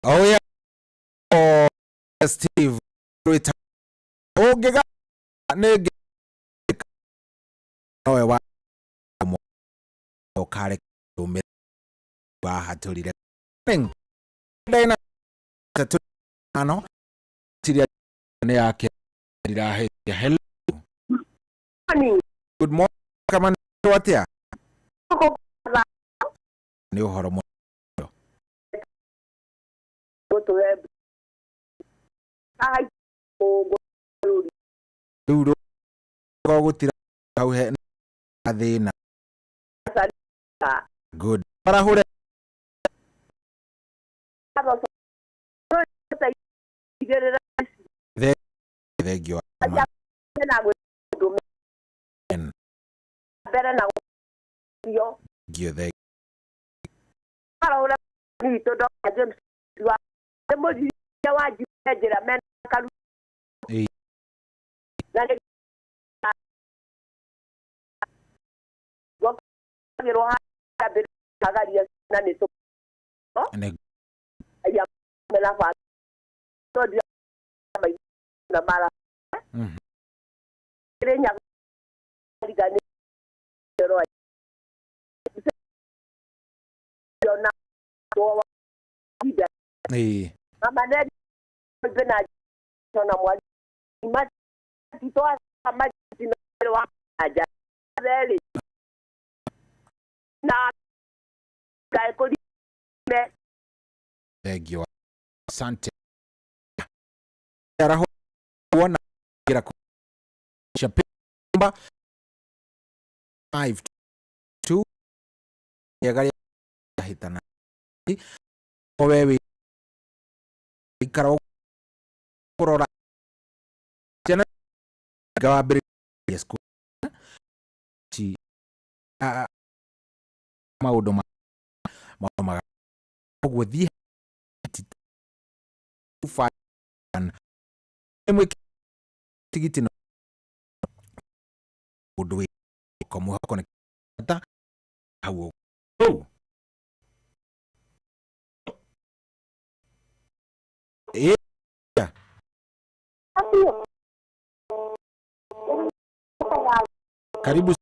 Oh yeah. Oh Steve. Ogega nege. Owe wa okare kume ba hatulire. Ndena tatu ano tiria ne yake dirahe hello. Good morning kama watia. Ni uhoro mo. Duro ko gutira au he athina. Good. Para hure. Thank you. Thank you. Asante. Yaraho wana kira chapimba 5-2 yagari hitana owewe ikaro korora jana gawabri yesku ti maudo ma ogwedi fa emwe tigiti no odwe komo hakona ta hawo karibu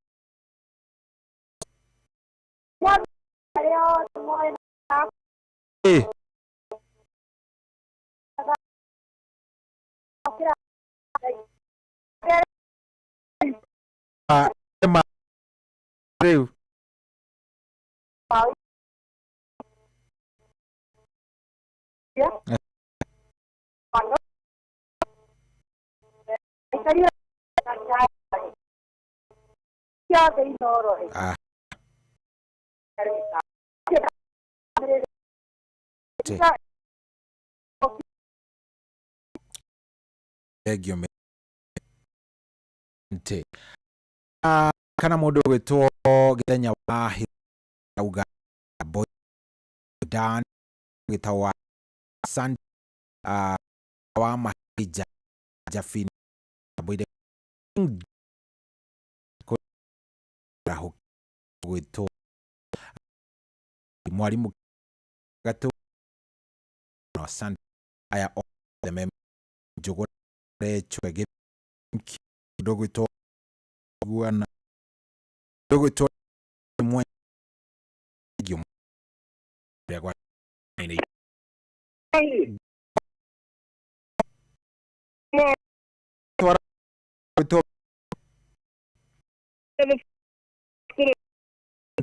Emma Reu kana mundu gwitwo githenya wa auga boy dan gitawa san wa mahija jafini boy ko raho gwitwo mwalimu gato no san aya o the mem jogo chwege dogo to guana dogo to mwe jum ya kwa ni to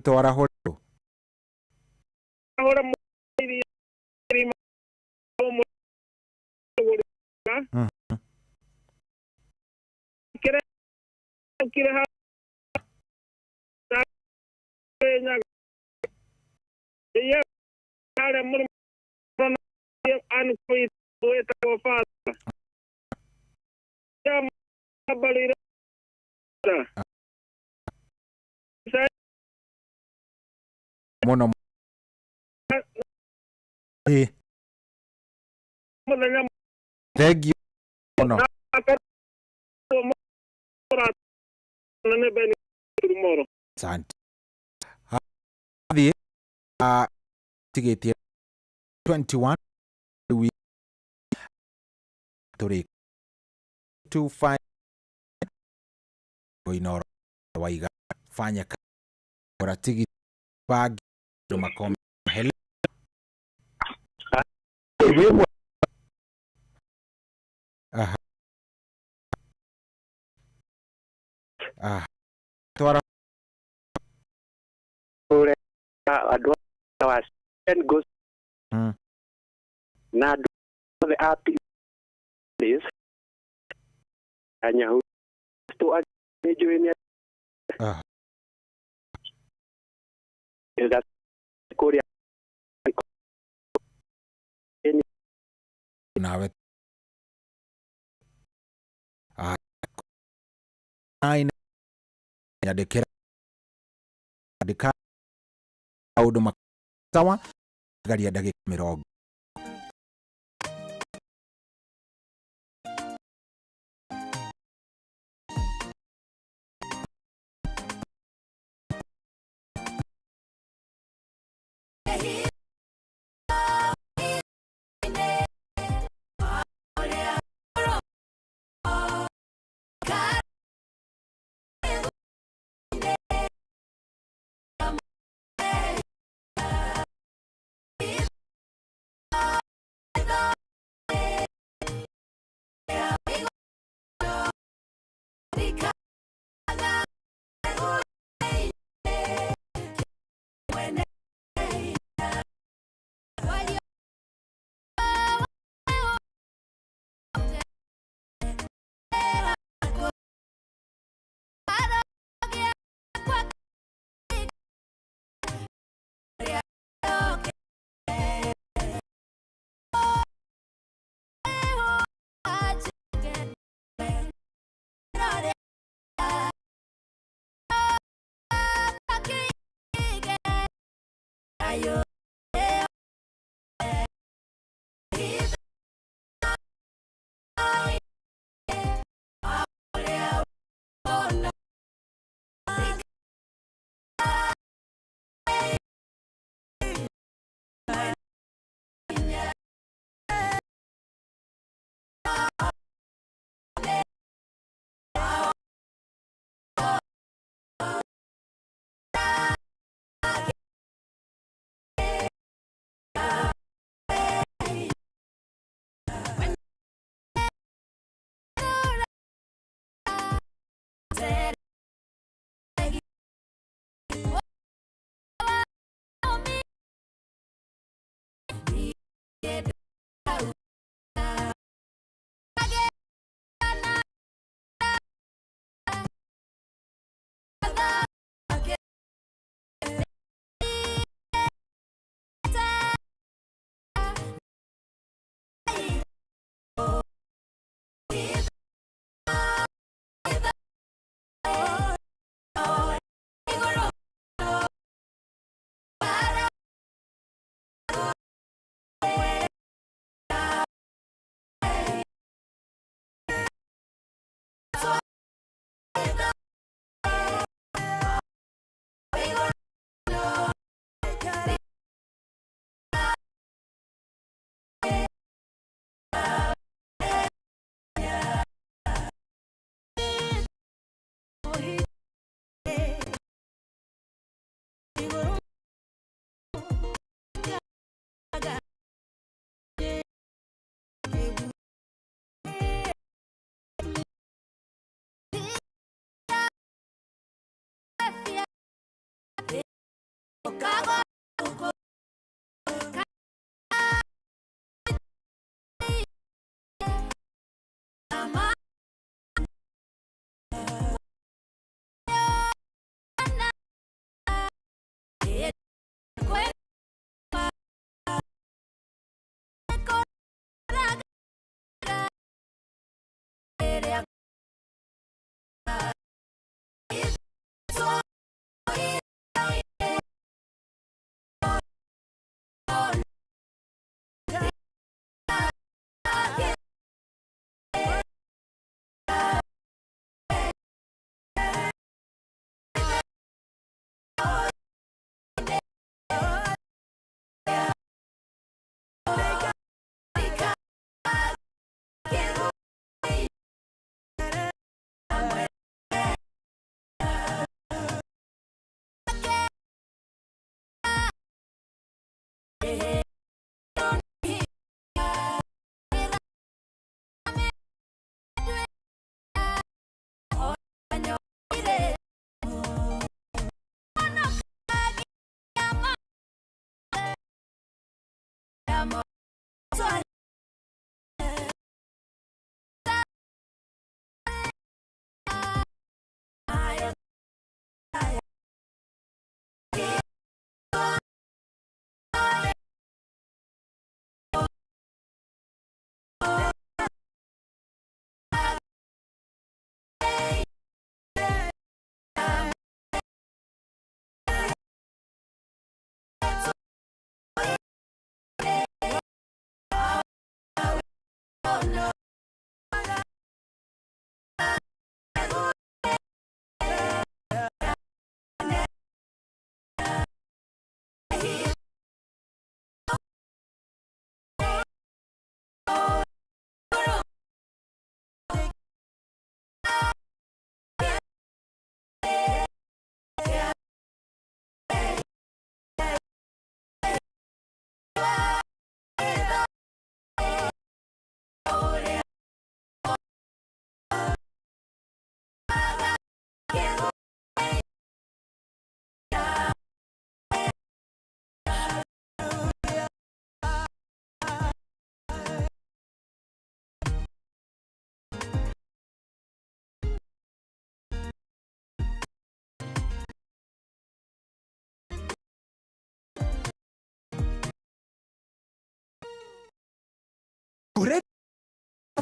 to ara ho ahora kira ya kare mun an koyi ta fa ya balira mono thank you mono Asante. Hadi tigeti 21 turi 25 goinoro waiga fanya kora tigi bag do makom hele twara ore adwa wa send goes na do the app is anya to ajoin ila korea nawe aina yadekera adika audo makawa gari ya dakika 20.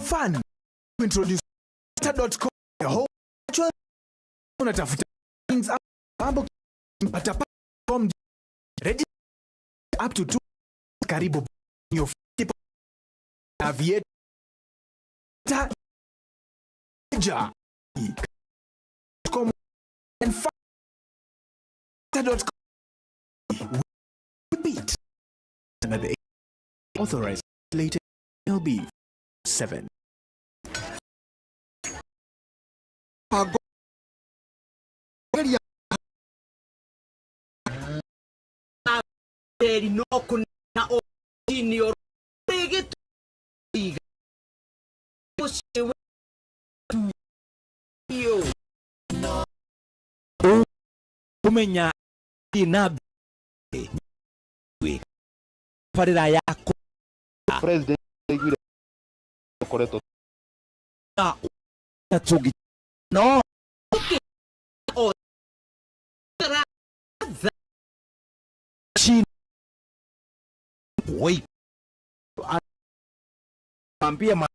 fun. Introduce the whole virtual unatafuta things mambo patapata.com ready up to 2 karibu your aviator and repeat another authorized later LB 7 no kuna o senior regetu iga yo kumenya inabe farira yako president igwire koreto na tatugi no o chini wait ambia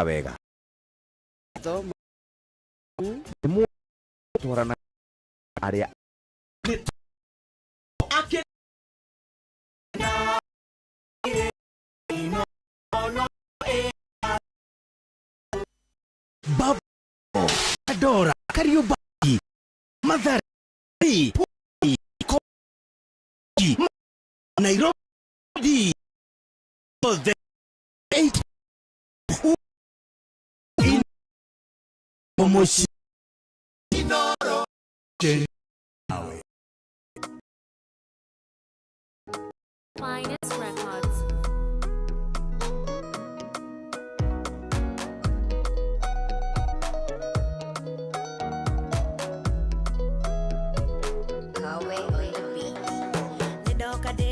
Vega mu torana área Babo Adora Kariobangi Mathare Nairobi the 8 Momoshi Inoro Jenawe Finest Records. Can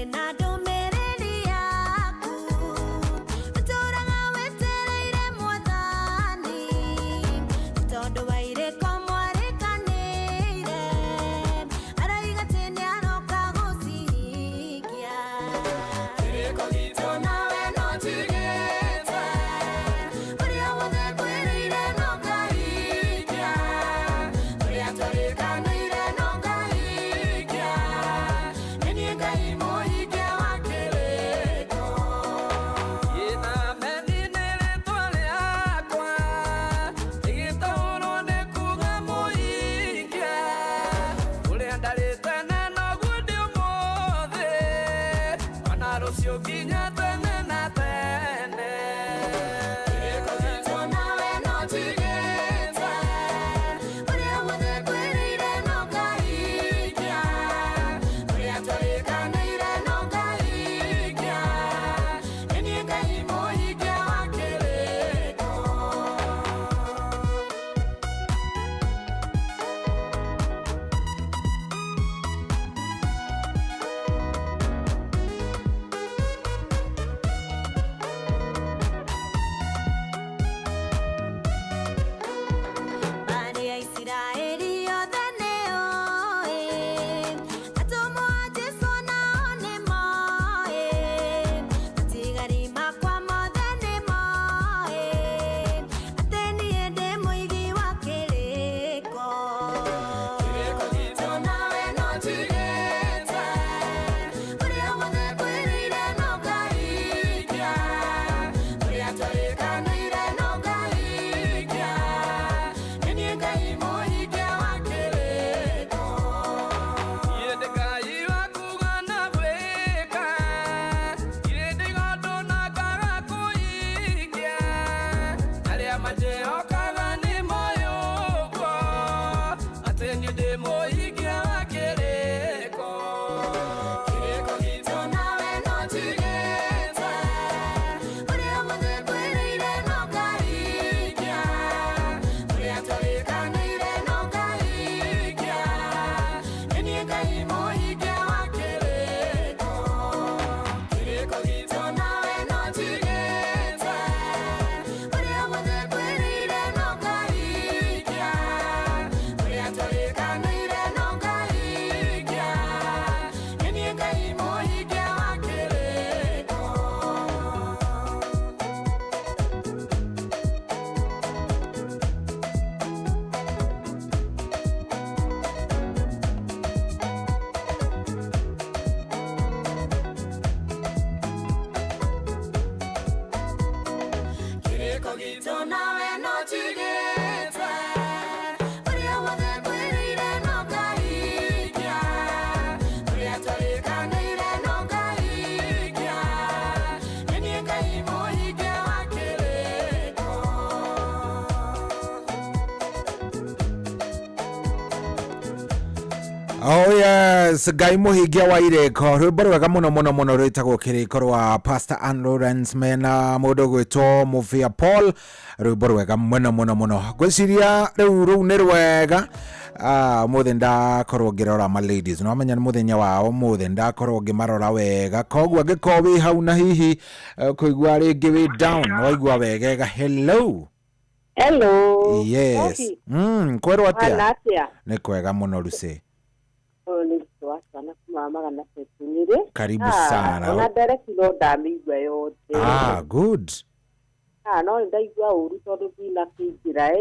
Oh yes, Ngai muhingia wa ireko rwimbo rwega muno muno muno rwitagwo kiriko rwa Pastor Ann Lawrence mena mundu gwitwo Muvia Paul, rwimbo rwega muno muno muno gwiciria riu ni rwega. Muthe ndakorwo ngirora ma ladies no amenya ni muthenya wao, muthe ndakorwo ngimarora wega, koguo angiko wi hau na hihi kuigua ringi wi down waigua wegega. Hello. Hello. Yes. Kwero atia? Ni kwega muno Lucy. Karibu sana. Ona direct no ndamigwa yote. Good. No ndaigua uru tondu thina kingira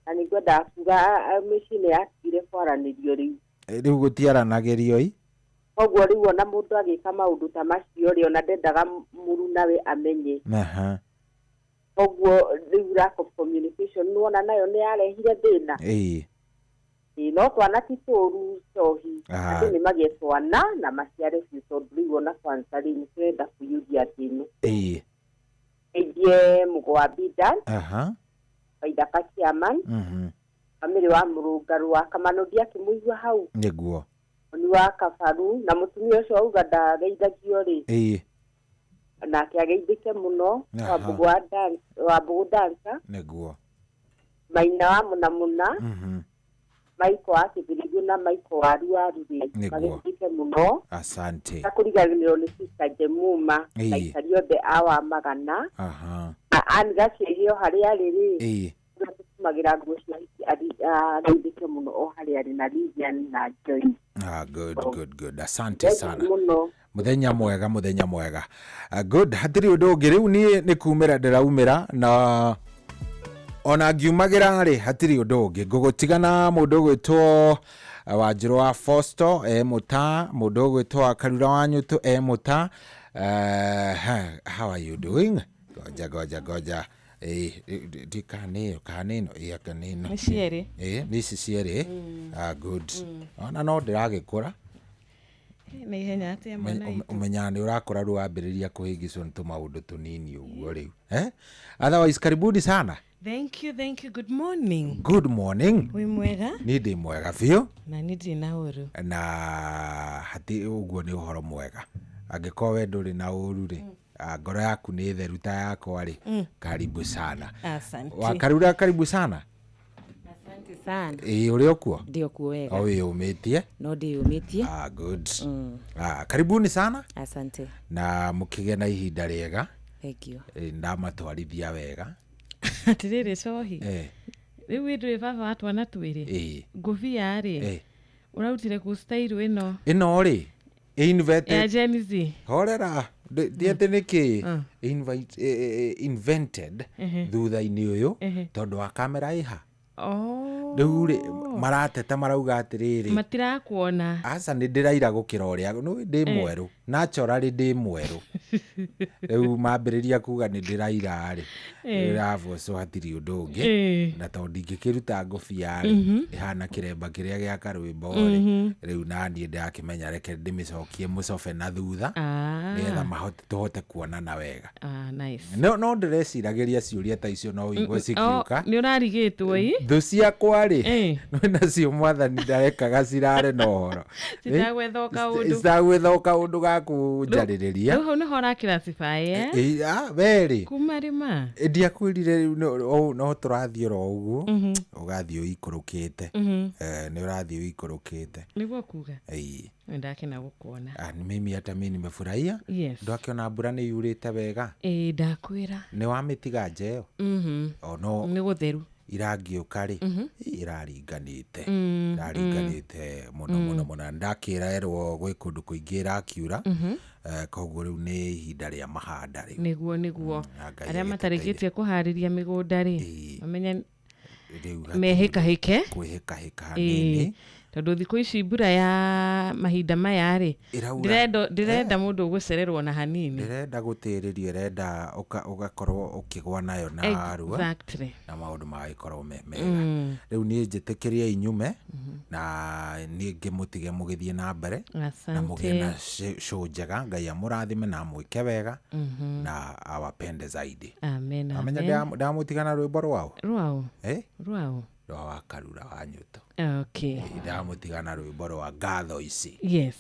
na niguo ndakuga machine yakire kwaranirio riu. Riu gutiaranagirio koguo riu ona mundu agika maundu ta macio ri ona ndendaga muru nawe amenye. Koguo riu lack of communication nuona nayo ni yarehire thina. No twana titoru cohi ati ni magetwana na maciare tondu riu ona kwanza riu turenda kuyuthia thinu. Ejie mugwabida. Faida Kachiaman. Family wa Murungaru wa Kamanodi akimuigua hau. Niguo. Oni wa Kafaru na mutumia ucio auga ndageithagio ri. Na akiageithike muno wa Bugu dansa. Niguo. Maina wa Munamuna. Maiko wa Kibirigu na Maiko wa Ruaru ri. Mageithike muno. Asante. Takuriganirwo ni Sister Jemuma. Na itario de awa magana. Anigacirio haria riri magira ngucio ageithike muno o haria ri na Lilian na Joy. Good. Asante sana. Muthenya mwega. Good. Hatiri undu ungi riu ni kumira ndiraumira na ona ngiumagira ri hatiri undu ungi ngugutigana mundu gwitwo Wanjiru wa Fosto muta mundu gwitwo Karura wa Nyutu muta. How are you doing? Goja. Kanino. Niciere. Niciere. Good. Ona no ndiragikura. Na ihenya atia mwana itu. Umenya ni urakura ru ambiriria kuhingicwo ntu maundu tunini uguo riu. Otherwise karibuni sana. Thank you. Good morning. Good morning. Wi mwega? Ni ndi mwega biu. Na ni ndi na uru. Na hati uguo ni uhoro mwega. Angiko we nduri na uru ri. Ngoro yaku ni theru ta yakwa ri. Karibu sana. Asante. Wakarura karibu sana. Asante sana. Uri okuo? Ndio kuwega. Oi umetie? No ndio umetie. Good. Karibuni sana. Asante. Na mukige na ihinda riega. Thank you. Ndamatwarithia wega. Atiriri cohi. Riu windu baba watu ana twiri. Nguvia ri. Urautire ku style ino ri. Invented. Ya Gen-Z. Horera. Diete niki invented thutha-ini uyu tondu wa kamera iha. Riu ri marateta marauga atiriri matirakuona. Aca ni ndiraira gukira uria no ndi mweru naturally ndi mweru. Riu mambiriria kuga ni ndiraira ri ravo so hatiri undu ungi na tondu ngikiruta ngofia ri ihana kiremba kiria gia karwimbo ri riu nani ndakimenya reke ndimicokie mucobe na thutha nigetha tuhote kuonana wega. Nice. No ndireciragiria ciuria ta icio no uigwe cikiuka. Ni urarigitwo thu ciakwa ri no nacio mwathani ndarekaga cirare na uhoro. Citagwetha kaundu gaku njaririria. Riu ni hora classify veri kuma rima ndiakwirire no turathie ro uguo ugathie uikurukite ni urathie uikurukite niguo kuga ndakena gukuona. Ni mimi hata mimi nimefurahia. Ndakiona mbura ni yurite wega. Ndakwira ni wamitiga njeo no ni gutheru iragiuka ri iraringanite muno ndakira erwo gwi kundu kuingi irakiura koguo riu ni ihinda ria mahanda riu niguo aria matarigitie kuhariria migunda ri amenya mehikahike kwihikahika hanini tondu thiku ici mbura ya mahinda maya ri ndirenda mundu gucererwo na hanini. Ndirenda gutiririo irenda ugakorwo ukigwa nayo na arua na maundu magikorwo mega. Riu ni njitikirie inyume na ni ngimutige mugithie na mbere na mugena show njega. Ngai amurathime na mwike wega na awapende zaidi. Amen. Amenya ndamutigana rwimbo rwao rwa Karura wa Nyutu. Okay. Ndamutigana rwimbo rwa ngatho ici. Yes.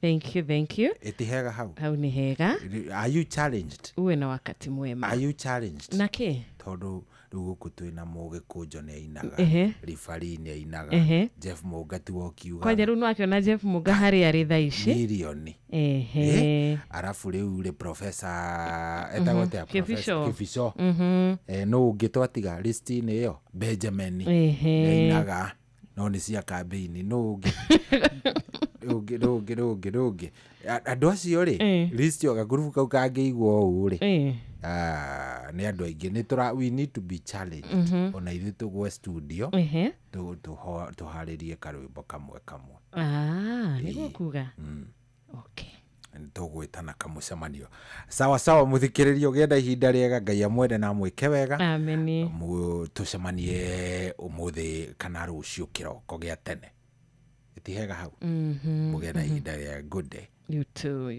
Thank you. Itihega hau. Hau ni hega. Are you challenged? Uwe na wakati mwema. Are you challenged? Nake? Tondu ruguku twina muge kunjo ni ainaga. Rifari ni ainaga. Jeff Mugati wokiuga. Kwa jeru no akiona Jeff Muga hari ari tha ici. Milioni. Arafu riu ri professor etagote professor Kifisho. No ungitwatiga list ni yo Benjamin. Ainaga. No ni cia campaign no Rugi. Andu acio ri list yo gagurubu kau kangeigwo uu ri. Ni andu aingi ni we need to be challenged. Ona ithu tugwe studio tuharirie karwimbo kamwe. Niguo kuga. Okay. Tugwitana kamucemanio sawa muthikiririo gienda ihinda riega Ngai amwende na mwike wega. Amen. Tucemanie umuthi kana rucio kiroko gia tene. Itihega hau. Mugena ihinda riega. Good day. You too.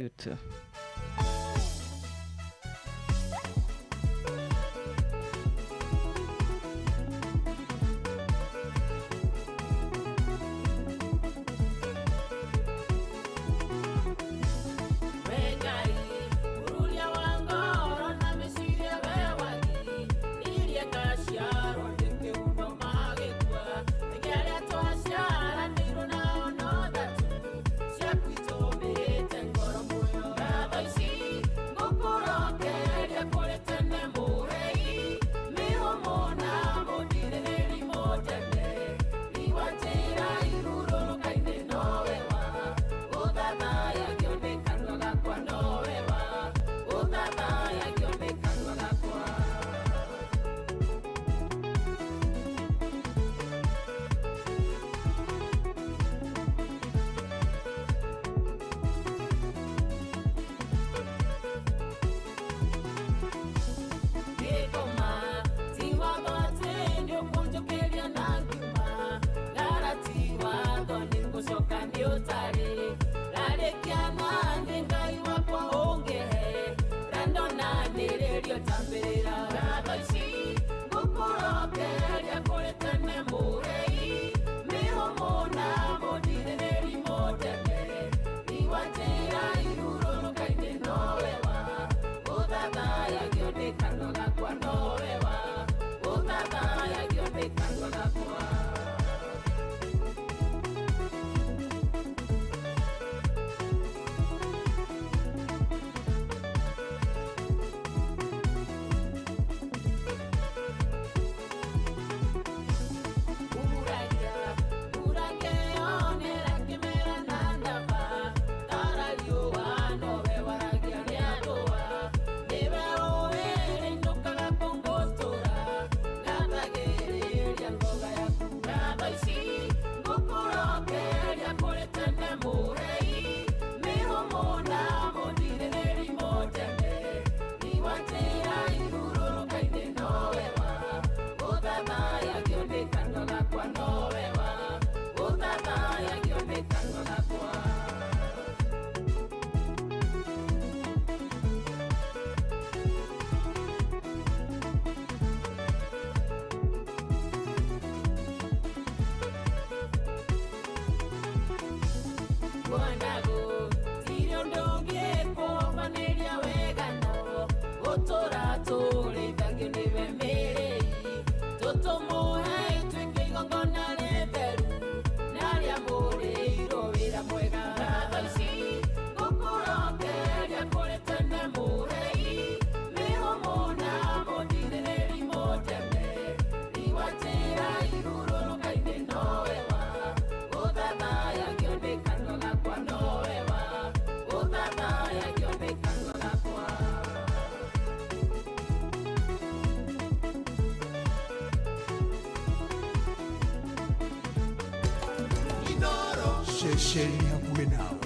Shesheni hakuwe nawe.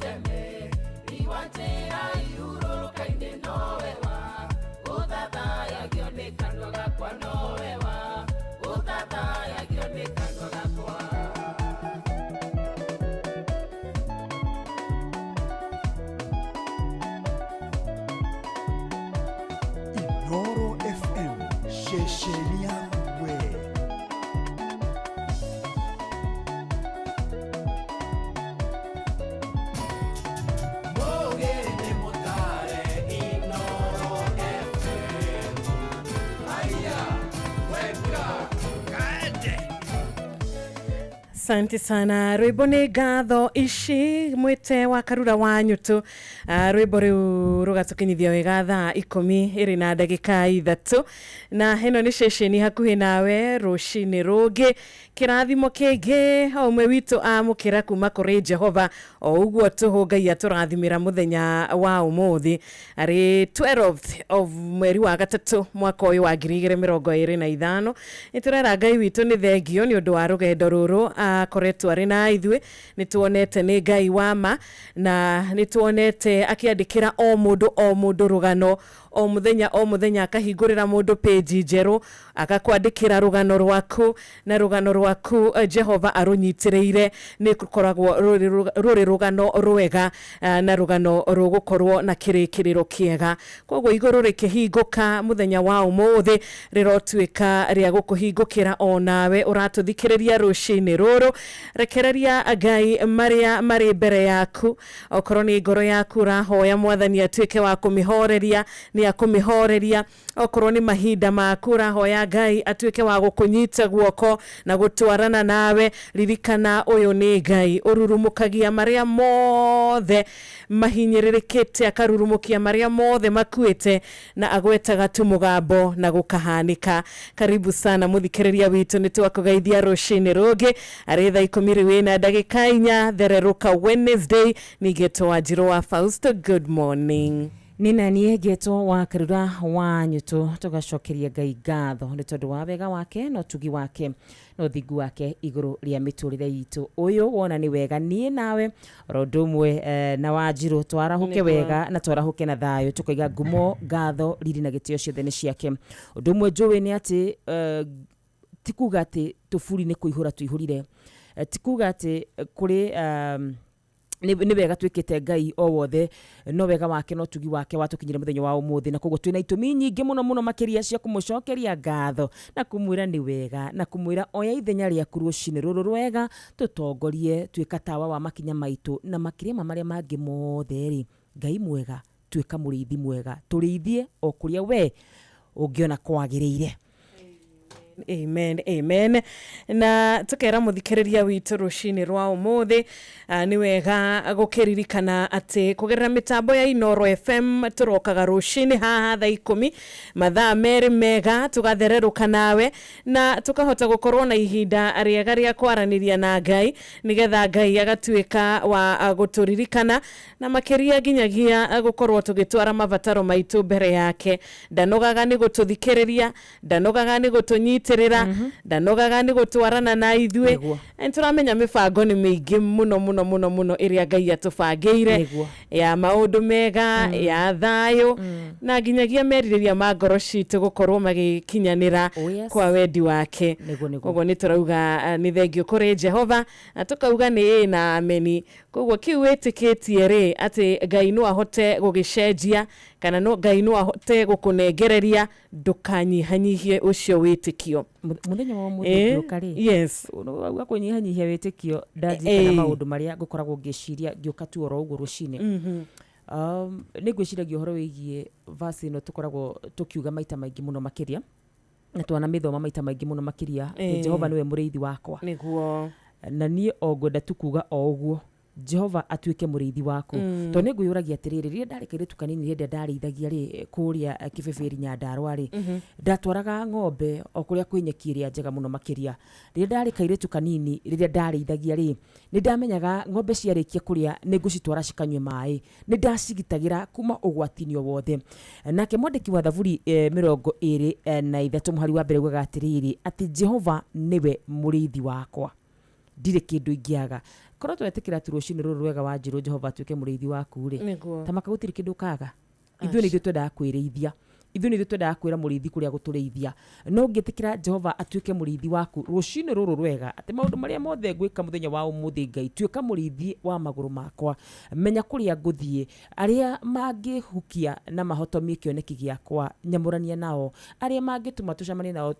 Tene Noro FM, shesheni yawe. Asante sana. Rwimbo nĩ ngatho ici mwĩte wa Karura wa Nyũtũ. Rwimbo rĩu rũgatukinyithia wega thaa 10 na ndagĩka 3 na ĩno nĩ ceceni hakuhĩ nawe rũcinĩ rũngĩ. Kĩrathimo kĩngĩ o ũmwe witũ amũkĩra kuma kũrĩ Jehova, o ũguo tũhũ Ngai atũrathimĩra mũthenya wa ũmũthĩ arĩ 12th of mweri wa gatatũ mwaka ũyũ wa 2025. Nĩtũrera Ngai witũ nĩ thengio nĩ ũndũ wa rũgendo rũrũ akoretwo arĩ na ithuĩ. Nĩtuonete nĩ Ngai wa ma na nĩtuonete akĩandĩkĩra o mũndũ rũgano o mũthenya akahingũrĩra mũndũ page njerũ akakwandĩkĩra rũgano rwaku, na rũgano rwaku Jehova arũnyitĩrĩire nĩ rũkoragwo rũrĩ rũgano rwega na rũgano rũgũkorwo na kĩrĩkĩrĩro kĩega. Koguo igũrũ rĩkĩhingũka mũthenya wa ũmũthĩ rĩrotuĩka rĩa gũkũhingũkĩra o nawe ũratũthikĩrĩria rũcinĩ rũrũ. Rekereria Ngai marĩa marĩ mbere yaku, okorwo nĩ ngoro yaku ũrahoya Mwathani atuĩke wa kũmĩhoreria nĩ akũmĩhoreria. Okorwo nĩ mahinda maku ũrahoya Ngai atuĩke wa gũkũnyita guoko na gũtwarana nawe, ririkana ũyũ nĩ Ngai ũrurumũkagia marĩa mothe mahinyĩrĩrĩkĩte, akarurumũkia marĩa mothe makuĩte na agwetaga tu mũgambo na gũkahanĩka. Karibu sana mũthikĩrĩria witũ, nĩtwakũgeithia rũcinĩ rũngĩ arĩ thaa 10 na ndagĩka 4 thererũka Wednesday. Nĩgetwo Wanjirũ wa Fausto, good morning. Nina niĩgetwo wa Karura wa Nyũtũ, tũgacokeria Ngai ngatho nĩ tondũ wa wega wake na ũtugi wake na ũthingu wake igũrũ rĩa mĩtũrĩre itũ. Ũyũ wona nĩ wega niĩ nawe ũndũ ũmwe na Wanjirũ twarahuke wega na twarahuke na thayũ, tũkoiga ngumo ngatho riri na gĩtĩo ciothe nĩ ciake. Ũndũ ũmwe njũĩ nĩ atĩ ti kuga atĩ tũburi nĩ kũihũra tũihũrire, ti kuga atĩ kũrĩ nĩ wega twĩkĩte Ngai o wothe, no wega wake no tugi wake watũkinyire mũthenya wa ũmũthĩ, na koguo twĩna itũmi nyingĩ mũno makĩria cia kũmũcokeria ngatho na kũmwĩra nĩ wega na kũmwĩra oya ithenya rĩaku rũcinĩ rũrũ rwega, tũtongorie tuĩka tawa wa makinya maitũ na makĩria marĩa mangĩ mothe rĩ. Ngai mwega, tuĩka mũrĩithi mwega, tũrĩithie o kũrĩa we ũngĩona kwagĩrĩire. Amen, amen. Na tukera mũthikĩrĩria witũ rũcinĩ rwa ũmũthĩ, nĩ wega gũkĩririkana atĩ kũgerera mĩtambo ya Inoro FM tũrokaga rũcinĩ haha thaa 10 mathaa merĩ mega, tũgathererũka nawe na tũkahota gũkorwo na ihinda rĩega rĩa kwaranĩria na Ngai, nĩgetha Ngai agatuĩka wa gũtũririkana na makĩria nginyagia gũkorwo tũgĩtwara mabataro maitũ mbere yake. Ndanogaga nĩ gũtũthikĩrĩria, ndanogaga nĩ gũtũnyita ndanogaga nĩ gũtwarana na ithuĩ. Nĩtũramenya mĩbango nĩ mĩingĩ mũno ĩrĩa Ngai atũbangĩire ya maũndũ mega, ya thayũ na nginyagia merirĩria ma ngoro citũ gũkorwo magĩkinyanĩra kwa wendi wake. Koguo nĩtũrauga nĩ thengio kũrĩ Jehova na tũkauga nĩ na ameni. Koguo kiu wĩtĩkĩtie rĩ atĩ Ngai no ahote gũgĩcenjia kana no Ngai no ahote gũkũnengereria, ndũkanyihanyihie ũcio wĩtĩkio. Mũthenya wa mũthenya ũkarĩ. Yes. Wa kũnyihanyihia wĩtĩkio ndanjikana maũndũ marĩa ngũkoragwo ngĩciria ngĩũka tu oro ũguo rũcinĩ. Nĩ ngwĩciragia ũhoro wĩgiĩ verse ĩno tũkoragwo tũkiuga maita maingĩ mũno makĩria na twana mĩthoma maita maingĩ mũno makĩria. Jehova nĩwe mũrĩithi wakwa. Nĩguo. Na niĩ o ngwenda tu kuga o ũguo Jehova atuĩke mũrĩithi waku. To nĩ ngwĩyũragia atĩrĩrĩ, rĩrĩa ndarĩ kairĩtu kanini hĩndĩ ndarĩithagia rĩ kũrĩa Kĩbĩbĩri Nyandarũa rĩ, ndatwaraga ng'ombe o kũrĩa kwĩ nyeki ĩrĩa njega mũno makĩria. Rĩrĩa ndarĩ kairĩtu kanini rĩrĩa ndarĩithagia rĩ, nĩ ndamenyaga ng'ombe ciarĩkia kũrĩa nĩ ngũcitwara cikanyue maĩ, nĩ ndacigitagĩra kuma ũgwati-inĩ o wothe. Nake mwandĩki wa Thaburi 23 mũhari wa mbere gwaga atĩrĩrĩ atĩ Jehova nĩwe mũrĩithi wakwa, ndirĩ kĩndũ ingĩaga. Korwo twetĩkĩra tu rũcinĩ rũrũ rwega Wanjirũ Jehova atuĩke mũrĩithi waku rĩ, ta maka gũtirĩ kĩndũ kaga. Ithuĩ nĩ ithuĩ twendaga kwĩrĩithia, ithuĩ nĩ twendaga kwĩra mũrĩithi kũrĩa gũtũrĩithia no ngĩtĩkĩra Jehova atuĩke mũrĩithi waku rũcinĩ rũrũ rwega atĩ maũndũ marĩa mothe ngwĩka mũthenya wa ũmũthĩ Ngai tuĩka mũrĩithi wa magũrũ makwa menya kũrĩa ngũthiĩ arĩa mangĩhukia na mahotomie kĩoneki gĩakwa nyamũrania nao arĩa mangĩtũma tũcemanie nao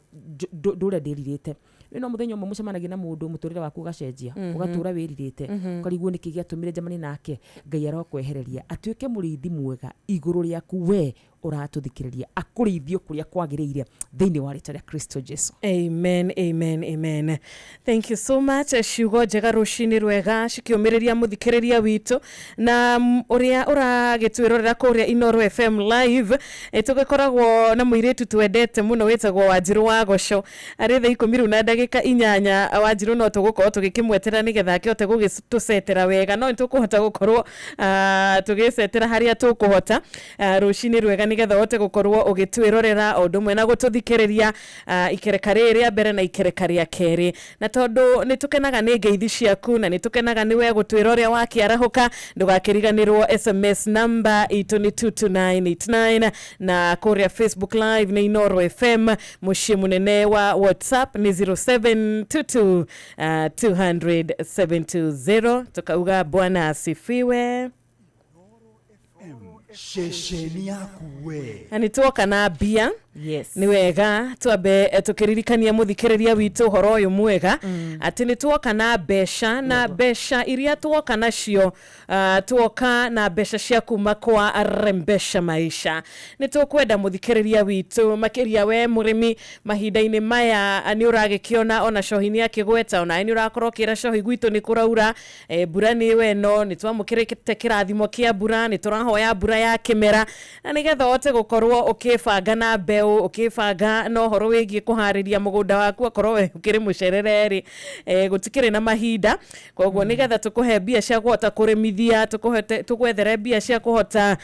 ndũrĩa ndĩrirĩte no mũthenya ũmwe mũcemanagia na mũndũ mũtũrĩre waku ũgacenjia ũgatũra wĩrirĩte ũkarigwo nĩkĩ gĩatũmire njamanie nake Ngai arokwehereria atuĩke mũrĩithi mwega igũrũ rĩaku we ũratũthikĩrĩria akũrĩithio kũrĩa kwagĩrĩire thĩinĩ wa rĩĩtwa rĩa Kristo Jesu. Amen, amen, amen. Thank you so much. Ciugo njega rũcinĩ rwega cikiũmĩrĩria mũthikĩrĩria witũ na ũrĩa ũragĩtwĩrorera kũrĩa Inooro FM live tũgĩkoragwo na mũirĩtu twendete mũno wĩtagwo Wanjirũ wa Goco arĩ thaa 10:08 Wanjirũ no tũgũkorwo tũgĩkĩmwetera nĩgetha akĩhote gũgĩtũcetera wega no nĩtũkũhota gũkorwo tũgĩcetera harĩa tũkũhota rũcinĩ rwega nĩgetha ũhote gũkorwo ũgĩtwĩrorera o ũndũ ũmwe na gũtũthikĩrĩria ikereka rĩrĩa mbere na ikereka rĩa kerĩ na tondũ nĩtũkenaga nĩ ngeithi ciaku na nĩtũkenaga nĩwe gũtwĩra ũrĩa wakĩarahũka ndũgakĩriganĩrwo SMS number itũ nĩ 22989 na kũrĩa Facebook live nĩ Inooro FM mũciĩ mũnene wa WhatsApp nĩ 0722 tukauga Bwana asifiwe. Shesheni yaku we. Ani tuoka na bia. Yes. Ni wega tuabe tukiririkania muthikiriria witu horo uyu mwega ati ni tuoka na besha na besha iria tuoka nacio tuoka na besha cia kuma kwa arembesha maisha ni tukwenda muthikiriria witu makiria we murimi mahinda-ini maya ni uragikiona ona cohini akigweta ona ni urakorwo kira cohi gwitu ni kuraura bura ni weno ni twamukirite kirathimo kia bura ni turahoya bura ya kimera na nigetha ote gukorwo ukibanga na mbeu ukibanga no horo wigie kuhariria mugunda waku akorwo we ukiri mucerereri gutikire na mahinda koguo nigetha tukuhe bia cia kuhota kurimithia tukwethere bia cia kuhota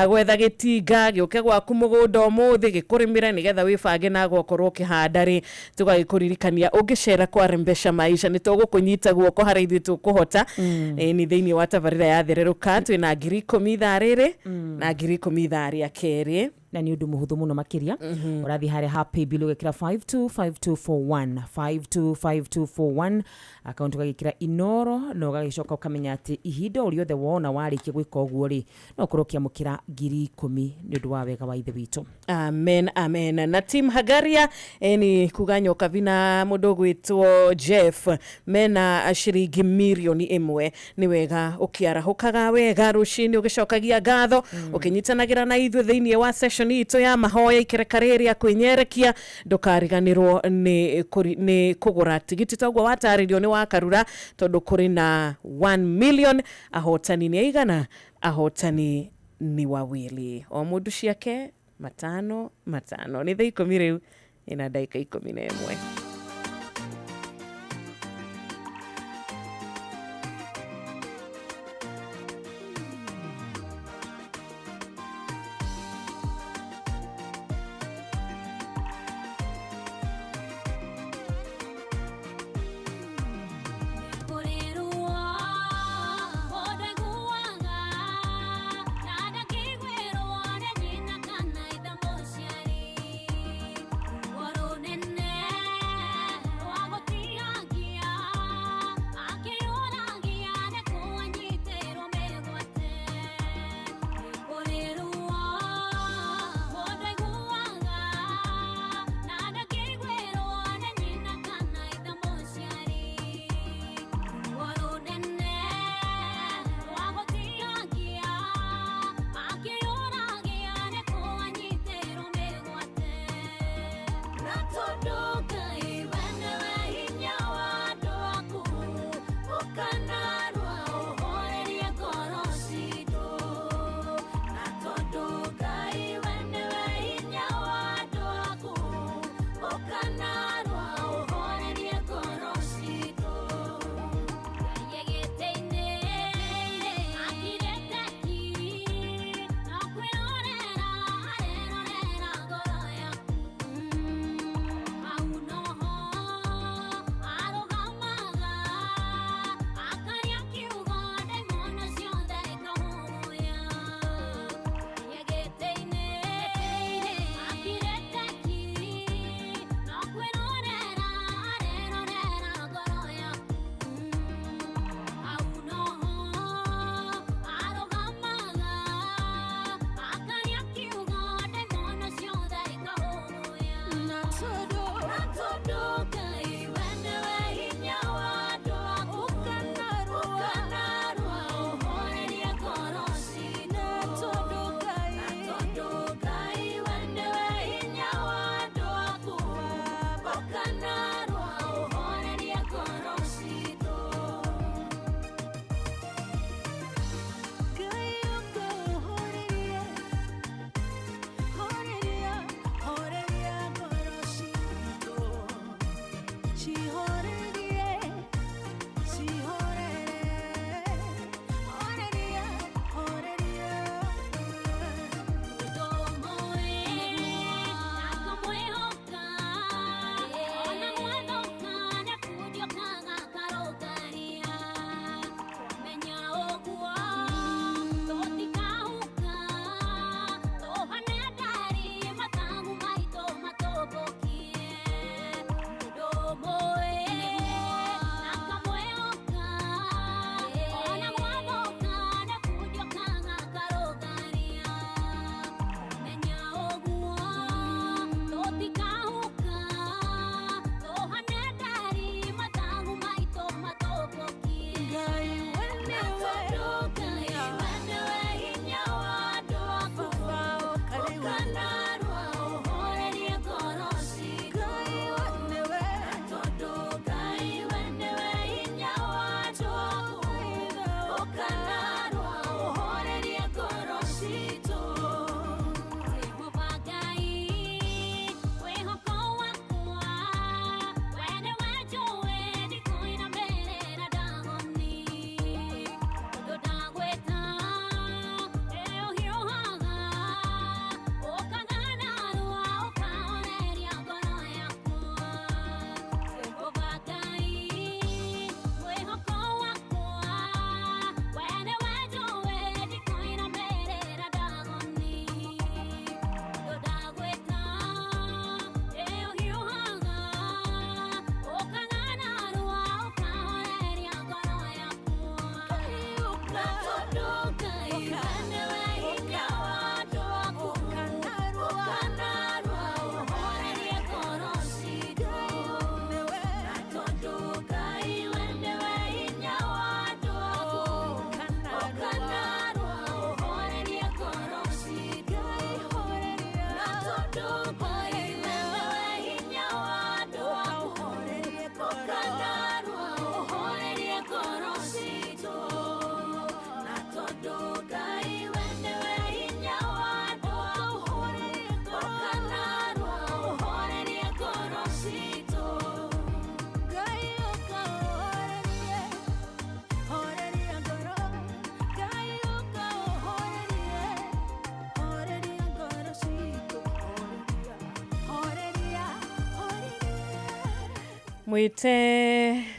gwetha gitinga giuke gwaku mugunda umuthi gikurimire nigetha wibange na gukorwo ukihanda ri tugagikurikania ungicera kwa rembesha maisha ni tugukunyita guoko hari ithu tukuhota ni thiini wa tabarira ya thereruka twina 10,000 thaa riri na 10,000 thaa ria keri na ni undu muhuthu muno makiria urathi hare happy bill ugekira 525241 account ugagikira Inooro no gagicoka ukamenya ati ihinda uriothe wona warikia gwika uguo ri no kurokia mukira 10,000 ni undu wa wega wa ithe witu. Amen, amen. Na team Hagaria ni kuganyoka vina mundu gwitwo Jeff mena ciringi milioni 1 ni wega ukiarahukaga wega rucini ugicokagia ngatho ukinyitanagira na ithu thiini wa session ito ya mahoya ikereka riria kwinyerekia ndukariganirwo ni kugura tigiti togwa wataririo ni wakarura tondu kuri na 1 million ahotani ni aigana ahotani ni wawili o mundu ciake matano ni thaa 10 riu ina dakika 11.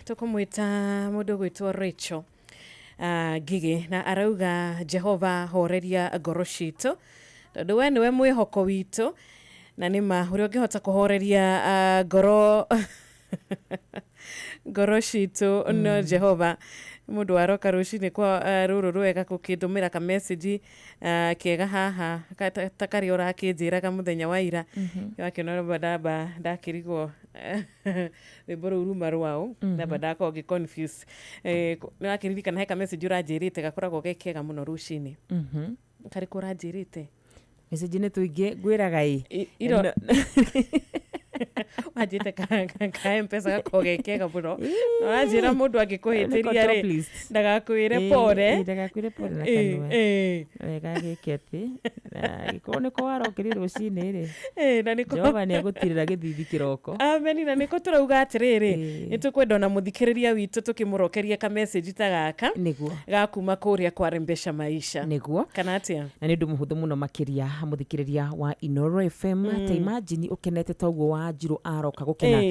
tukumwita mundu gwitwo Rachel Gigi na arauga Jehova horeria ngoro citu tondu we niwe mwihoko witu na nima uria ungihota kuhoreria ngoro ngoro citu no Jehova mundu aroka rucini kwa ruru rwega gukindumira ka message kiega haha takari urakinjiraga muthenya wa ira yakiona badaba ndakirigwo riboro uruma rwao na badako gi confuse nakiririkana he ka message uranjirite gakoragwo gekega muno rucini kari kuranjirite message ne tuige gwiraga iro wajite ka mpesa gakogekega muno wajira mundu agikuhitiria ri ndagakwire pore na kanwa wega geketi na gikone ko arokiri rucini ri na niko Jehova ni agutirira githithi kiroko amen na niko turauga atiriri nitukwenda na muthikiriria witu tukimurokeria ka message ta gaka niguo gakuma kuria kwa Rembesha Maisha niguo kana atia na ni ndu muhuthu muno makiria muthikiriria wa Inoro FM ta imagine ukenete toguo wa Njiro aroka gukena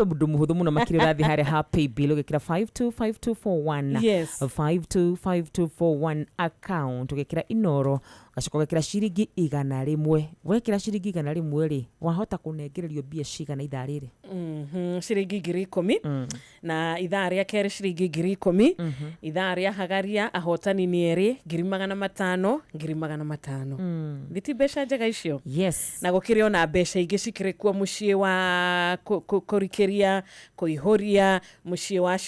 ndu muhuthu muno makiria rathi hare ha paybill ugikira 525241 yes 525241 account ugikira Inoro gacoka ugikira ciringi 100 wekira ciringi 100 ri wahota kunengererio bia cigana ithaa riri ciringi 10,000 na ithaa ria keri ciringi 10,000 ithaa ria hagaria ahotani ni eri 500,000 thiti besha njega icio yes na gukiri ona besha ingi cikirikuo mucii wa kurikiria kuihoria mucii wa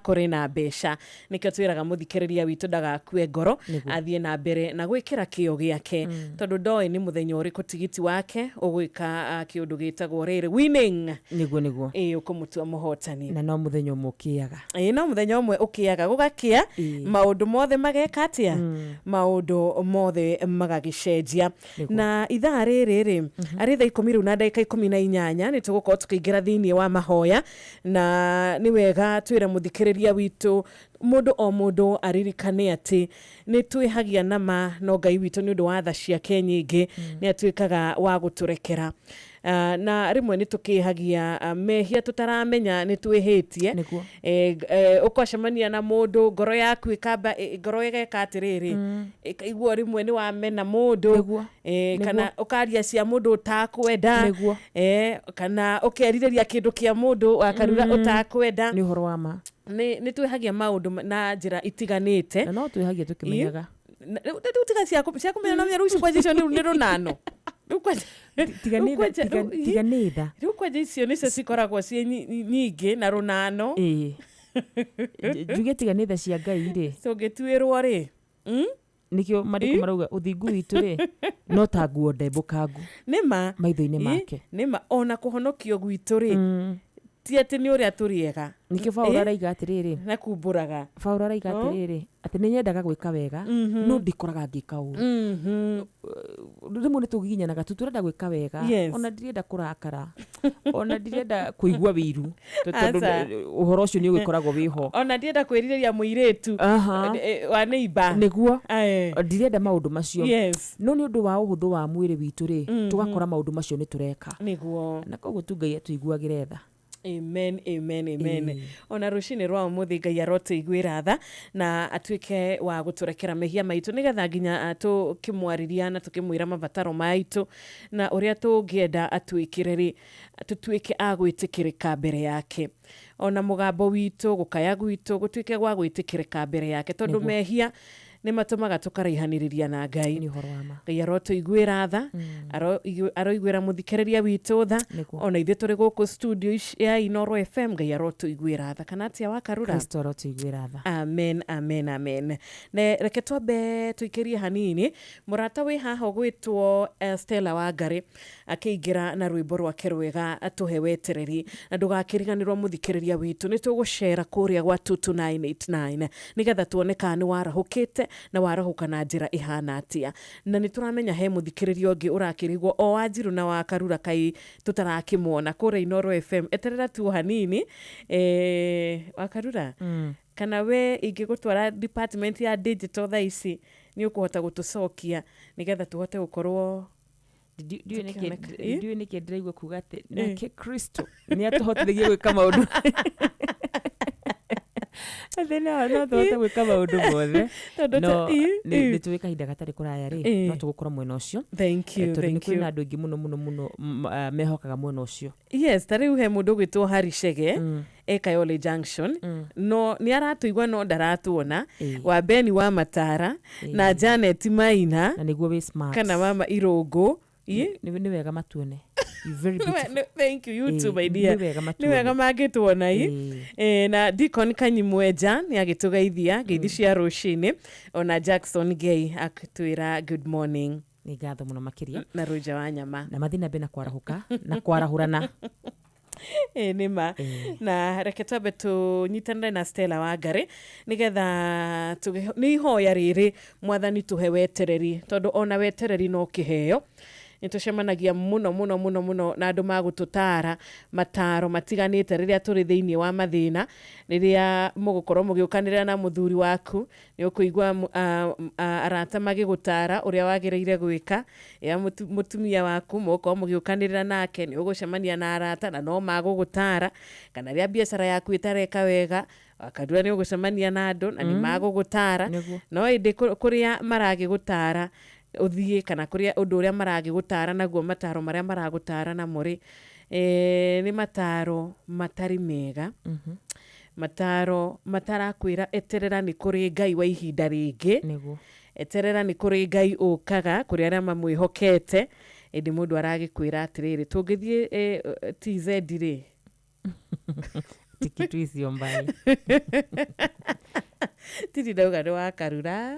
kuri na besha nikio twiraga muthikiriria witu ndagakue ngoro athie na mbere na gwikira kio giake tondu ndoi ni muthenya uriku tigiti wake ugwika kiundu gitagwo riri winning niguo ukumutua muhotani na no muthenya umwe ukiaga no muthenya umwe ukiaga gugakia maundu mothe mageka atia maundu mothe magagicenjia na ithaa riri ari thaa 10 na ndagika 18 ni tugukorwo tukiingira thiini wa mahoya na ni wega twire muthikiriria witu mundu aririkane ati ni twihagia nama no Ngai witu ni undu wa tha ciake nyingi ni atwikaga wa guturekera na rimwe ni tukihagia mehia tutaramenya ni twihitie ukacemania na mundu ngoro yaku ikamba ngoro igeka atiriri ikaigua rimwe ni wamena mundu kana ukaria cia mundu utakwenda kana ukerireria kindu kia mundu akarura utakwenda ni horo wa ma ni twihagia maundu na njira itiganite na no twihagia tukimenyaga cia kumenya na ruci kwa jicio ni runano tiganitha riu kwa jicio nicio cikoragwo cie nyingi na runano njuge tiganitha cia Ngai ri tungituirwo ri nikio mandiko marauga uthingu witu ri no ta nguo ndembukangu nima maitho-ini make nima ona kuhonokio gwitu ri ti ati ni uria turiega nikio Paul araiga atiriri na kumburaga Paul araiga atiriri ati ni nyendaga gwika wega no ndikoraga ngika uru rimwe ni tugiginyanaga tuturenda gwika wega ona ndirenda kurakara ona ndirenda kuigua wiru tondu uhoro ucio ni ugikoragwo wiho ona ndirenda kwiriria muiritu wa neighbor niguo ndirenda maundu macio no ni undu wa uhuthu wa mwiri witu ri tugakora maundu macio ni tureka niguo na koguo tu Ngai atuiguagire tha amen ona rucini rwa muthi Ngai arotuiguira tha na atuike wa guturekera mehia maitu nigetha nginya tukimwariria na tukimwira mabataro maitu na uria tungienda atuikire ri tutuike agwitikirika mbere yake ona mugambo witu gukaya gwitu gutuike gwa gwitikirika mbere yake tondu mehia ni matumaga tukaraihaniriria na Ngai ni horo wa ma Ngai arotuiguira tha aroiguira muthikiriria witu tha ona ithe turi guku studio ya Inoro FM Ngai arotuiguira tha kana atia wakarura Kristo arotuiguira tha amen ne reke twambe tuikirie hanini murata wi haha gwitwo Stella Wangari akiingira na rwimbo rwake rwega atuhe wetereri na ndugakiriganirwo muthikiriria witu ni tugucera kuria gwa 22989 nigetha tuone kana ni warahukite na warahuka na njira ihana atia na ni turamenya he muthikiririo ungi urakirigwo o Wanjiru na wakarura kai tutarakimwona kure Inoro FM eterera tu hanini wakarura kana we ingigutwara department ya digital tha ici ni ukuhota gutucokia nigetha tuhote gukorwo ndiũ nĩkĩ ndĩraigua kuga atĩ nake Kristo nĩ atũhotithagia gwĩka maũndũ no tũhote gwĩka maũndũ mothe no nĩ tũĩ kahinda gatarĩ kũraya rĩ no tũgũkorwo mwena ũcio tondũ nĩ kwĩna andũ aingĩ mũno mehokaga mwena ũcio. Yes, ta rĩu he mũndũ ũgwĩtwo Harry Chege Kayole Junction no nĩ aratũigua no ndaratuona wa Beni wa Matara na Janet Maina na nĩguo wĩ smart kana mama Irũngũ nĩ wega matuone. You're very beautiful. No, thank you, you too, my dear. Nĩ wega magĩtuona na Deacon Kanyimweja nĩ agĩtũgeithia ngeithi cia rũcinĩ ona Jackson Gay akĩtwĩra good morning. Nĩ ngatho mũno makĩria na Roja wa Nyama na mathina mbena kwarahũka na kwarahũrana nĩma na reke twambe tũnyitanĩre na Stella Wangari nĩgetha nĩ ihoya rĩrĩ Mwathani tũhe wetereri tondũ ona wetereri no kĩheo. Nĩtũcemanagia mũno na andũ magũtũtara mataro matiganĩte rĩrĩa tũrĩ thĩinĩ wa mathĩna rĩrĩa mũgũkorwo mũgĩũkanĩrĩra na mũthuri waku nĩ ũkũigua arata magĩgũtara ũrĩa wagĩrĩire gwĩka ya mũtumia waku mũgũkorwo mũgĩũkanĩrĩra nake nĩ ũgũcemania na arata na no magũgũtara kana rĩrĩa biacara yaku ĩtareka wega akadua nĩ ũgũcemania na andũ na nĩ magũgũtara no ĩndĩ kũrĩa maragĩgũtara ũthiĩ kana kũrĩa ũndũ ũrĩa maragĩgũtara naguo mataro marĩa maragũtara namo rĩ nĩ mataro matarĩ mega mataro matarakwĩra eterera nĩ kũrĩ Ngai wa ihinda rĩngĩ eterera nĩ kũrĩ Ngai ũkaga kũrĩ arĩa mamwĩhokete ĩndĩ mũndũ aragĩkwĩra atĩrĩrĩ tũngĩthiĩ TZ rĩ tikitu icio mbaya titi ndauga nĩ wa Karura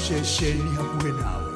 Shesheni hakuwe nawe.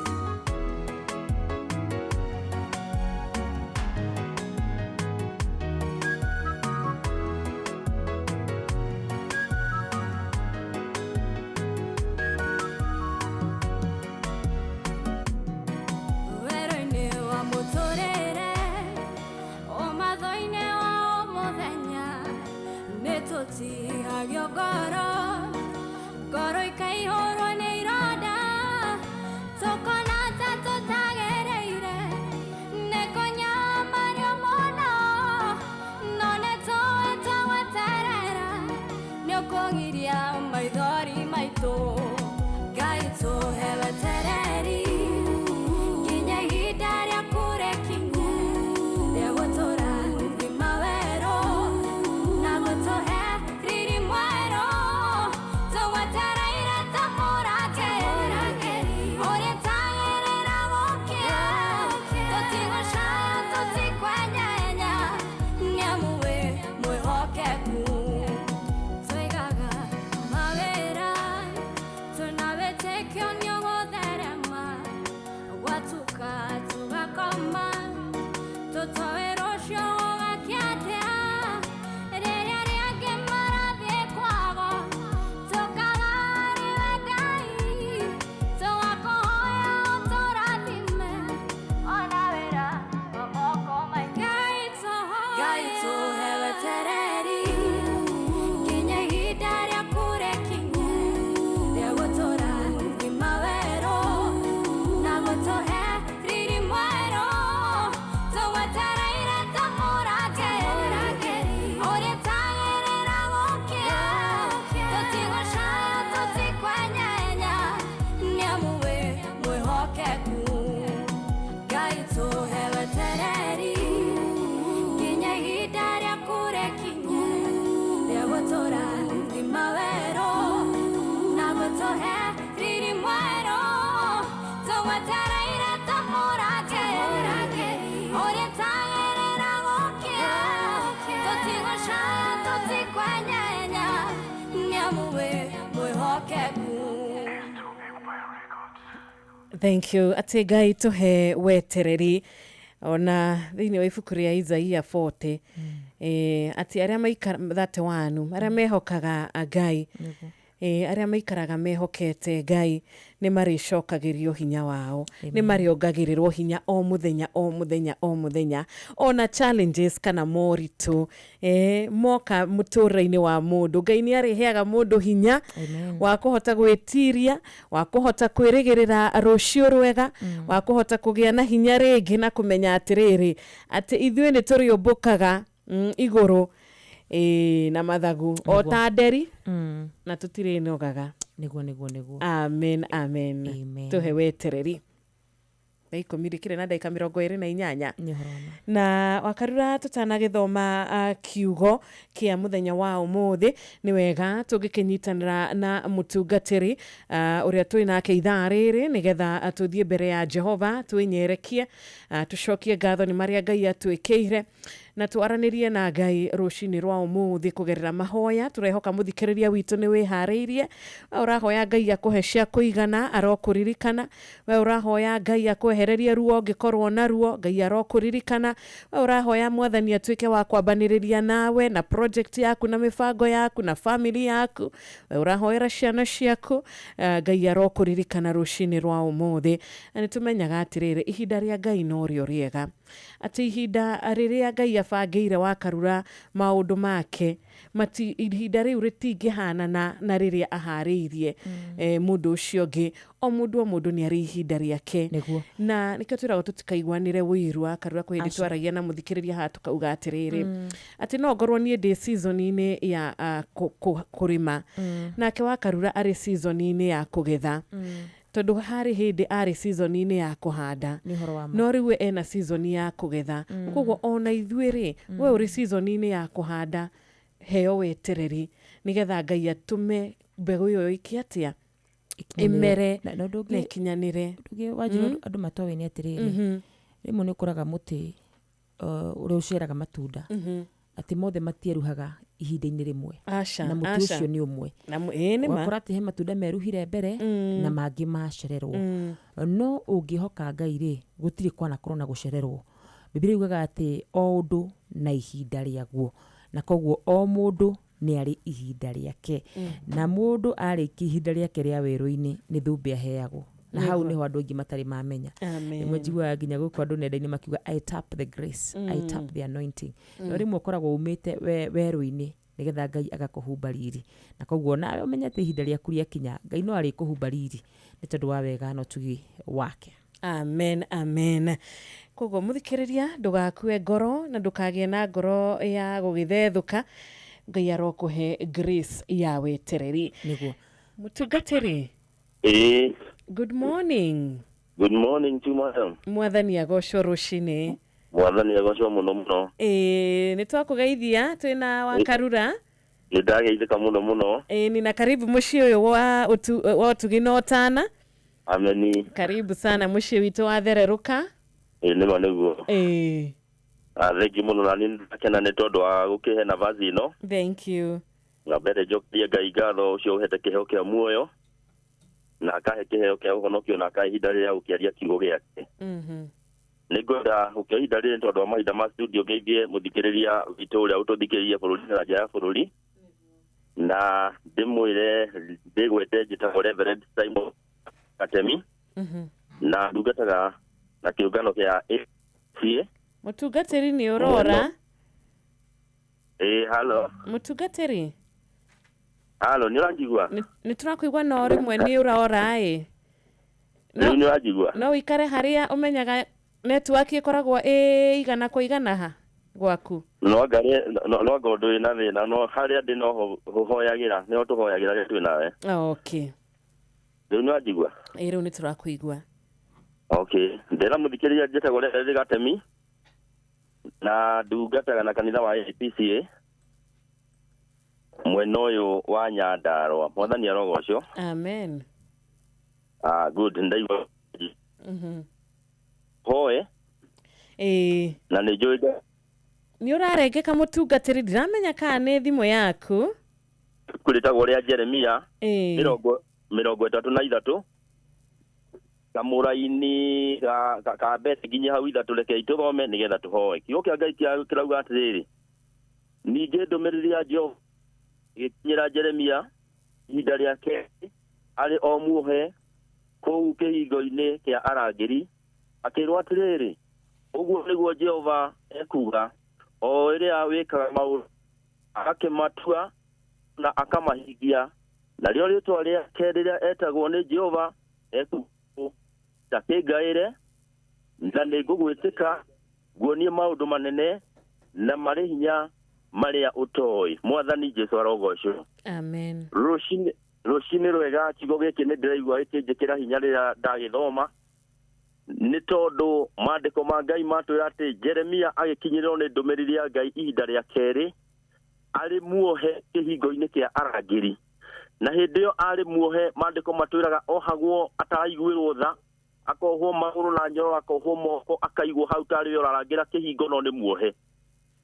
Thank you. Ate Ngai tuhe wetereri ona thini wa ibuku ria Isaia 40 ati aria maikara 31 aria mehokaga Ngai aria maikaraga mehokete Ngai ni maricokagirio hinya wao ni mariongagirirwo hinya o muthenya o muthenya o muthenya ona challenges kana moritu moka muturaini wa mundu Ngai ni areheaga mundu hinya wa kuhota gwitiria wa kuhota kwirigirira rucio rwega wa kuhota kugia na hinya ringi na kumenya atiriri ati ithuĩ ni turiumbukaga iguru na mathagu o ta nderi na tutire nogaga niguo amen tuhe wetereri Daiko mirikire na daika 28 na wakarura tutanagithoma kiugo kia muthenya wa umuthi ni wega tugikinyitanira na mutungatiri uria twi nake ithaa riri nigetha tuthie mbere ya Jehova twinyerekie tucokie ngatho ni maria Ngai atwikire na twaranirie na Ngai rucini rwa umuthi kugerera mahoya turehoka muthikiriria witu ni wihariirie urahoya Ngai akuhe cia kuigana arokuririkana we urahoya Ngai akwehererie ruo ngikorwo na ruo Ngai arokuririkana we urahoya mwathani atwike wa kwambaniriria nawe na project yaku na mifango yaku na family yaku we urahoera ciana ciaku Ngai arokuririkana rucini rwa umuthi ani tumenyaga atiriri ihinda ria Ngai no rio riega ati ihinda riria Ngai abangire wakarura maundu make mati ihinda riu ritingihana na riria ahariirie mundu ucio ngi o mundu ni ari ihinda riake na nikio twirago tutikaigwanire wiru akarura kwindi twaragia na muthikiriria ha tukauga atiriri ati no ngorwo nie ndi season ini ya kurima nake wakarura ari season ini ya kugetha tondu hari hindi ari season ini ya kuhanda no riu ena season ya kugetha koguo ona ithuiri we uri season ini ya kuhanda heo wetereri nigetha Ngai atume mbegu iyo ikiatia imere na ikinyanire wajiro andu matowe ni atiriri rimwe ni kuraga muti uri uceraga matunda ati mothe matieruhaga ihinda-ini rimwe na muti ucio ni umwe wakora ati he matunda meruhire mbere na mangi macererwo no ungihoka Ngai ri gutiri kwana korona gucererwo Biblia yugaga ati o undu na ihinda riaguo na koguo o mundu ni ari ihinda riake na mundu ari ihinda riake ria weru-ini ni thumbe aheagwo na hau niho andu aingi matari mamenya imwe njigua nginya guku andu nenda-ini makiuga I tap the grace I tap the anointing no rimwe ukoragwo umite weru-ini nigetha Ngai agakuhumba riri na koguo nawe umenyete ihinda riaku riakinya Ngai no ari kuhumba riri ni tondu wa wega no tugi wake amen koguo muthikiriria ndugakue ngoro na ndukagie na ngoro ya gugithethuka Ngai arokuhe grace ya wetereri niguo mutungatiri good morning to madam mwathani agocwo rucini mwathani agocwo muno ni twakugeithia twina wakarura ni ndageithika muno ni na karibu mucii uyu wa utugi no tana ameni karibu sana mucii witu wathereruka nima niguo thank you muno na ni ndakena ni tondu wa gukihe nafasi ino thank you na mbere njokia Ngai ngatho ucio uhete kiheo kia muoyo na akahe kiheo kia uhonokio na akahe ihinda riria gukiaria kiugo giake ningwenda ukia ihinda riri tondu wa mahinda ma studio ngeithie muthikiriria witu uria ututhikiririe bururi na nja ya bururi na ndimwire ndigwete njitagwo Reverend Simon Katemi na ndungataga na kiungano kia ACA mutungatiri ni urora hello mutungatiri hello ni urajigwa ni turakuigwa no rimwe ni urora no ni urajigwa no ikare haria umenyaga network ikoragwo igana kwa igana ha gwaku no ngare no ngondo ina thina no haria ndi no hoyagira ni tuhoyagira ri twinawe okay ni urajigwa riu ni turakuigwa okay ndera muthikiriria njitagwo Reverend Katemi na ndungataga na kanitha wa APCA mwena uyu wa Nyandarua mwathani arogocwo amen good ndaigua hoe na nä njå nä å rarengeka må tungatä ndiramenya kana nä thimå yaku kå rä tagwo rä a Jeremia 33 kamå raini ka mbete nginya hau 3 reke itå thome nä getha tå hoe kiugo kä a Ngai kä rauga atä rä rä ningä ndå mä rä ri ya Jehova gä kinyä ra Jeremia ihinda rä ake arä o muohe kũu kĩhingo-inĩ kĩa arangĩri akĩrwo atĩrĩrĩ ũguo nĩguo Jehova ekuga o ĩrĩa wĩkaga maũndũ akĩmatua na akamahingia narĩo rĩĩtwa rĩake rĩrĩa etagwo nĩ Jehova ekuga ndakĩngaĩre na nĩngũgwĩtĩka nguonie maũndũ manene na marĩ hinya marĩa ũtoĩ. Mwathani Jesũ arogocwo. Amen. Rũcinĩ rwega kiugo gĩkĩ nĩ ndĩraigua gĩkĩnjĩkĩra hinya rĩrĩa ndagĩthoma nĩ tondũ maandĩko ma Ngai matwĩra atĩ Jeremia agĩkinyĩrĩrwo nĩ ndũmĩrĩri ya Ngai ihinda rĩa kerĩ arĩ muohe kĩhingo-inĩ kĩa arangĩri na hĩndĩ ĩyo arĩ muohe maandĩko matwĩraga ohagwo ataraiguĩrwo tha akohwo magũrũ na njoro akohwo moko akaigwo hau tarĩ we ũrarangĩra kĩhingo no nĩ muohe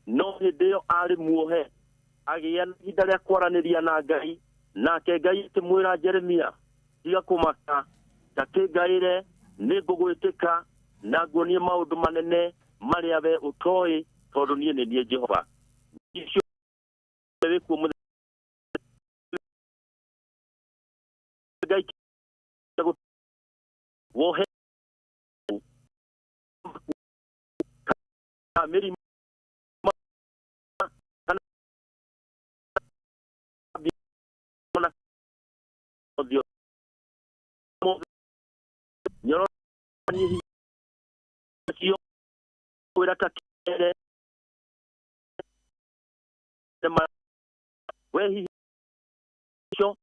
no hĩndĩ ĩyo arĩ muohe agĩa na ihinda rĩa kwaranĩria na Ngai nake Ngai akĩmwĩra Jeremia tiga kũmaka ndakĩngaĩre nĩngũgwĩtĩka na nguonie maũndũ manene marĩa we ũtoĩ tondũ niĩ nĩ niĩ Jehova icio wĩkuo Ngai wohe mĩrimũ Dios nyoro ni sio kwera takere tema wehi sio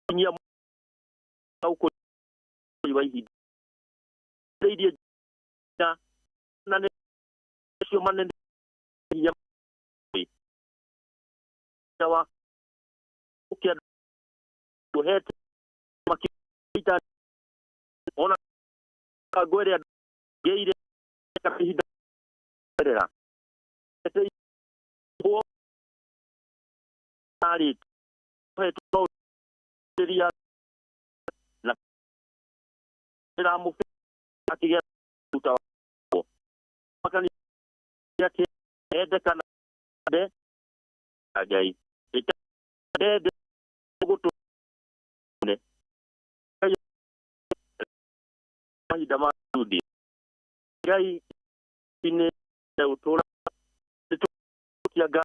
kunya au ko iwahi ndio na ne sio manene ya tawa ukia tuhete makita ona kagwere geire kapihida era ete ho ari peto seria na era mu akiya utawa makani yake ede kana de agai de goto ne ai da madudi gai ine utora ya